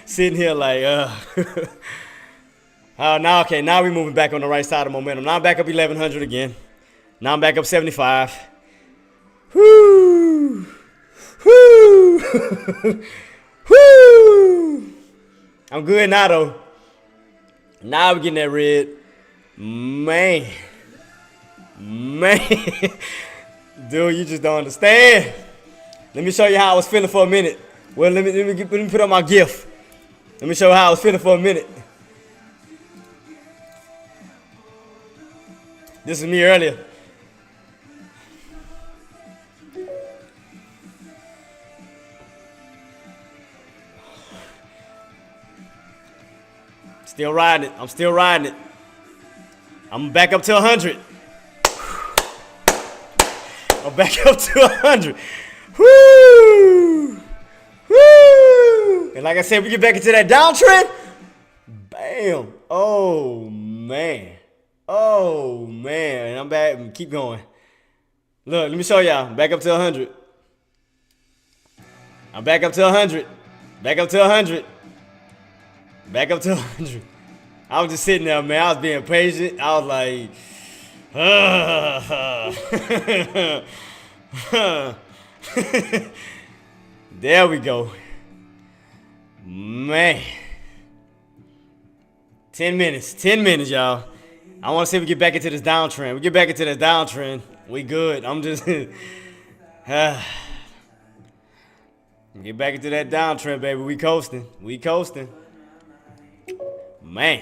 sitting here like, now, okay, now we're moving back on the right side of momentum. Now I'm back up 1100 again. Now I'm back up 75. Whoo! Whoo! Whoo! I'm good now, though. Now we're getting that red. Man. Dude, you just don't understand. Let me show you how I was feeling for a minute. Well, let me put on my gift. Let me show you how I was feeling for a minute. This is me earlier. Still riding it. I'm still riding it. I'm back up to 100. I'm back up to 100. Woo! Woo! And like I said, we get back into that downtrend. Bam! Oh man! Oh man! And I'm back. Keep going. Look, let me show y'all. I'm back up to 100. I'm back up to 100. Back up to 100. Back up to 100. I was just sitting there, man. I was being patient. I was like, there we go. Man. 10 minutes. 10 minutes, y'all. I want to see if we get back into this downtrend. We get back into this downtrend. We good. I'm just get back into that downtrend, baby. We coasting. We coasting. Man.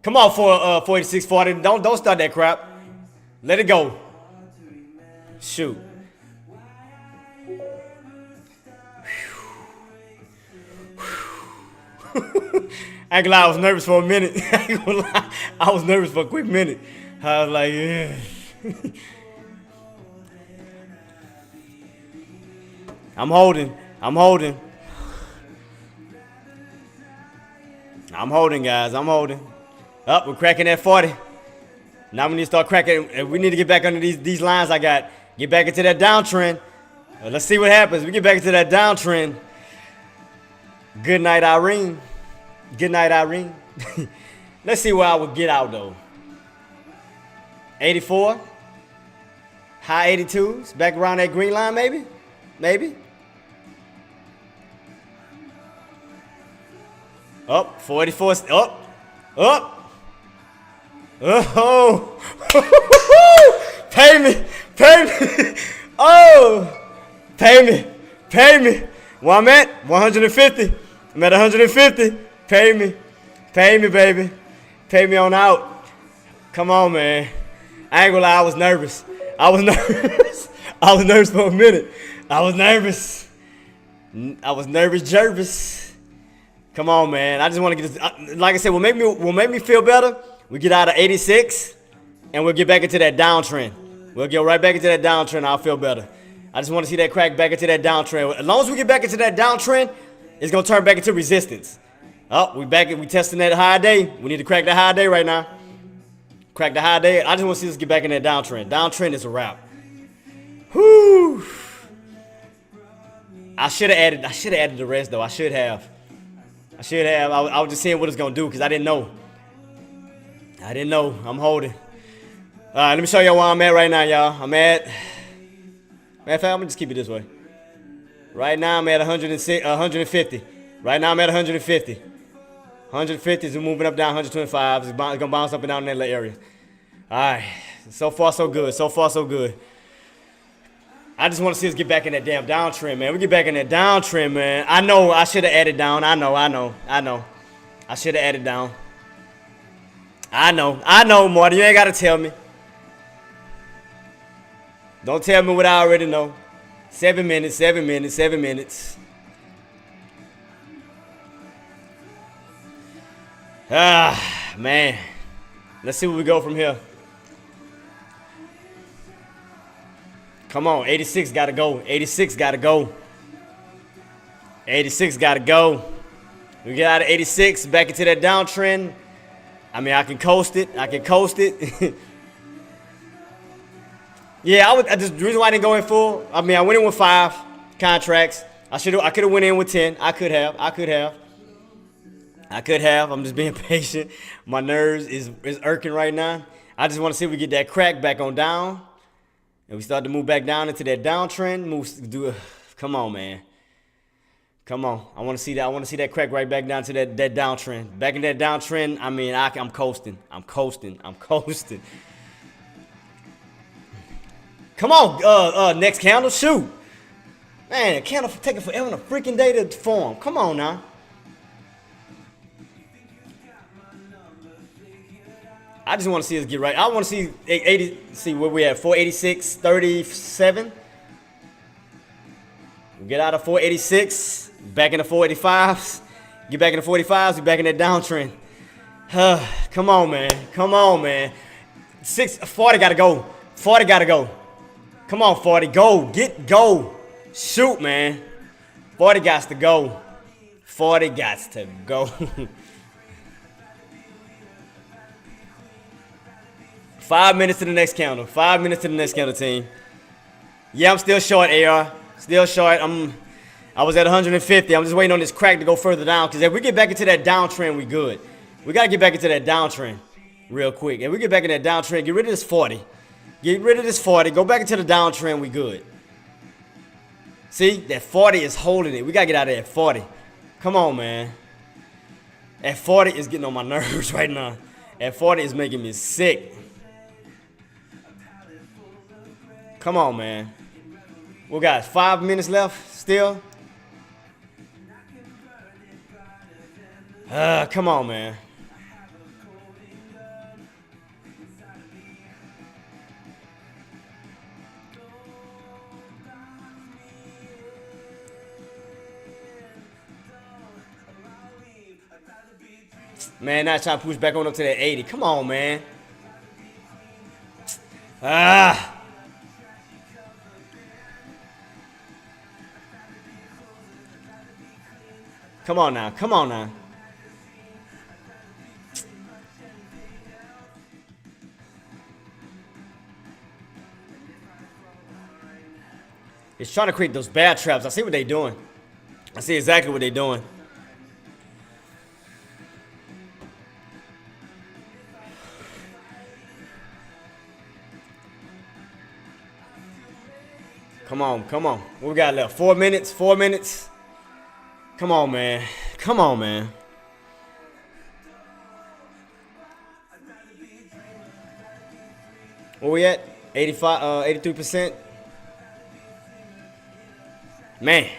Come on for 4640. Don't start that crap. Let it go. Shoot. I ain't gonna lie, I was nervous for a minute. I ain't gonna lie, I was nervous for a quick minute. I was like, yeah. I'm holding, guys. I'm holding. Up, we're cracking that 40. Now we need to start cracking. We need to get back under these lines I got. Get back into that downtrend. Let's see what happens. We get back into that downtrend. Good night, Irene. Good night, Irene. Let's see where I would get out, though. 84. High 82s. Back around that green line, maybe? Maybe. Up. 484. Up. Up. Oh. Pay me. Pay me. Oh. Pay me. Pay me. Where I'm at? 150. I'm at 150. Pay me. Pay me, baby. Pay me on out. Come on, man. I ain't gonna lie, I was nervous. I was nervous. I was nervous for a minute. I was nervous. I was nervous, Jervis. Come on, man. I just want to get this. Like I said, what make me feel better. We get out of 86, and we'll get back into that downtrend. We'll get right back into that downtrend. I'll feel better. I just want to see that crack back into that downtrend. As long as we get back into that downtrend, it's gonna turn back into resistance. Oh, we back. We testing that high day. We need to crack the high day right now. Crack the high day. I just want to see us get back in that downtrend. Downtrend is a wrap. Whoo! I should have added the rest though. I should have. I was just seeing what it's gonna do because I didn't know. I'm holding. All right, let me show y'all where I'm at right now, y'all. I'm at. Matter of fact, I'm gonna just keep it this way. Right now I'm at 150. Right now I'm at 150. 150 is moving up down 125. It's gonna bounce up and down in that little area. All right, so far so good. So far so good. I just want to see us get back in that damn downtrend, man. We get back in that downtrend, man. I know I should have added down. I know. I should have added down. I know, Marty. You ain't got to tell me. Don't tell me what I already know. 7 minutes. Ah, man. Let's see where we go from here. Come on, 86 gotta go. 86 gotta go. 86 gotta go. We get out of 86, back into that downtrend. I mean, I can coast it. Yeah, the reason why I didn't go in full. I mean, I went in with 5 contracts. I could have went in with 10. I could have. I'm just being patient. My nerves is irking right now. I just want to see if we get that crack back on down. And we start to move back down into that downtrend. Come on, man. Come on. I want to see that. I want to see that crack right back down to that downtrend. Back in that downtrend, I mean, I'm coasting. Come on, next candle, shoot. Man, the candle taking forever in a freaking day to form. Come on now. I just want to see us get right. I want to see 80. See where we at. 486, 37. We get out of 486, back in the 485s. Get back in the 45s. We back in that downtrend. Come on, man. 40 gotta go. 40 gotta go. Come on, 40. Go. Shoot, man. 40 gots to go. 40 gots to go. 5 minutes to the next counter. 5 minutes to the next counter, team. Yeah, I'm still short, AR. Still short. I was at 150. I'm just waiting on this crack to go further down. Because if we get back into that downtrend, we good. We got to get back into that downtrend real quick. If we get back in that downtrend, get rid of this 40. Go back into the downtrend, we good. See, that 40 is holding it. We got to get out of that 40. Come on, man. That 40 is getting on my nerves right now. That 40 is making me sick. Come on, man. We got 5 minutes left still. Come on, man. Man, not trying to push back on up to that 80. Come on, man. Come on now. It's trying to create those bad traps. I see what they're doing. I see exactly what they're doing. Come on. What we got left? 4 minutes. Come on, man. Where we at? 83%. Man.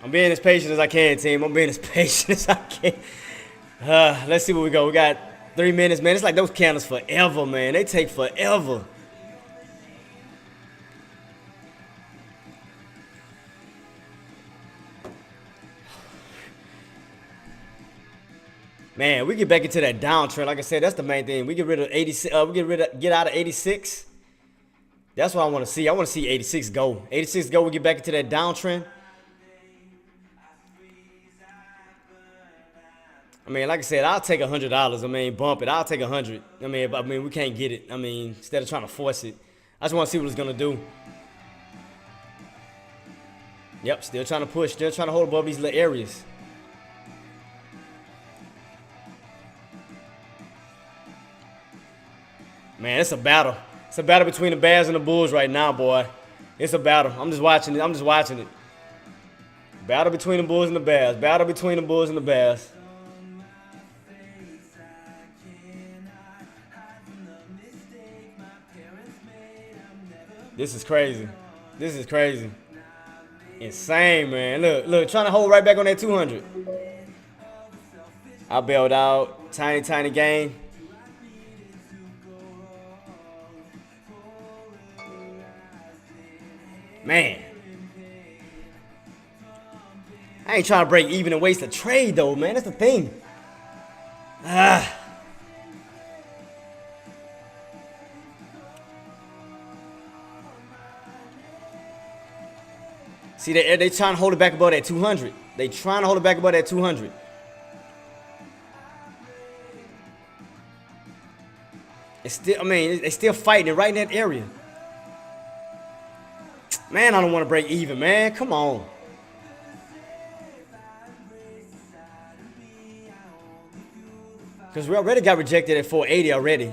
I'm being as patient as I can, team. Let's see what we got. We got 3 minutes, man. It's like those candles forever, man. They take forever. Man, we get back into that downtrend. Like I said, that's the main thing. We get rid of 86. Get out of 86. That's what I want to see. I want to see 86 go. 86 go. We get back into that downtrend. I mean, like I said, I'll take $100. I mean, bump it. I'll take 100. I mean, we can't get it. I mean, instead of trying to force it, I just want to see what it's gonna do. Yep, still trying to push. Still trying to hold above these little areas. Man, it's a battle. It's a battle between the Bears and the Bulls right now, boy. It's a battle. I'm just watching it. I'm just watching it. Battle between the Bulls and the Bears. Battle between the Bulls and the Bears. This is crazy. This is crazy. Insane, man. Look, trying to hold right back on that 200. I bailed out. Tiny gain. Man. I ain't trying to break even and waste a trade, though, man. That's the thing. See, they trying to hold it back above that 200. They trying to hold it back above that 200. It's still, I mean, they still fighting it right in that area. Man, I don't want to break even, man. Come on. Because we already got rejected at 480 already.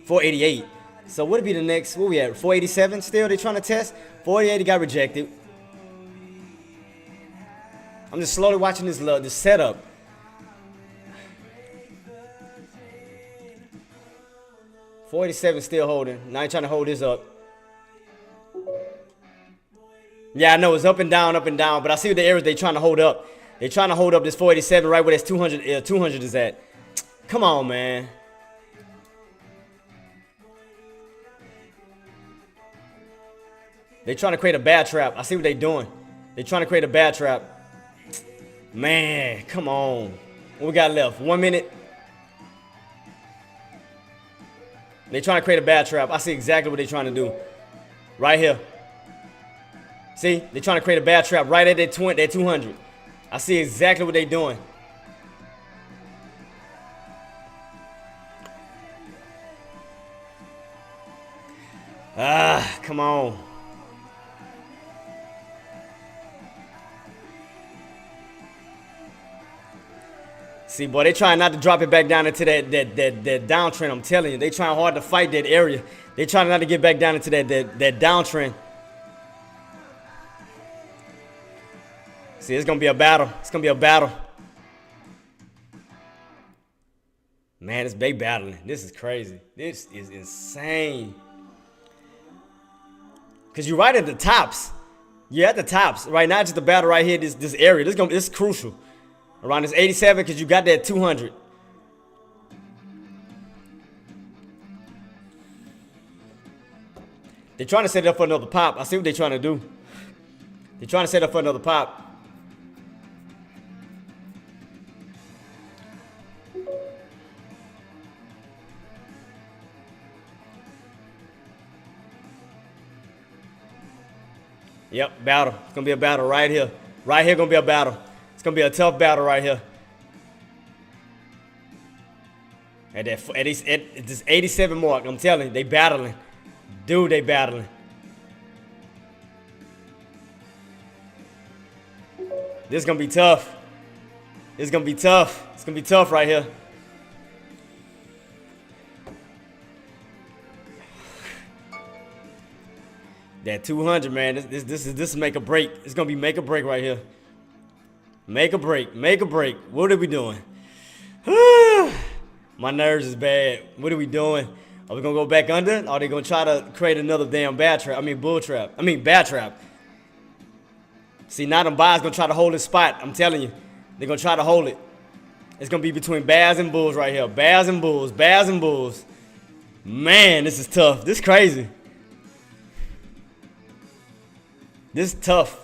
488. So what would be the next? What we at? 487 still? They trying to test? 480 got rejected. I'm just slowly watching this setup. $487 still holding. Now I'm trying to hold this up. Yeah, I know it's up and down, but I see what the areas they trying to hold up. They trying to hold up this 487 right where this 200 is at. Come on, man. They trying to create a bad trap. I see what they doing. They trying to create a bad trap. Man, come on. What we got left? 1 minute. They trying to create a bad trap. I see exactly what they trying to do. Right here. See? They trying to create a bad trap right at that 200. I see exactly what they doing. Come on. See, boy, they trying not to drop it back down into that downtrend. I'm telling you, they trying hard to fight that area. They trying not to get back down into that downtrend. See, it's gonna be a battle. It's gonna be a battle. Man, they battling. This is crazy. This is insane. Cause you're right at the tops. You're at the tops right now. Just the battle right here. This area. This is crucial. Around this 87, because you got that 200. They're trying to set it up for another pop. I see what they're trying to do. They're trying to set up for another pop. Yep, battle. It's going to be a battle right here. Right here going to be a battle. It's going to be a tough battle right here. At this 87 mark, I'm telling you, they battling. Dude, they battling. This is going to be tough. This is going to be tough. It's going to be tough right here. That 200, man, this is make or break. It's going to be make or break right here. Make or break. Make or break. What are we doing? My nerves is bad. What are we doing? Are we going to go back under? Or are they going to try to create another damn bad trap? I mean, bull trap. I mean, bad trap. See, now them buyers going to try to hold this spot. I'm telling you. They're going to try to hold it. It's going to be between bears and bulls right here. Bears and bulls. Bears and bulls. Man, this is tough. This is crazy. This is tough.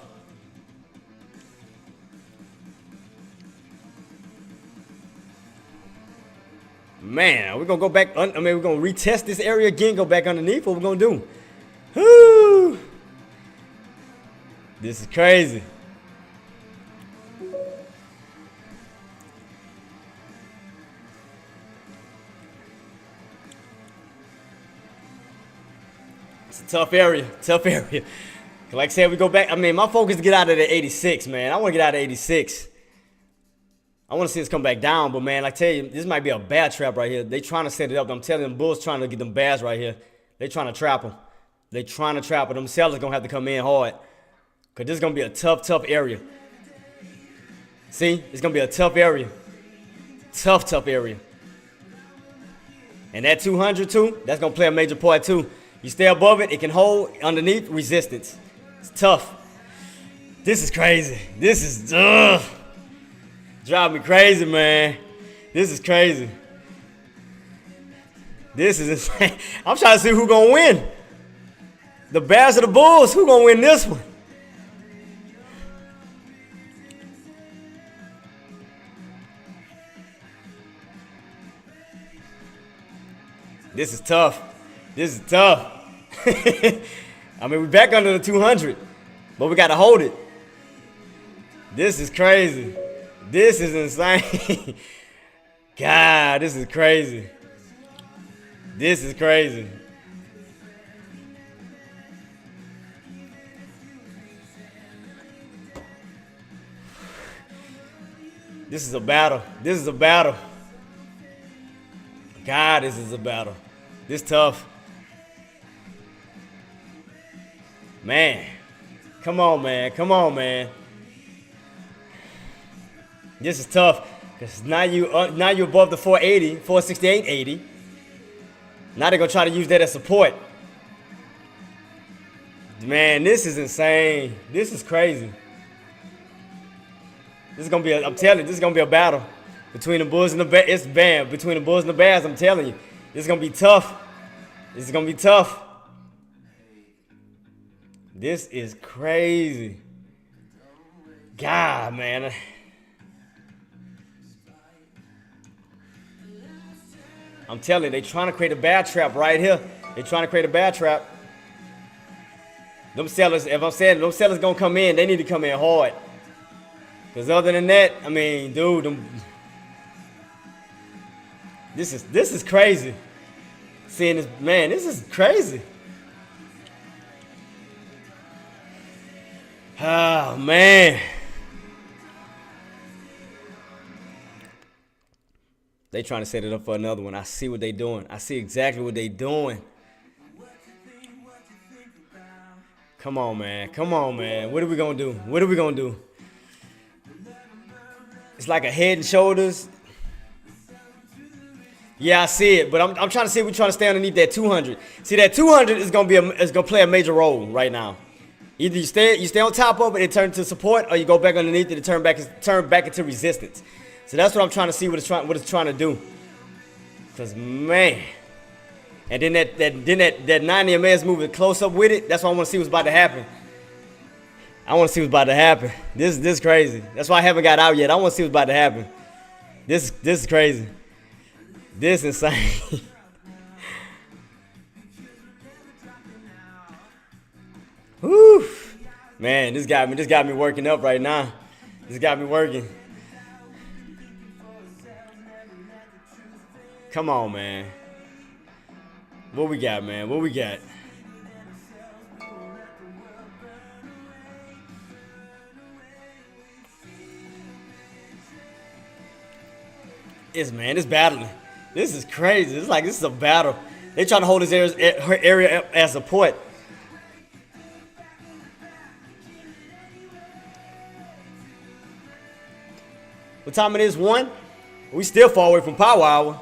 Man, we're gonna go back. We're gonna retest this area again. Go back underneath. What we're gonna do? Woo! This is crazy. It's a tough area. Tough area. Like I said, we go back. I mean, my focus is to get out of the 86, man. I want to get out of 86. I want to see us come back down, but man, like I tell you, this might be a bad trap right here. They trying to set it up. I'm telling them, Bulls trying to get them bags right here. They trying to trap them. They trying to trap them. Them sellers gonna have to come in hard, cause this is gonna be a tough area. See, it's gonna be a tough area. Tough area. And that 200 too, that's gonna play a major part too. You stay above it, it can hold underneath resistance. It's tough. This is crazy. This is drive me crazy, man. This is crazy. This is insane. I'm trying to see who gonna win. The Bears or the Bulls? Who gonna win this one? This is tough. This is tough. I mean, we're back under the 200, but we gotta hold it. This is crazy. This is insane. God, this is crazy. This is crazy. This is a battle. This is a battle. God, this is a battle. This tough. Man. Come on, man. Come on, man. This is tough. Because now you're above the 480, 468.80. Now they're going to try to use that as support. Man, this is insane. This is crazy. This is going to be, I'm telling you, this is going to be a battle between the Bulls and the Bears. It's bam. Between the Bulls and the Bears, I'm telling you. This is going to be tough. This is going to be tough. This is crazy. God, man. I'm telling you, they trying to create a bad trap right here. They trying to create a bad trap. Them sellers, if I'm saying them sellers gonna come in, they need to come in hard. Cause other than that, I mean, dude, this is crazy. Seeing this, man, this is crazy. Oh man. They trying to set it up for another one. I see what they doing. I see exactly what they doing. Come on, man. Come on, man. What are we gonna do? What are we gonna do? It's like a head and shoulders. Yeah, I see it, but I'm trying to see if we're trying to stay underneath that 200. See, that 200 is gonna play a major role right now. Either you stay on top of it, it turns to support, or you go back underneath it, it turn back into resistance. So that's what I'm trying to see what it's trying to do. Cause man, and then that 90 MAs moving close up with it. That's what I want to see what's about to happen. I want to see what's about to happen. This is crazy. That's why I haven't got out yet. I want to see what's about to happen. This is crazy. This is insane. Whew. Man, this got me working up right now. This got me working. Come on, man. What we got, man? What we got? It's battling. This is crazy. It's like this is a battle. They trying to hold this area as support. What time it is? 1? We still far away from power hour.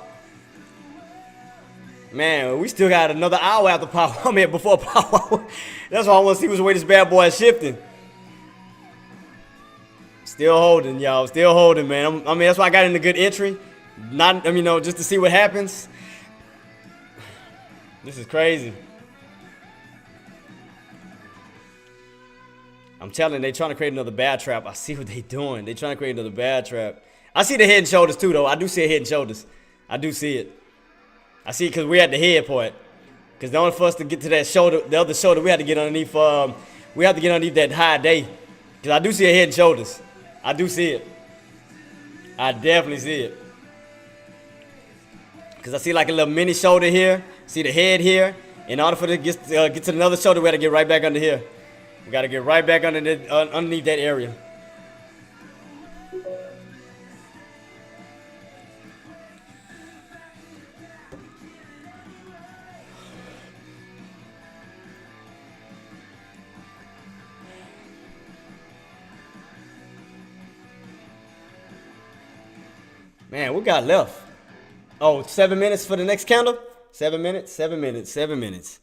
Man, we still got another hour after power. I mean, before power hour. That's why I want to see which way this bad boy is shifting. Still holding, y'all. Still holding, man. I mean, that's why I got in a good entry. Not, I mean, just to see what happens. This is crazy. I'm telling you, they trying to create another bad trap. I see what they doing. They trying to create another bad trap. I see the head and shoulders too, though. I do see a head and shoulders. I do see it. I see, because we're at the head part. Because the only for us to get to that shoulder, the other shoulder, we have to get underneath. We have to get underneath that high day. Because I do see a head and shoulders. I do see it. I definitely see it. Because I see like a little mini shoulder here. See the head here. In order for it to get to another shoulder, we got to get right back under here. We got to get right back underneath that area. Man, we got left. Oh, 7 minutes for the next candle? 7 minutes, 7 minutes, 7 minutes.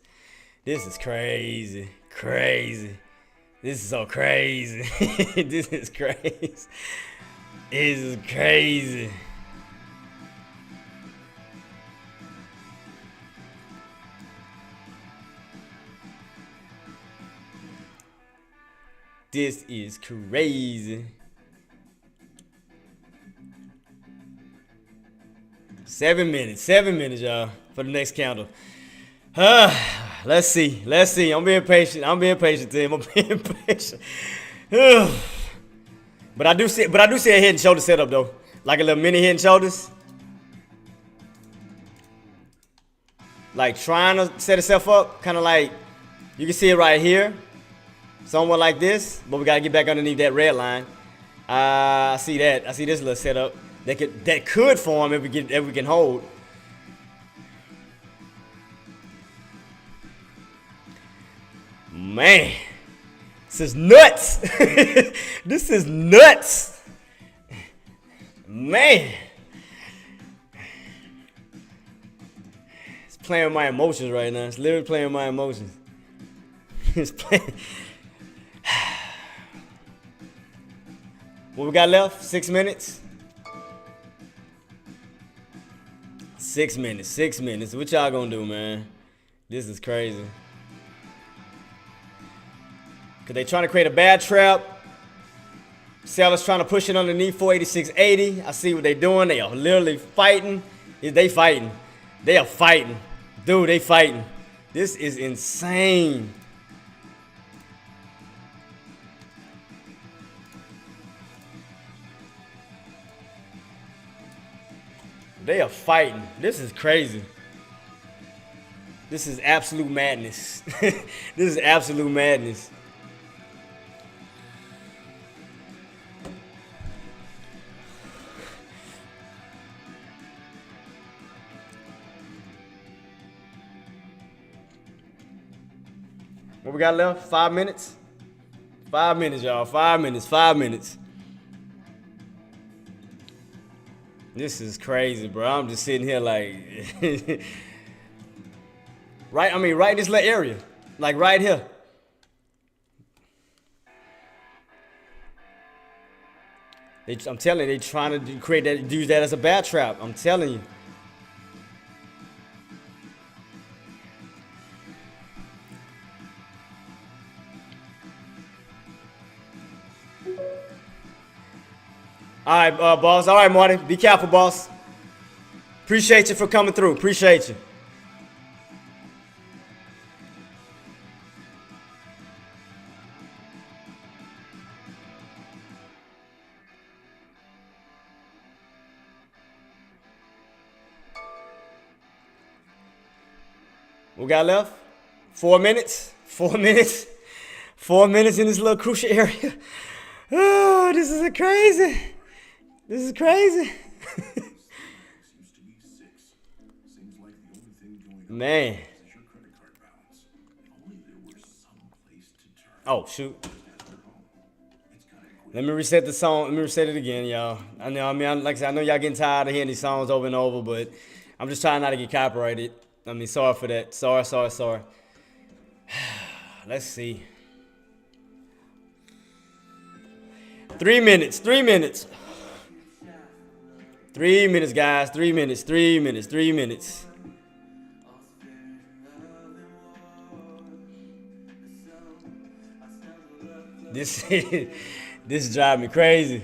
This is crazy, crazy. This is so crazy. This is crazy. This is crazy. This is crazy. 7 minutes, y'all, for the next candle. Let's see. I'm being patient, Tim. I'm being patient. But I do see a head and shoulder setup though, like a little mini head and shoulders, like trying to set itself up, kind of like you can see it right here, somewhat like this. But we gotta get back underneath that red line. I see that. I see this little setup. That could form if we can hold. Man, this is nuts. This is nuts. Man, it's playing with my emotions right now. It's literally playing with my emotions. It's playing. What we got left? 6 minutes. 6 minutes, 6 minutes. What y'all gonna do, man? This is crazy. Cause they trying to create a bad trap. Sellers trying to push it underneath 486.80. I see what they doing. They are literally fighting. They fighting. They are fighting. Dude, they fighting. This is insane. They are fighting. This is crazy. This is absolute madness. This is absolute madness. What we got left? 5 minutes? 5 minutes, y'all. 5 minutes. 5 minutes. This is crazy, bro. I'm just sitting here like, right in this little area, like right here. I'm telling you, they trying to create that, use that as a bad trap. I'm telling you. All right, boss. All right, Marty. Be careful, boss. Appreciate you for coming through. Appreciate you. We got left 4 minutes. 4 minutes. 4 minutes in this little crucial area. Oh, this is crazy. This is crazy. Man. Oh, shoot. Let me reset the song. Let me reset it again, y'all. Like I said, I know y'all getting tired of hearing these songs over and over, but I'm just trying not to get copyrighted. Sorry for that. Sorry. Let's see. 3 minutes. 3 minutes. 3 minutes, guys. 3 minutes. 3 minutes. 3 minutes. This is driving me crazy.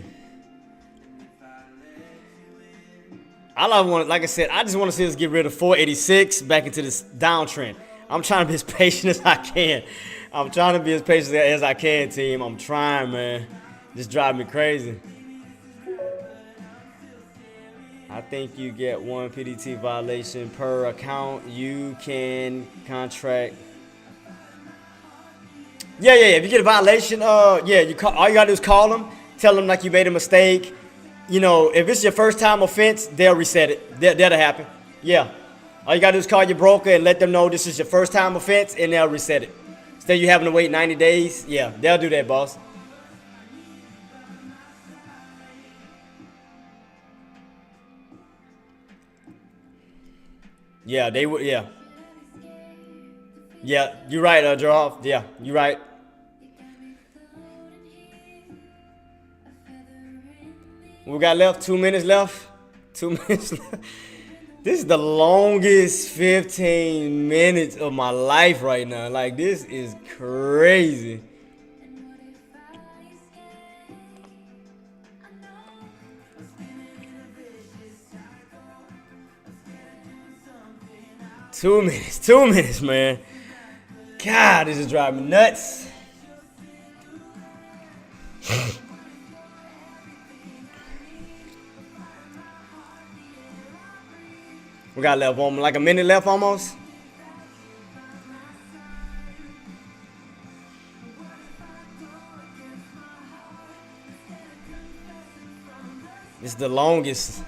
All I want, like I said, I just want to see us get rid of 486 back into this downtrend. I'm trying to be as patient as I can. I'm trying to be as patient as I can, team. I'm trying, man. Just drive me crazy. I think you get one PDT violation per account. You can contract. Yeah. If you get a violation, yeah, you call. All you gotta do is call them, tell them like you made a mistake. You know, if it's your first time offense, they'll reset it. That'll happen. Yeah. All you gotta do is call your broker and let them know this is your first time offense, and they'll reset it. Instead of you having to wait 90 days, yeah, they'll do that, boss. Yeah, they would. Yeah. Yeah, you're right, Jarov. Yeah, you're right. We got left 2 minutes left. 2 minutes left. This is the longest 15 minutes of my life right now. Like, this is crazy. Two minutes, man. God, this is driving me nuts. We got left like a minute left almost. This is the longest.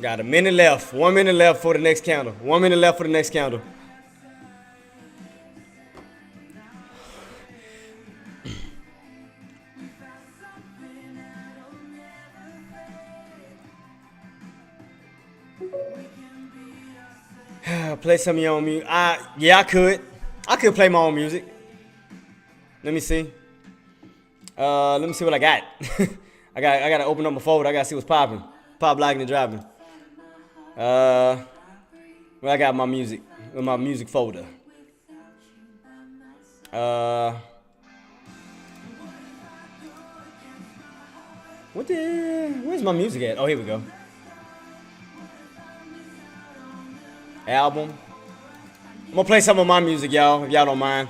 Got a minute left. 1 minute left for the next counter. 1 minute left for the next counter. Play some of your own music. Yeah, I could. I could play my own music. Let me see. Let me see what I got. I gotta open up my folder. I gotta see what's popping. Pop locking and driving. Well, I got my music in my music folder. Where's my music at? Oh, here we go. Album. I'm gonna play some of my music, y'all, if y'all don't mind.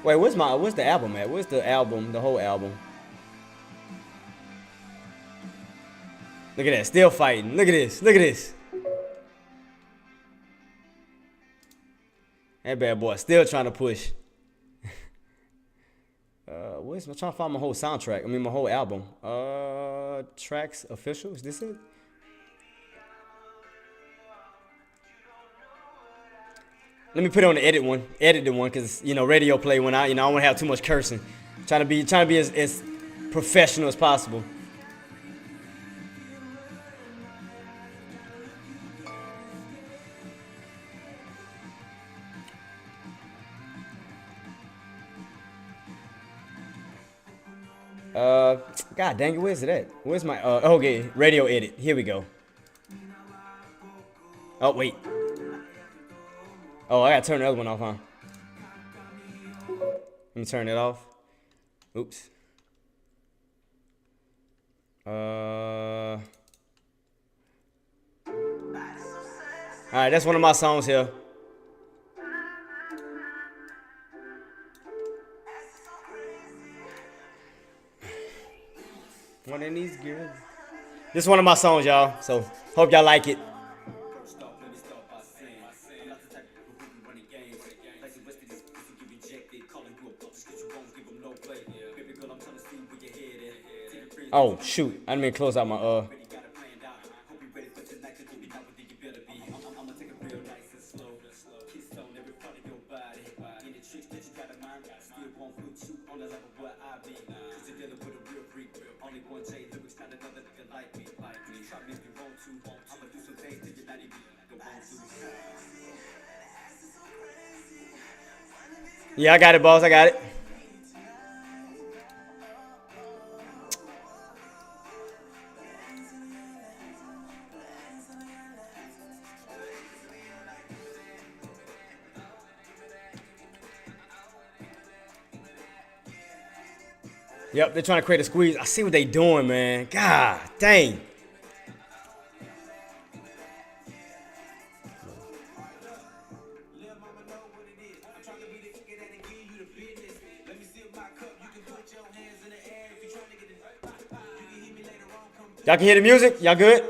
Wait, where's the album at? Where's the album? The whole album. Look at that, still fighting. Look at this. That bad boy still trying to push. I'm trying to find my whole soundtrack. I mean, my whole album. Tracks official. Is this it? Let me put it on the edit one, because radio play went out. I don't want to have too much cursing. Trying to be as professional as possible. God dang it, where's it at? Where's my okay, radio edit. Here we go. Oh wait. Oh, I gotta turn the other one off, huh? Let me turn it off. Oops. Alright, that's one of my songs here. One of these girls. This is one of my songs, y'all. So hope y'all like it. Oh shoot! I didn't mean to close out my Yeah, I got it, boss. I got it. Yep, they're trying to create a squeeze. I see what they doing, man. God dang. Y'all can hear the music? Y'all good?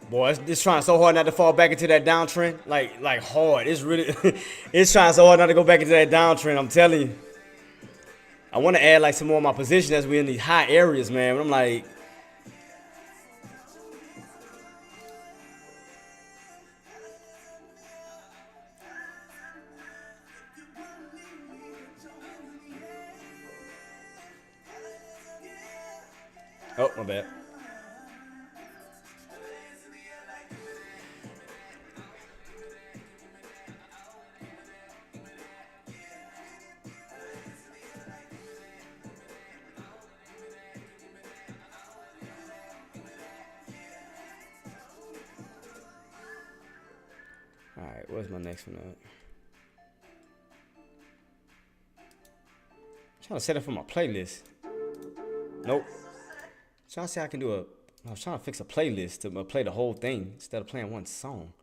Boy, it's trying so hard not to fall back into that downtrend. Like hard. It's really, it's trying so hard not to go back into that downtrend. I'm telling you. I want to add like some more of my position as we're in these high areas, man. But I'm like, oh, my bad. All right, where's my next one at? I'm trying to set up for my playlist. Nope. Trying to see how I can do I was trying to fix a playlist to play the whole thing instead of playing one song.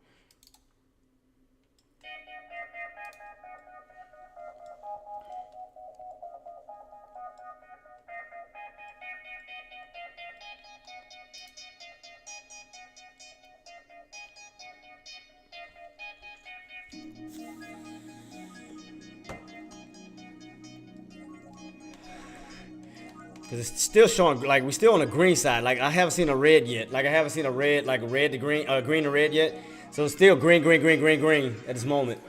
Cause it's still showing like we're still on the green side. Like I haven't seen a red yet. Like I haven't seen a red, like red to green, green to red yet. So it's still green at this moment.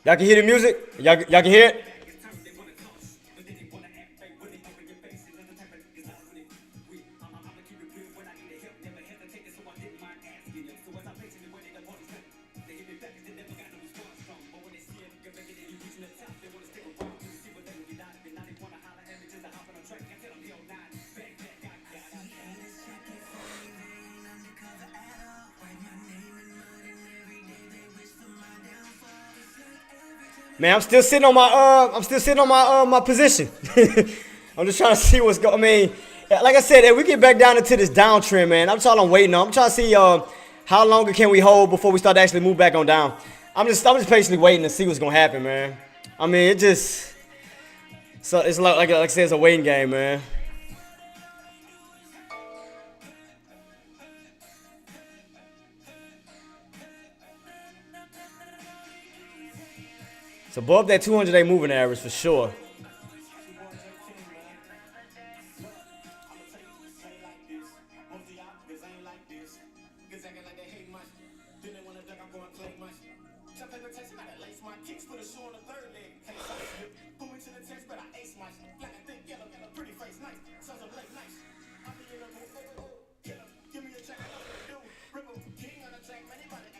Y'all can hear the music? Y'all can hear it? Man, I'm still sitting on my my position. I'm just trying to see what's going. I mean, like I said, if we get back down into this downtrend, man, that's all I'm waiting on. I'm trying to see how longer can we hold before we start to actually move back on down. I'm just patiently waiting to see what's gonna happen, man. I mean, it's like I said, it's a waiting game, man. It's above that 200-day moving average for sure.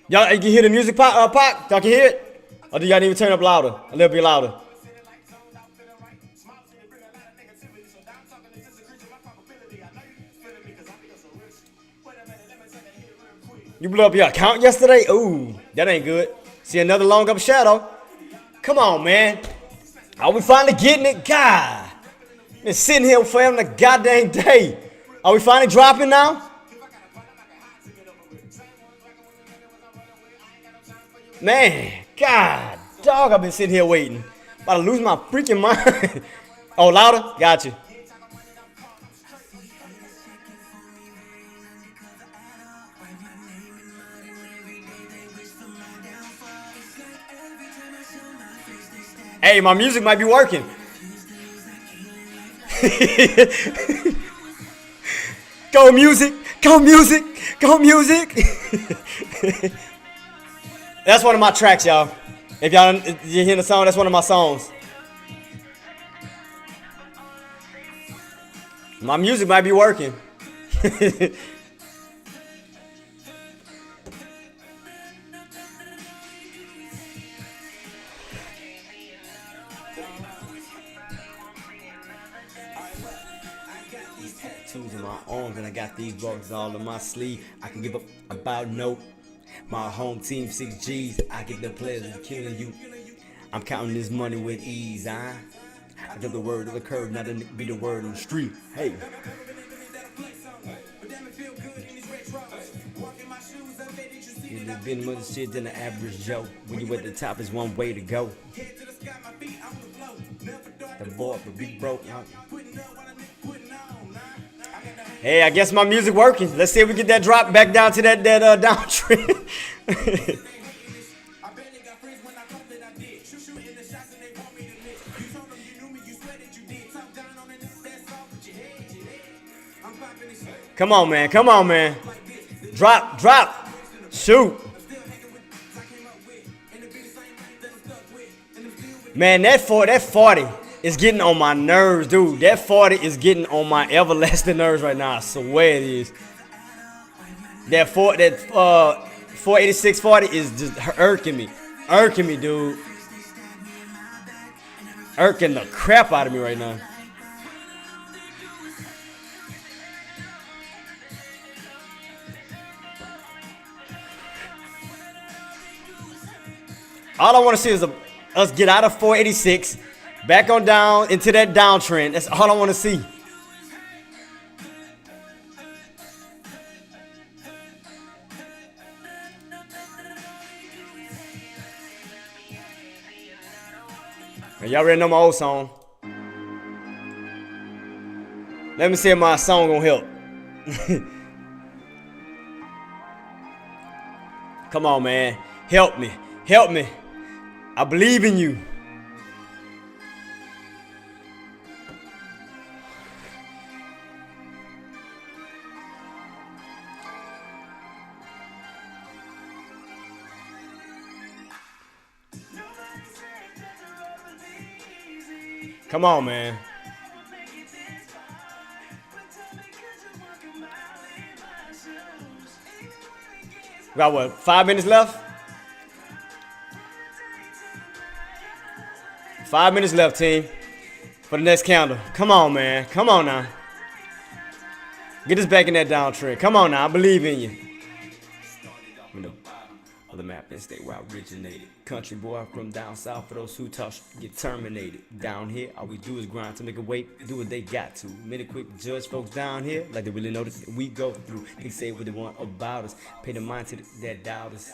Y'all can hear the music pop? Y'all can hear it? Or do y'all need to turn up louder? A little bit louder. You blew up your account yesterday? Ooh, that ain't good. See another long up shadow? Come on, man. Are we finally getting it? God. Been sitting here for him the goddamn day. Are we finally dropping now? Man, God, dog, I've been sitting here waiting. About to lose my freaking mind. Oh, louder? Got you. Hey, my music might be working. Go music, go music, go music. That's one of my tracks, y'all. If you hear the song, that's one of my songs. My music might be working. Tattoos in my arms and I got these bugs all in my sleeve. I can give up about no. My home team 6 G's. I get the pleasure of killing you. I'm counting this money with ease. I give the word of the curve, not to be the word on the street. Hey. You've been more shit than the average Joe. When you at the top is one way to go. The boy will be broke. Hey, I guess my music working. Let's see if we get that drop back down to that downtrend. Come on, man. Come on, man. Drop. Shoot. Man, that 40 is getting on my nerves, dude. That 40 is getting on my everlasting nerves right now. I swear it is. That 48640 is just irking me. Irking me, dude. Irking the crap out of me right now. All I want to see is us get out of 486, back on down into that downtrend. That's all I want to see. And y'all already know my old song. Let me see if my song gonna help. Come on, man. Help me. Help me. I believe in you. Come on, man. We got what, 5 minutes left? 5 minutes left, team, for the next candle. Come on, man. Come on now. Get us back in that downtrend. Come on now. I believe in you. On the map and stay where I originated. Country boy from down south. For those who touch, get terminated. Down here, all we do is grind to make a weight. Do what they got to. Many quick judge folks down here like they really know that we go through. They say what they want about us. Pay the mind to that doubt us.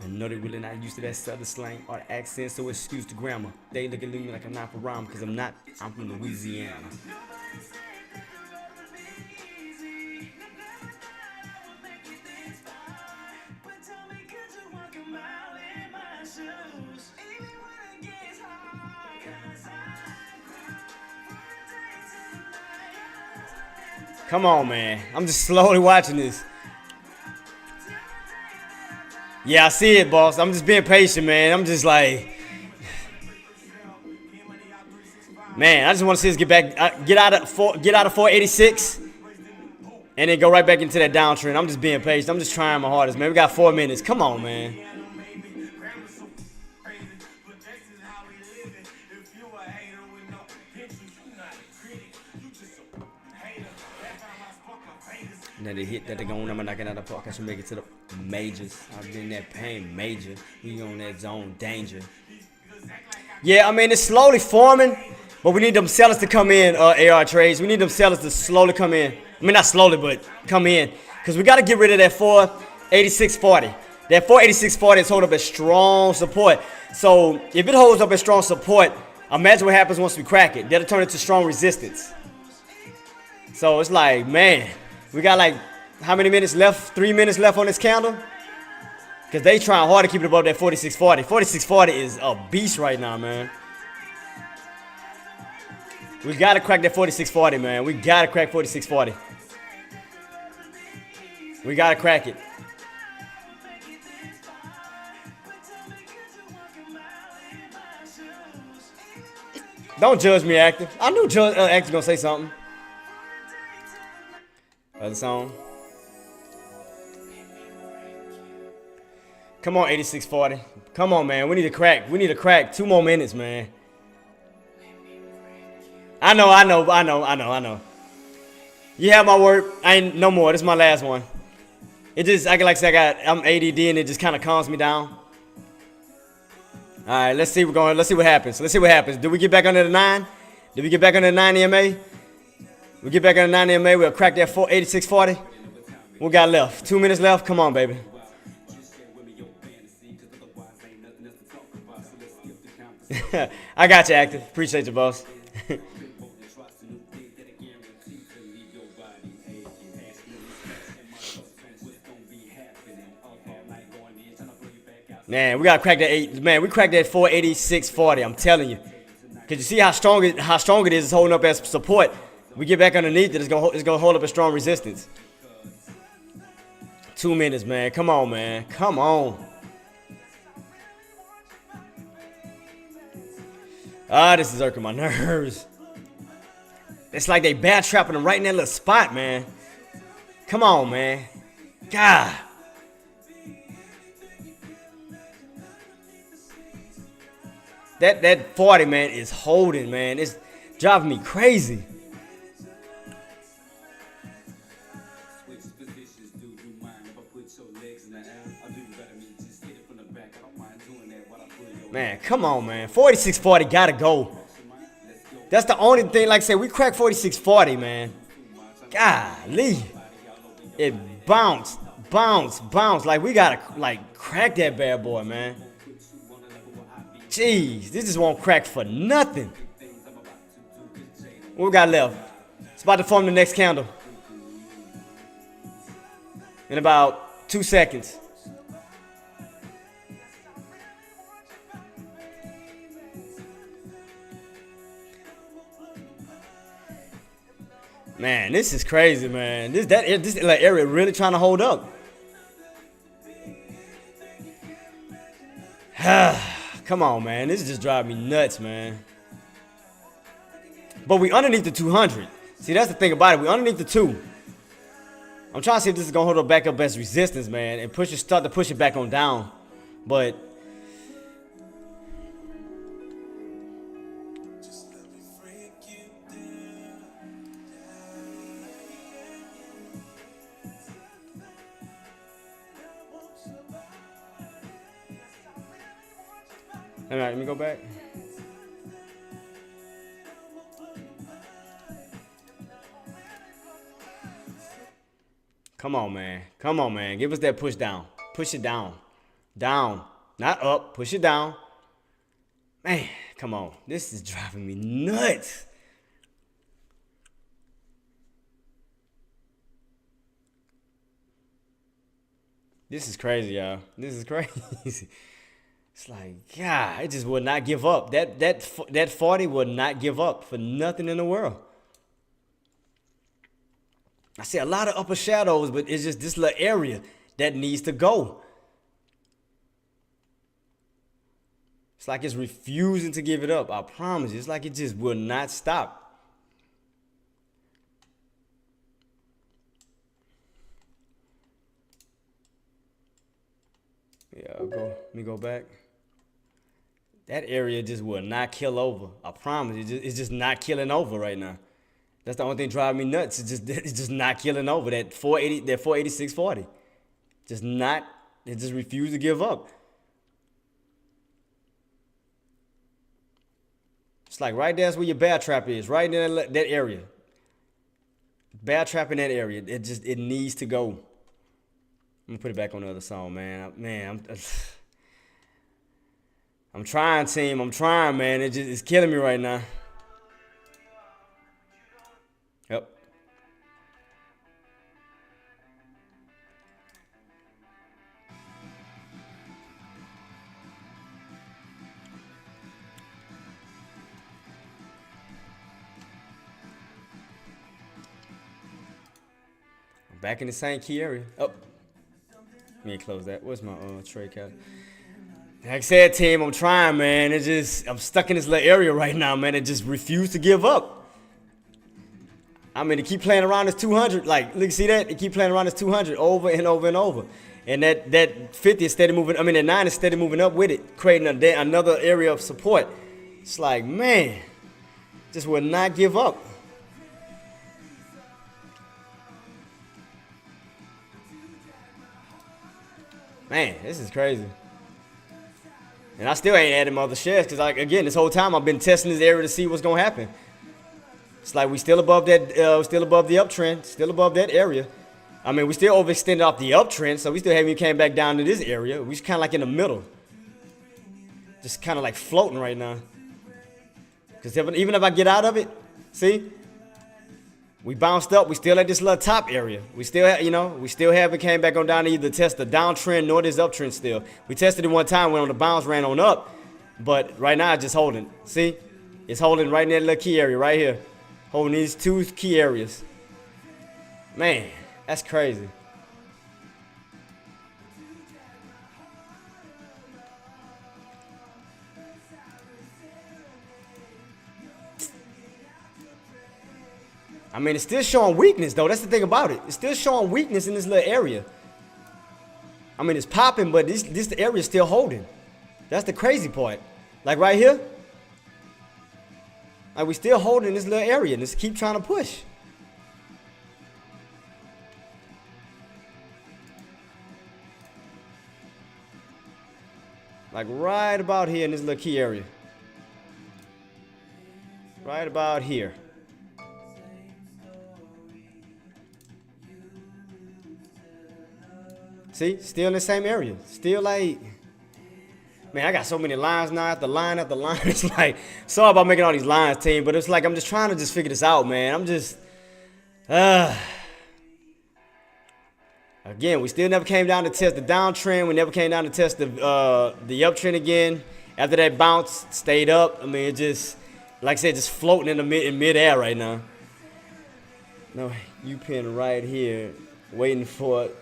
I know they really not used to that southern slang or the accent, so excuse the grammar. They look at me like I'm not for rhyme, because I'm not. I'm from Louisiana. Come on, man. I'm just slowly watching this. Yeah, I see it, boss. I'm just being patient, man. I'm just like, man, I just want to see us get back, get out of 486, and then go right back into that downtrend. I'm just being patient. I'm just trying my hardest, man. We got 4 minutes. Come on, man. Now they hit that they going, I'm knocking out the park. I should make it to the majors. I've been in that pain major. We on that zone danger. Yeah, I mean it's slowly forming, but we need them sellers to come in. AR trades. We need them sellers to slowly come in. I mean not slowly, but come in, because we got to get rid of that 486.40. That 486.40 is holding up a strong support. So if it holds up a strong support, imagine what happens once we crack it. That'll turn into strong resistance. So it's like, man. We got like, how many minutes left? 3 minutes left on this candle? Because they trying hard to keep it above that 4640. 4640 is a beast right now, man. We got to crack that 4640, man. We got to crack 4640. We got to crack it. Don't judge me, Active. I knew Active gonna say something. Other song. Come on, 8640. Come on, man. We need to crack. We need to crack 2 more minutes, man. I know. You have my word. I ain't no more. This is my last one. It just, like I said, I'm ADD and it just kind of calms me down. All right, let's see. Let's see what happens. Let's see what happens. Did we get back under the 9? Did we get back under the 9 EMA? We get back under the 9 EMA. We'll crack that 8640. We got left. 2 minutes left. Come on, baby. I got you, Active. Appreciate you, boss. Man, we gotta crack that 8. Man, we cracked that 486.40. I'm telling you, cause you see how strong it is. It's holding up as support. We get back underneath it. It's gonna hold up a strong resistance. 2 minutes, man. Come on, man. Come on. This is irking my nerves. It's like they bad trapping them right in that little spot, man. Come on, man. God. That 40, man, is holding, man. It's driving me crazy. Man, come on, man. 4640 gotta go. That's the only thing, like I said, we cracked 4640, man. Golly. It bounced. Like, we gotta, like, crack that bad boy, man. Jeez, this just won't crack for nothing. What we got left? It's about to form the next candle. In about 2 seconds. Man, this is crazy, man. This like area really trying to hold up. Come on, man. This is just driving me nuts, man. But we underneath the 200. See, that's the thing about it. We underneath the 2. I'm trying to see if this is gonna hold up back up as resistance, man, and start to push it back on down. But all right, let me go back. Come on, man. Come on, man. Give us that push down. Push it down. Down. Not up. Push it down. Man, come on. This is driving me nuts. This is crazy, y'all. This is crazy. It's like, God, it just would not give up. That 40 would not give up for nothing in the world. I see a lot of upper shadows, but it's just this little area that needs to go. It's like it's refusing to give it up. I promise you. It's like it just will not stop. Yeah, let me go back. That area just will not kill over. I promise. It's just not killing over right now. That's the only thing driving me nuts. It's just not killing over. That 486.40. Just not. It just refused to give up. It's like right there's where your bear trap is. Right in that area. Bear trap in that area. It needs to go. I'm gonna put it back on the other song, man. I'm trying, team. I'm trying, man. It's killing me right now. Yep. back in the same key area. Oh, let me close that. Where's my trade cap? Like I said, team, I'm trying, man. It's just, I'm stuck in this little area right now, man. It just refuse to give up. I mean, they keep playing around this 200. Like, look, see that? They keep playing around this 200 over and over and over. And that 50 is steady moving. I mean, that 9 is steady moving up with it, creating another area of support. It's like, man, just will not give up. Man, this is crazy. And I still ain't adding my other shares because, like, again, this whole time I've been testing this area to see what's gonna happen. It's like we still above that, still above the uptrend, still above that area. I mean, we still overextended off the uptrend, so we still haven't even came back down to this area. We just kind of like in the middle, just kind of like floating right now. Because even if I get out of it, see, we bounced up. We still at this little top area. We still, we still haven't came back on down to either test the downtrend nor this uptrend still. We tested it one time, went on the bounce, ran on up, but right now it's just holding. See, it's holding right in that little key area right here. Holding these two key areas. Man, that's crazy. I mean, it's still showing weakness, though. That's the thing about it. It's still showing weakness in this little area. I mean, it's popping, but this area is still holding. That's the crazy part. Like right here. Like we still holding this little area and just keep trying to push. Like right about here in this little key area. Right about here. See, still in the same area. Still like, man, I got so many lines now after line after line. It's like, sorry about making all these lines, team, but it's like I'm just trying to just figure this out, man. I'm just, again, we still never came down to test the downtrend. We never came down to test the uptrend again. After that bounce, stayed up. I mean, it just, like I said, just floating in midair right now. No, you pin right here, waiting for it.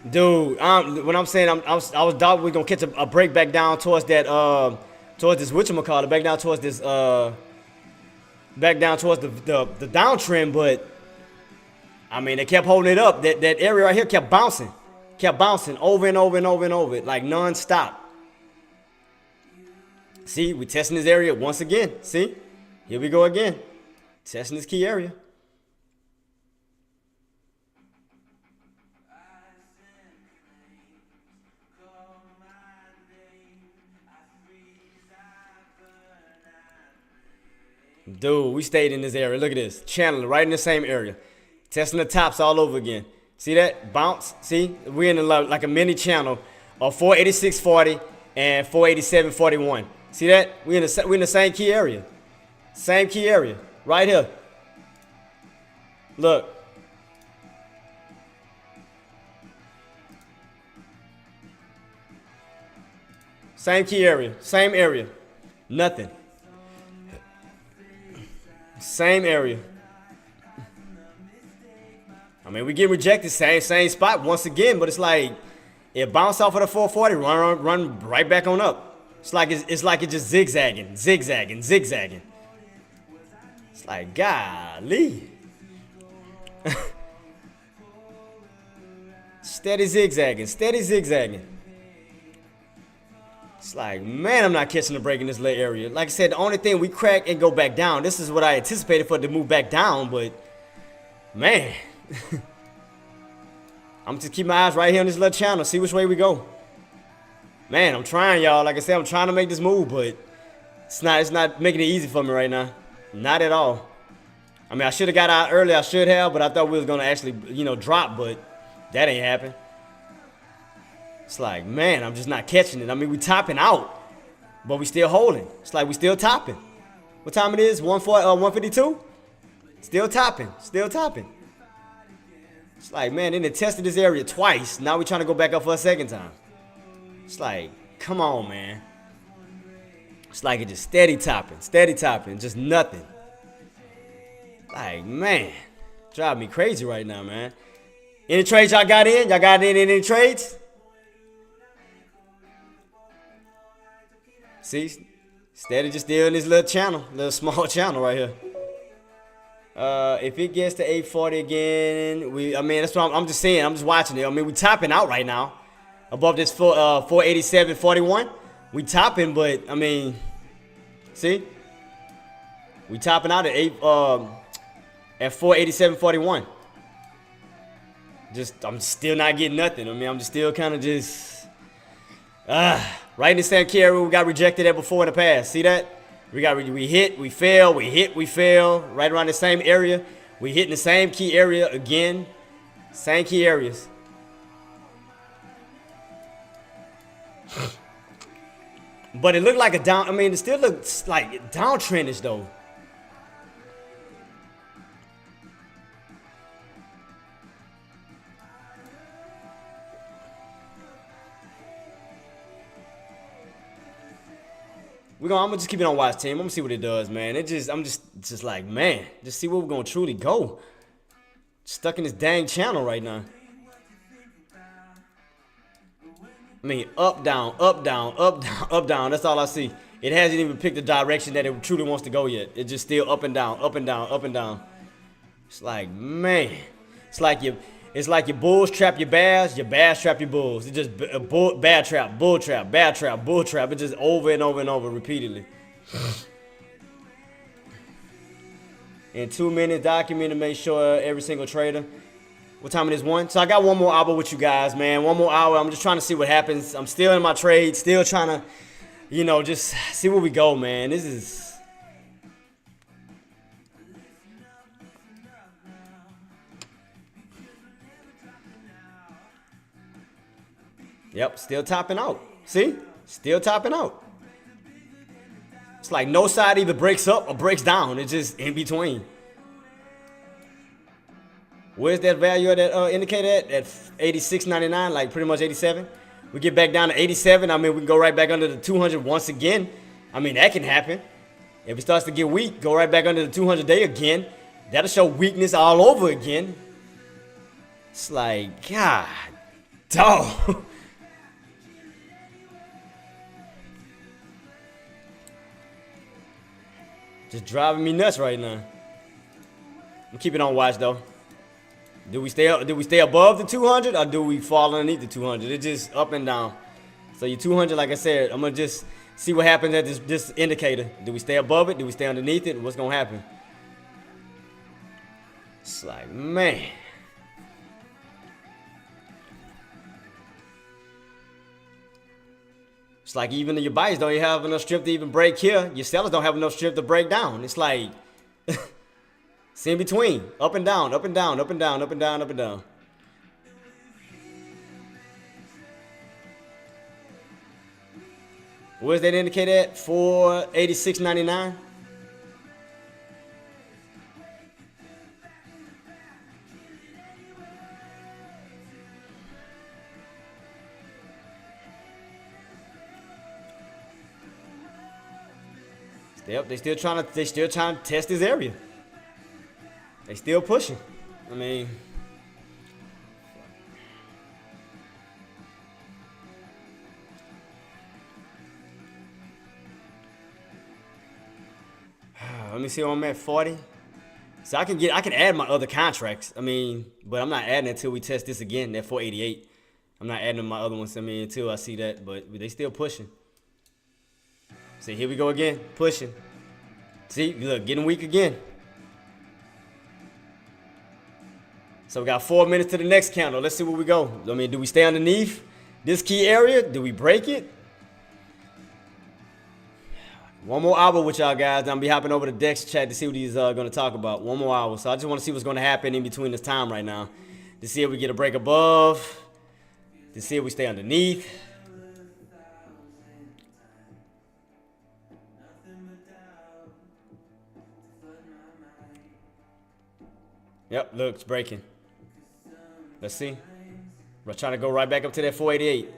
Dude, when I'm saying I was doubting we're gonna catch a break back down towards that towards this whatchamacallit, back down towards this back down towards the downtrend, but I mean they kept holding it up. That area right here kept bouncing over and over and over and over, like non-stop. See, we testing this area once again. See, here we go again, testing this key area. Dude, we stayed in this area. Look at this. Channeling right in the same area. Testing the tops all over again. See that? Bounce. See? We're in like a mini channel of 486.40 and 487.41. See that? We're in the same key area. Same key area. Right here. Look. Same key area. Same area. Nothing. Same area. I mean, we get rejected, same spot once again, but it's like it bounced off of the 440, run right back on up. It's like it's just zigzagging. It's like, golly. Steady zigzagging. It's like, man, I'm not catching the break in this little area. Like I said, the only thing we crack and go back down. This is what I anticipated for it to move back down, but man. I'm just keep my eyes right here on this little channel, see which way we go. Man, I'm trying, y'all. Like I said, I'm trying to make this move, but it's not making it easy for me right now. Not at all. I mean, I should have got out early, but I thought we was gonna actually, drop, but that ain't happened. It's like, man, I'm just not catching it. I mean, we topping out, but we still holding. It's like we still topping. What time it is? 152? Still topping. It's like, man, then they tested this area twice. Now we're trying to go back up for a second time. It's like, come on, man. It's like it just steady topping, just nothing. Like, man. Drive me crazy right now, man. Any trades y'all got in? Y'all got in any trades? See, steady just still in this little channel, little small channel right here. If it gets to 840 again, I mean, that's what I'm just saying. I'm just watching it. I mean, we topping out right now, above this 487.41. We topping, but I mean, see, we topping out at 487.41. I'm still not getting nothing. I mean, I'm just still kind of just right in the same key area we got rejected at before in the past. See that? We hit, we fail, we hit, we fail. Right around the same area. We hit in the same key area again. Same key areas. But it looked like a down. I mean, it still looks like downtrendish though. I'm gonna just keep it on watch, team. I'm gonna see what it does, man. I'm just like, man, just see where we're gonna truly go. Stuck in this dang channel right now. I mean, up, down, up, down, up, down, up, down. That's all I see. It hasn't even picked the direction that it truly wants to go yet. It's just still up and down, up and down, up and down. It's like, man, it's like your bulls trap your bears trap your bulls. It's just bad trap, bull trap, bad trap, bull trap. It's just over and over and over repeatedly. In 2 minutes, document to make sure every single trader. What time it is? 1. So I got one more hour with you guys, man. One more hour. I'm just trying to see what happens. I'm still in my trade, still trying to, just see where we go, man. This is. Yep, still topping out. See? Still topping out. It's like no side either breaks up or breaks down. It's just in between. Where's that value of that indicator at 86.99, like pretty much 87? We get back down to 87. I mean, we can go right back under the 200 once again. I mean, that can happen. If it starts to get weak, go right back under the 200-day again. That'll show weakness all over again. It's like, God, dog. Just driving me nuts right now. I'm keeping on watch though. Do we stay above the 200 or do we fall underneath the 200? It's just up and down. So your 200, like I said, I'm gonna just see what happens at this indicator. Do we stay above it? Do we stay underneath it? What's gonna happen? It's like, man. It's like even your buyers don't even have enough strength to even break here. Your sellers don't have enough strength to break down. It's like, it's in between. Up and down, up and down, up and down, up and down, up and down. Where's that indicate at? 486.99. Yep, they still trying to test this area. They still pushing. I mean, let me see where I'm at. 40. So I can add my other contracts. I mean, but I'm not adding it until we test this again at 488. I'm not adding my other ones. I mean, until I see that. But they still pushing. See, here we go again, pushing. See, look, getting weak again. So we got 4 minutes to the next candle. Let's see where we go. I mean, do we stay underneath this key area? Do we break it? One more hour with y'all guys. I'm gonna be hopping over to Dex chat to see what he's gonna talk about. One more hour. So I just want to see what's gonna happen in between this time right now. To see if we get a break above. To see if we stay underneath. Yep, look, it's breaking. Let's see. We're trying to go right back up to that 488.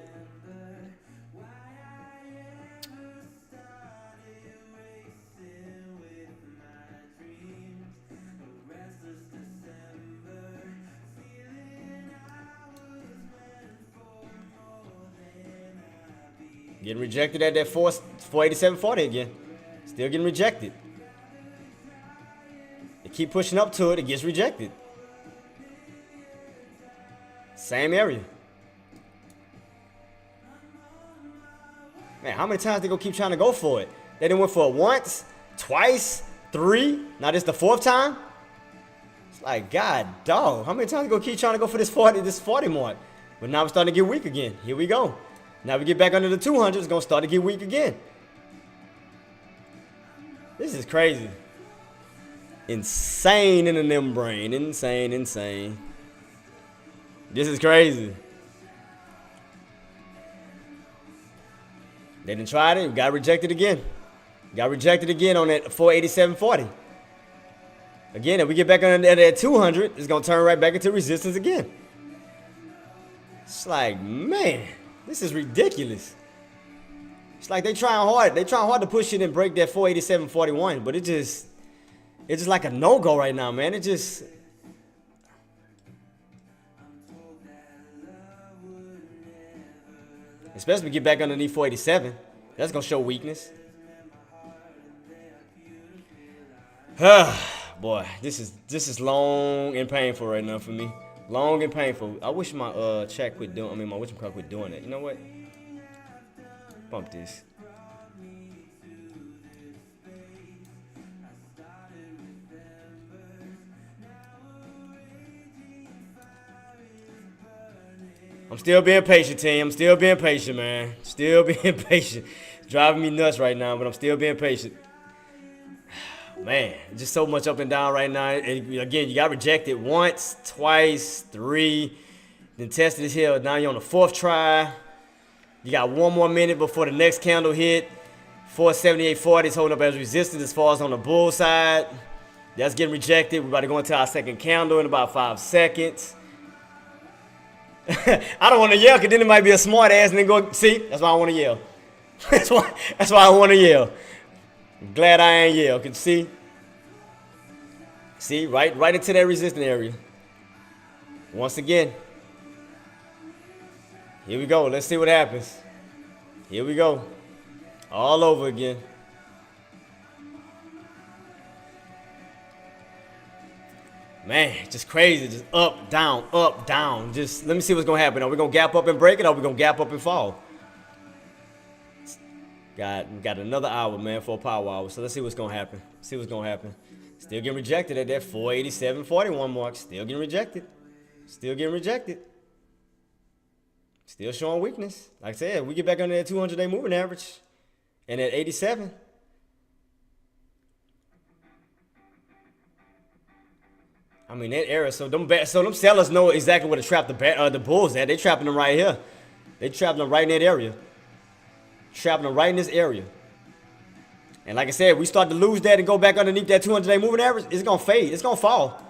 Getting rejected at that 487.40 again. Still getting rejected. They keep pushing up to it. It gets rejected. Same area. Man, how many times they gonna keep trying to go for it? They done went for it once, twice, 3. Now this the 4th time. It's like, God, dog. How many times they gonna keep trying to go for this 40 mark? But now we're starting to get weak again. Here we go. Now we get back under the 200. It's gonna start to get weak again. This is crazy. Insane in the membrane. Insane, insane. This is crazy. They done tried it. Got rejected again. Got rejected again on that 487.40. Again, if we get back under that 200, it's gonna turn right back into resistance again. It's like, man, this is ridiculous. It's like they trying hard. They trying hard to push it and break that 487.41, but it's just like a no-go right now, man. It just. Especially if we get back underneath 487. That's going to show weakness. Boy, this is long and painful right now for me. Long and painful. I wish my chat quit doing, my whatchamacallit quit doing it. You know what? Bump this. I'm still being patient, team. I'm still being patient, man. Still being patient. It's driving me nuts right now, but I'm still being patient. Man, just so much up and down right now. And again, you got rejected once, twice, 3. Then tested this here. Now you're on the 4th try. You got 1 more minute before the next candle hit. 478.40 is holding up as resistance as far as on the bull side. That's getting rejected. We're about to go into our second candle in about 5 seconds. I don't want to yell because then it might be a smart ass and then go, see, that's why I want to yell. that's why I want to yell. I'm glad I ain't yell. Can you see, right into that resistance area. Once again. Here we go. Let's see what happens. Here we go. All over again. Man, just crazy. Just up, down, up, down. Just let me see what's going to happen. Are we going to gap up and break it, or are we going to gap up and fall? We got another hour, man, for a power hour. So let's see what's going to happen. See what's going to happen. Still getting rejected at that 487.41 mark. Still getting rejected. Still getting rejected. Still showing weakness. Like I said, we get back under that 200-day moving average and at 87. I mean, that area, so them sellers know exactly where to trap the bulls at. They trapping them right here. They trapping them right in that area. Trapping them right in this area. And like I said, we start to lose that and go back underneath that 200-day moving average, it's going to fade. It's going to fall.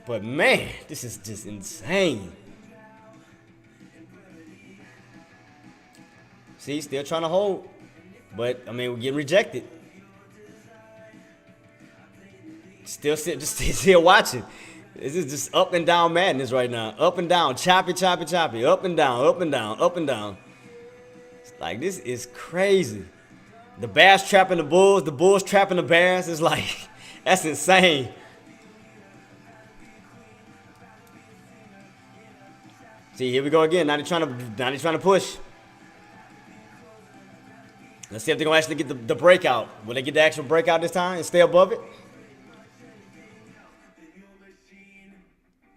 But, man, this is just insane. See, still trying to hold. But, I mean, we're getting rejected. Just still watching. This is just up and down madness right now. Up and down. Choppy, choppy, choppy. Up and down, up and down, up and down. It's like, this is crazy. The bears trapping the bulls trapping the bears. It's like, that's insane. See, here we go again. Now they're trying to push. Let's see if they're going to actually get the breakout. Will they get the actual breakout this time and stay above it?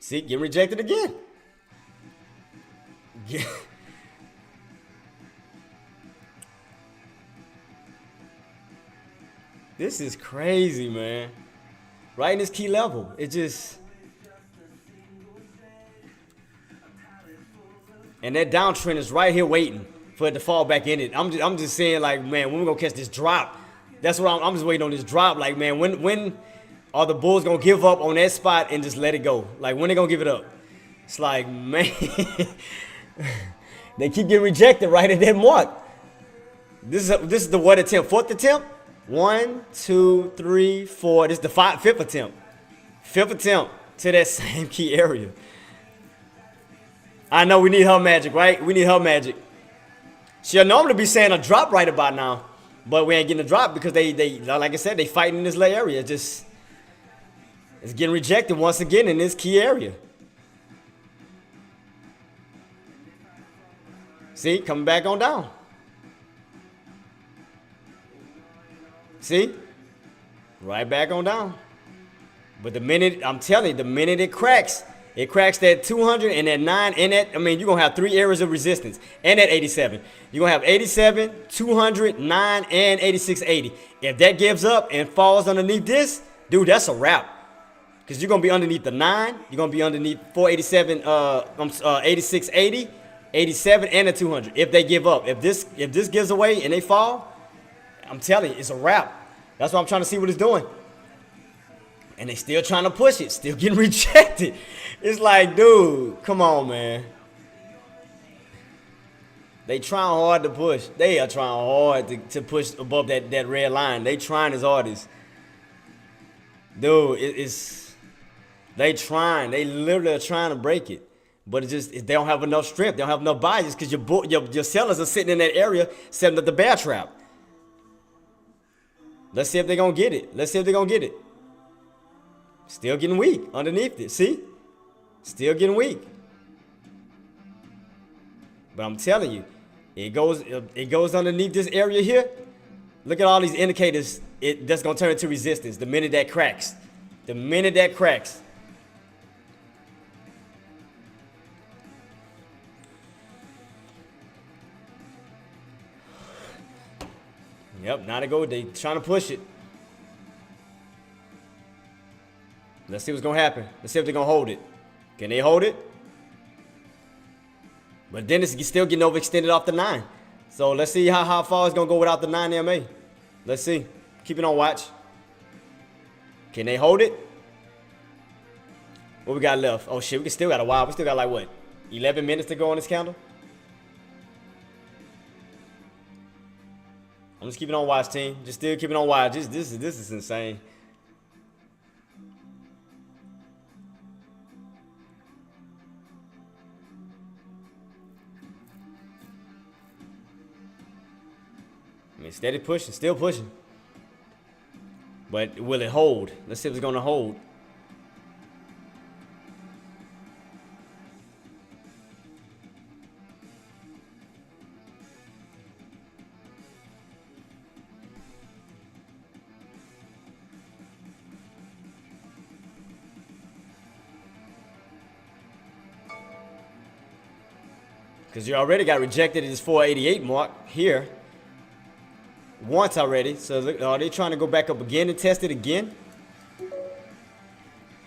See, getting rejected again. Yeah. This is crazy, man. Right in this key level. It just... And that downtrend is right here waiting for it to fall back in it. I'm just saying, like, man, when we gonna catch this drop? That's what I'm just waiting on, this drop. Like, man, when are the bulls gonna give up on that spot and just let it go? Like, when they gonna give it up? It's like, man, they keep getting rejected right at that mark. This is the what attempt? 4th attempt? 1, 2, 3, 4. This is the 5th attempt. 5th attempt to that same key area. I know we need her magic, right? We need her magic. She'll normally be saying a drop right about now, but we ain't getting a drop because they like I said, they fighting in this little area. It's getting rejected once again in this key area. See, coming back on down. See, right back on down. But the minute, I'm telling you, the minute it cracks that 200 and that 9 and that, I mean, you're going to have 3 areas of resistance and that 87. You're going to have 87, 200, 9, and 8680. If that gives up and falls underneath this, dude, that's a wrap. Because you're going to be underneath the 9. You're going to be underneath 487, 8680, 87, and the 200. If they give up. If this gives away and they fall, I'm telling you, it's a wrap. That's why I'm trying to see what it's doing. And they still trying to push it. Still getting rejected. It's like, dude, come on, man. They trying hard to push. They are trying hard to push above that red line. They trying as hard as. Dude, they trying. They literally are trying to break it. But they don't have enough strength. They don't have enough buyers because your sellers are sitting in that area setting up the bear trap. Let's see if they're going to get it. Let's see if they're going to get it. Still getting weak underneath it. See? Still getting weak. But I'm telling you, it goes underneath this area here. Look at all these indicators. That's going to turn into resistance the minute that cracks. The minute that cracks. Yep, now they trying to push it. Let's see what's going to happen. Let's see if they're going to hold it. Can they hold it? But then it's still getting overextended off the 9. So let's see how far it's going to go without the 9 MA. Let's see. Keep it on watch. Can they hold it? What we got left? Oh, shit. We still got a while. We still got like, what, 11 minutes to go on this candle? I'm just keeping on watch, team. Just still keeping on watch. This is insane. I mean, steady pushing, still pushing. But will it hold? Let's see if it's going to hold. Because you already got rejected at this 488 mark here. Once already. So look, are they trying to go back up again and test it again?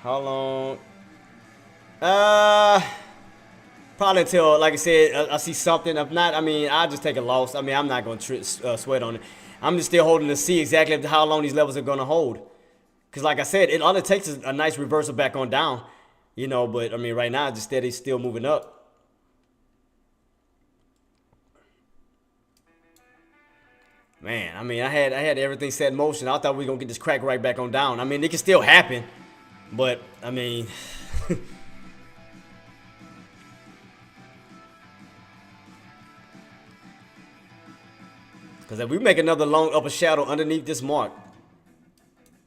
How long? Probably until, like I said, I see something. If not, I mean, I'll just take a loss. I mean, I'm not going to sweat on it. I'm just still holding to see exactly how long these levels are going to hold. Because like I said, all it takes is a nice reversal back on down. You know, but I mean, right now, just steady still moving up. Man, I mean, I had everything set in motion. I thought we were going to get this crack right back on down. I mean, it can still happen. But, I mean... Because if we make another long upper shadow underneath this mark...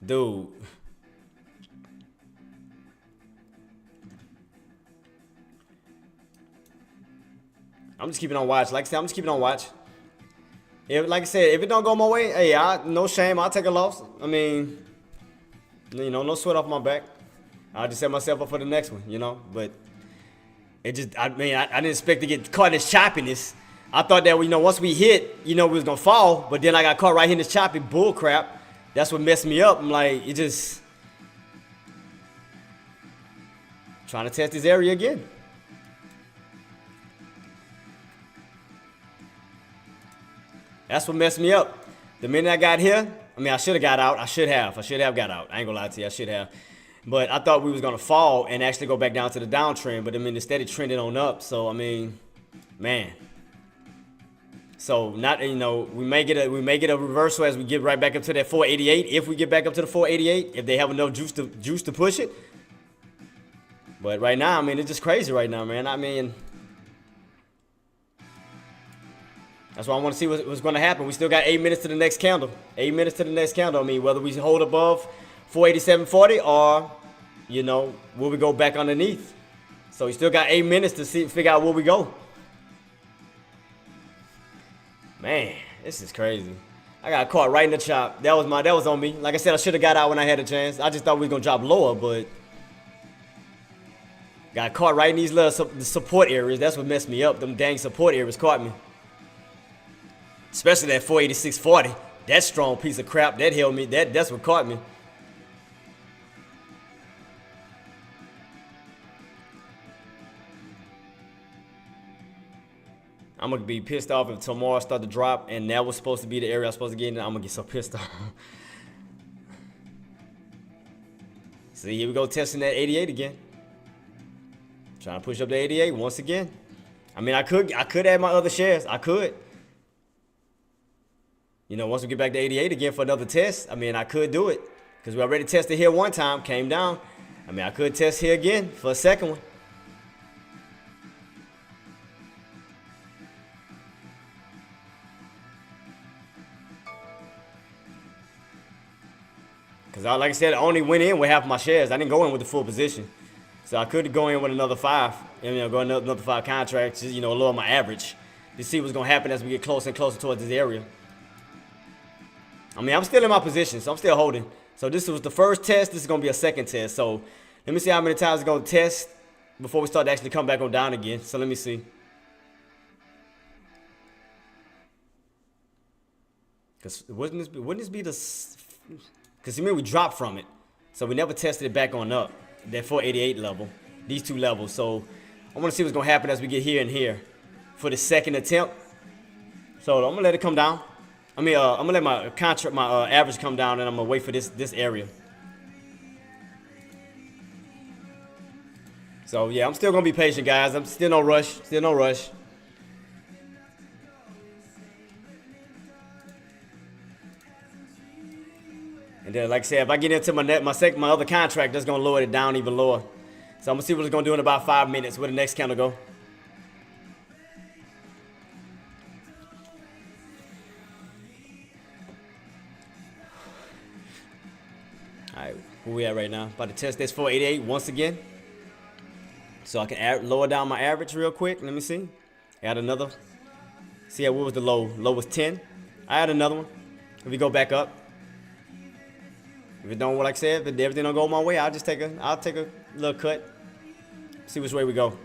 Dude... I'm just keeping on watch. Like I said, I'm just keeping on watch. Like I said, if it don't go my way, hey, no shame. I'll take a loss. I mean, you know, no sweat off my back. I'll just set myself up for the next one, you know. But it just, I mean, I didn't expect to get caught in this choppiness. I thought that, you know, once we hit, you know, we was going to fall. But then I got caught right here in this choppy bull crap. That's what messed me up. I'm like, it just... Trying to test this area again. That's what messed me up. The minute I got here, I mean, I should have got out. I should have got out. I ain't gonna lie to you. I should have. But I thought we was gonna fall and actually go back down to the downtrend. But I mean, instead it trended on up. So I mean, man. So not, you know, we may get a reversal as we get right back up to that 488. If we get back up to the 488, if they have enough juice to push it. But right now, I mean, it's just crazy right now, man. I mean, That's why I want to see what's going to happen. We still got 8 minutes to the next candle. 8 minutes to the next candle. I mean, whether we hold above 487.40 or, you know, will we go back underneath? So we still got 8 minutes to figure out where we go. Man, this is crazy. I got caught right in the chop. That was on me. Like I said, I should have got out when I had a chance. I just thought we was gonna drop lower, but got caught right in these little support areas. That's what messed me up. Them dang support areas caught me. Especially that 486.40. That strong piece of crap that held me. That's what caught me. I'm gonna be pissed off if tomorrow start to drop and that was supposed to be the area I was supposed to get in. I'm gonna get so pissed off. See, here we go testing that 88 again. Trying to push up to 88 once again. I mean, I could add my other shares. I could. You know, once we get back to 88 again for another test, I mean, I could do it. Because we already tested here one time, came down. I mean, I could test here again for a second one. Because like I said, I only went in with half my shares. I didn't go in with the full position. So I could go in with another 5. You know, go another 5 contracts, you know, lower my average. To see what's going to happen as we get closer and closer towards this area. I mean, I'm still in my position, so I'm still holding. So this was the first test. This is going to be a second test. So let me see how many times it's going to test before we start to actually come back on down again. So let me see. Because wouldn't this be the... Because to me, we dropped from it. So we never tested it back on up. That 488 level. These two levels. So I want to see what's going to happen as we get here and here. For the second attempt. So I'm going to let it come down. I mean, I'm going to let my average come down. And I'm going to wait for this area. So yeah, I'm still going to be patient, guys. I'm still no rush. Still no rush. And then, like I said, if I get into my other contract, that's gonna lower it down even lower. So I'm gonna see what it's gonna do in about 5 minutes. Where the next candle go? All right, where we at right now? About to test this 488 once again, so I can lower down my average real quick. Let me see. Add another. See, what was the low? Low was 10. I add another one. If we go back up. If it don't, like I said, if everything don't go my way, I'll take a little cut. See which way we go.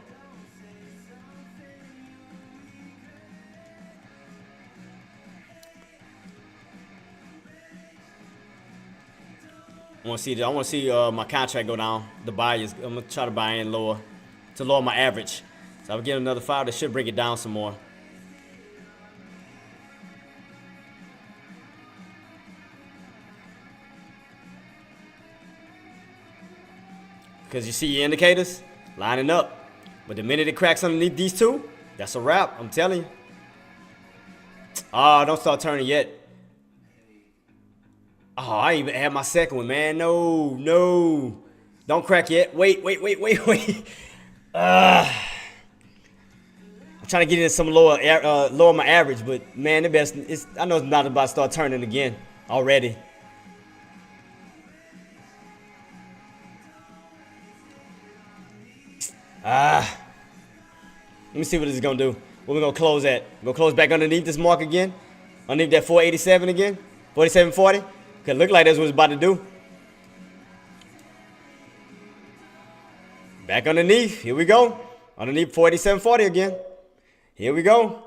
I want to see my contract go down. The buyers, I'm gonna try to buy in lower to lower my average. So I'll get another 5 that should bring it down some more. Because you see your indicators lining up. But the minute it cracks underneath these two, that's a wrap. I'm telling you. Oh, don't start turning yet. Oh, I ain't even had my second one, man. No. Don't crack yet. Wait. I'm trying to get in some lower my average, but man, I know it's not about to start turning again already. Let me see what this is gonna do. What we gonna close at? We're gonna close back underneath this mark again? Underneath that 487 again? 47.40? Could look like that's what it's about to do. Back underneath. Here we go. Underneath 47.40 again. Here we go.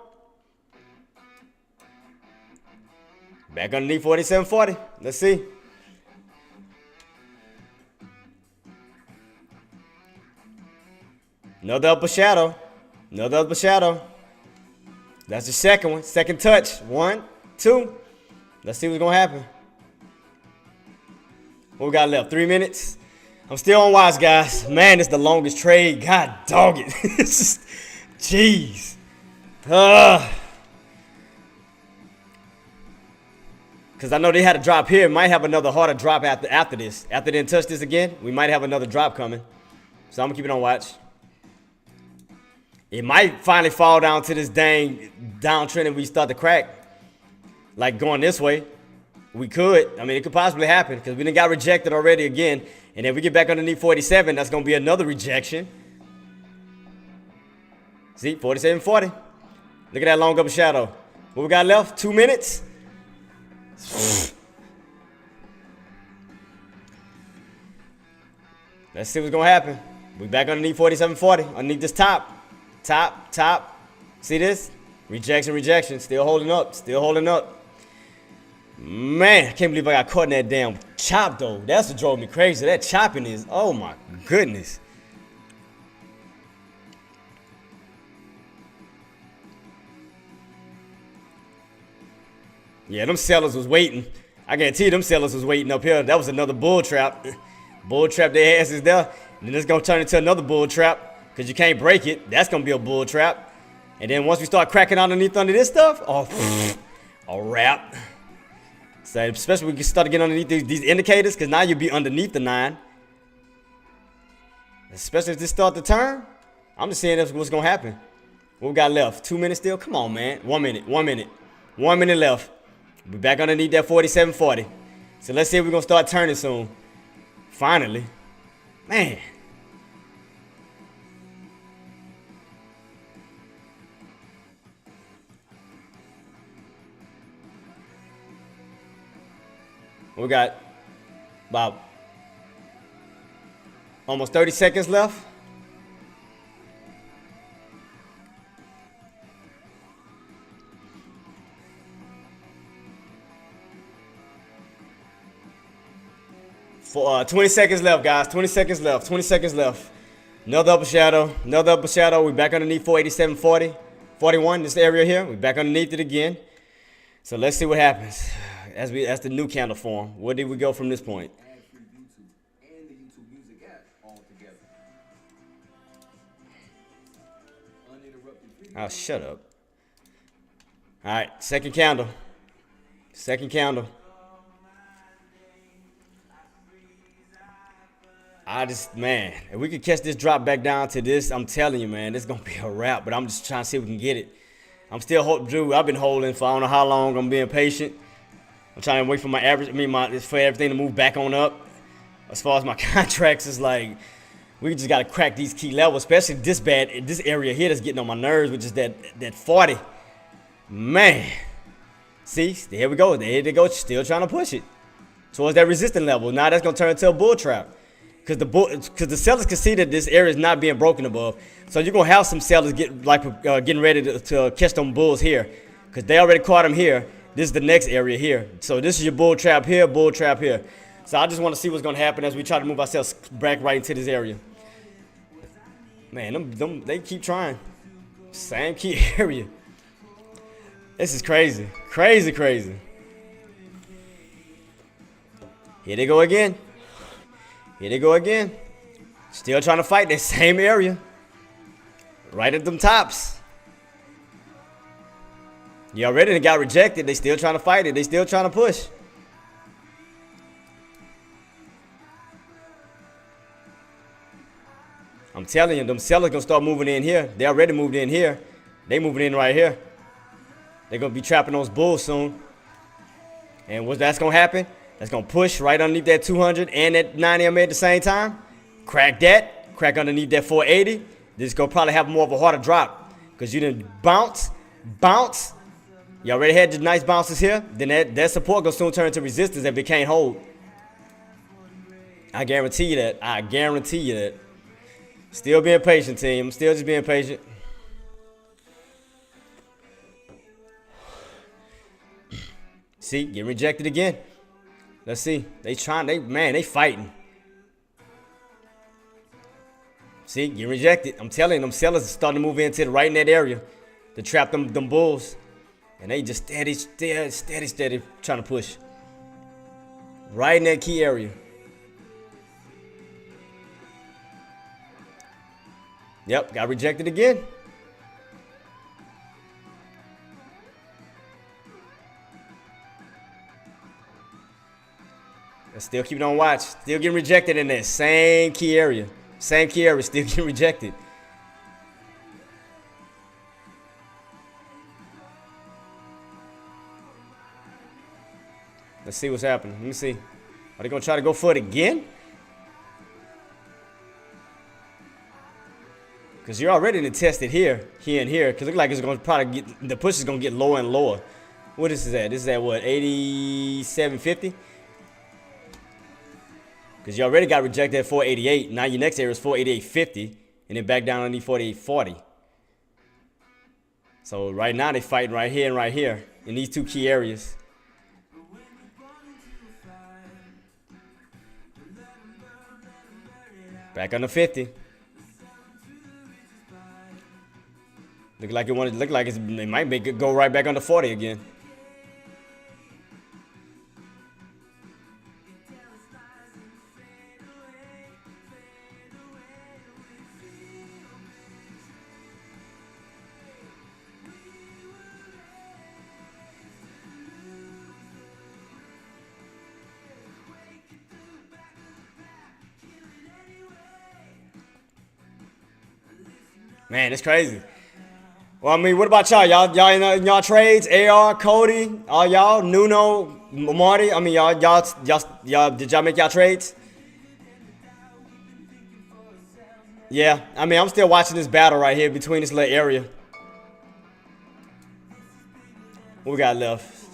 Back underneath 47.40. Let's see. Another upper shadow. Another upper shadow. That's the second one. Second touch. 1, 2. Let's see what's going to happen. What we got left? 3 minutes. I'm still on watch, guys. Man, it's the longest trade. God dog it. It's just, jeez. Because I know they had a drop here. Might have another harder drop after this. After they touch this again, we might have another drop coming. So I'm going to keep it on watch. It might finally fall down to this dang downtrend and we start to crack. Like going this way. We could. I mean, it could possibly happen because we done got rejected already again. And if we get back underneath 47, that's going to be another rejection. See, 47.40. Look at that long upper shadow. What we got left? 2 minutes. Let's see what's going to happen. We back underneath 47.40. Underneath this top. Top. See this? Rejection. Still holding up. Man, I can't believe I got caught in that damn chop, though. That's what drove me crazy. That chopping is, oh my goodness. Yeah, them sellers was waiting. I guarantee you them sellers was waiting up here. That was another bull trap. Bull trap their asses there. And then it's going to turn into another bull trap because you can't break it. That's going to be a bull trap. And then once we start cracking underneath under this stuff, a wrap. So especially when we start to get underneath these indicators, because now you'll be underneath the 9. Especially if this start to turn. I'm just saying that's what's going to happen. What we got left? 2 minutes still? Come on, man. 1 minute. 1 minute. 1 minute left. We're back underneath that 47.40. So let's see if we're going to start turning soon. Finally. Man. We got about almost 30 seconds left. For 20 seconds left, guys. 20 seconds left. Another upper shadow. We're back underneath 487.40. 41, this area here. We're back underneath it again. So let's see what happens. As the new candle form. Where did we go from this point? Oh, shut up. All right, second candle. Man, if we could catch this drop back down to this, I'm telling you, man, this is going to be a wrap. But I'm just trying to see if we can get it. I'm still holding, Drew. I've been holding for I don't know how long. I'm being patient. I'm trying to wait for my average, for everything to move back on up. As far as my contracts, it's like we just got to crack these key levels, especially this area here that's getting on my nerves, which is that 40. Man. See, there we go. There they go. Still trying to push it towards that resistance level. Now that's going to turn into a bull trap. Because the sellers can see that this area is not being broken above. So you're going to have some sellers getting ready to catch them bulls here. Because they already caught them here. This is the next area here. So this is your bull trap here. So I just want to see what's going to happen as we try to move ourselves back right into this area. Man, they keep trying. Same key area. This is crazy. Crazy. Here they go again. Still trying to fight that same area. Right at them tops. You already got rejected. They still trying to fight it. They still trying to push. I'm telling you, them sellers gonna start moving in here. They already moved in here. They moving in right here. They're gonna be trapping those bulls soon. And what's that's gonna happen? That's gonna push right underneath that 200 and that 9 MA at the same time. Crack that. Crack underneath that 480. This is gonna probably have more of a harder drop because you didn't bounce. You already had your nice bounces here. Then that support gonna soon turn into resistance if it can't hold. I guarantee you that. Still being patient, team. Still just being patient. See, getting rejected again. Let's see. They fighting. See, getting rejected. I'm telling you, them sellers are starting to move into right in that area to trap them bulls. And they just steady trying to push. Right in that key area. Yep, got rejected again. Let's still keep it on watch. Still getting rejected in that same key area. Still getting rejected. Let's see what's happening. Let me see. Are they gonna try to go for it again? Because you're already to test it here, and here. Because it looks like it's gonna probably get, the push is gonna get lower and lower. What is this at? This is at what, 87.50? Because you already got rejected at 488. Now your next area is 488.50, and then back down underneath 48.40. So right now they fighting right here and right here in these two key areas. Back under 50. Look like it might make it go right back under 40 again. Man, it's crazy. Well, I mean, what about y'all? Y'all in y'all trades? AR, Cody, all y'all, Nuno, Marty. I mean, y'all. Did y'all make y'all trades? Yeah. I mean, I'm still watching this battle right here between this little area. What we got left?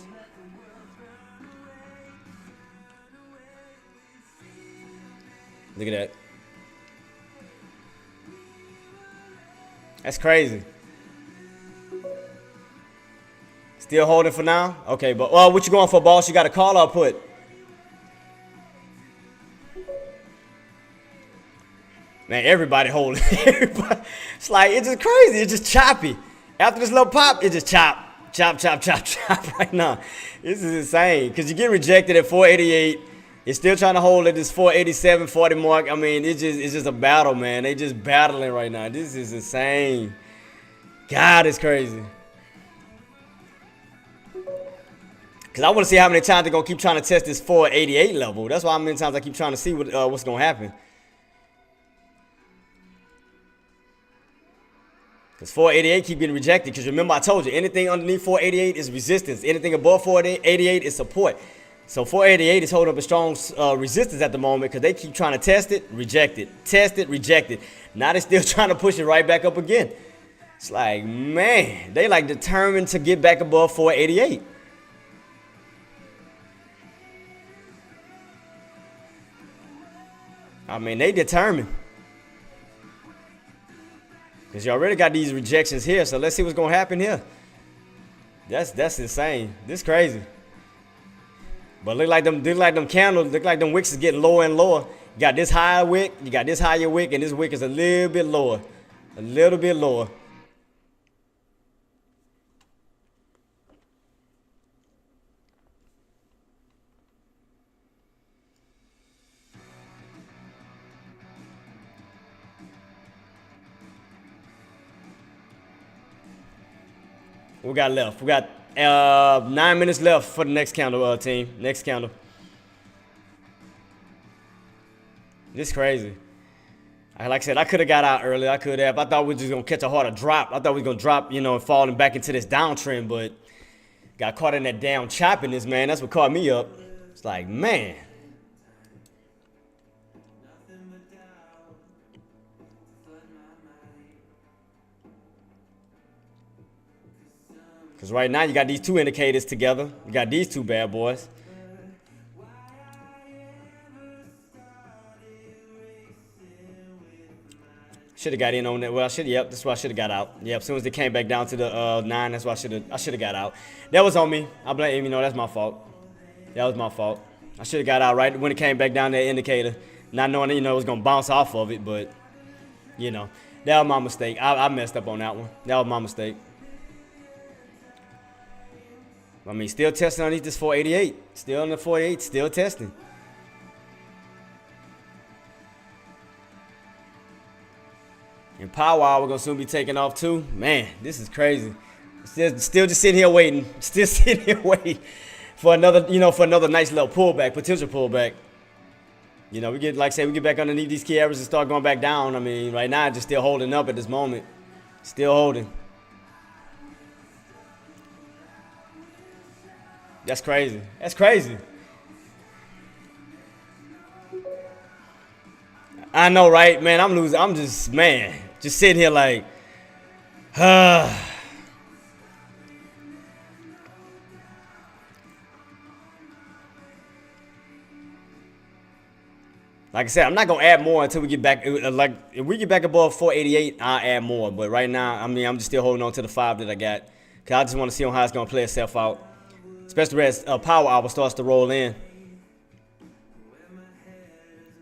Look at that. That's crazy. Still holding for now? Okay, but well, what you going for, boss? You got a call or put? Man, everybody holding. Everybody. It's like, it's just crazy. It's just choppy. After this little pop, it just chop right now. This is insane. Because you get rejected at 488. You're still trying to hold at this 487, 40 mark. I mean, it's just a battle, man. They just battling right now. This is insane. God, it's crazy. Because I want to see how many times they're going to keep trying to test this 488 level. That's why how many times I keep trying to see what's going to happen. Because 488 keep getting rejected. Because remember, I told you, anything underneath 488 is resistance. Anything above 488 is support. So 488 is holding up a strong resistance at the moment because they keep trying to test it, reject it, test it, reject it. Now they're still trying to push it right back up again. It's like, man, they like determined to get back above 488. I mean, they determined. Because you already got these rejections here, so let's see what's going to happen here. That's insane. This crazy. But look like them candles, look like them wicks is getting lower and lower. You got this higher wick, you got this higher wick, and this wick is a little bit lower. A little bit lower. What we got left? We got 9 minutes left for the next candle, team. Next candle. This crazy. Like I said, I could have got out earlier. I could have. I thought we were just going to catch a harder drop. I thought we were going to drop, you know, and falling back into this downtrend, but got caught in that damn choppiness, man. That's what caught me up. It's like, man. Because right now you got these two indicators together. You got these two bad boys. Should have got in on that. Well, yep, that's why I should have got out. Yep, as soon as they came back down to the 9, that's why I should have got out. That was on me. I blame him, you know, that's my fault. That was my fault. I should have got out right when it came back down to that indicator. Not knowing, you know, it was going to bounce off of it, but, you know, that was my mistake. I messed up on that one. That was my mistake. I mean, still testing underneath this 488. Still on the 48, still testing. And Powwow, we're going to soon be taking off too. Man, this is crazy. Still just sitting here waiting. Still sitting here waiting for another, you know, for another nice little pullback, potential pullback. You know, we get, like I say, we get back underneath these key averages and start going back down. I mean, right now, it's just still holding up at this moment. Still holding. That's crazy. That's crazy. I know, right, man? I'm losing. I'm just, man, just sitting here like, like I said, I'm not gonna add more until we get back. Like if we get back above 488, I'll add more. But right now, I mean, I'm just still holding on to the 5 that I got, cause I just want to see on how it's gonna play itself out, especially as power hour starts to roll in.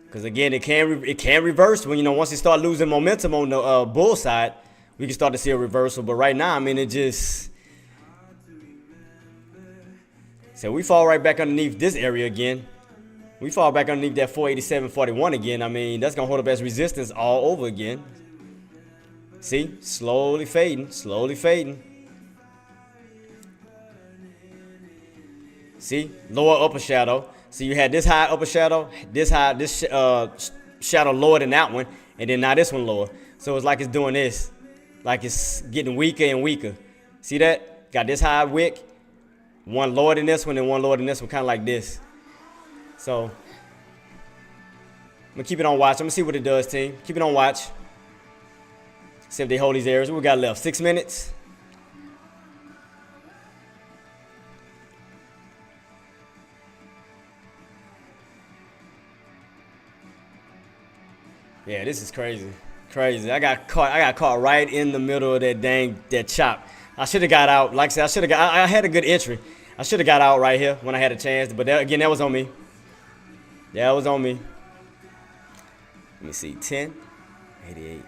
Because again, it can reverse when, once you start losing momentum on the bull side, we can start to see a reversal. But right now, I mean, it just, so we fall right back underneath this area again. We fall back underneath that 487.41 again. I mean, that's gonna hold up as resistance all over again. See, slowly fading, slowly fading. See, lower upper shadow. So you had this high upper shadow, this high, this shadow lower than that one, and then now this one lower. So it's like it's doing this, like it's getting weaker and weaker. See that? Got this high wick, one lower than this one and one lower than this one, kind of like this. So I'm gonna keep it on watch. I'm gonna see what it does, team. Keep it on watch. See if they hold these areas. What we got left? 6 minutes. Yeah, this is crazy. Crazy. I got caught right in the middle of that chop. I should have got out. Like I said, I had a good entry. I should have got out right here when I had a chance. But again, that was on me. Yeah, it was on me. Let me see. 10, 88.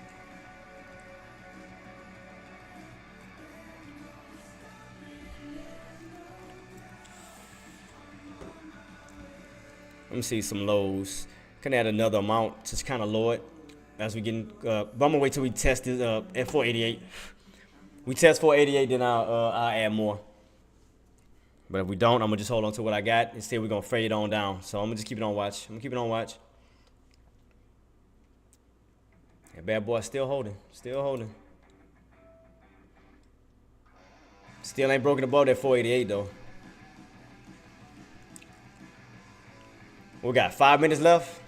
Let me see some lows. Can add another amount, just kind of lower it as we get. But I'm gonna wait till we test it at 488. We test 488, then I'll add more. But if we don't, I'm gonna just hold on to what I got. Instead, we're gonna fade on down. So I'm gonna just keep it on watch. I'm gonna keep it on watch. That bad boy still holding, still holding. Still ain't broken above that 488 though. We got 5 minutes left.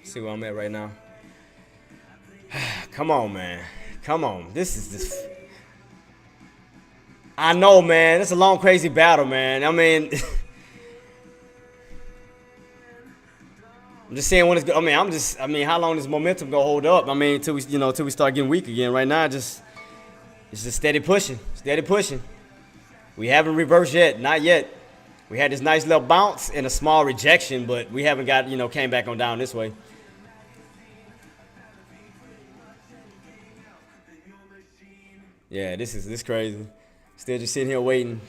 See where I'm at right now. Come on, man. Come on. This is this. I know, man. It's a long, crazy battle, man. I mean, I'm just saying when it's good. I mean, how long is momentum gonna hold up? I mean, till we start getting weak again. Right now, it's just steady pushing, steady pushing. We haven't reversed yet, not yet. We had this nice little bounce and a small rejection, but we haven't got, came back on down this way. Yeah, this is crazy. Still just sitting here waiting.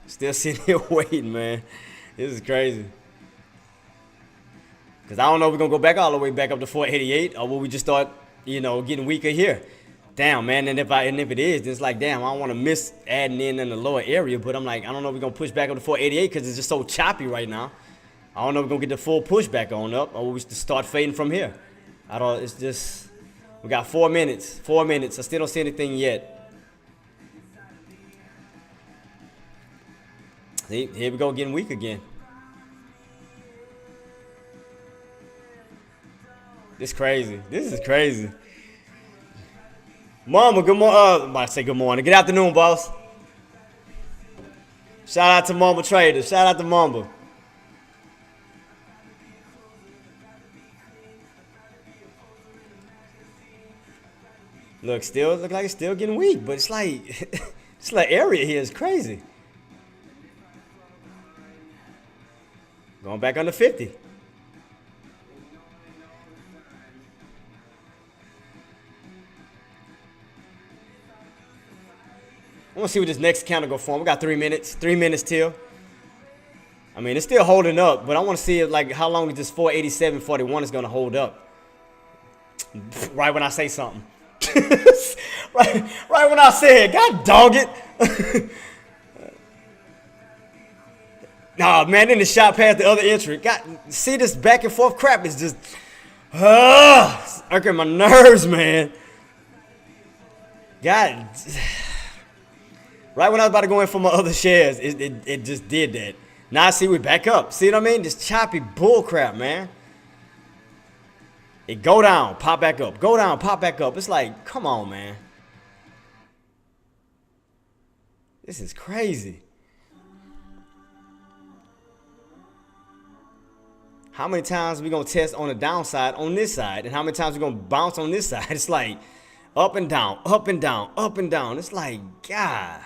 Still sitting here waiting, man. This is crazy. Because I don't know if we're going to go back all the way back up to 488, or will we just start, getting weaker here. Damn, man. And if it is, then it's like, damn, I don't want to miss adding in the lower area. But I'm like, I don't know if we're going to push back up to 488 because it's just so choppy right now. I don't know if we're going to get the full push back on up, or will we just start fading from here. It's just, we got 4 minutes. 4 minutes. I still don't see anything yet. See, here we go, getting weak again. This crazy. This is crazy. Mama, good morning. I'm about to say good morning. Good afternoon, boss. Shout out to Mamba Trader. Shout out to Mamba. Look like it's still getting weak, but it's like this little area here is crazy. Going back under 50. I want to see what this next counter go for. We got 3 minutes. 3 minutes till. I mean, it's still holding up, but I want to see how long is this 487.41 is going to hold up. Right when I say something. right when I say it. God dog it. Nah, man, then the shot past the other entry. See this back and forth crap is just, It's irking my nerves, man. God. Right when I was about to go in for my other shares, it just did that. Now I see we back up. See what I mean? This choppy bull crap, man. It go down, pop back up. Go down, pop back up. It's like, come on, man. This is crazy. How many times we gonna test on the downside on this side, and how many times we gonna bounce on this side? It's like up and down, up and down, up and down. It's like, God.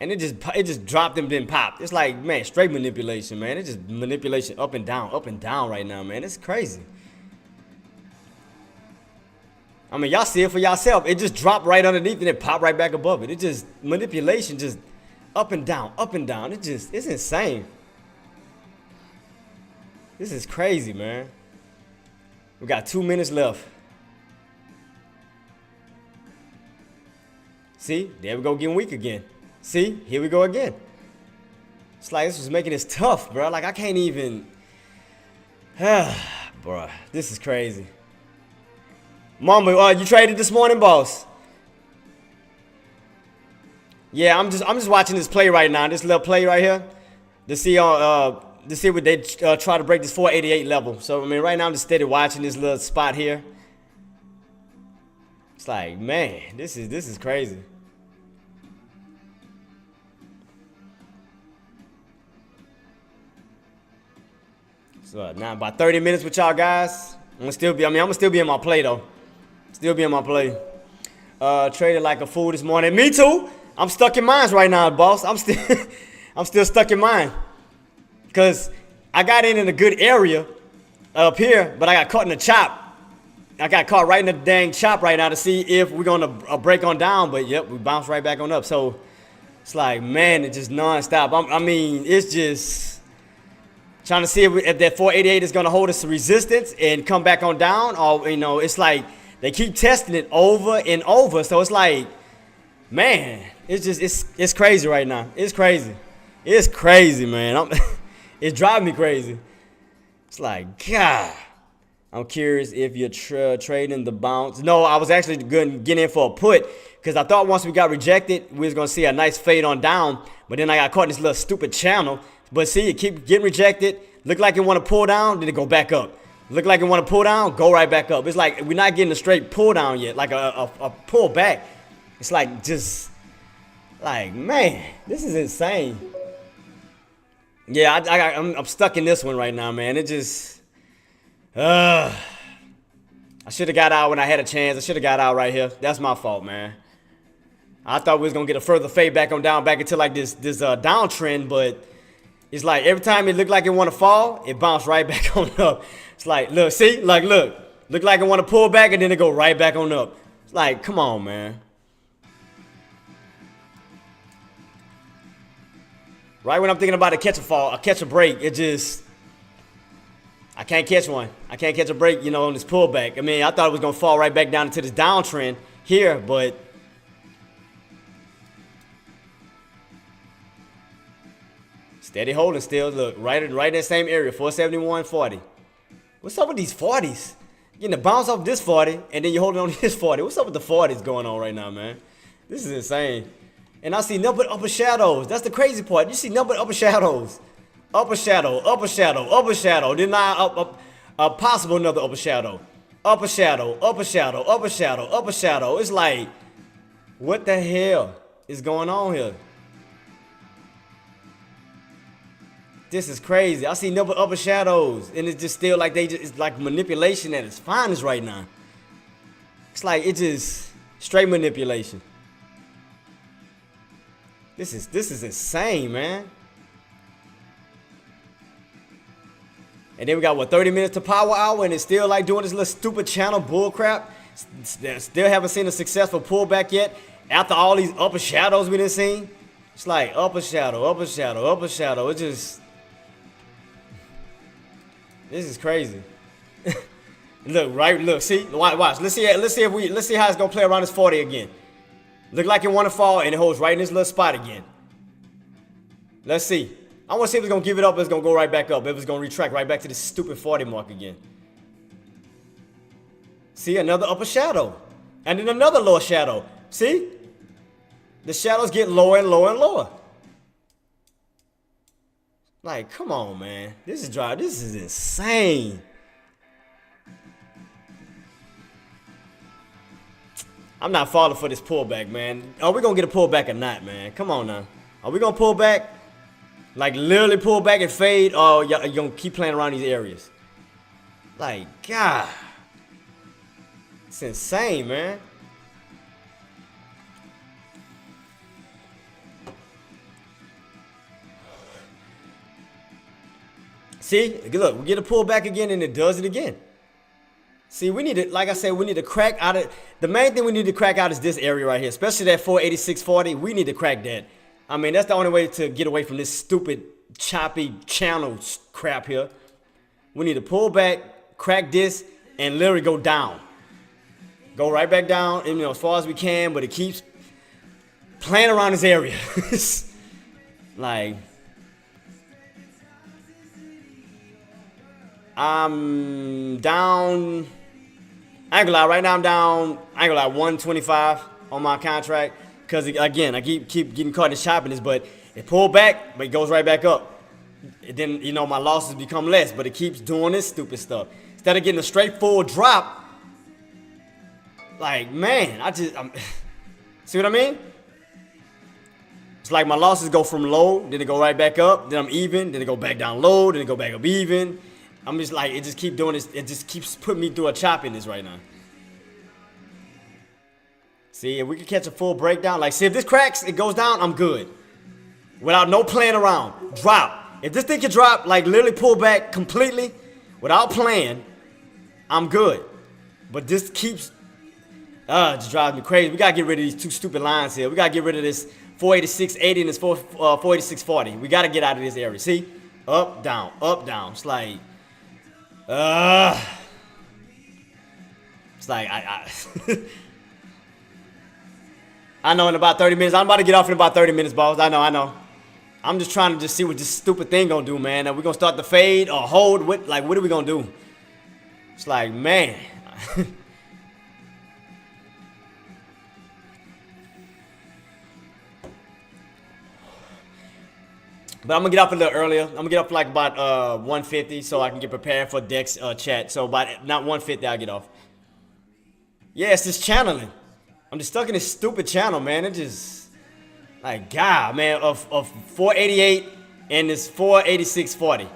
And it just dropped and then popped. It's like, man, straight manipulation, man. It's just manipulation up and down right now, man. It's crazy. I mean, y'all see it for yourself. It just dropped right underneath and it popped right back above it. It just, manipulation just up and down, up and down. It's insane. This is crazy, man. We got 2 minutes left. See, there we go getting weak again. See, here we go again. It's like this was making this tough, bro. Like I can't even. Bro, this is crazy. Mama, you traded this morning, boss? Yeah, I'm just watching this play right now. This little play right here, to see what they try to break this 488 level. So I mean, right now I'm just steady watching this little spot here. It's like, man, this is crazy. So now about 30 minutes with y'all guys. I'm gonna still be in my play though. Still be in my play. Traded like a fool this morning. Me too. I'm stuck in mines right now, boss. I'm still stuck in mine. Cause I got in a good area up here, but I got caught in the chop. I got caught right in the dang chop right now to see if we're gonna break on down. But yep, we bounced right back on up. So it's like, man, it's just nonstop. I mean, it's just trying to see if that 488 is going to hold us to resistance and come back on down. Or, you know, it's like they keep testing it over and over. So it's like, man, it's crazy right now. It's crazy. It's crazy, man. It's driving me crazy. It's like, God. I'm curious if you're trading the bounce. No, I was actually going to get in for a put because I thought once we got rejected, we was going to see a nice fade on down. But then I got caught in this little stupid channel. But see, it keep getting rejected. Look like it want to pull down, then it go back up. Look like it want to pull down, go right back up. It's like we're not getting a straight pull down yet, like a pull back. It's like just like, man, this is insane. Yeah, I'm stuck in this one right now, man. It just, I should have got out when I had a chance. I should have got out right here. That's my fault, man. I thought we was gonna get a further fade back on down, back into like this downtrend, but it's like every time it looked like it want to fall, it bounced right back on up. It's like, look, see, like look like it want to pull back and then it go right back on up. It's like, come on, man. Right when I'm thinking about to catch a fall, catch a break, it just, I can't catch one. I can't catch a break, you know, on this pullback. I mean, I thought it was gonna fall right back down into this downtrend here, but steady holding still. Look, right in that same area, 471.40. What's up with these 40s? Getting the bounce off this 40, and then you're holding on to this 40. What's up with the 40s going on right now, man? This is insane. And I see nothing but upper shadows. That's the crazy part. You see nothing but upper shadows. Upper shadow, upper shadow, upper shadow. Then possible another upper shadow. Upper shadow, upper shadow, upper shadow, upper shadow. It's like, what the hell is going on here? This is crazy. I see nothing but upper shadows. And it's just still like it's like manipulation at its finest right now. It's like it's just straight manipulation. This is insane, man. And then we got, what, 30 minutes to power hour, and it's still like doing this little stupid channel bull crap. Still haven't seen a successful pullback yet. After all these upper shadows we done seen. It's like upper shadow, upper shadow, upper shadow. It just, this is crazy. Look, see, watch. Let's see how it's gonna play around this 40 again. Look like it want to fall, and it holds right in this little spot again. Let's see. I want to see if it's going to give it up or it's going to go right back up. If it's going to retract right back to the stupid 40 mark again. See, another upper shadow. And then another lower shadow. See? The shadows get lower and lower and lower. Like, come on, man. This is dry. This is insane. I'm not falling for this pullback, man. Are we going to get a pullback or not, man? Come on now. Are we going to pull back? Like, literally pull back and fade? Or you're going to keep playing around these areas? Like, God. It's insane, man. See, look, we get a pullback again and it does it again. See, we need to, like I said, we need to crack out of, the main thing we need to crack out is this area right here, especially that 486.40. We need to crack that. I mean, that's the only way to get away from this stupid, choppy channel crap here. We need to pull back, crack this, and literally go down. Go right back down, and, you know, as far as we can, but it keeps playing around this area. Like, I'm down, I ain't gonna lie, right now I'm down, I ain't gonna lie, 125 on my contract. Because, again, I keep getting caught in the choppiness, but it pulled back, but it goes right back up. And then, you know, my losses become less, but it keeps doing this stupid stuff. Instead of getting a straightforward drop, like, man, see what I mean? It's like my losses go from low, then they go right back up, then I'm even, then they go back down low, then they go back up even. I'm just like, it just keep doing this, it just keeps putting me through a choppiness right now. See, if we can catch a full breakdown, like, see, if this cracks, it goes down, I'm good. Without no playing around, drop. If this thing can drop, like, literally pull back completely, without playing, I'm good. But this keeps, just drives me crazy. We gotta get rid of these two stupid lines here. We gotta get rid of this 486.80 and this 486.40. We gotta get out of this area. See? Up, down, up, down. It's like, it's like, I know in about 30 minutes. I'm about to get off in about 30 minutes, boss. I know. I'm just trying to just see what this stupid thing gonna do, man. Are we gonna start the fade or hold? What are we gonna do? It's like, man. But I'm gonna get up a little earlier. I'm gonna get up like about 150 so I can get prepared for Dex chat. So about not 150, I'll get off. Yeah, it's just channeling. I'm just stuck in this stupid channel, man. It just, like, God, man, of 488 and this 486.40.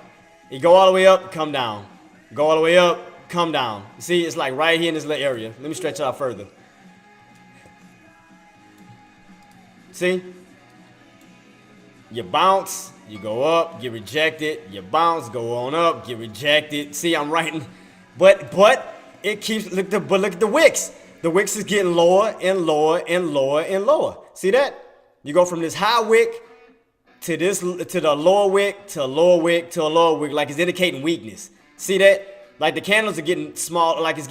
You go all the way up, come down. Go all the way up, come down. See, it's like right here in this little area. Let me stretch it out further. See? You bounce, you go up, get rejected. You bounce, go on up, get rejected. See, I'm writing, but it keeps, look at the wicks. The wicks is getting lower and lower and lower and lower. See that? You go from this high wick to this, to the lower wick, to a lower wick, to a lower wick, like it's indicating weakness. See that? Like the candles are getting small, like it's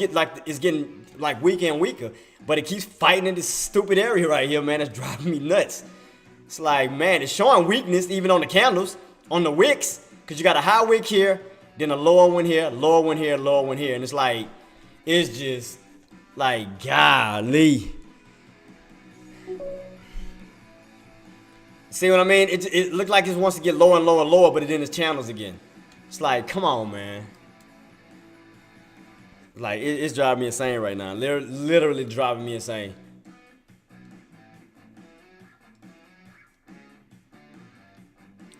getting like weaker and weaker. But it keeps fighting in this stupid area right here, man. It's driving me nuts. It's like, man, it's showing weakness even on the candles, on the wicks, because you got a high wick here, then a lower one here, lower one here, lower one here. And it's like, it's just like, golly. See what I mean? It looked like it wants to get lower and lower and lower, but it in its channels again. It's like, come on, man. Like, it's driving me insane right now. Literally driving me insane.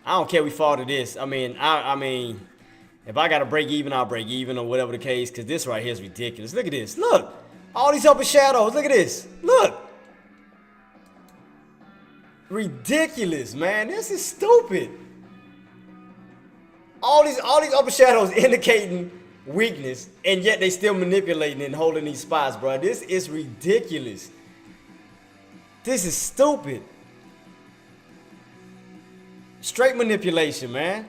I don't care if we fall to this. I mean, if I gotta break even, I'll break even or whatever the case, because this right here is ridiculous. Look at this. Look. All these upper shadows. Look at this. Look. Ridiculous, man. This is stupid. All these upper shadows indicating weakness, and yet they still manipulating and holding these spots, bro. This is ridiculous. This is stupid. Straight manipulation, man.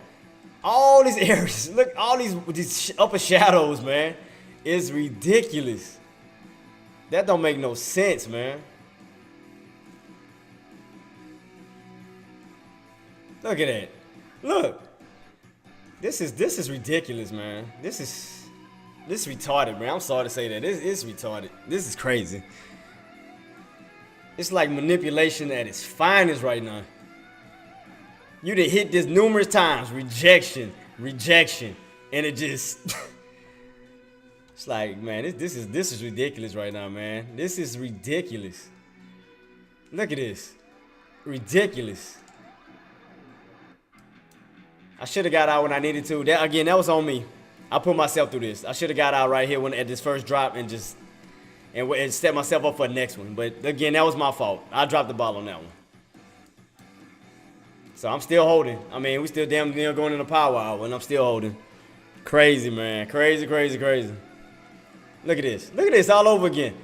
All these areas, look, all these upper shadows, man, is ridiculous. That don't make no sense, man. Look at that. Look, this is ridiculous, man. This is retarded, man. I'm sorry to say that. This is retarded. This is crazy. It's like manipulation at its finest right now. You done hit this numerous times. Rejection, rejection, and it just. It's like, man, this is ridiculous right now, man. This is ridiculous. Look at this. Ridiculous. I should have got out when I needed to. That was on me. I put myself through this. I should have got out right here at this first drop and just and set myself up for the next one. But again, that was my fault. I dropped the ball on that one. So I'm still holding. I mean, we still damn near going in the power hour, and I'm still holding. Crazy, man. Crazy, crazy, crazy. Look at this. Look at this all over again.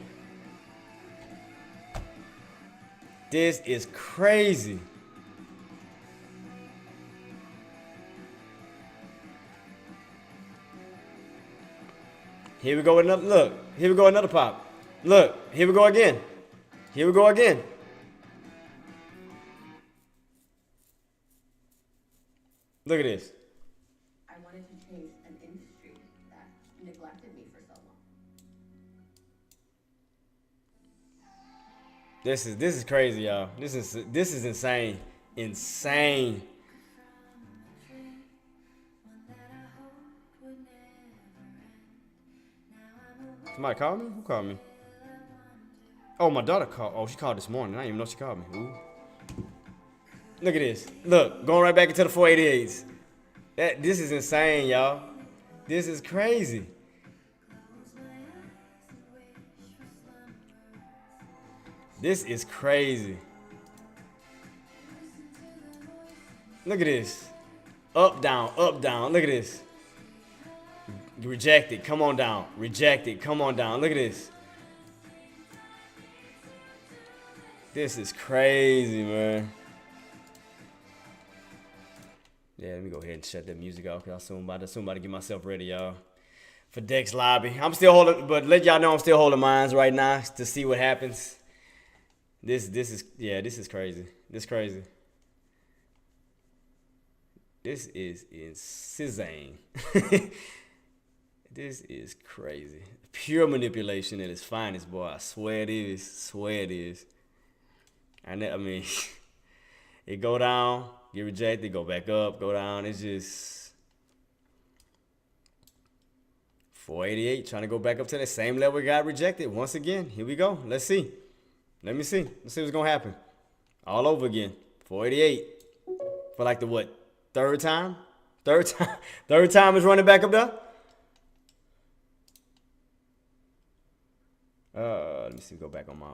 This is crazy. Here we go with another look. Here we go another pop. Look, here we go again. Here we go again. Look at this. I wanted to change an industry that neglected me for so long. This is crazy, y'all. This is insane. Insane. Somebody called me? Who called me? Oh, my daughter called. Oh, she called this morning. I didn't even know she called me. Ooh. Look at this. Look, going right back into the 488s. This is insane, y'all. This is crazy. This is crazy. Look at this. Up, down, up, down. Look at this. Rejected. Come on down. Rejected. Come on down. Look at this. This is crazy, man. Yeah, let me go ahead and shut that music off because I'm soon about to get myself ready, y'all, for Dex Lobby. I'm still holding, but let y'all know I'm still holding mines right now to see what happens. This is crazy. This is crazy. This is insane. This is crazy. Pure manipulation at its finest, boy. I swear it is. Swear it is. I mean, it go down, get rejected, go back up, go down. It's just 488, trying to go back up to the same level we got rejected once again. Here we go. Let's see. Let me see. Let's see what's gonna happen. All over again. 488 for like the what? Third time? Third time is running back up there. Let me see. Go back on my.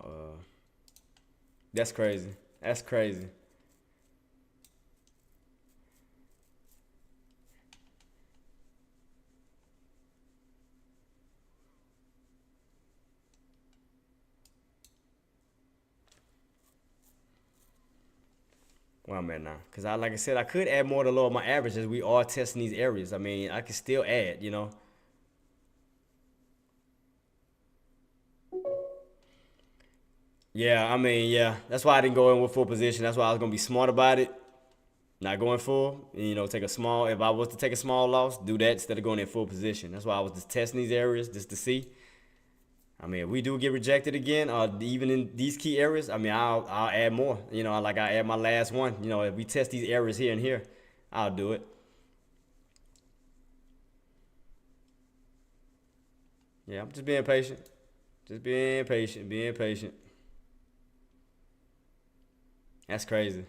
That's crazy. That's crazy. Where I'm at now, because like I said, I could add more to lower my average as we are testing these areas. I mean, I can still add, you know. Yeah, I mean, yeah. That's why I didn't go in with full position. That's why I was gonna be smart about it. Not going full, you know, take a small. If I was to take a small loss, do that instead of going in full position. That's why I was just testing these areas just to see. I mean, if we do get rejected again, even in these key areas, I mean, I'll add more. You know, like I add my last one. You know, if we test these areas here and here, I'll do it. Yeah, I'm just being patient. Just being patient, being patient. That's crazy.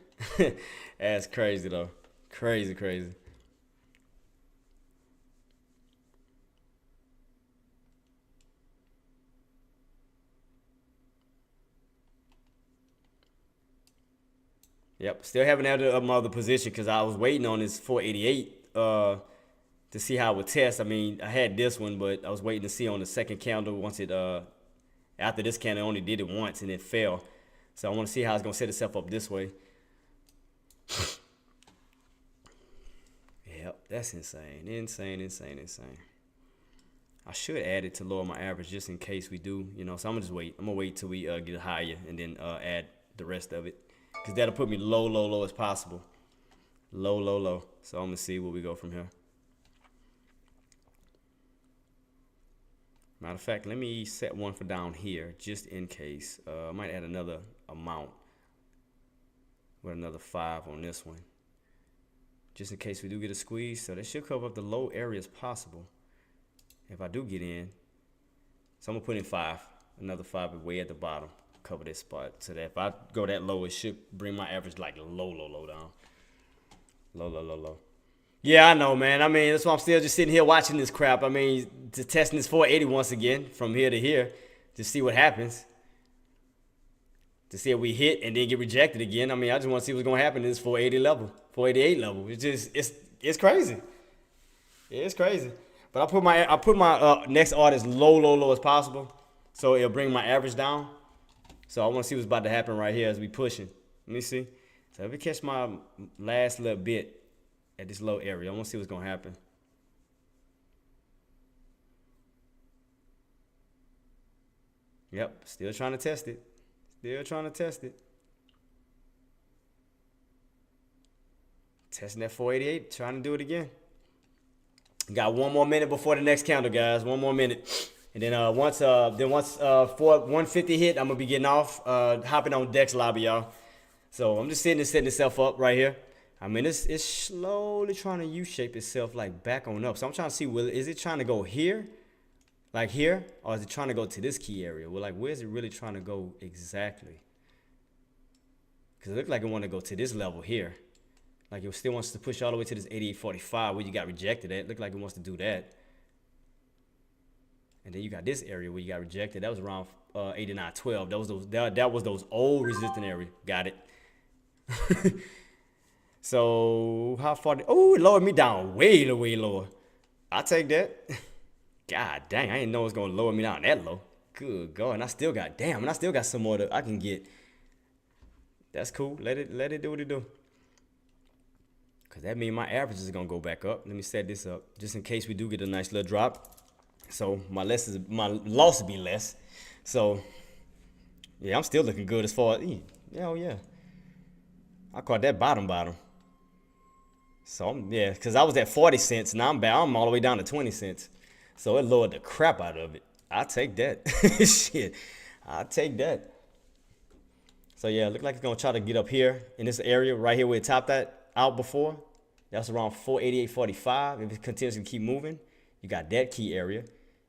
That's crazy, though. Crazy, crazy. Yep, still haven't added up my other position because I was waiting on this 488 to see how it would test. I mean, I had this one, but I was waiting to see on the second candle once it after this candle, it only did it once and it fell. So I want to see how it's gonna set itself up this way. Yep, that's insane, insane, insane, insane. I should add it to lower my average just in case we do, you know. So I'm gonna just wait. I'm gonna wait till we get higher and then add the rest of it, because that'll put me low, low, low as possible. Low, low, low. So I'm gonna see where we go from here. Matter of fact, let me set one for down here just in case. I might add another amount with another 5 on this one, just in case we do get a squeeze. So that should cover up the low areas possible if I do get in. So I'm gonna put in 5, another 5 way at the bottom, cover this spot, so that if I go that low, it should bring my average like low, low, low down. Low, low, low, low. Yeah, I know, man. I mean, that's why I'm still just sitting here watching this crap. I mean, just testing this 480 once again from here to here to see what happens. To see if we hit and then get rejected again. I mean, I just want to see what's going to happen in this 480 level, 488 level. It's crazy. It's crazy. But I put my next order as low, low, low as possible, so it'll bring my average down. So I want to see what's about to happen right here as we pushing. Let me see. So if we catch my last little bit at this low area, I want to see what's going to happen. Yep, still trying to test it. Still trying to test it. Testing that 488, trying to do it again. Got 1 more minute before the next candle, guys. 1 more minute. And then once 150 hit, I'm gonna be getting off, hopping on Dex lobby, y'all. So I'm just setting itself up right here. I mean, it's slowly trying to U-shape itself like back on up. So I'm trying to see, is it trying to go here, like here, or is it trying to go to this key area? Well, like, where's it really trying to go exactly? Because it looked like it wanted to go to this level here. Like it still wants to push all the way to this 88.45 where you got rejected at. It looked like it wants to do that. And then you got this area where you got rejected. That was around 89.12. That was those old resistant area. Got it. So how far? Oh, it lowered me down way lower. I'll take that. God dang, I didn't know it was gonna lower me down that low. Good God, and I still got some more that I can get. That's cool. Let it do what it do. Cause that means my average is gonna go back up. Let me set this up just in case we do get a nice little drop. So my loss will be less. So yeah, I'm still looking good as far as yeah. I caught that bottom. So yeah, cause I was at 40 cents. Now I'm all the way down to 20 cents. So it lowered the crap out of it. I'll take that. Shit, I'll take that. So yeah, it look like it's gonna try to get up here in this area right here where it topped out before. That's around 488.45. If it continues to keep moving, you got that key area.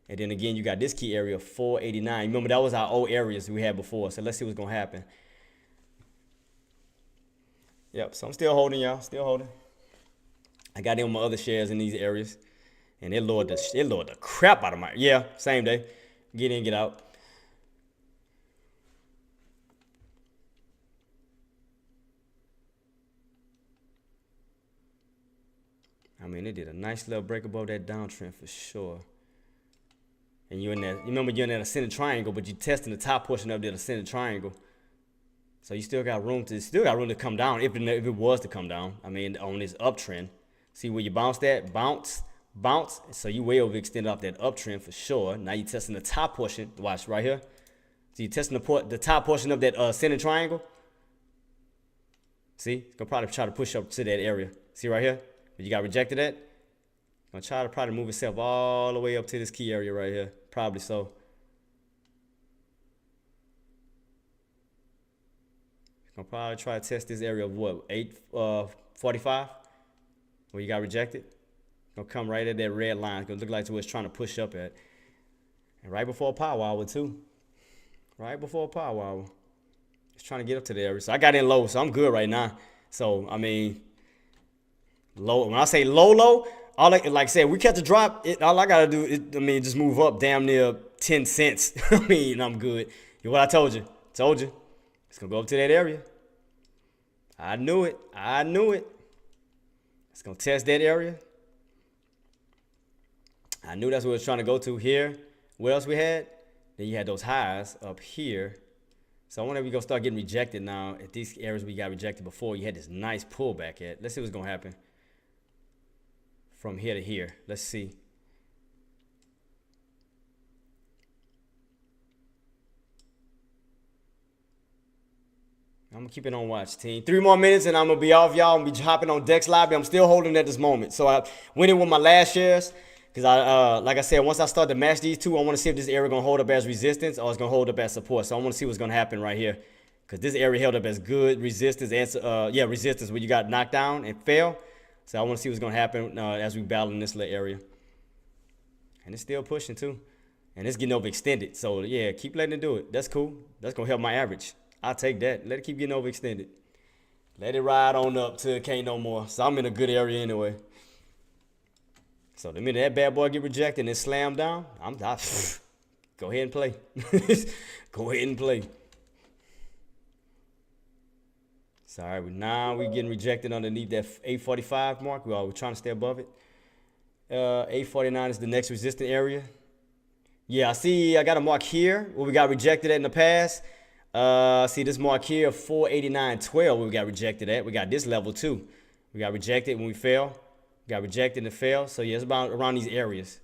And then again, you got this key area, 489. Remember, that was our old areas we had before. So let's see what's going to happen. Yep, so I'm still holding, y'all. Still holding. I got in on my other shares in these areas. And it lowered the crap out of my... Yeah, same day. Get in, get out. I mean, it did a nice little break above that downtrend for sure. And you're in that, you remember you're in that ascending triangle, but you're testing the top portion of that ascending triangle. So you still got room to come down if it was to come down. I mean, on this uptrend. See where you bounced at? Bounce. So you way overextended off that uptrend for sure. Now you're testing the top portion. Watch right here. So you're testing the top portion of that ascending triangle. See, it's gonna probably try to push up to that area. See right here? You got rejected at. Gonna try to probably move itself all the way up to this key area right here. Probably so. Gonna probably try to test this area of what, 845, where you got rejected. Gonna come right at that red line. It's gonna look like it's trying to push up at. And right before a power hour too. Right before a power hour. It's trying to get up to the area. So I got in low, so I'm good right now. So I mean, low. When I say low, like I said, we catch a drop. All I gotta do is, just move up damn near 10 cents. I mean, I'm good. You know what I told you? It's gonna go up to that area. I knew it. It's gonna test that area. I knew that's what it was trying to go to here. What else we had? Then you had those highs up here. So I wonder if we're gonna start getting rejected now at these areas we got rejected before. You had this nice pullback at. Let's see what's gonna happen from here to here. Let's see. I'm gonna keep it on watch, team. 3 more minutes and I'm gonna be off, y'all. I'm gonna be hopping on Dex Lobby. I'm still holding at this moment. So I went in with my last shares. Because like I said, once I start to match these two, I want to see if this area gonna hold up as resistance or it's gonna hold up as support. So I want to see what's gonna happen right here. Because this area held up as good resistance and resistance where you got knocked down and fell. So I want to see what's gonna happen as we battle in this little area. And it's still pushing too. And it's getting overextended. So yeah, keep letting it do it. That's cool. That's gonna help my average. I'll take that. Let it keep getting overextended. Let it ride on up till it can't no more. So I'm in a good area anyway. So the minute that bad boy get rejected and slammed down, go ahead and play. Go ahead and play. Sorry, now we're getting rejected underneath that 845 mark. We're trying to stay above it. 849 is the next resistant area. Yeah, I see I got a mark here where we got rejected at in the past. See this mark here of 489.12 where we got rejected at. We got this level too. We got rejected when we fell. Got rejected and fell. So yeah, it's about around these areas.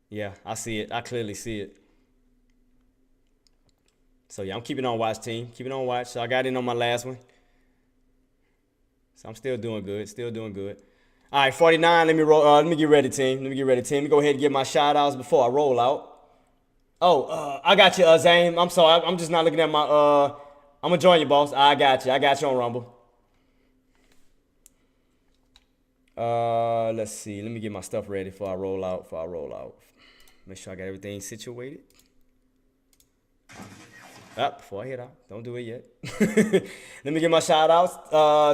Yeah, I see it. I clearly see it. So yeah, I'm keeping on watch, team. Keeping on watch. So I got in on my last one. So I'm still doing good. Still doing good. All right, 49. Let me roll. Let me get ready, team. Let me get ready, team. Let me go ahead and get my shout outs before I roll out. Oh, I got you, Zane. I'm sorry. I'm just not looking at my. I'm gonna join you, boss. I got you. I got you on Rumble. Let's see. Let me get my stuff ready before I roll out. Make sure I got everything situated. Before I head out. Don't do it yet. Let me give my shout outs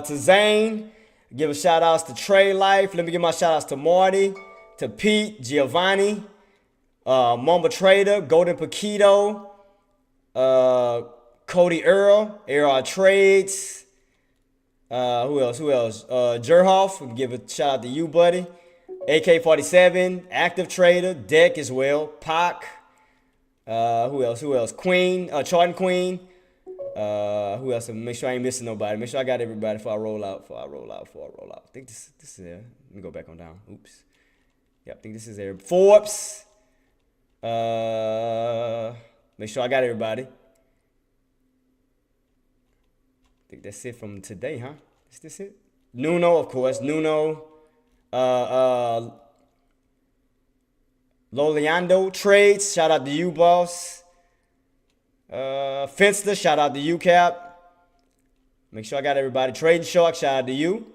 to Zane. Give a shout outs to Trey Life. Let me give my shout outs to Marty, to Pete, Giovanni, Mamba Trader, Golden Paquito, Cody Earl, AR Trades. Who else? Jerhoff, give a shout out to you, buddy. AK-47, Active Trader, Deck as well. Pac. Who else? Queen, Charting Queen. Who else? Make sure I ain't missing nobody. Make sure I got everybody before I roll out. I think this is there. Let me go back on down. Oops. Yeah, I think this is there. Forbes. Make sure I got everybody. I think that's it from today, huh? Is this it? Nuno, of course. Nuno. Loliando Trades. Shout out to you, boss. Finster. Shout out to you, Cap. Make sure I got everybody. Trading Shark. Shout out to you.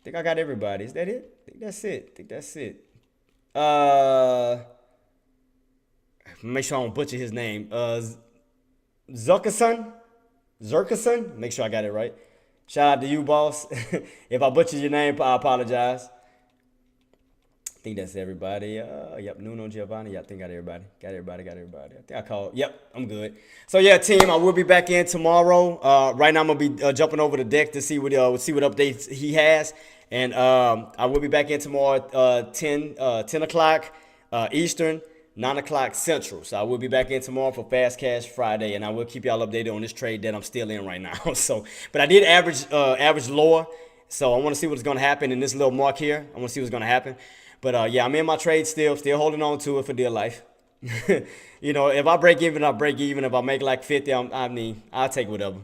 I think I got everybody. Is that it? I think that's it. Make sure I don't butcher his name. Zerkerson. Make sure I got it right. Shout out to you, boss. If I butchered your name, I apologize. I think that's everybody. Yep, Nuno, Giovanni. Yeah, I think I got everybody. I think I called. Yep, I'm good. So yeah, team, I will be back in tomorrow. Right now I'm gonna be jumping over the deck to see what updates he has, and I will be back in tomorrow 10 o'clock Eastern. 9 o'clock Central. So I will be back in tomorrow for Fast Cash Friday, and I will keep y'all updated on this trade that I'm still in right now. So, but I did average lower, so I want to see what's going to happen in this little mark here. I want to see what's going to happen. But yeah, I'm in my trade still holding on to it for dear life. You know, if I break even, I'll break even. If I make like 50, I'll take whatever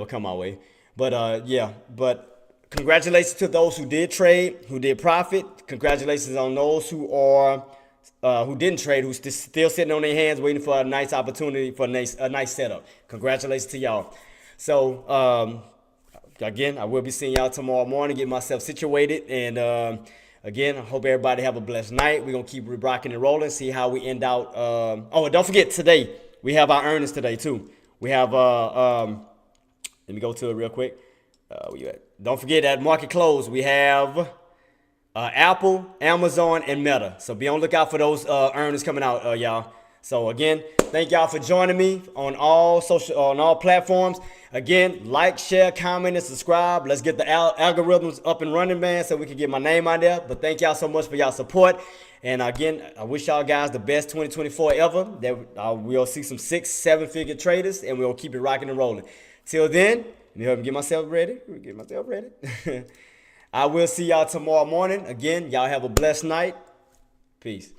come my way. But yeah, but congratulations to those who did trade, who did profit. Congratulations on those who didn't trade, who's still sitting on their hands waiting for a nice opportunity for a nice setup. Congratulations to y'all. So again, I will be seeing y'all tomorrow morning, get myself situated, and again, I hope everybody have a blessed night. We're gonna keep rocking and rolling, see how we end out. And don't forget, today we have our earnings today too. We have let me go to it real quick. Where you at? Don't forget, at market close we have Apple, Amazon, and Meta. So be on the lookout for those earnings coming out, y'all. So again, thank y'all for joining me on all platforms. Again, like, share, comment, and subscribe. Let's get the algorithms up and running, man, so we can get my name out there. But thank y'all so much for y'all support. And again, I wish y'all guys the best 2024 ever. That we'll see some 6-7 figure traders, and we'll keep it rocking and rolling. Till then, let me help me get myself ready. I will see y'all tomorrow morning. Again, y'all have a blessed night. Peace.